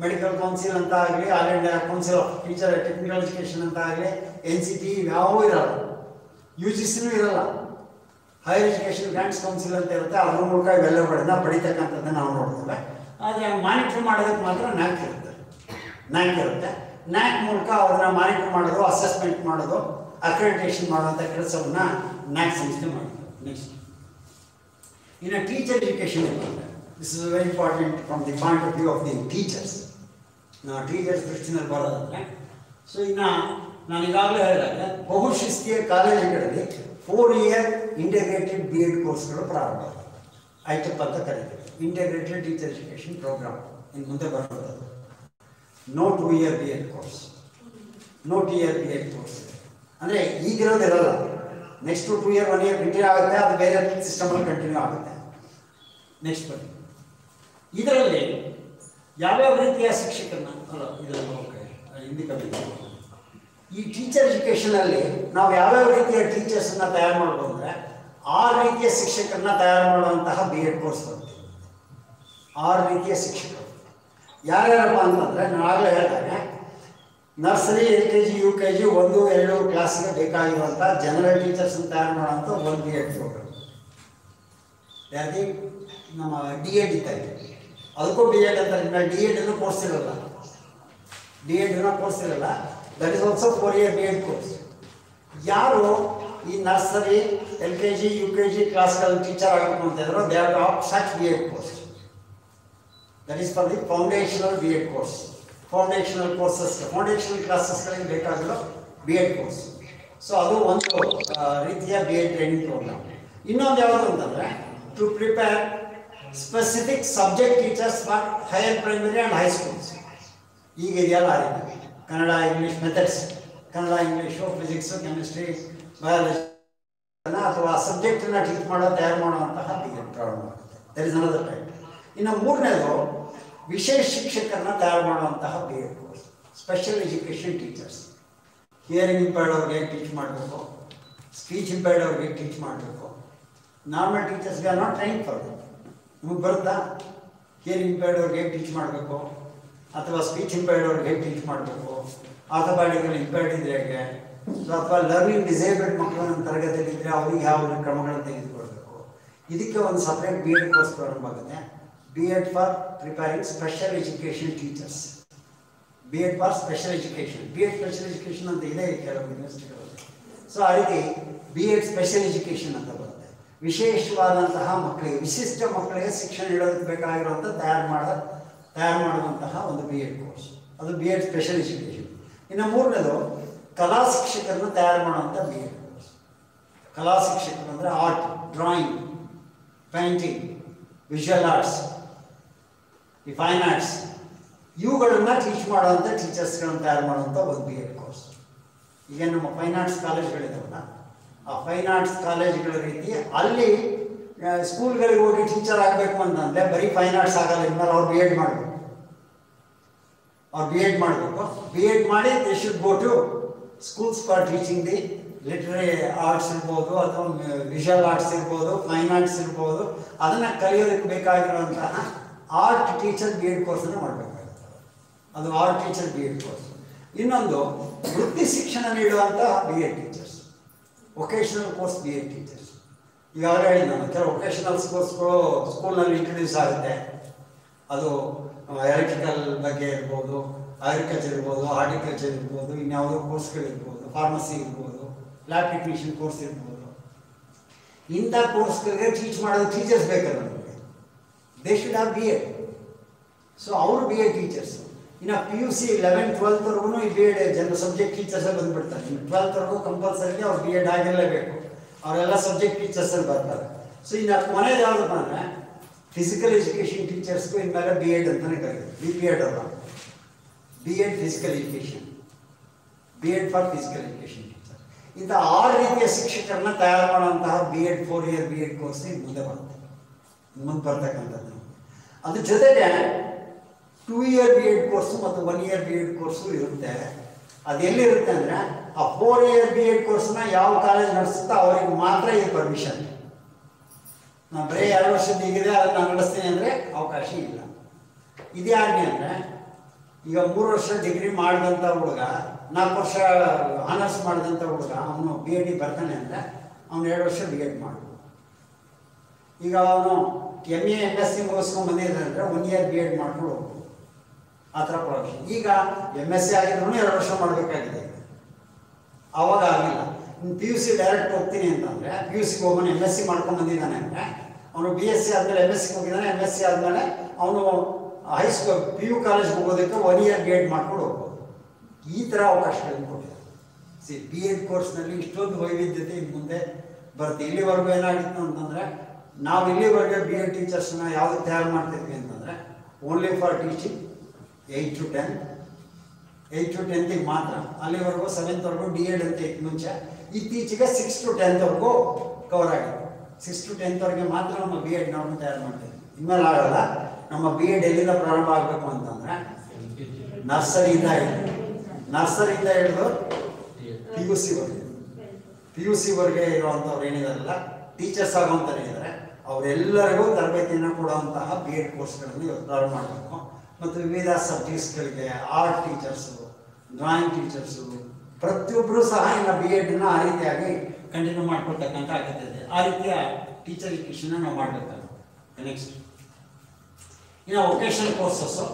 ಮೆಡಿಕಲ್ ಕೌನ್ಸಿಲ್ ಅಂತ ಆಗಲಿ, all India council of teacher technical education ಅಂತ ಆಗಲಿ, NCTE ಯಾವೂ ಇರಲ್ಲ, UGCನೂ ಇರಲ್ಲ. ಹೈಯರ್ ಎಜುಕೇಷನ್ ಗ್ರಾಂಟ್ಸ್ ಕೌನ್ಸಿಲ್ ಅಂತ ಇರುತ್ತೆ. ಅದ್ರ ಮೂಲಕ ಇವೆಲ್ಲಗಳನ್ನ ಪಡಿತಕ್ಕಂಥದ್ದನ್ನು ನಾವು ನೋಡ್ತೇವೆ. ಆದರೆ ಮಾನಿಟರ್ ಮಾಡೋದಕ್ಕೆ ಮಾತ್ರ NAC ಇರುತ್ತೆ. NAC ಮೂಲಕ ಅವ್ರನ್ನ ಮಾನಿಟರ್ ಮಾಡೋದು, ಅಸೆಸ್ಮೆಂಟ್ ಮಾಡೋದು, ಅಕ್ರೆಡಿಟೇಷನ್ ಮಾಡುವಂಥ ಕೆಲಸವನ್ನು NAC ಸಂಸ್ಥೆ ಮಾಡ್ತಾರೆ. ನೆಕ್ಸ್ಟ್ ಇನ್ನು ಟೀಚರ್ ಎಜುಕೇಷನ್ ಇರ್ತದೆ. This is very important from the point of view of the teachers. Teachers ದೃಷ್ಟಿನಲ್ಲಿ ಬರೋದಂದರೆ, ಸೊ ಇನ್ನು ನಾನು ಈಗಾಗಲೇ ಹೇಳಿದಾಗ ಬಹುಶಿಸ್ತೀಯ ಕಾಲೇಜುಗಳಲ್ಲಿ 4 ಇಯರ್ ಇಂಟಿಗ್ರೇಟೆಡ್ B.Ed ಕೋರ್ಸ್ಗಳು ಪ್ರಾರಂಭ ಆಗುತ್ತೆ. ITEP ಅಂತ ಕರೀತೀವಿ, ಇಂಟಿಗ್ರೇಟೆಡ್ ಟೀಚರ್ ಎಜುಕೇಷನ್ ಪ್ರೋಗ್ರಾಮ್. ಇನ್ನು ಮುಂದೆ ಬರೋದು no 2 year B.Ed course, no 2 year B.Ed course ಅಂದರೆ ಈಗಿರೋದಿರಲ್ಲ. ನೆಕ್ಸ್ಟ್ 2 ಇಯರ್ 1 ಇಯರ್ ಕಂಟಿನ್ಯೂ ಆಗುತ್ತೆ, ಅದು ಬೇರೆ ಸಿಸ್ಟಮಲ್ಲಿ ಕಂಟಿನ್ಯೂ ಆಗುತ್ತೆ. ನೆಕ್ಸ್ಟ್ ಬನ್ನಿ, ಇದರಲ್ಲಿ ಯಾವ್ಯಾವ ರೀತಿಯ ಶಿಕ್ಷಕರನ್ನ, ಅಲ್ಲ ಇದರಲ್ಲಿ ಓಕೆ, ಹಿಂದಿ ಕಲಿತು. ಈ ಟೀಚರ್ ಎಜುಕೇಷನಲ್ಲಿ ನಾವು ಯಾವ್ಯಾವ ರೀತಿಯ ಟೀಚರ್ಸನ್ನ ತಯಾರು ಮಾಡ್ಬೋದು ಅಂದರೆ 6 ರೀತಿಯ ಶಿಕ್ಷಕರನ್ನ ತಯಾರು ಮಾಡುವಂತಹ ಬಿ ಎಡ್ ಕೋರ್ಸ್ ಬರುತ್ತೆ. 6 ರೀತಿಯ ಶಿಕ್ಷಕರು ಯಾರ್ಯಾರಪ್ಪ ಅಂತಂದರೆ ನಾನು ಆಗಲೇ ಹೇಳ್ತಾನೆ, ನರ್ಸರಿ LKG UKG 1, 2 ಕ್ಲಾಸಿಗೆ ಬೇಕಾಗಿರುವಂಥ ಜನರಲ್ ಟೀಚರ್ಸನ್ನ ತಯಾರು ಮಾಡೋಂಥ ಒಂದು ಬಿ ಎಡ್ ಪ್ರೋಗ್ರಾಮ್. ಯಾಕೆ ನಮ್ಮ DED ಇದ್ದಾಗೆ ಅದಕ್ಕೂ ಬಿ ಎಡ್ ಅಂತ DED ಕೋರ್ಸ್ ಇರೋಲ್ಲ. DED ಕೋರ್ಸ್ ಇರೋಲ್ಲ. That is also 4 year B Ed course. ಯಾರು ಈ ನರ್ಸರಿ LKG UKG ಕ್ಲಾಸ್ಗಳಲ್ಲಿ ಟೀಚರ್ ಆಗಬೇಕು ಅಂತ ಇದ್ರು, they have to opt such B Ed course. That is for the foundational B Ed course. Foundational ಕ್ಲಾಸಸ್ಗಳಿಗೆ ಬೇಕಾಗಿರೋ ಬಿ ಎಡ್ ಕೋರ್ಸ್. ಸೊ ಅದು ಒಂದು ರೀತಿಯ ಬಿ ಎಡ್ ಟ್ರೈನಿಂಗ್ ಪ್ರೋಗ್ರಾಮ್. ಇನ್ನೊಂದು ಯಾವುದು ಅಂತಂದರೆ to prepare specific subject teachers for higher primary and high schools. ಈಗ ಇದೆಯಲ್ಲ ಆ ರೀತಿ Kannada English methods, Kannada English physics chemistry biology ಅಥವಾ ಸಬ್ಜೆಕ್ಟನ್ನು ಟೀಚ್ ತಯಾರು ಮಾಡುವಂತಹ ಬಿ ಎಡ್ ಪ್ರಾರಂಭ ಆಗುತ್ತೆ. That is another type. ಇನ್ನು ಮೂರನೇದು ವಿಶೇಷ ಶಿಕ್ಷಕರನ್ನ ತಯಾರು ಮಾಡುವಂತಹ B Ed course, special education teachers. Hearing impaired ಅವ್ರಿಗೆ ಟೀಚ್ ಮಾಡಬೇಕು, ಸ್ಪೀಚ್ ಇಂಪೇರ್ಡ್ ಅವ್ರಿಗೆ ಟೀಚ್ ಮಾಡಬೇಕು. ನಾರ್ಮಲ್ ಟೀಚರ್ಸ್ಗೆ ನಾಟ್ ಟ್ರೈನ್ ಫಾರ್ ದಟ್. ನಿಮಗೆ ಬರುತ್ತಾ ಹಿಯರಿಂಗ್ ಇಂಪೇರ್ಡ್ ಅವ್ರಿಗೆ ಟೀಚ್ ಮಾಡಬೇಕು, ಅಥವಾ ಸ್ಪೀಚ್ ಇಂಪೇರ್ಡ್ ಅವ್ರಿಗೆ ಟೀಚ್ ಮಾಡಬೇಕು, ಆರ್ಥೋಪೆಡಿಕಲ್ ಇಂಪೇರ್ಡ್ ಇದ್ರೆ ಹೇಗೆ, ಅಥವಾ ಲರ್ನಿಂಗ್ ಡಿಸೇಬಲ್ಡ್ ಮಕ್ಕಳು ನಮ್ಮ ತರಗತಿಯಲ್ಲಿ ಇದ್ದರೆ ಅವ್ರಿಗೆ ಯಾವ ಕ್ರಮಗಳನ್ನು ತೆಗೆದುಕೊಳ್ಬೇಕು. ಇದಕ್ಕೆ ಒಂದು ಸಪ್ರೇಟ್ ಬಿ ಎಡ್ ಕೋರ್ಸ್ ಪ್ರಾರಂಭ ಆಗುತ್ತೆ. B Ed for preparing special education teachers. B Ed for special education, B Ed special education ಅಂತ ಇದೆ ಕೆಲವು ಯೂನಿವರ್ಸಿಟಿಗಳಲ್ಲಿ. ಸೊ ಆ ರೀತಿ ಬಿ ಎಡ್ ಸ್ಪೆಷಲ್ ಎಜುಕೇಷನ್ ಅಂತ ಬರುತ್ತೆ. ವಿಶೇಷವಾದಂತಹ ಮಕ್ಕಳಿಗೆ, ವಿಶಿಷ್ಟ ಮಕ್ಕಳಿಗೆ ಶಿಕ್ಷಣ ನೀಡೋದಕ್ಕೆ ಬೇಕಾಗಿರುವಂಥ ತಯಾರು ಮಾಡುವಂತಹ ಒಂದು ಬಿ ಎಡ್ ಕೋರ್ಸ್, ಅದು ಬಿ ಎಡ್ ಸ್ಪೆಷಲ್ ಎಜುಕೇಷನ್. ಇನ್ನು ಮೂರನೇದು ಕಲಾ ಶಿಕ್ಷಕರನ್ನು ತಯಾರು ಮಾಡುವಂಥ ಬಿ ಎಡ್ ಕೋರ್ಸ್. ಕಲಾ ಶಿಕ್ಷಕರು ಅಂದರೆ art, drawing, painting, visual arts, ಈ ಫೈನ್ ಆರ್ಟ್ಸ್, ಇವುಗಳನ್ನು ಟೀಚ್ ಮಾಡುವಂಥ ಟೀಚರ್ಸ್ಗಳನ್ನು ತಯಾರು ಮಾಡುವಂಥ ಒಂದು ಬಿ ಎಡ್ ಕೋರ್ಸ್. ಈಗ ನಮ್ಮ ಫೈನ್ ಆರ್ಟ್ಸ್ ಕಾಲೇಜ್ಗಳಿದಾವಲ್ಲ, ಆ ಫೈನ್ ಆರ್ಟ್ಸ್ ಕಾಲೇಜುಗಳ ರೀತಿ ಅಲ್ಲಿ ಸ್ಕೂಲ್ಗಳಿಗೆ ಹೋಗಿ ಟೀಚರ್ ಆಗಬೇಕು ಅಂತಂದರೆ ಬರೀ ಫೈನ್ ಆರ್ಟ್ಸ್ ಆಗಲ್ಲ. ಇನ್ಮೇಲೆ ಅವ್ರು ಬಿ ಎಡ್ ಮಾಡಬೇಕು. ಬಿ ಎಡ್ ಮಾಡಿ they should go to schools for teaching the literary arts ಇರ್ಬೋದು, ಅಥವಾ ವಿಜುವಲ್ ಆರ್ಟ್ಸ್ ಇರ್ಬೋದು, ಫೈನ್ ಆರ್ಟ್ಸ್ ಇರ್ಬೋದು. ಅದನ್ನು ಕಲಿಯೋದಕ್ಕೆ ಬೇಕಾಗಿರುವಂತಹ ಆರ್ಟ್ ಟೀಚರ್ ಬಿ ಎಡ್ ಕೋರ್ಸನ್ನು ಮಾಡಬೇಕಾಗುತ್ತೆ. ಅದು art teacher B Ed course. ಇನ್ನೊಂದು ವೃತ್ತಿ ಶಿಕ್ಷಣ ನೀಡುವಂತಹ B Ed teachers, vocational course B Ed teachers. ಈಗಾಗಲೇ ಹೇಳಿ ನಾನು ಕೆಲವು ವೊಕೇಶನಲ್ ಕೋರ್ಸ್ಗಳು ಸ್ಕೂಲ್ನಲ್ಲಿ ಇಂಟ್ರೊಡ್ಯೂಸ್ ಆಗುತ್ತೆ. ಅದು ಎಲೆಕ್ಟ್ರಿಕಲ್ ಬಗ್ಗೆ ಇರ್ಬೋದು, ಅಗ್ರಿಕಲ್ಚರ್ ಇರ್ಬೋದು, ಹಾರ್ಟಿಕಲ್ಚರ್ ಇರ್ಬೋದು, ಇನ್ಯಾವುದೋ ಕೋರ್ಸ್ಗಳಿರ್ಬೋದು, ಫಾರ್ಮಸಿ ಇರ್ಬೋದು, ಲ್ಯಾಬ್ ಟೆಕ್ನಿಷಿಯನ್ ಕೋರ್ಸ್ ಇರ್ಬೋದು. ಇಂಥ ಕೋರ್ಸ್ಗಳಿಗೆ ಟೀಚ್ ಮಾಡೋದು ಟೀಚರ್ಸ್ ಬೇಕಲ್ಲ ನಮಗೆ. They should have B Ed. So ಅವರು ಬಿ ಎಡ್ ಟೀಚರ್ಸು. ಇನ್ನು PUC 11th 12th ಈ ಬಿ ಎಡ್ ಜನರಲ್ ಸಬ್ಜೆಕ್ಟ್ ಟೀಚರ್ಸೇ ಬಂದುಬಿಡ್ತಾರೆ. 12th ಕಂಪಲ್ಸರಿ ಅವ್ರು ಬಿ ಎಡ್ ಆಗಿರಲೇಬೇಕು. ಅವರೆಲ್ಲ ಸಬ್ಜೆಕ್ಟ್ ಟೀಚರ್ಸಲ್ಲಿ ಬರ್ತಾರೆ. ಸೊ ಇನ್ನು ಕೊನೆಯದು ಯಾವುದಪ್ಪ ಅಂದರೆ ಫಿಸಿಕಲ್ ಎಜುಕೇಷನ್ ಟೀಚರ್ಸ್ಗೂ ಇನ್ಮೇಲೆ ಬಿ ಎಡ್ ಅಂತಲೇ ಕರೀತಾರೆ. BPED ಅಲ್ಲ, B Ed physical education, B Ed for physical education teacher. ಇಂಥ 6 ರೀತಿಯ ಶಿಕ್ಷಕರನ್ನ ತಯಾರು ಮಾಡುವಂತಹ B Ed 4 year B Ed course ಮುಂದೆ ಬರ್ತಕ್ಕಂಥದ್ದು. ಅದ್ರ ಜೊತೆಗೆ 2 year ಬಿ ಎಡ್ ಕೋರ್ಸು ಮತ್ತು 1 year ಬಿ ಎಡ್ ಕೋರ್ಸು ಇರುತ್ತೆ. ಅದೆಲ್ಲಿರುತ್ತೆ ಅಂದರೆ ಆ 4 year ಬಿ ಎಡ್ ಕೋರ್ಸ್ನ ಯಾವ ಕಾಲೇಜ್ ನಡೆಸುತ್ತೋ ಅವರಿಗೆ ಮಾತ್ರ ಇದು ಪರ್ಮಿಷನ್. ನಾನು ಬರೀ 2 ವರ್ಷದ ಹೀಗಿದೆ ಅದನ್ನು ನಾನು ನಡೆಸ್ತೀನಿ ಅಂದರೆ ಅವಕಾಶ ಇಲ್ಲ. ಇದೇ ಆಜ್ಞೆ ಅಂದರೆ ಈಗ 3 ವರ್ಷ ಡಿಗ್ರಿ ಮಾಡಿದಂಥ ಹುಡುಗ, 4 ವರ್ಷ ಆನರ್ಸ್ ಮಾಡಿದಂಥ ಹುಡುಗ ಅವನು ಬಿ ಎಡ್ಗೆ ಬರ್ತಾನೆ ಅಂದರೆ ಅವನು 2 ವರ್ಷ ಬಿ ಎಡ್ ಮಾಡ್ಬೋದು. ಈಗ ಅವನು MA MSc ಮುಗಿಸ್ಕೊಂಡು ಬಂದಿದ್ದಾನೆ ಅಂದರೆ 1 year ಬಿ ಎಡ್ ಮಾಡ್ಕೊಂಡು ಹೋಗ್ಬೋದು. ಆ ಥರ ಪ್ರೊಡಕ್ಷನ್. ಈಗ MSc ಆಗಿದ್ರೂ 2 ವರ್ಷ ಮಾಡಬೇಕಾಗಿದೆ. ಆವಾಗ ಆಗಿಲ್ಲ. PUC ಡೈರೆಕ್ಟ್ ಹೋಗ್ತೀನಿ ಅಂತಂದರೆ PUCಗೆ ಹೋಗೋನು MSc ಮಾಡ್ಕೊಂಡು ಬಂದಿದ್ದಾನೆ ಅಂದರೆ ಅವನು BSc ಆದಮೇಲೆ MSc ಹೋಗಿದ್ದಾನೆ. MSc ಆದಮೇಲೆ ಅವನು ಹೈಸ್ಕೂಲ್ PU ಕಾಲೇಜ್ಗೆ ಹೋಗೋದಕ್ಕೆ 1 year ಬಿ ಎಡ್ ಮಾಡ್ಕೊಂಡು ಹೋಗ್ಬೋದು. ಈ ಥರ ಅವಕಾಶಗಳನ್ನು ಕೊಟ್ಟಿದ್ದಾರೆ. ಬಿ ಎಡ್ ಕೋರ್ಸ್ನಲ್ಲಿ ಇಷ್ಟೊಂದು ವೈವಿಧ್ಯತೆ ಇನ್ನು ಮುಂದೆ ಬರುತ್ತೆ. ಇಲ್ಲಿವರೆಗೂ ಏನಾಗಿತ್ತು ಅಂತಂದರೆ ನಾವು ಇಲ್ಲಿವರೆಗೆ ಬಿ ಎಡ್ ಟೀಚರ್ಸ್ನ ಯಾವುದು ತಯಾರು ಮಾಡ್ತಿದ್ವಿ ಅಂತಂದರೆ only for teaching 8 to 10, 8 to 10ಗೆ ಮಾತ್ರ. ಅಲ್ಲಿವರೆಗೂ 7th ಡಿ ಎಡ್ ಅಂತ ಇತ್ತು ಮುಂಚೆ. ಇತ್ತೀಚೆಗೆ 6 to 10th ಕವರ್ ಆಗಿದೆ. 6 to 10th ಮಾತ್ರ ನಮ್ಮ ಬಿ ಎಡ್ ನಾವು ತಯಾರು ಮಾಡ್ತೀವಿ. ಇನ್ಮೇಲೆ ಆಗಲ್ಲ. ನಮ್ಮ ಬಿ ಎಡ್ ಎಲ್ಲಿಂದ ಪ್ರಾರಂಭ ಆಗಬೇಕು ಅಂತಂದರೆ ನರ್ಸರಿಯಿಂದ ನರ್ಸರಿಯಿಂದ ಹಿಡಿದು ಪಿ ಯು ಸಿವರೆಗೆ ಇರುವಂಥವ್ರು ಏನಿದಾರಲ್ಲ ಟೀಚರ್ಸ್ ಆಗುವಂಥವ್ರು ಇದ್ದಾರೆ, ಅವರೆಲ್ಲರಿಗೂ ತರಬೇತಿಯನ್ನು ಕೊಡುವಂತಹ ಬಿ ಎಡ್ ಕೋರ್ಸ್ಗಳನ್ನು ಇವತ್ತು ಪ್ರಾರಂಭ ಮಾಡಬೇಕು. ಮತ್ತು ವಿವಿಧ ಸಬ್ಜೆಕ್ಟ್ಸ್ಗಳಿಗೆ ಆರ್ಟ್ ಟೀಚರ್ಸು, ಡ್ರಾಯಿಂಗ್ ಟೀಚರ್ಸು, ಪ್ರತಿಯೊಬ್ಬರು ಸಹ ಇನ್ನು ಬಿ ಎಡ್ನ ಆ ರೀತಿಯಾಗಿ ಕಂಟಿನ್ಯೂ ಮಾಡ್ಕೊಳ್ತಕ್ಕಂಥ ಅಗತ್ಯ ಇದೆ. ಆ ರೀತಿಯ ಟೀಚರ್ ಎಜುಕೇಷನ್ನ ನಾವು ಮಾಡಬೇಕಾಗುತ್ತೆ. ನೆಕ್ಸ್ಟ್ ಇನ್ನು ವೊಕೇಶನಲ್ ಕೋರ್ಸಸ್ಸು,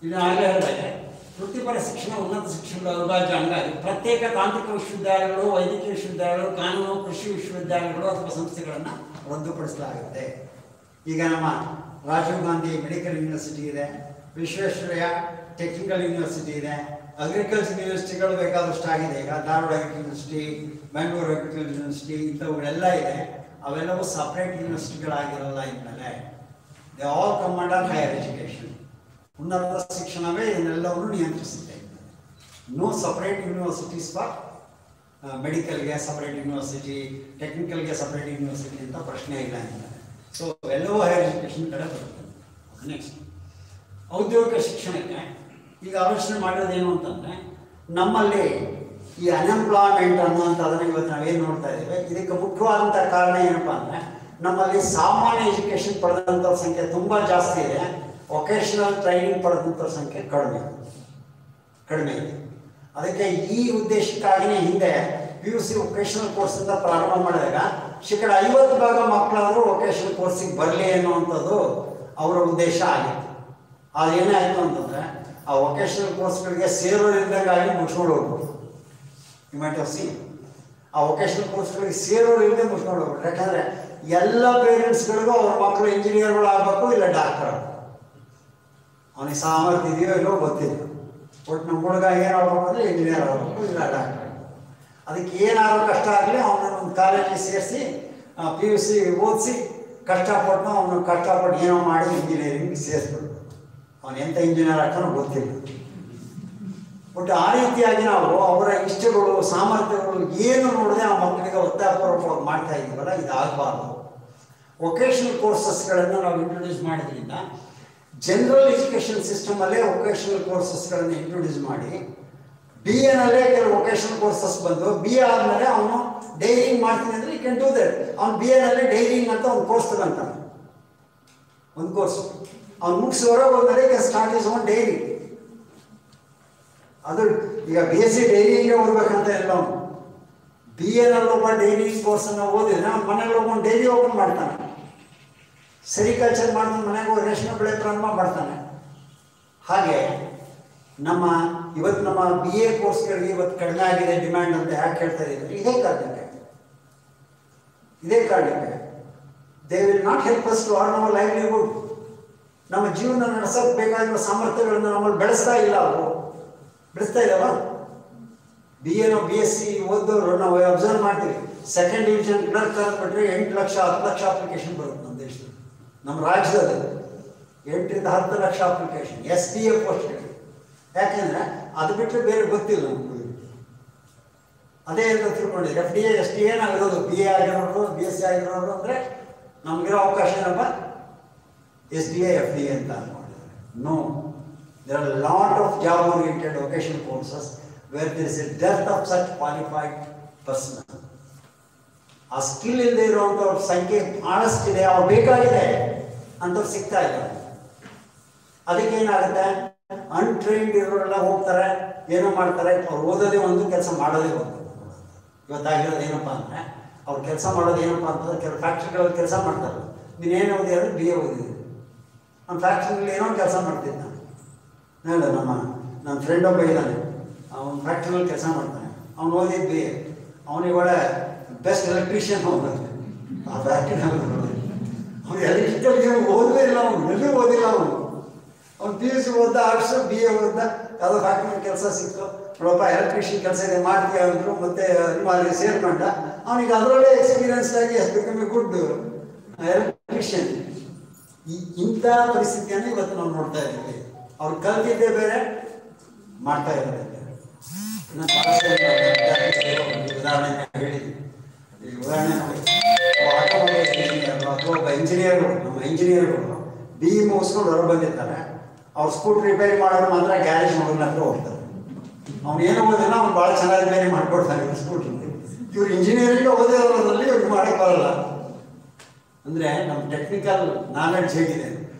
ಇದು ಆಗಲೇ ಹೇಳಿದಾಗೆ ವೃತ್ತಿಪರ ಶಿಕ್ಷಣ ಉನ್ನತ ಶಿಕ್ಷಣದ ಅವಿಭಾಜ್ಯ ಅಂಗ. ಪ್ರತ್ಯೇಕ ತಾಂತ್ರಿಕ ವಿಶ್ವವಿದ್ಯಾಲಯಗಳು, ವೈದ್ಯಕೀಯ ವಿಶ್ವವಿದ್ಯಾಲಯಗಳು, ಕಾನೂನು, ಕೃಷಿ ವಿಶ್ವವಿದ್ಯಾಲಯಗಳು ಅಥವಾ ಸಂಸ್ಥೆಗಳನ್ನು ರದ್ದುಪಡಿಸಲಾಗುತ್ತೆ. ಈಗ ನಮ್ಮ ರಾಜೀವ್ ಗಾಂಧಿ ಮೆಡಿಕಲ್ ಯೂನಿವರ್ಸಿಟಿ ಇದೆ, ವಿಶ್ವೇಶ್ವರಯ್ಯ ಟೆಕ್ನಿಕಲ್ ಯೂನಿವರ್ಸಿಟಿ ಇದೆ, ಅಗ್ರಿಕಲ್ಚರ್ ಯೂನಿವರ್ಸಿಟಿಗಳು ಬೇಕಾದಷ್ಟು ಆಗಿದೆ. ಈಗ Dharwad agriculture university, Bengaluru agriculture university ಇಂಥವುಗಳೆಲ್ಲ ಇದೆ. ಅವೆಲ್ಲವೂ ಸಪ್ರೇಟ್ ಯೂನಿವರ್ಸಿಟಿಗಳಾಗಿರಲ್ಲ. ಇನ್ಮೇಲೆ they all come under higher education. ಉನ್ನತ ಶಿಕ್ಷಣವೇ ಇದನ್ನೆಲ್ಲವನ್ನು ನಿಯಂತ್ರಿಸುತ್ತೆ. ನೋ ಸಪ್ರೇಟ್ ಯೂನಿವರ್ಸಿಟೀಸ್ ಫಾರ್ ಮೆಡಿಕಲ್ಗೆ ಸಪ್ರೇಟ್ ಯೂನಿವರ್ಸಿಟಿ, ಟೆಕ್ನಿಕಲ್ಗೆ ಸಪ್ರೇಟ್ ಯೂನಿವರ್ಸಿಟಿ ಅಂತ ಪ್ರಶ್ನೆ ಇಲ್ಲ ಅಂತಾರೆ. ಸೊ ಎಲ್ಲವೂ ಹೈಯರ್ ಎಜುಕೇಷನ್ ಕಡೆ ಬರುತ್ತೆ. ನೆಕ್ಸ್ಟ್ ಔದ್ಯೋಗಿಕ ಶಿಕ್ಷಣಕ್ಕೆ ಈಗ ಆಲೋಚನೆ ಮಾಡಿರೋದೇನು ಅಂತಂದರೆ, ನಮ್ಮಲ್ಲಿ ಈ ಅನ್ಎಂಪ್ಲಾಯ್ಮೆಂಟ್ ಅನ್ನುವಂಥದ್ದನ್ನು ಇವತ್ತು ನಾವೇನು ನೋಡ್ತಾ ಇದ್ದೇವೆ, ಇದಕ್ಕೆ ಮುಖ್ಯವಾದಂಥ ಕಾರಣ ಏನಪ್ಪ ಅಂದರೆ, ನಮ್ಮಲ್ಲಿ ಸಾಮಾನ್ಯ ಎಜುಕೇಷನ್ ಪಡೆದಂಥವ್ರ ಸಂಖ್ಯೆ ತುಂಬ ಜಾಸ್ತಿ ಇದೆ, ವೊಕೇಶನಲ್ ಟ್ರೈನಿಂಗ್ ಪಡೆದಂಥವ್ರ ಸಂಖ್ಯೆ ಕಡಿಮೆ ಇದೆ. ಅದಕ್ಕೆ ಈ ಉದ್ದೇಶಕ್ಕಾಗಿಯೇ ಹಿಂದೆ ಪಿ ಯು ಸಿ ವೊಕೇಶನಲ್ ಕೋರ್ಸಿಂದ ಪ್ರಾರಂಭ ಮಾಡಿದಾಗ 50% ಮಕ್ಕಳಾದರೂ ವೊಕೇಶನಲ್ ಕೋರ್ಸಿಗೆ ಬರಲಿ ಅನ್ನುವಂಥದ್ದು ಅವರ ಉದ್ದೇಶ ಆಗಿತ್ತು. ಅದು ಏನಾಯಿತು ಅಂತಂದರೆ, ಆ ವೊಕೇಶನಲ್ ಕೋರ್ಸ್ಗಳಿಗೆ ಸೇರೋರಿಲ್ದಂಗಾಗಿ ಮುಚ್ಕೊಂಡು ಹೋಗ್ಬೋದು. ಯು ಮೈಟ್ ಹ್ಯಾವ್ ಸೀನ್, ಆ ವೊಕೇಶನಲ್ ಕೋರ್ಸ್ಗಳಿಗೆ ಸೇರೋರಿಲ್ಲದೆ ಮುಚ್ಕೊಂಡು ಹೋಗ್ಬಿಟ್ರು. ಯಾಕಂದರೆ ಎಲ್ಲ ಪೇರೆಂಟ್ಸ್ಗಳಿಗೂ ಅವ್ರ ಮಕ್ಕಳು ಇಂಜಿನಿಯರ್ಗಳು ಆಗಬೇಕು, ಇಲ್ಲ ಡಾಕ್ಟರ್ ಆಗಬೇಕು. ಅವನಿಗೆ ಸಾಮರ್ಥ್ಯ ಇದೆಯೋ ಇಲ್ಲೋ ಗೊತ್ತಿಲ್ಲ, ಒಟ್ಟು ನಮ್ಮ ಹುಡುಗ ಏನಾಗಬೇಕು ಅಂದರೆ ಇಂಜಿನಿಯರ್ ಆಗಬೇಕು, ಇಲ್ಲ ಡಾಕ್ಟರ್. ಅದಕ್ಕೆ ಏನಾದರೂ ಕಷ್ಟ ಆಗಲಿ ಅವನನ್ನು ಒಂದು ಕಾಲೇಜಿಗೆ ಸೇರಿಸಿ ಪಿ ಯು ಸಿ ಓದಿಸಿ ಕಷ್ಟಪಟ್ಟು ಏನೋ ಮಾಡಿ ಇಂಜಿನಿಯರಿಂಗ್ ಸೇರಿಸ್ಬಿಡ್ಬೇಕು. ಅವನು ಎಂಥ ಇಂಜಿನಿಯರ್ ಆಗ್ತಾನೋ ಗೊತ್ತಿಲ್ಲ. ಬಟ್ ಆ ರೀತಿಯಾಗಿ ನಾವು ಅವರ ಇಷ್ಟಗಳು, ಸಾಮರ್ಥ್ಯಗಳು ಏನು ನೋಡದೆ ಆ ಮಕ್ಕಳಿಗೆ ಒತ್ತಾಯಪೂರ್ವಕವಾಗಿ ಮಾಡ್ತಾ ಇದ್ದೀವಲ್ಲ, ಇದಾಗಬಾರ್ದು. ವೊಕೇಶನಲ್ ಕೋರ್ಸಸ್ಗಳನ್ನು ನಾವು ಇಂಟ್ರೊಡ್ಯೂಸ್ ಮಾಡೋದ್ರಿಂದ ಜನರಲ್ ಎಜುಕೇಷನ್ ಸಿಸ್ಟಮಲ್ಲೇ ವೊಕೇಶನಲ್ ಕೋರ್ಸಸ್ಗಳನ್ನು ಇಂಟ್ರೊಡ್ಯೂಸ್ ಮಾಡಿ, ಬಿ ಎನಲ್ಲೇ ಕೆಲವು ವೊಕೇಶನಲ್ ಕೋರ್ಸಸ್ ಬಂದು ಬಿ ಎ ಆದಮೇಲೆ ಅವನು ಡೈರಿಂಗ್ ಮಾಡ್ತೀನಿ ಅಂದರೆ ಯು ಕ್ಯಾನ್ ಡೂ ದಟ್. ಅವ್ನು ಬಿ ಎನಲ್ಲಿ ಡೈರಿಂಗ್ ಅಂತ ಒಂದು ಕೋರ್ಸ್ ತಗೊಂತಾನೆ, ಒಂದು ಕೋರ್ಸ್ ಅವ್ನು ಮುಗಿಸಿ ಹೊರಗೆ ಹೋದ್ಮೇಲೆ can start is own dairy. ಅದು ಈಗ ಬಿ ಎಸ್ ಸಿ ಡೈರಿಂಗೇ ಓದಬೇಕಂತ ಇಲ್ಲ. ಅವನು ಬಿ ಎನಲ್ಲಿ ಒಬ್ಬ ಡೈರಿಂಗ್ ಕೋರ್ಸನ್ನು ಓದಿದ್ರೆ ಅವ್ನ ಮನೆಗೆ ಒಂದು ಡೈರಿ ಓಪನ್ ಮಾಡ್ತಾನೆ, ಸೆರಿಕಲ್ಚರ್ ಮಾಡಿದ ಮನೆಗೆ ಹೋಗಿ ರೇಷ್ಮೆ ಬೆಳೆ ಪ್ರಾರಂಭ ಮಾಡ್ತಾನೆ. ಹಾಗೆ ನಮ್ಮ ಬಿ ಎ ಕೋರ್ಸ್ಗಳಿಗೆ ಇವತ್ತು ಕಡಿಮೆ ಆಗಿದೆ ಡಿಮ್ಯಾಂಡ್ ಅಂತ ಯಾಕೆ ಹೇಳ್ತಾ ಇದ್ದೀವಿ? ಇದೇ ಕಾರಣಕ್ಕೆ they will not help us to earn our livelihood. ನಮ್ಮ ಜೀವನ ನಡೆಸೋಕೆ ಬೇಕಾಗಿರುವ ಸಾಮರ್ಥ್ಯಗಳನ್ನು ನಮ್ಮಲ್ಲಿ ಬೆಳೆಸ್ತಾ ಇದ್ದಾವ. ಬಿ ಎನೋ ಬಿ ಎಸ್ ಸಿ ಓದೋರು ನಾವು ಅಬ್ಸರ್ವ್ ಮಾಡ್ತೀವಿ, ಸೆಕೆಂಡ್ ಡಿವಿಷನ್ ಕ್ಲರ್ಕ್ ಆಗಿಬಿಟ್ರೆ 8 ಲಕ್ಷ 10 ಲಕ್ಷ ಅಪ್ಲಿಕೇಶನ್ ಬರುತ್ತೆ ನಮ್ಮ ದೇಶದಲ್ಲಿ. ನಮ್ಮ ರಾಜ್ಯದಲ್ಲಿ 8ರಿಂದ 10 ಲಕ್ಷ ಅಪ್ಲಿಕೇಶನ್ SDA ಪೋಸ್ಟ್ಗಳಿಗೆ. ಯಾಕೆಂದರೆ ಅದು ಬಿಟ್ಟರೆ ಬೇರೆ ಗೊತ್ತಿಲ್ಲ ನಮ್ಗೆ. ಅದೇ ಅಂತ ತಿಳ್ಕೊಂಡಿದ್ದೆ, FDA SDA ಆಗಿರೋದು, ಬಿ ಎ ಆಗಿರೋರು, ಬಿ ಎಸ್ ಸಿ ಆಗಿರೋರು ಅಂದರೆ ನಮಗಿರೋ ಅವಕಾಶ ಏನಪ್ಪ SDA FDA ಅಂತ ಅಂದ್ಕೊಂಡಿದ್ದಾರೆ. No, there are a lot of job oriented vocational courses where there is a dearth of such qualified personnel. ಆ ಸ್ಕಿಲ್ ಇಲ್ಲದೆ ಇರುವಂಥವ್ರ ಸಂಖ್ಯೆ ಭಾಳಷ್ಟಿದೆ, ಅವ್ರು ಬೇಕಾಗಿದೆ ಅಂಥವ್ರು ಸಿಗ್ತಾ ಇದ್ದಾರೆ. ಅದಕ್ಕೆ ಏನಾಗುತ್ತೆ, ಅನ್ಟ್ರೈನ್ಡ್ ಇರೋರೆಲ್ಲ ಹೋಗ್ತಾರೆ, ಏನೋ ಮಾಡ್ತಾರೆ, ಅವ್ರು ಓದೋದೇ ಒಂದು, ಕೆಲಸ ಮಾಡೋದೇ ಒಂದು. ಇವತ್ತಾಗಿರೋದು ಏನಪ್ಪ ಅಂದರೆ, ಅವ್ರು ಕೆಲಸ ಮಾಡೋದು ಏನಪ್ಪ ಅಂತಂದ್ರೆ, ಕೆಲವು ಫ್ಯಾಕ್ಟ್ರಿಗಳಲ್ಲಿ ಕೆಲಸ ಮಾಡ್ತಾರೆ. ನೀನೇನು ಓದಿ ಅಂದರೆ ಬಿ ಎ ಓದಿದ್ದೀನಿ, ನಮ್ಮ ಫ್ಯಾಕ್ಟ್ರಿನಲ್ಲಿ ಏನೋ ಕೆಲಸ ಮಾಡ್ತಿದ್ದೆ ನಾನು. ನನ್ನ ಫ್ರೆಂಡ್ ಒಬ್ಬ ಇದ್ದಾನೆ, ಅವನು ಫ್ಯಾಕ್ಟ್ರಿನಲ್ಲಿ ಕೆಲಸ ಮಾಡ್ತಾನೆ, ಅವ್ನು ಓದಿದ್ದು ಬಿ ಎ. ಅವನಿಗೆ ಒಳ್ಳೆ ಬೆಸ್ಟ್ ಎಲೆಕ್ಟ್ರಿಷಿಯನ್ ಅವನು. ಆ ಫ್ಯಾಕ್ಟ್ರಿನಲ್ಲಿ ಅವ್ನು ಎಲೆಕ್ಟ್ರಿಕಲ್ಗೆ ಓದಲೇ ಇಲ್ಲ, ಅವನು ಎಲ್ಲೂ ಓದಿಲ್ಲ. ಅವ್ನು ಪಿ ಯು ಸಿ ಓದ್ದ, ಆರ್ಟ್ಸು, ಬಿ ಎ ಓದ್ದ, ಯಾವುದೋ ಫ್ಯಾಕ್ಟ್ರಿನಲ್ಲಿ ಕೆಲಸ ಸಿಕ್ತು. ನೋಡಪ್ಪ ಎಲೆಕ್ಟ್ರಿಷಿಯನ್ ಕೆಲಸ ಇದೆ ಮಾಡ್ತೀಯ ಅಂದರು, ಮತ್ತು ಅಲ್ಲಿ ಸೇರ್ಕೊಂಡ. ಅವನಿಗೆ ಅದರಲ್ಲೇ ಎಕ್ಸ್ಪೀರಿಯನ್ಸ್ ಆಗಿ ಬಿಕಮ್ ಎ ಗುಡ್ ಎಲೆಕ್ಟ್ರಿಷಿಯನ್. ಇಂಥ ಪರಿಸ್ಥಿತಿಯನ್ನು ಇವತ್ತು ನಾವು ನೋಡ್ತಾ ಇದ್ದೀವಿ. ಅವ್ರು ಕಲ್ತಿದ್ದೇ ಬೇರೆ, ಮಾಡ್ತಾ ಇರೋದೇ ಬೇರೆ. ಉದಾಹರಣೆ ಹೇಳಿದ್ವಿ. ಈ ಉದಾಹರಣೆ ನೋಡಿ, ಆಟೋಮೊಬೈಲ್ ಇಂಜಿನಿಯರ್ ಅಥವಾ ಒಬ್ಬ ಇಂಜಿನಿಯರ್ಗಳು, ನಮ್ಮ ಇಂಜಿನಿಯರ್ಗಳು BE ಮುಗಿಸ್ಕೊಂಡು ಹೊರ ಬಂದಿರ್ತಾರೆ. ಅವ್ರು ಸ್ಕೂಟರ್ ರಿಪೇರಿ ಮಾಡೋರು ಮಾತ್ರ ಗ್ಯಾರೇಜ್ ಮಾಡೋದ್ರ ಹತ್ರ ಹೋಗ್ತಾರೆ. ಅವ್ನು ಏನು ಓದಿಲ್ಲ, ಅವ್ನು ಭಾಳ ಚೆನ್ನಾಗಿ ಬೇರೆ ಮಾಡ್ಕೊಡ್ತಾನೆ ಇವ್ರು ಸ್ಕೂಟ್ರಲ್ಲಿ. ಇವ್ರು ಇಂಜಿನಿಯರಿಂಗ್ ಓದಿರೋದ್ರಲ್ಲಿ ಇವ್ರಿಗೆ ಮಾಡಕ್ಕೆ ಬರಲ್ಲ. ಅಂದರೆ ನಮ್ಮ ಟೆಕ್ನಿಕಲ್ ನಾಲೆಡ್ಜ್ ಹೇಗಿದೆ,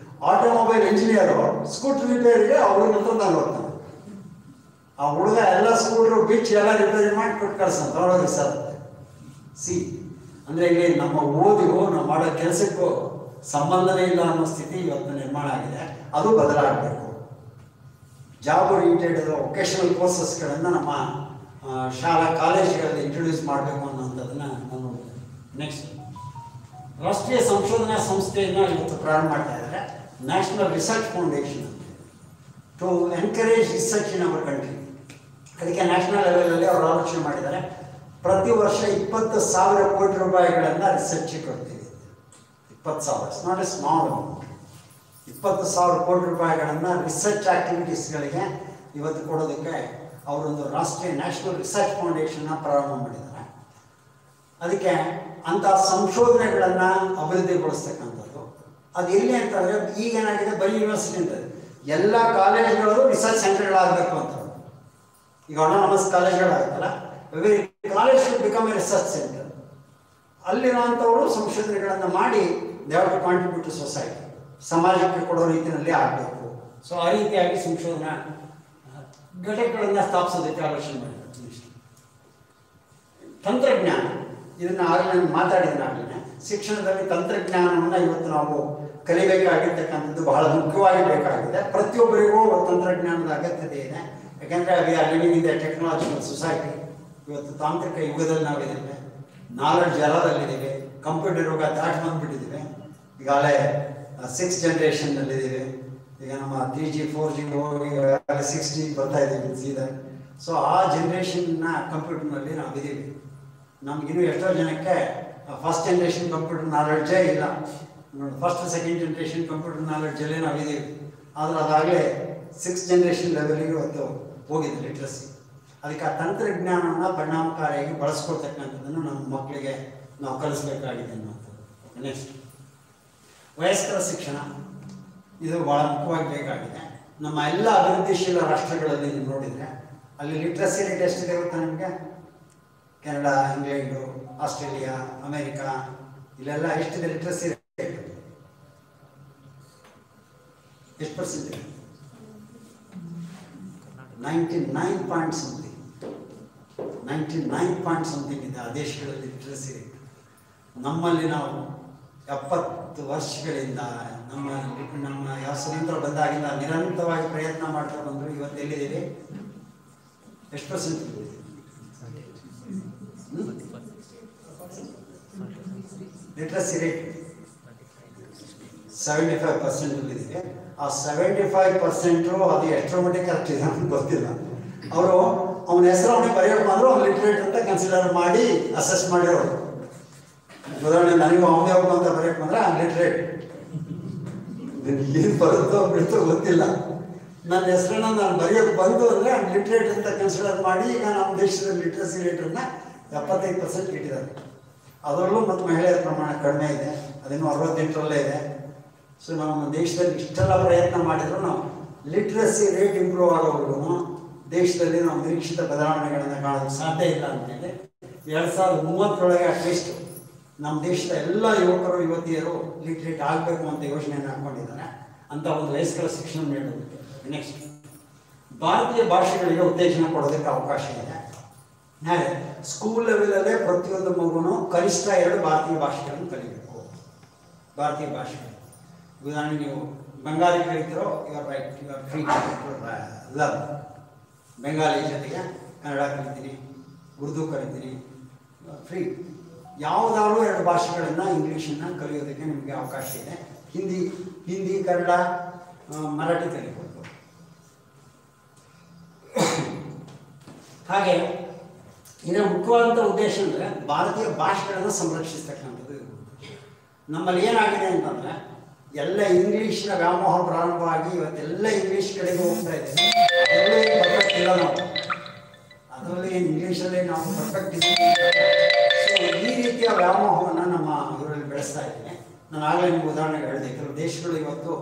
ಆಟೋಮೊಬೈಲ್ ಇಂಜಿನಿಯರು ಸ್ಕೂಟರ್ ರಿಪೇರಿಗೆ ಅವ್ರಿಗೆ ಹತ್ರ ನಾನು ಹೋಗ್ತಾನೆ. ಆ ಹುಡುಗ ಎಲ್ಲ ಸ್ಕೂಟ್ರು ಬಿಚ್ಚಿ ಎಲ್ಲ ರಿಪೇರಿ ಮಾಡಿ ಕೊಟ್ಟು ಕಳ್ಸಂತ ನೋಡೋದು ಸರ್. ಸಿ ಅಂದರೆ ಇಲ್ಲಿ ನಮ್ಮ ಓದಿಗೂ ನಾವು ಮಾಡೋ ಕೆಲಸಕ್ಕೂ ಸಂಬಂಧನೇ ಇಲ್ಲ ಅನ್ನೋ ಸ್ಥಿತಿ ಇವತ್ತು ನಿರ್ಮಾಣ ಆಗಿದೆ. ಅದು ಬದಲಾಗಬೇಕು. ಜಾಬ್ ಓರಿಯೆಂಟೆಡ್ ವೊಕೇಶನಲ್ ಕೋರ್ಸಸ್ಗಳನ್ನು ನಮ್ಮ ಶಾಲಾ ಕಾಲೇಜುಗಳಲ್ಲಿ ಇಂಟ್ರೊಡ್ಯೂಸ್ ಮಾಡಬೇಕು ಅನ್ನೋಂಥದ್ದನ್ನು ನಾನು ನೆಕ್ಸ್ಟ್ ರಾಷ್ಟ್ರೀಯ ಸಂಶೋಧನಾ ಸಂಸ್ಥೆಯನ್ನು ಇವತ್ತು ಪ್ರಾರಂಭ ಮಾಡ್ತಾ ಇದ್ದಾರೆ, national research foundation, to encourage research in our country. ಅದಕ್ಕೆ ನ್ಯಾಷನಲ್ ಲೆವೆಲಲ್ಲಿ ಅವರು ಆಲೋಚನೆ ಮಾಡಿದ್ದಾರೆ, ಪ್ರತಿ ವರ್ಷ 20,000 ಕೋಟಿ ರೂಪಾಯಿಗಳನ್ನು ರಿಸರ್ಚ್ಗೆ ಕೊಡ್ತೀವಿ. 20,000, it's not A small amount. 20,000 ಕೋಟಿ ರೂಪಾಯಿಗಳನ್ನು ರಿಸರ್ಚ್ ಆಕ್ಟಿವಿಟೀಸ್ಗಳಿಗೆ ಇವತ್ತು ಕೊಡೋದಕ್ಕೆ ಅವರೊಂದು ರಾಷ್ಟ್ರೀಯ ನ್ಯಾಷನಲ್ ರಿಸರ್ಚ್ ಫೌಂಡೇಶನ್ನ ಪ್ರಾರಂಭ ಮಾಡಿದ್ದಾರೆ. ಅದಕ್ಕೆ ಅಂಥ ಸಂಶೋಧನೆಗಳನ್ನು ಅಭಿವೃದ್ಧಿಗೊಳಿಸ್ತಕ್ಕಂಥದ್ದು. ಅದು ಎಲ್ಲಿ ಅಂತಂದರೆ ಈಗೇನಾಗಿದೆ, ಬರೀ ಯೂನಿವರ್ಸಿಟಿ ಅಂತ ಎಲ್ಲ ಕಾಲೇಜುಗಳು ರಿಸರ್ಚ್ ಸೆಂಟರ್ಗಳಾಗಬೇಕು ಅಂತ. ಈಗ ಆಟೋನಮಸ್ ಕಾಲೇಜ್ಗಳಾಗುತ್ತಲ್ಲ, every college should become a research centre. ಅಲ್ಲಿರುವಂಥವರು ಸಂಶೋಧನೆಗಳನ್ನು ಮಾಡಿ they have to contribute to society, ಸಮಾಜಕ್ಕೆ ಕೊಡೋ ರೀತಿಯಲ್ಲಿ ಆಗಬೇಕು. ಸೊ ಆ ರೀತಿಯಾಗಿ ಸಂಶೋಧನಾ ಘಟಕಗಳನ್ನು ಸ್ಥಾಪಿಸೋದಕ್ಕೆ ಆಲೋಚನೆ ಮಾಡಿದ್ದಾರೆ. ತಂತ್ರಜ್ಞಾನ, ಇದನ್ನು ಆಗಲೇ ಮಾತಾಡಿದನಾಗಲೇ, ಶಿಕ್ಷಣದಲ್ಲಿ ತಂತ್ರಜ್ಞಾನವನ್ನು ಇವತ್ತು ನಾವು ಕಲಿಬೇಕಾಗಿರ್ತಕ್ಕಂಥದ್ದು ಬಹಳ ಮುಖ್ಯವಾಗಿ ಬೇಕಾಗಿದೆ. ಪ್ರತಿಯೊಬ್ಬರಿಗೂ ತಂತ್ರಜ್ಞಾನದ ಅಗತ್ಯತೆ ಇದೆ. ಯಾಕೆಂದರೆ we are living in the technological society. ಇವತ್ತು ತಾಂತ್ರಿಕ ಯುಗದಲ್ಲಿ ನಾವಿದ್ದೇವೆ, ನಾಲೆಡ್ಜ್ ಎರದಲ್ಲಿದ್ದೀವಿ, ಕಂಪ್ಯೂಟರ್ ಯುಗ ದಾಟಿ ಬಂದುಬಿಟ್ಟಿದ್ದೀವಿ. ಈಗಾಗಲೇ 6th ಜನರೇಷನ್ನಲ್ಲಿದ್ದೀವಿ. ಈಗ ನಮ್ಮ 3G 4G ಹೋಗಿ 6G ಬರ್ತಾ ಇದ್ದೀವಿ ಸೀದಾ. ಸೊ ಆ ಜನ್ರೇಷನ್ನ ಕಂಪ್ಯೂಟರ್ನಲ್ಲಿ ನಾವಿದ್ದೀವಿ. ನಮಗಿನ್ನೂ ಎಷ್ಟೋ ಜನಕ್ಕೆ ಫಸ್ಟ್ ಜನ್ರೇಷನ್ ಕಂಪ್ಯೂಟರ್ ನಾಲೆಡ್ಜೇ ಇಲ್ಲ. ನೋಡಿ, ಫಸ್ಟ್ ಸೆಕೆಂಡ್ ಜನ್ರೇಷನ್ ಕಂಪ್ಯೂಟರ್ ನಾಲೆಡ್ಜಲ್ಲೇ ನಾವಿದ್ದೀವಿ. ಆದರೆ ಅದಾಗಲೇ 6th ಜನರೇಷನ್ ಲೆವೆಲಿಗೆ ಇವತ್ತು ಹೋಗಿದೆ ಲಿಟ್ರಸಿ. ಅದಕ್ಕೆ ಆ ತಂತ್ರಜ್ಞಾನವನ್ನು ಪರಿಣಾಮಕಾರಿಯಾಗಿ ಬಳಸ್ಕೊಳ್ತಕ್ಕಂಥದ್ದನ್ನು ನಮ್ಮ ಮಕ್ಕಳಿಗೆ ನಾವು ಕಲಿಸ್ಬೇಕಾಗಿದೆ ಅನ್ನೋಂಥದ್ದು. ನೆಕ್ಸ್ಟ್ ವಯಸ್ಕರ ಶಿಕ್ಷಣ, ಇದು ಭಾಳ ಮುಖ್ಯವಾಗಿ ಬೇಕಾಗಿದೆ. ನಮ್ಮ ಎಲ್ಲ ಅಭಿವೃದ್ಧಿಶೀಲ ರಾಷ್ಟ್ರಗಳಲ್ಲಿ ನೀವು ನೋಡಿದರೆ ಅಲ್ಲಿ ಲಿಟ್ರಸಿ ರೇಟ್ ಎಷ್ಟಿದೆ ಗೊತ್ತಾ ನಿಮಗೆ? ಕೆನಡಾ, ಇಂಗ್ಲೆಂಡು, ಆಸ್ಟ್ರೇಲಿಯಾ, ಅಮೇರಿಕಾ, ಇಲ್ಲೆಲ್ಲ ಎಷ್ಟಿದೆ ಲಿಟ್ರಸಿ ರೇಟ್? ಎಷ್ಟು ಪರ್ಸೆಂಟ್ ಇದೆ? 99 ಪಾಯಿಂಟ್ ಸಮಥಿಂಗ್, 99 ಪಾಯಿಂಟ್ ಸಮಥಿಂಗ್ ಇದೆ ಆ ದೇಶಗಳಲ್ಲಿ ಲಿಟ್ರಸಿ ರೇಟ್. ನಮ್ಮಲ್ಲಿ ನಾವು 70 ವರ್ಷಗಳಿಂದ ನಮ್ಮ ಯಾವ ಸ್ವತಂತ್ರ ಬಂದಾಗಿಂದ ನಿರಂತರವಾಗಿ ಪ್ರಯತ್ನ ಮಾಡ್ತಾ ಬಂದರು. ಇವತ್ತು ಎಲ್ಲಿದ್ದೀವಿ? ಎಷ್ಟು ಪರ್ಸೆಂಟ್ ಇದೆ? ಲಿಟ್ರಸಿ ರೇಟ್ 75% ಇದ್ದೀವಿ. ಆ 75% ಅದು ಎಷ್ಟರ ಮಟ್ಟಿಗೆ ಕರೆಕ್ಟ್ ಇದೆ ಅಂತ ಗೊತ್ತಿಲ್ಲ. ಅವರು ಅವನ ಹೆಸರು ಅವನಿಗೆ ಬರೆಯೋಕೆ ಬಂದರು, ಅವ್ನು ಲಿಟ್ರೇಟ್ ಅಂತ ಕನ್ಸಿಡರ್ ಮಾಡಿ ಅಸೆಸ್ ಮಾಡಿರೋರು. ಉದಾಹರಣೆ ನನಗೂ ಅವನೇ ಹೋಗು ಅಂತ ಬರೆಯೋಕೆ ಬಂದರೆ ಆ ಲಿಟ್ರೇಟ್, ಏನು ಬರುತ್ತೋ ಬಿಡುತ್ತೋ ಗೊತ್ತಿಲ್ಲ. ನನ್ನ ಹೆಸರನ್ನು ನಾನು ಬರೆಯೋಕೆ ಬಂದು ಅಂದರೆ ಆ ಲಿಟ್ರೇಟ್ ಅಂತ ಕನ್ಸಿಡರ್ ಮಾಡಿ ಈಗ ನಮ್ಮ ದೇಶದ ಲಿಟ್ರಸಿ ರೇಟನ್ನು 75% ಇಟ್ಟಿದ್ದಾರೆ. ಅದರಲ್ಲೂ ಮತ್ತು ಮಹಿಳೆಯರ ಪ್ರಮಾಣ ಕಡಿಮೆ ಇದೆ, ಅದೇನು 68ರಲ್ಲೇ ಇದೆ. ಸೊ ನಮ್ಮ ದೇಶದಲ್ಲಿ ಇಷ್ಟೆಲ್ಲ ಪ್ರಯತ್ನ ಮಾಡಿದ್ರು ನಾವು ಲಿಟ್ರಸಿ ರೇಟ್ ಇಂಪ್ರೂವ್ ಆಗೋವರೆಗೂ ದೇಶದಲ್ಲಿ ನಾವು ನಿರೀಕ್ಷಿತ ಬದಲಾವಣೆಗಳನ್ನು ಕಾಣೋಕ್ಕೆ ಸಾಧ್ಯ ಇಲ್ಲ ಅಂತೇಳಿ 2030 ಅಟ್ಲೀಸ್ಟ್ ನಮ್ಮ ದೇಶದ ಎಲ್ಲ ಯುವಕರು ಯುವತಿಯರು ಲಿಟ್ರೇಟ್ ಆಗಬೇಕು ಅಂತ ಯೋಜನೆಯನ್ನು ಹಾಕ್ಕೊಂಡಿದ್ದಾರೆ. ಅಂತ ಒಂದು ವಯಸ್ಕರ ಶಿಕ್ಷಣ ನೀಡೋದಕ್ಕೆ. ನೆಕ್ಸ್ಟ್ ಭಾರತೀಯ ಭಾಷೆಗಳಿಗೆ ಉತ್ತೇಜನ ಕೊಡೋದಕ್ಕೆ ಅವಕಾಶ ಇದೆ. ಹಾಗೆ ಸ್ಕೂಲ್ ಲೆವೆಲಲ್ಲೇ ಪ್ರತಿಯೊಂದು ಮಗುನು ಕನಿಷ್ಠ 2 ಭಾರತೀಯ ಭಾಷೆಗಳನ್ನು ಕಲಿಬೇಕು. ಭಾರತೀಯ ಭಾಷೆಗಳು ಉದಾಹರಣೆ ನೀವು ಬೆಂಗಾಲಿ ಕಲಿತಿರೋ you're right, you're free love. Bengali ಜೊತೆಗೆ ಕನ್ನಡ ಕಲಿತೀರಿ, ಉರ್ದು ಕಲಿತೀರಿ, ಫ್ರೀ. ಯಾವುದಾದ್ರೂ 2 ಭಾಷೆಗಳನ್ನು ಇಂಗ್ಲೀಷನ್ನು ಕಲಿಯೋದಕ್ಕೆ ನಿಮಗೆ ಅವಕಾಶ ಇದೆ. ಹಿಂದಿ ಕನ್ನಡ ಮರಾಠಿ ಕಲಿಬೋದು. ಹಾಗೆ ಇದರ ಮುಖ್ಯವಾದಂಥ ಉದ್ದೇಶ ಅಂದರೆ ಭಾರತೀಯ ಭಾಷೆಗಳನ್ನು ಸಂರಕ್ಷಿಸ್ತಕ್ಕಂಥದ್ದು. ನಮ್ಮಲ್ಲಿ ಏನಾಗಿದೆ ಅಂತಂದರೆ ಎಲ್ಲ ಇಂಗ್ಲೀಷಿನ ವ್ಯಾಮೋಹ ಪ್ರಾರಂಭವಾಗಿ ಇವತ್ತೆಲ್ಲ ಇಂಗ್ಲೀಷ್ ಕಡೆಗೆ ಹೋಗ್ತಾ ಇದೆ. ಅದರಲ್ಲೂ ಏನು ಪರ್ಫೆಕ್ಟ್ ಇಲ್ಲ ನಾವು, ಅದರಲ್ಲಿ ಇಂಗ್ಲೀಷಲ್ಲಿ ನಾವು ಪರ್ಫೆಕ್ಟ್ ಇದ್ದೀವಿ. ಸೊ ಈ ರೀತಿಯ ವ್ಯಾಮೋಹವನ್ನು ನಮ್ಮ ಇವರಲ್ಲಿ ಬೆಳೆಸ್ತಾ ಇದ್ದೀನಿ. ನಾನು ಆಗಲೇ ನಿಮ್ಗೆ ಉದಾಹರಣೆಗೆ ಹೇಳಿದೆ, ಕೆಲವು ದೇಶಗಳು ಇವತ್ತು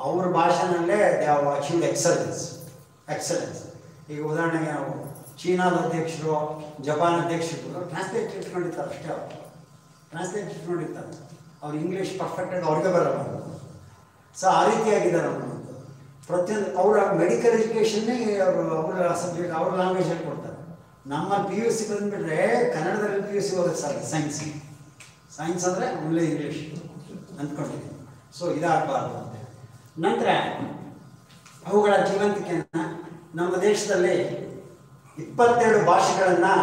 ಅವ್ರ ಭಾಷೆನಲ್ಲೇ ದೇ ಹ್ಯಾವ್ ಅಚೀವ್ಡ್ ಎಕ್ಸಲೆನ್ಸ್. ಈಗ ಉದಾಹರಣೆಗೆ ನಾವು ಚೀನಾದ ಅಧ್ಯಕ್ಷರು, ಜಪಾನ್ ಅಧ್ಯಕ್ಷರು ಟ್ರಾನ್ಸ್ಲೇಟ್ ಇಟ್ಕೊಂಡಿರ್ತಾರೆ ಅಷ್ಟೇ. ಅವರು ಟ್ರಾನ್ಸ್ಲೇಟ್ ಇಟ್ಕೊಂಡಿರ್ತಾರೆ. ಅವ್ರು ಇಂಗ್ಲೀಷ್ ಪರ್ಫೆಕ್ಟಾಗಿ ಅವ್ರಿಗೆ ಬರಲ್ಲ. ಸೊ ಆ ರೀತಿಯಾಗಿದ್ದಾರೆ ಅವರು. ಪ್ರತಿಯೊಂದು ಅವರ ಮೆಡಿಕಲ್ ಎಜುಕೇಷನ್ನೇ ಅವರ ಸಬ್ಜೆಕ್ಟ್ ಅವ್ರ ಲ್ಯಾಂಗ್ವೇಜಲ್ಲಿ ಕೊಡ್ತಾರೆ. ನಮ್ಮ PUC ಬಂದುಬಿಟ್ರೆ ಕನ್ನಡದಲ್ಲಿ PUC ಹೋಗೋದು ಸರ್. ಸೈನ್ಸ್ ಅಂದರೆ ಒಳ್ಳೆ ಇಂಗ್ಲೀಷ್ ಅಂದ್ಕೊಂಡಿದ್ದೀನಿ. ಸೊ ಇದಾಗಬಾರ್ದು ಅಂತ. ನಂತರ ಅವುಗಳ ಜೀವಂತಿಕೆಯನ್ನು ನಮ್ಮ ದೇಶದಲ್ಲಿ 22 ಭಾಷೆಗಳನ್ನು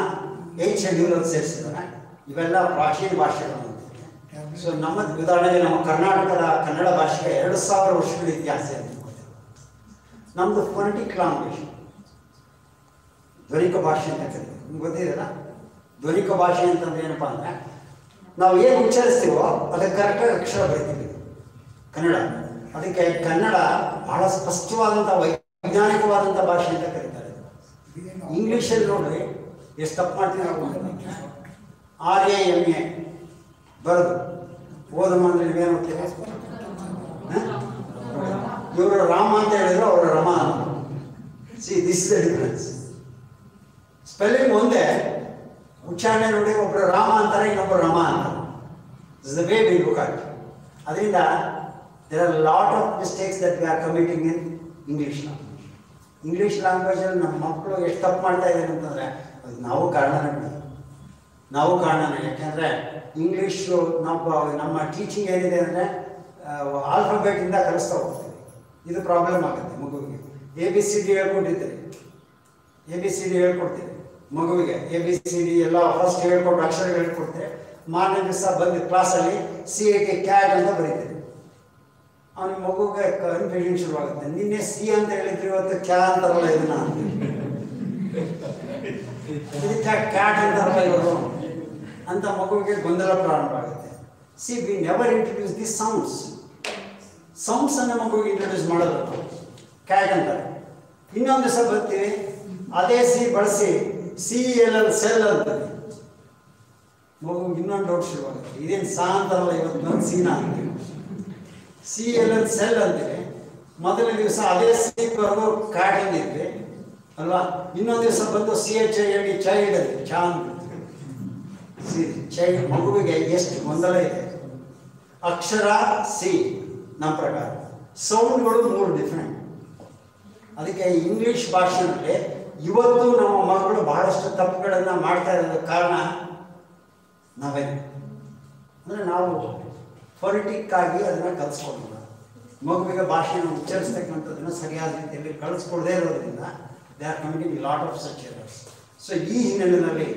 ಶೆಡ್ಯೂಲಲ್ಲಿ ಸೇರಿಸಿದ್ದಾರೆ. ಇವೆಲ್ಲ ಪ್ರಾಚೀನ ಭಾಷೆಗಳು. ಸೊ ನಮ್ಮ ಉದಾಹರಣೆಗೆ ನಮ್ಮ ಕರ್ನಾಟಕದ ಕನ್ನಡ ಭಾಷೆಗೆ 2000 ವರ್ಷಗಳ ಇತಿಹಾಸ ಇದೆ. ನಮ್ಮದು ಫೊನೆಟಿಕ್ ಲ್ಯಾಂಗ್ವೇಜ್, ಧ್ವನಿಕ ಭಾಷೆ ಅಂತ ಕರೀತೀವಿ. ನಿಮ್ಗೆ ಗೊತ್ತಿದೆಯಲ್ಲ, ಧ್ವನಿಕ ಭಾಷೆ ಅಂತಂದ್ರೆ ಏನಪ್ಪ ಅಂದರೆ ನಾವು ಏನು ಉಚ್ಚರಿಸ್ತೀವೋ ಅದಕ್ಕೆ ಕರೆಕ್ಟಾಗಿ ಅಕ್ಷರ ಬರೀತೀವಿ ಕನ್ನಡ. ಅದಕ್ಕೆ ಕನ್ನಡ ಬಹಳ ಸ್ಪಷ್ಟವಾದಂಥ ವೈಜ್ಞಾನಿಕವಾದಂಥ ಭಾಷೆ ಅಂತ ಕರೀತಾರೆ. ಇಂಗ್ಲೀಷಲ್ಲಿ ನೋಡ್ರಿ ಎಷ್ಟು ತಪ್ಪು ಮಾಡ್ತೀವಿ ನಾವು. RAMA ಬರೋದು ಓದಮ್ಮ ಅಂದರೆ ನೀವೇನು ಹೋಗ್ತೀವಿ. ಇವರು ರಾಮ ಅಂತ ಹೇಳಿದ್ರು, ಅವರು ರಮ ಅಂತ. See this is the difference. Spelling ಒಂದೇ, ಉಚ್ಚಾರಣೆ ನೋಡಿ ಒಬ್ಬರು ರಾಮ ಅಂತಾರೆ, ಇನ್ನೊಬ್ಬರು ರಮ ಅಂತಾರೆ. This the way we look at. ಅದರಿಂದ there are lot of mistakes that we are committing in English language. English ಲ್ಯಾಂಗ್ವೇಜಲ್ಲಿ ನಮ್ಮ ಮಕ್ಕಳು ಎಷ್ಟು ತಪ್ಪು ಮಾಡ್ತಾ ಇದ್ದಾರೆ ಅಂತಂದರೆ ಅದು ನಾವು ಕಾರಣನೇ. ಯಾಕೆಂದರೆ ಇಂಗ್ಲೀಷು ನಮ್ಮ ಟೀಚಿಂಗ್ ಏನಿದೆ ಅಂದರೆ ಆಲ್ಫಾಬೆಟಿಂದ ಕಲಿಸ್ತಾ ಹೋಗ್ತೀವಿ. ಇದು ಪ್ರಾಬ್ಲಮ್ ಆಗುತ್ತೆ ಮಗುವಿಗೆ. ABCD ಹೇಳ್ಕೊಟ್ಟಿದ್ದೀರಿ, ABCD ಹೇಳ್ಕೊಡ್ತೀವಿ ಮಗುವಿಗೆ. ABCD ಎಲ್ಲ ಫಸ್ಟ್ ಹೇಳ್ಕೊಟ್ಟು ಅಕ್ಷರ ಹೇಳ್ಕೊಡ್ತೀವಿ. ಮಾರನೇ ದಿವಸ ಬಂದು ಕ್ಲಾಸಲ್ಲಿ CAT ಕ್ಯಾಟ್ ಅಂತ ಬರೀತೀವಿ. ಅವನಿಗೆ ಮಗುಗೆ ಕನ್ಫ್ಯೂಷನ್ ಶುರುವಾಗುತ್ತೆ. ನಿನ್ನೆ C ಅಂತ ಹೇಳಿದ್ರಿ, ಇವತ್ತು ಕ್ಯಾ ಅಂತಾರಲ್ಲ ಇದನ್ನ, ಇದಕ್ಕೆ ಕ್ಯಾಟ್ ಅಂತಾರಲ್ಲ ಇವರು ಅಂತ ಮಗುವಿಗೆ ಗೊಂದಲ ಪ್ರಾರಂಭ ಆಗುತ್ತೆ. C we never introduce the sounds ಅನ್ನು ಮಗುವಿಗೆ ಇಂಟ್ರೊಡ್ಯೂಸ್ ಮಾಡೋದು. ಕ್ಯಾಟ್ ಅಂತಾರೆ. ಇನ್ನೊಂದು ದಿವಸ ಬರ್ತೀವಿ, ಅದೇ ಸಿ ಬಳಸಿ CELL ಸೆಲ್ ಅಂತಾರೆ. ಮಗುವಿಗೆ ಇನ್ನೊಂದು ಡೌಟ್ ಶುರುವಾಗುತ್ತೆ. ಇದೇನು ಸಾ ಅಂತಾರಲ್ಲ ಇವತ್ತು ಬಂದು ಸೀನಾ ಅಂತೀವಿ. CELL ಸೆಲ್ ಅಂತೀವಿ. ಮೊದಲನೇ ದಿವಸ ಅದೇ ಸಿ ಬರೋದು ಕ್ಯಾಟ್ ಅಂದಿದ್ವಿ ಅಲ್ವಾ. ಇನ್ನೊಂದು ದಿವಸ ಬಂದು CHILD ಚೈಲ್ಡ್ ಅಂತೀವಿ, ಚಾ ಅಂತೀವಿ. ಚೈಲ್ಡ್ ಮಗುವಿಗೆ ಎಷ್ಟು ಗೊಂದಲ ಇದೆ. ಅಕ್ಷರ ಸಿ ನಮ್ಮ ಪ್ರಕಾರ, ಸೌಂಡ್ಗಳು 3 ಡಿಫ್ರೆಂಟ್. ಅದಕ್ಕೆ ಇಂಗ್ಲೀಷ್ ಭಾಷೆಯಲ್ಲಿ ಇವತ್ತು ನಮ್ಮ ಮಕ್ಕಳು ಬಹಳಷ್ಟು ತಪ್ಪುಗಳನ್ನು ಮಾಡ್ತಾ ಇರೋದಕ್ಕೆ ಕಾರಣ ನಾವೇ. ಅಂದರೆ ನಾವು ಫೊನೆಟಿಕ್ ಆಗಿ ಅದನ್ನು ಕಲಿಸ್ಕೊಡೋಣ. ಮಗುವಿಗೆ ಭಾಷೆಯನ್ನು ಉಚ್ಚರಿಸ್ತಕ್ಕಂಥದ್ದನ್ನು ಸರಿಯಾದ ರೀತಿಯಲ್ಲಿ ಕಳಿಸ್ಕೊಡದೇ ಇರೋದ್ರಿಂದ they are committing lot of such errors. So ಈ ಹಿನ್ನೆಲೆಯಲ್ಲಿ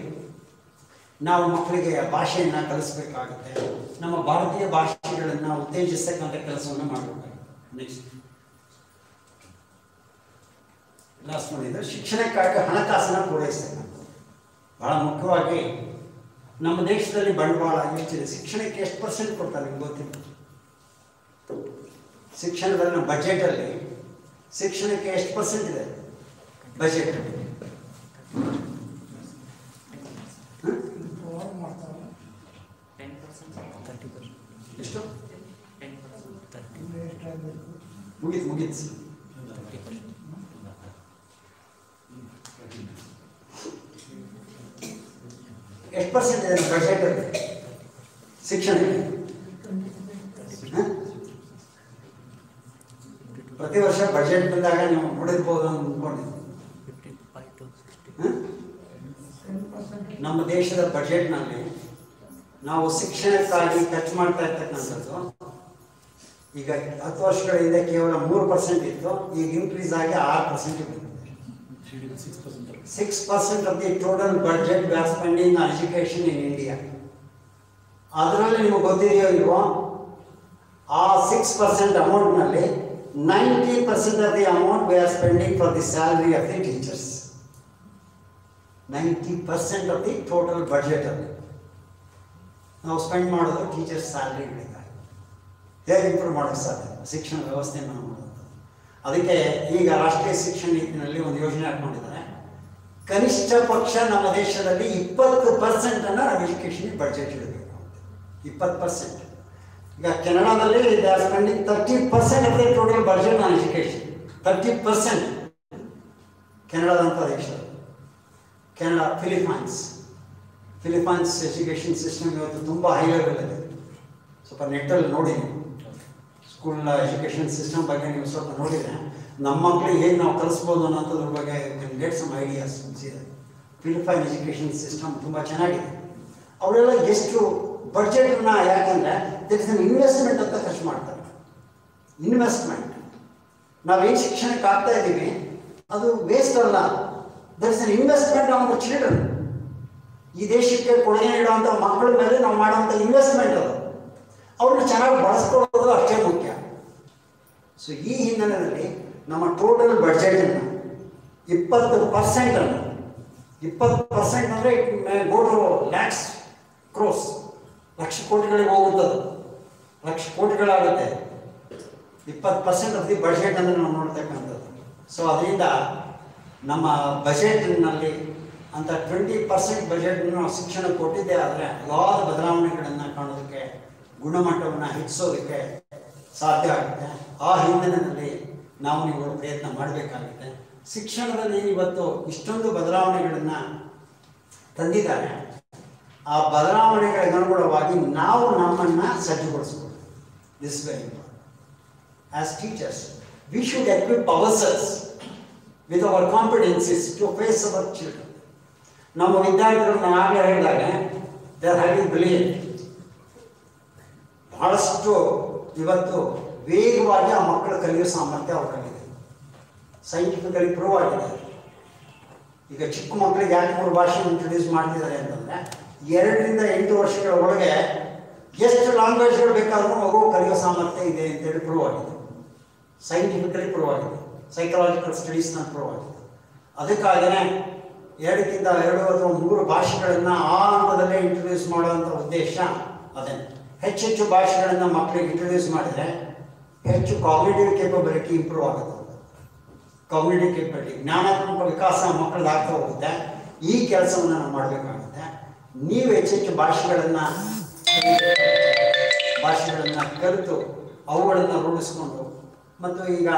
ನಾವು ಮಕ್ಕಳಿಗೆ ಭಾಷೆಯನ್ನು ಕಲಿಸ್ಬೇಕಾಗುತ್ತೆ. ನಮ್ಮ ಭಾರತೀಯ ಭಾಷೆಗಳನ್ನು ಉತ್ತೇಜಿಸ್ತಕ್ಕಂಥ ಕೆಲಸವನ್ನು ಮಾಡಬೇಕಾಗುತ್ತೆ. ನೆಕ್ಸ್ಟ್ ಲಾಸ್ಟ್ ನೋಡಿದರೆ ಶಿಕ್ಷಣಕ್ಕಾಗಿ ಹಣಕಾಸನ್ನು ಪೂರೈಸ್ತಕ್ಕಂಥದ್ದು ಬಹಳ ಮುಖ್ಯವಾಗಿ. ನಮ್ಮ ದೇಶದಲ್ಲಿ ಬಂಡವಾಳ ಹೆಚ್ಚಿದೆ. ಶಿಕ್ಷಣಕ್ಕೆ ಎಷ್ಟು % ಕೊಡ್ತಾರೆ ನಿಮ್ಗೆ ಗೊತ್ತಿಲ್ಲ. ಶಿಕ್ಷಣದಲ್ಲಿ ನಮ್ಮ ಬಜೆಟಲ್ಲಿ ಶಿಕ್ಷಣಕ್ಕೆ ಎಷ್ಟು % ಇದೆ ಬಜೆಟ್? ಎಷ್ಟು? ಮುಗೀತು. ಎಷ್ಟು % ಇದೆ ಬಜೆಟ್ ಶಿಕ್ಷಣಕ್ಕೆ? ಪ್ರತಿ ವರ್ಷ ಬಜೆಟ್ ಬಂದಾಗ ನೀವು ನೋಡಿರ್ಬೋದು ಅಂದ್ಕೊಂಡಿದ್ದೀವಿ. ನಮ್ಮ ದೇಶದ ಬಜೆಟ್ನಲ್ಲಿ ನಾವು ಶಿಕ್ಷಣಕ್ಕಾಗಿ ಖರ್ಚು ಮಾಡ್ತಾ ಇರ್ತಕ್ಕಂಥದ್ದು ಈಗ 10 ವರ್ಷಗಳ ಹಿಂದೆ ಕೇವಲ 3% ಇತ್ತು. ಈಗ ಇನ್ಕ್ರೀಸ್ ಆಗಿ 6% ಬಂದಿದೆ. 6% of the total budget we are spending on education in India. ಅದರಲ್ಲಿ ನಿಮಗೆ ಗೊತ್ತಿದೆಯೋ ಇಲ್ವೋ, ಆ 6% ಅಮೌಂಟ್ನಲ್ಲಿ 90% of the amount we are spending for the salary of the teachers. 90% of the total budget ಅಲ್ಲಿ ನಾವು ಸ್ಪೆಂಡ್ ಮಾಡೋದು ಟೀಚರ್ಸ್ ಸ್ಯಾಲರಿಗಳಿಗಾಗಿ. ಹೇಗೆ ಇಂಪ್ರೂವ್ ಮಾಡೋಕ್ಕೆ ಸಾಧ್ಯ? ಶಿಕ್ಷಣ ವ್ಯವಸ್ಥೆಯನ್ನು ಮಾಡೋದು. ಅದಕ್ಕೆ ಈಗ ರಾಷ್ಟ್ರೀಯ ಶಿಕ್ಷಣ ನೀತಿನಲ್ಲಿ ಒಂದು ಯೋಜನೆ ಹಾಕೊಂಡಿದ್ದಾರೆ. ಕನಿಷ್ಠ ಪಕ್ಷ ನಮ್ಮ ದೇಶದಲ್ಲಿ 20% ನಾವು ಎಜುಕೇಷನ್ಗೆ ಬಡ್ಜೆಟ್ ಇಡಬೇಕು. 20%. ಈಗ ಕೆನಡಾದಲ್ಲಿ they are spending 30% of the total budget on education. 30% ಕೆನಡಾದಂಥ ದೇಶ, ಕೆನಡಾ, ಫಿಲಿಪೈನ್ಸ್ ಎಜುಕೇಷನ್ ಸಿಸ್ಟಮ್ ಇವತ್ತು ತುಂಬ ಹೈ ಲೆವೆಲಲ್ಲಿ. ಸ್ವಲ್ಪ ನೆಟ್ಟಲ್ಲಿ ನೋಡಿ, ಸ್ಕೂಲ್ ಎಜುಕೇಷನ್ ಸಿಸ್ಟಮ್ ಬಗ್ಗೆ ನೀವು ಸ್ವಲ್ಪ ನೋಡಿದರೆ ನಮ್ಮ ಮಕ್ಕಳಿಗೆ ಹೇಗೆ ನಾವು ಕಲಿಸ್ಬೋದು ಅನ್ನೋಂಥದ್ರ ಬಗ್ಗೆ get some ideas. Philippine education system ತುಂಬ ಚೆನ್ನಾಗಿದೆ. ಅವರೆಲ್ಲ ಎಷ್ಟು ಬಡ್ಜೆಟನ್ನು, ಯಾಕಂದರೆ ದಟ್ ಇಸ್ ಅನ್ ಇನ್ವೆಸ್ಟ್ಮೆಂಟ್ ಅಂತ ಖರ್ಚು ಮಾಡ್ತಾರೆ. ಇನ್ವೆಸ್ಟ್ಮೆಂಟ್, ನಾವೇನು ಶಿಕ್ಷಣಕ್ಕೆ ಆಗ್ತಾ ಇದ್ದೀವಿ ಅದು ವೇಸ್ಟ್ ಅಲ್ಲ, that is an investment on the children. ಈ ದೇಶಕ್ಕೆ ಕೊಡುಗೆ ನೀಡುವಂಥ ಮಕ್ಕಳ ಮೇಲೆ ನಾವು ಮಾಡುವಂಥ ಇನ್ವೆಸ್ಟ್ಮೆಂಟ್ ಅದು. ಅವ್ರನ್ನ ಚೆನ್ನಾಗಿ ಬಳಸ್ಕೊಳ್ಳೋದು ಅಷ್ಟೇ ಮುಖ್ಯ. ಸೊ ಈ ಹಿನ್ನೆಲೆಯಲ್ಲಿ ನಮ್ಮ ಟೋಟಲ್ ಬಡ್ಜೆಟನ್ನು 20% 20% ಅಂದರೆ it may go to lakhs crores, ಲಕ್ಷ ಕೋಟಿಗಳಿಗೆ ಹೋಗುತ್ತದೆ, ಲಕ್ಷ ಕೋಟಿಗಳಾಗುತ್ತೆ. 20% ಆಫ್ ದಿ ಬಡ್ಜೆಟ್ ಅಂದರೆ ನಾವು ನೋಡ್ತಕ್ಕಂಥದ್ದು. ಸೊ ಅದರಿಂದ ನಮ್ಮ ಬಜೆಟ್ನಲ್ಲಿ ಅಂತ 20% ಬಜೆಟನ್ನು ನಾವು ಶಿಕ್ಷಣಕ್ಕೆ ಕೊಟ್ಟಿದ್ದೇ ಆದರೆ ಹಲವಾರು ಬದಲಾವಣೆಗಳನ್ನು ಕಾಣೋದಕ್ಕೆ, ಗುಣಮಟ್ಟವನ್ನು ಹೆಚ್ಚಿಸೋದಕ್ಕೆ ಸಾಧ್ಯ ಆಗುತ್ತೆ. ಆ ಹಿನ್ನೆಲೆಯಲ್ಲಿ ನಾವು ನೀವುಗಳು ಪ್ರಯತ್ನ ಮಾಡಬೇಕಾಗುತ್ತೆ. ಶಿಕ್ಷಣದಲ್ಲಿ ಇವತ್ತು ಇಷ್ಟೊಂದು ಬದಲಾವಣೆಗಳನ್ನು ತಂದಿದ್ದಾರೆ. ಆ ಬದಲಾವಣೆಗಳಿಗೆ ಅನುಗುಣವಾಗಿ ನಾವು ನಮ್ಮನ್ನು ಸಜ್ಜುಗೊಳಿಸ್ಬೋದು. This very important. As teachers we should equip ourselves with our competencies to face our children. ನಮ್ಮ ವಿದ್ಯಾರ್ಥಿಗಳು ನಾನು ಆಗಲೇ ಹೇಳಿದಾಗ ದೇ ಆರ್ ಹ್ಯಾವಿಂಗ್ ಬ್ರಿಲಿಯಂಟ್. ಬಹಳಷ್ಟು ಇವತ್ತು ವೇಗವಾಗಿ ಆ ಮಕ್ಕಳು ಕಲಿಯೋ ಸಾಮರ್ಥ್ಯ ಅವರಲ್ಲಿದೆ, ಸೈಂಟಿಫಿಕಲಿ ಪ್ರೂವ್ ಆಗಿದೆ. ಈಗ ಚಿಕ್ಕ ಮಕ್ಕಳಿಗೆ 2-3 ಭಾಷೆ ಇಂಟ್ರೊಡ್ಯೂಸ್ ಮಾಡ್ತಿದ್ದಾರೆ ಅಂತಂದರೆ 2 ರಿಂದ 8 ವರ್ಷಗಳ ಒಳಗೆ ಎಷ್ಟು ಲ್ಯಾಂಗ್ವೇಜ್ಗಳು ಬೇಕಾದರೂ ಮಗು ಕಲಿಯೋ ಸಾಮರ್ಥ್ಯ ಇದೆ ಅಂತೇಳಿ ಪ್ರೂವ್ ಆಗಿದೆ, ಸೈಂಟಿಫಿಕಲಿ ಪ್ರೂವ್ ಆಗಿದೆ, ಸೈಕಲಾಜಿಕಲ್ ಸ್ಟಡೀಸ್ನ ಪ್ರೂವ್ ಆಗಿದೆ. ಅದಕ್ಕಾಗೇ 2 ಅಥವಾ 3 ಭಾಷೆಗಳನ್ನು ಆ ಹಂತದಲ್ಲೇ ಇಂಟ್ರೊಡ್ಯೂಸ್ ಮಾಡುವಂಥ ಉದ್ದೇಶ ಅದೇ. ಹೆಚ್ಚೆಚ್ಚು ಭಾಷೆಗಳನ್ನು ಮಕ್ಕಳಿಗೆ ಇಂಟ್ರೊಡ್ಯೂಸ್ ಮಾಡಿದರೆ ಹೆಚ್ಚು ಕಾಗ್ನಿಟಿವ್ ಕೇಪಬಿಲಿಟಿ ಇಂಪ್ರೂವ್ ಆಗುತ್ತೆ. ಕಾಗ್ನಿಟಿವ್ ಕೇಪಬಿಲಿಟಿ, ಜ್ಞಾನಾತ್ಮಕ ವಿಕಾಸ ಮಕ್ಕಳದ್ದು ಆಗ್ತಾ ಹೋಗುತ್ತೆ. ಈ ಕೆಲಸವನ್ನು ನಾವು ಮಾಡಬೇಕಾಗುತ್ತೆ. ನೀವು ಹೆಚ್ಚೆಚ್ಚು ಭಾಷೆಗಳನ್ನು ಕಲಿತು ಅವುಗಳನ್ನು ರೂಢಿಸ್ಕೊಂಡು, ಮತ್ತು ಈಗ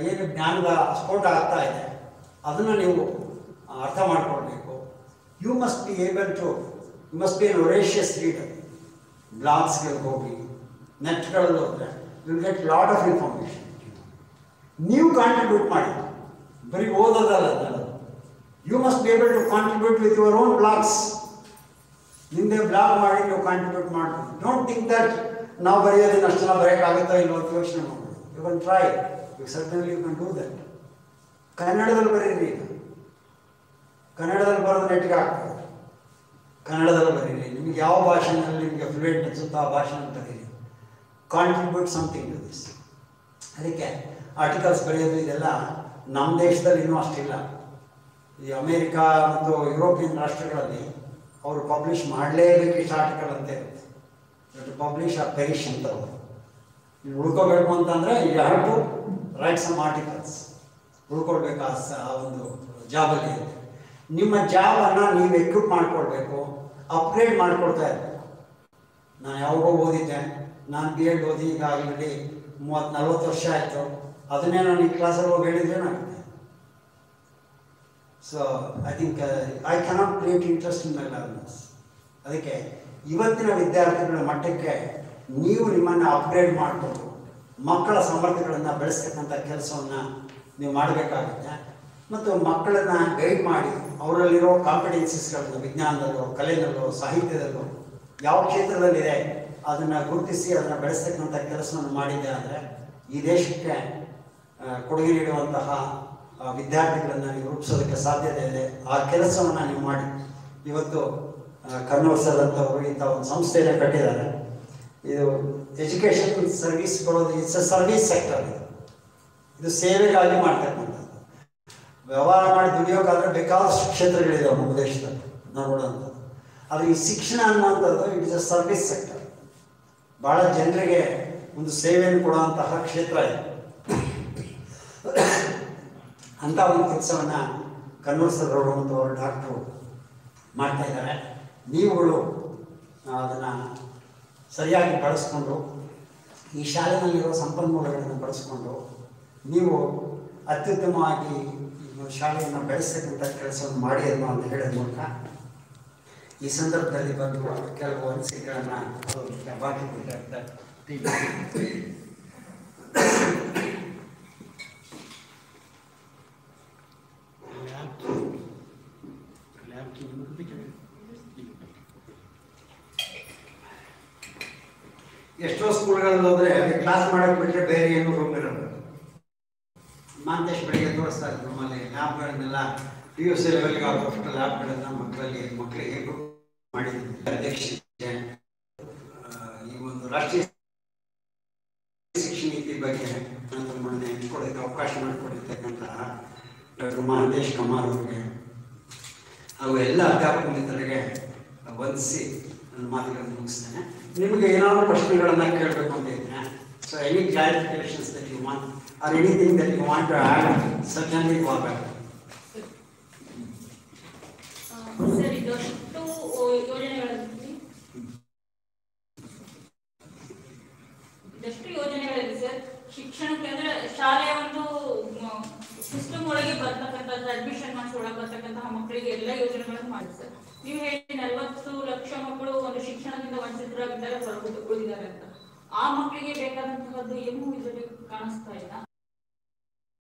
ಏನು ಜ್ಞಾನದ ಸ್ಫೋಟ ಆಗ್ತಾ ಇದೆ ಅದನ್ನು ನೀವು ಅರ್ಥ ಮಾಡ್ಕೊಳ್ಬೇಕು. You must be an voracious reader. ಬ್ಲಾಗ್ಸ್ಗಳಿಗೆ ಹೋಗಿ, ನೆಟ್ಗಳಲ್ಲಿ ಹೋದರೆ will get lot of information. ನೀವು ಕಾಂಟ್ರಿಬ್ಯೂಟ್ ಮಾಡಿ, ಬರೀ ಓದೋದಲ್ಲ. You must be able to contribute with your own blogs. ನಿಮ್ಮದೇ ಬ್ಲಾಗ್ ಮಾಡಿ ನೀವು ಕಾಂಟ್ರಿಬ್ಯೂಟ್ ಮಾಡ್ಬೋದು. ಡೋಂಟ್ ಥಿಂಕ್ ದಟ್ ನಾವು ಬರೆಯೋದನ್ನು ಅಷ್ಟು ನಾವು ಬರೆಯೋಕ್ಕಾಗುತ್ತಾ ಇಲ್ಲೋ ಅಂತ ಯೋಚನೆ ಮಾಡ್ಬೋದು. You can try, you certainly you can do that. ಕನ್ನಡದಲ್ಲಿ ಬರೀರಿ. ಈಗ ಕನ್ನಡದಲ್ಲಿ ಬರೋದು ನೆಟ್ಟಿಗೆ ಆಗ್ತದೆ. ಕನ್ನಡದಲ್ಲಿ ಬರೀರಿ. ನಿಮಗೆ ಯಾವ ಭಾಷೆನಲ್ಲಿ ನಿಮಗೆ ಫ್ಲೂಯೆಂಟ್ ಅನಿಸುತ್ತೋ ಆ ಭಾಷೆನಲ್ಲಿ ಬರೀರಿ. Contribute something to this. ಅದಕ್ಕೆ ಆರ್ಟಿಕಲ್ಸ್ ಬರೆಯೋದು ಇದೆಲ್ಲ ನಮ್ಮ ದೇಶದಲ್ಲಿ ಇನ್ನೂ ಅಷ್ಟಿಲ್ಲ. ಈ ಅಮೇರಿಕಾ ಮತ್ತು ಯುರೋಪಿಯನ್ ರಾಷ್ಟ್ರಗಳಲ್ಲಿ ಅವರು ಪಬ್ಲಿಷ್ ಮಾಡಲೇಬೇಕು ಇಷ್ಟು ಆರ್ಟಿಕಲ್ ಅಂತ ಇರುತ್ತೆ. ಟು ಪಬ್ಲಿಷ್ ಆರ್ ಪೆರಿಶ್ ಅಂತ. ನೀವು ಉಳ್ಕೋಬೇಕು ಅಂತಂದರೆ you have to write some articles. ಉಳ್ಕೊಳ್ಬೇಕು ಆ ಒಂದು ಜಾಬಲ್ಲಿ. ನಿಮ್ಮ ಜಾಬನ್ನು ನೀವು ಎಕ್ವಿಪ್ ಮಾಡ್ಕೊಳ್ಬೇಕು, ಅಪ್ಗ್ರೇಡ್ ಮಾಡ್ಕೊಳ್ತಾ ಇರಬೇಕು. ನಾನು ಯಾವಾಗೋ ಓದಿದ್ದೆ, ನಾನು B.Ed ಓದಿ ಈಗ ಆಲ್ರೆಡಿ 30-40 ವರ್ಷ ಆಯಿತು. ಅದನ್ನೇ ನಾನು ಈ ಕ್ಲಾಸಲ್ಲಿ ಹೋಗಿ ಹೇಳಿದ್ರೇನಾಗುತ್ತೆ. So I think I cannot create interest in my learners. ಅದಕ್ಕೆ ಇವತ್ತಿನ ವಿದ್ಯಾರ್ಥಿಗಳ ಮಟ್ಟಕ್ಕೆ ನೀವು ನಿಮ್ಮನ್ನು ಅಪ್ಗ್ರೇಡ್ ಮಾಡಿಕೊಂಡು ಮಕ್ಕಳ ಸಾಮರ್ಥ್ಯಗಳನ್ನು ಬೆಳೆಸ್ತಕ್ಕಂಥ ಕೆಲಸವನ್ನು ನೀವು ಮಾಡಬೇಕಾಗುತ್ತೆ. ಮತ್ತು ಮಕ್ಕಳನ್ನು ಗೈಡ್ ಮಾಡಿ ಅವರಲ್ಲಿರೋ ಕಾಂಪಿಟೆನ್ಸೀಸ್ಗಳನ್ನು ವಿಜ್ಞಾನದಲ್ಲೋ, ಕಲೆಯಲ್ಲೋ, ಸಾಹಿತ್ಯದಲ್ಲೋ ಯಾವ ಕ್ಷೇತ್ರದಲ್ಲಿದೆ ಅದನ್ನು ಗುರುತಿಸಿ ಅದನ್ನು ಬೆಳೆಸ್ತಕ್ಕಂಥ ಕೆಲಸವನ್ನು ಮಾಡಿದ್ದೆ ಆದರೆ ಈ ದೇಶಕ್ಕೆ ಕೊಡುಗೆ ನೀಡುವಂತಹ ವಿದ್ಯಾರ್ಥಿಗಳನ್ನು ನೀವು ರೂಪಿಸೋದಕ್ಕೆ ಸಾಧ್ಯತೆ ಇದೆ. ಆ ಕೆಲಸವನ್ನು ನೀವು ಮಾಡಿ. ಇವತ್ತು ಕನ್ನೂರ್ ಸರ್ ಅಂತವರು ಇಂಥ ಒಂದು ಸಂಸ್ಥೆಯನ್ನು ಕಟ್ಟಿದ್ದಾರೆ. ಇದು ಎಜುಕೇಷನ್ ಸರ್ವಿಸ್ ಕೊಡೋದು, ಇಟ್ಸ್ ಅ ಸರ್ವಿಸ್ ಸೆಕ್ಟರ್. ಇದು ಸೇವೆಗಾಗಿ ಮಾಡ್ತಕ್ಕಂಥದ್ದು. ವ್ಯವಹಾರ ಮಾಡಿ ದುಡಿಯೋಕ್ಕಾದರೆ ಬೇಕಾದಷ್ಟು ಕ್ಷೇತ್ರಗಳಿದಾವೆ ನಮ್ಮ ದೇಶದಲ್ಲಿ ನಾವು ನೋಡೋಂಥದ್ದು. ಆದರೆ ಈ ಶಿಕ್ಷಣ ಅನ್ನುವಂಥದ್ದು it is a service sector. ಭಾಳ ಜನರಿಗೆ ಒಂದು ಸೇವೆಯನ್ನು ಕೊಡುವಂತಹ ಕ್ಷೇತ್ರ ಇದೆ. ಅಂಥ ಒಂದು ಕೆಲಸವನ್ನು ಕನ್ನೂರ್ ಸರ್ ಅವರು ಡಾಕ್ಟ್ರು ಮಾಡ್ತಾ ಇದ್ದಾರೆ. ನೀವುಗಳು ಅದನ್ನು ಸರಿಯಾಗಿ ಬಳಸ್ಕೊಂಡು ಈ ಶಾಲೆಯಲ್ಲಿರೋ ಸಂಪನ್ಮೂಲಗಳನ್ನು ಬಳಸ್ಕೊಂಡು ನೀವು ಅತ್ಯುತ್ತಮವಾಗಿ ಶಾಲೆಯನ್ನು ಬೆಳೆಸ್ತಕ್ಕಂಥ ಕೆಲಸವನ್ನು ಮಾಡಿ ಅನ್ನೋ ಅಂತ ಹೇಳೋದ್ ಮೂಲಕ ಈ ಸಂದರ್ಭದಲ್ಲಿ ಬಂದು ಕೆಲವು ಅನಿಸಿಕೆಗಳನ್ನು ಬಾಕಿ ಕೊಟ್ಟಿರ್ತಾರೆ. ಎಷ್ಟೋ ಸ್ಕೂಲ್ಗಳಲ್ಲಿ ಹೋದ್ರೆ ಕ್ಲಾಸ್ ಮಾಡಕ್ ಬಿಟ್ಟರೆ ಬೇರೆ ಏನು ರೂಮ್ ಇರೋದು. ಮಾಂತೇಶ್ ಬೆಳಿಗ್ಗೆ ತೋರಿಸ್ತಾ ಇದ್ರು ನಮ್ಮಲ್ಲಿ ಲ್ಯಾಬ್ಗಳನ್ನೆಲ್ಲ PUC ಲೆವೆಲ್ಗೆ ಆಗುವಷ್ಟು ಲ್ಯಾಬ್ಗಳನ್ನ ಮಕ್ಕಳಿಗೆ ಮಾಡಿದ್ವಿ. ಅಧ್ಯಕ್ಷತೆ ಈ ಒಂದು ರಾಷ್ಟ್ರೀಯ ಶಿಕ್ಷಣ ನೀತಿ ಬಗ್ಗೆ ನನ್ನ ಮೊನ್ನೆ ಕೊಡೋಕ್ಕೆ ಅವಕಾಶ ಮಾಡಿಕೊಟ್ಟಿರ್ತಕ್ಕಂತಹ ಡಾಕ್ಟರ್ ಮಹಂತೇಶ್ ಕಮಾರ್ ಅವರಿಗೆ ಹಾಗೂ ಎಲ್ಲ ಅಧ್ಯಾಪಕ ಮಿತ್ರರಿಗೆ ವಂದಿಸಿ ನನ್ನ ಮಾತುಗಳನ್ನು ಮುಗಿಸ್ತೇನೆ. ನಿಮಗೆ ಏನಾದರೂ ಪ್ರಶ್ನೆಗಳನ್ನು ಕೇಳಬೇಕು ಅಂತ ಇದ್ದೇನೆ. So any clarifications that you want or anything that you want to add suddenly go back. Sir, ಇದಷ್ಟು ಯೋಜನೆಗಳಿದೆ ಸರ್ ಶಿಕ್ಷಣಕ್ಕೆ. ಅಂದ್ರೆ ಶಾಲೆಯ ಒಂದು ಸಿಸ್ಟಮ್ ಒಳಗೆ ಬರ್ತಕ್ಕಂಥದ್ದು ಅಡ್ಮಿಷನ್ ಮಾಡಿಸೊಳಗೆ ಬರ್ತಕ್ಕಂತಹ ಮಕ್ಕಳಿಗೆ ಎಲ್ಲ ಯೋಜನೆಗಳನ್ನು ಮಾಡಿ ಸರ್. ನೀವು ಹೇಳಿ 40 ಲಕ್ಷ ಮಕ್ಕಳು ಒಂದು ಶಿಕ್ಷಣದಿಂದ ವಂಚಿತರಾಗಿದ್ದಾರೆ, ಉಳಿದಿದ್ದಾರೆ ಅಂತ. ಆ ಮಕ್ಕಳಿಗೆ ಬೇಕಾದಂತಹದ್ದು ಏನೂ ಇದರಲ್ಲಿ ಕಾಣಿಸ್ತಾ ಇಲ್ಲ.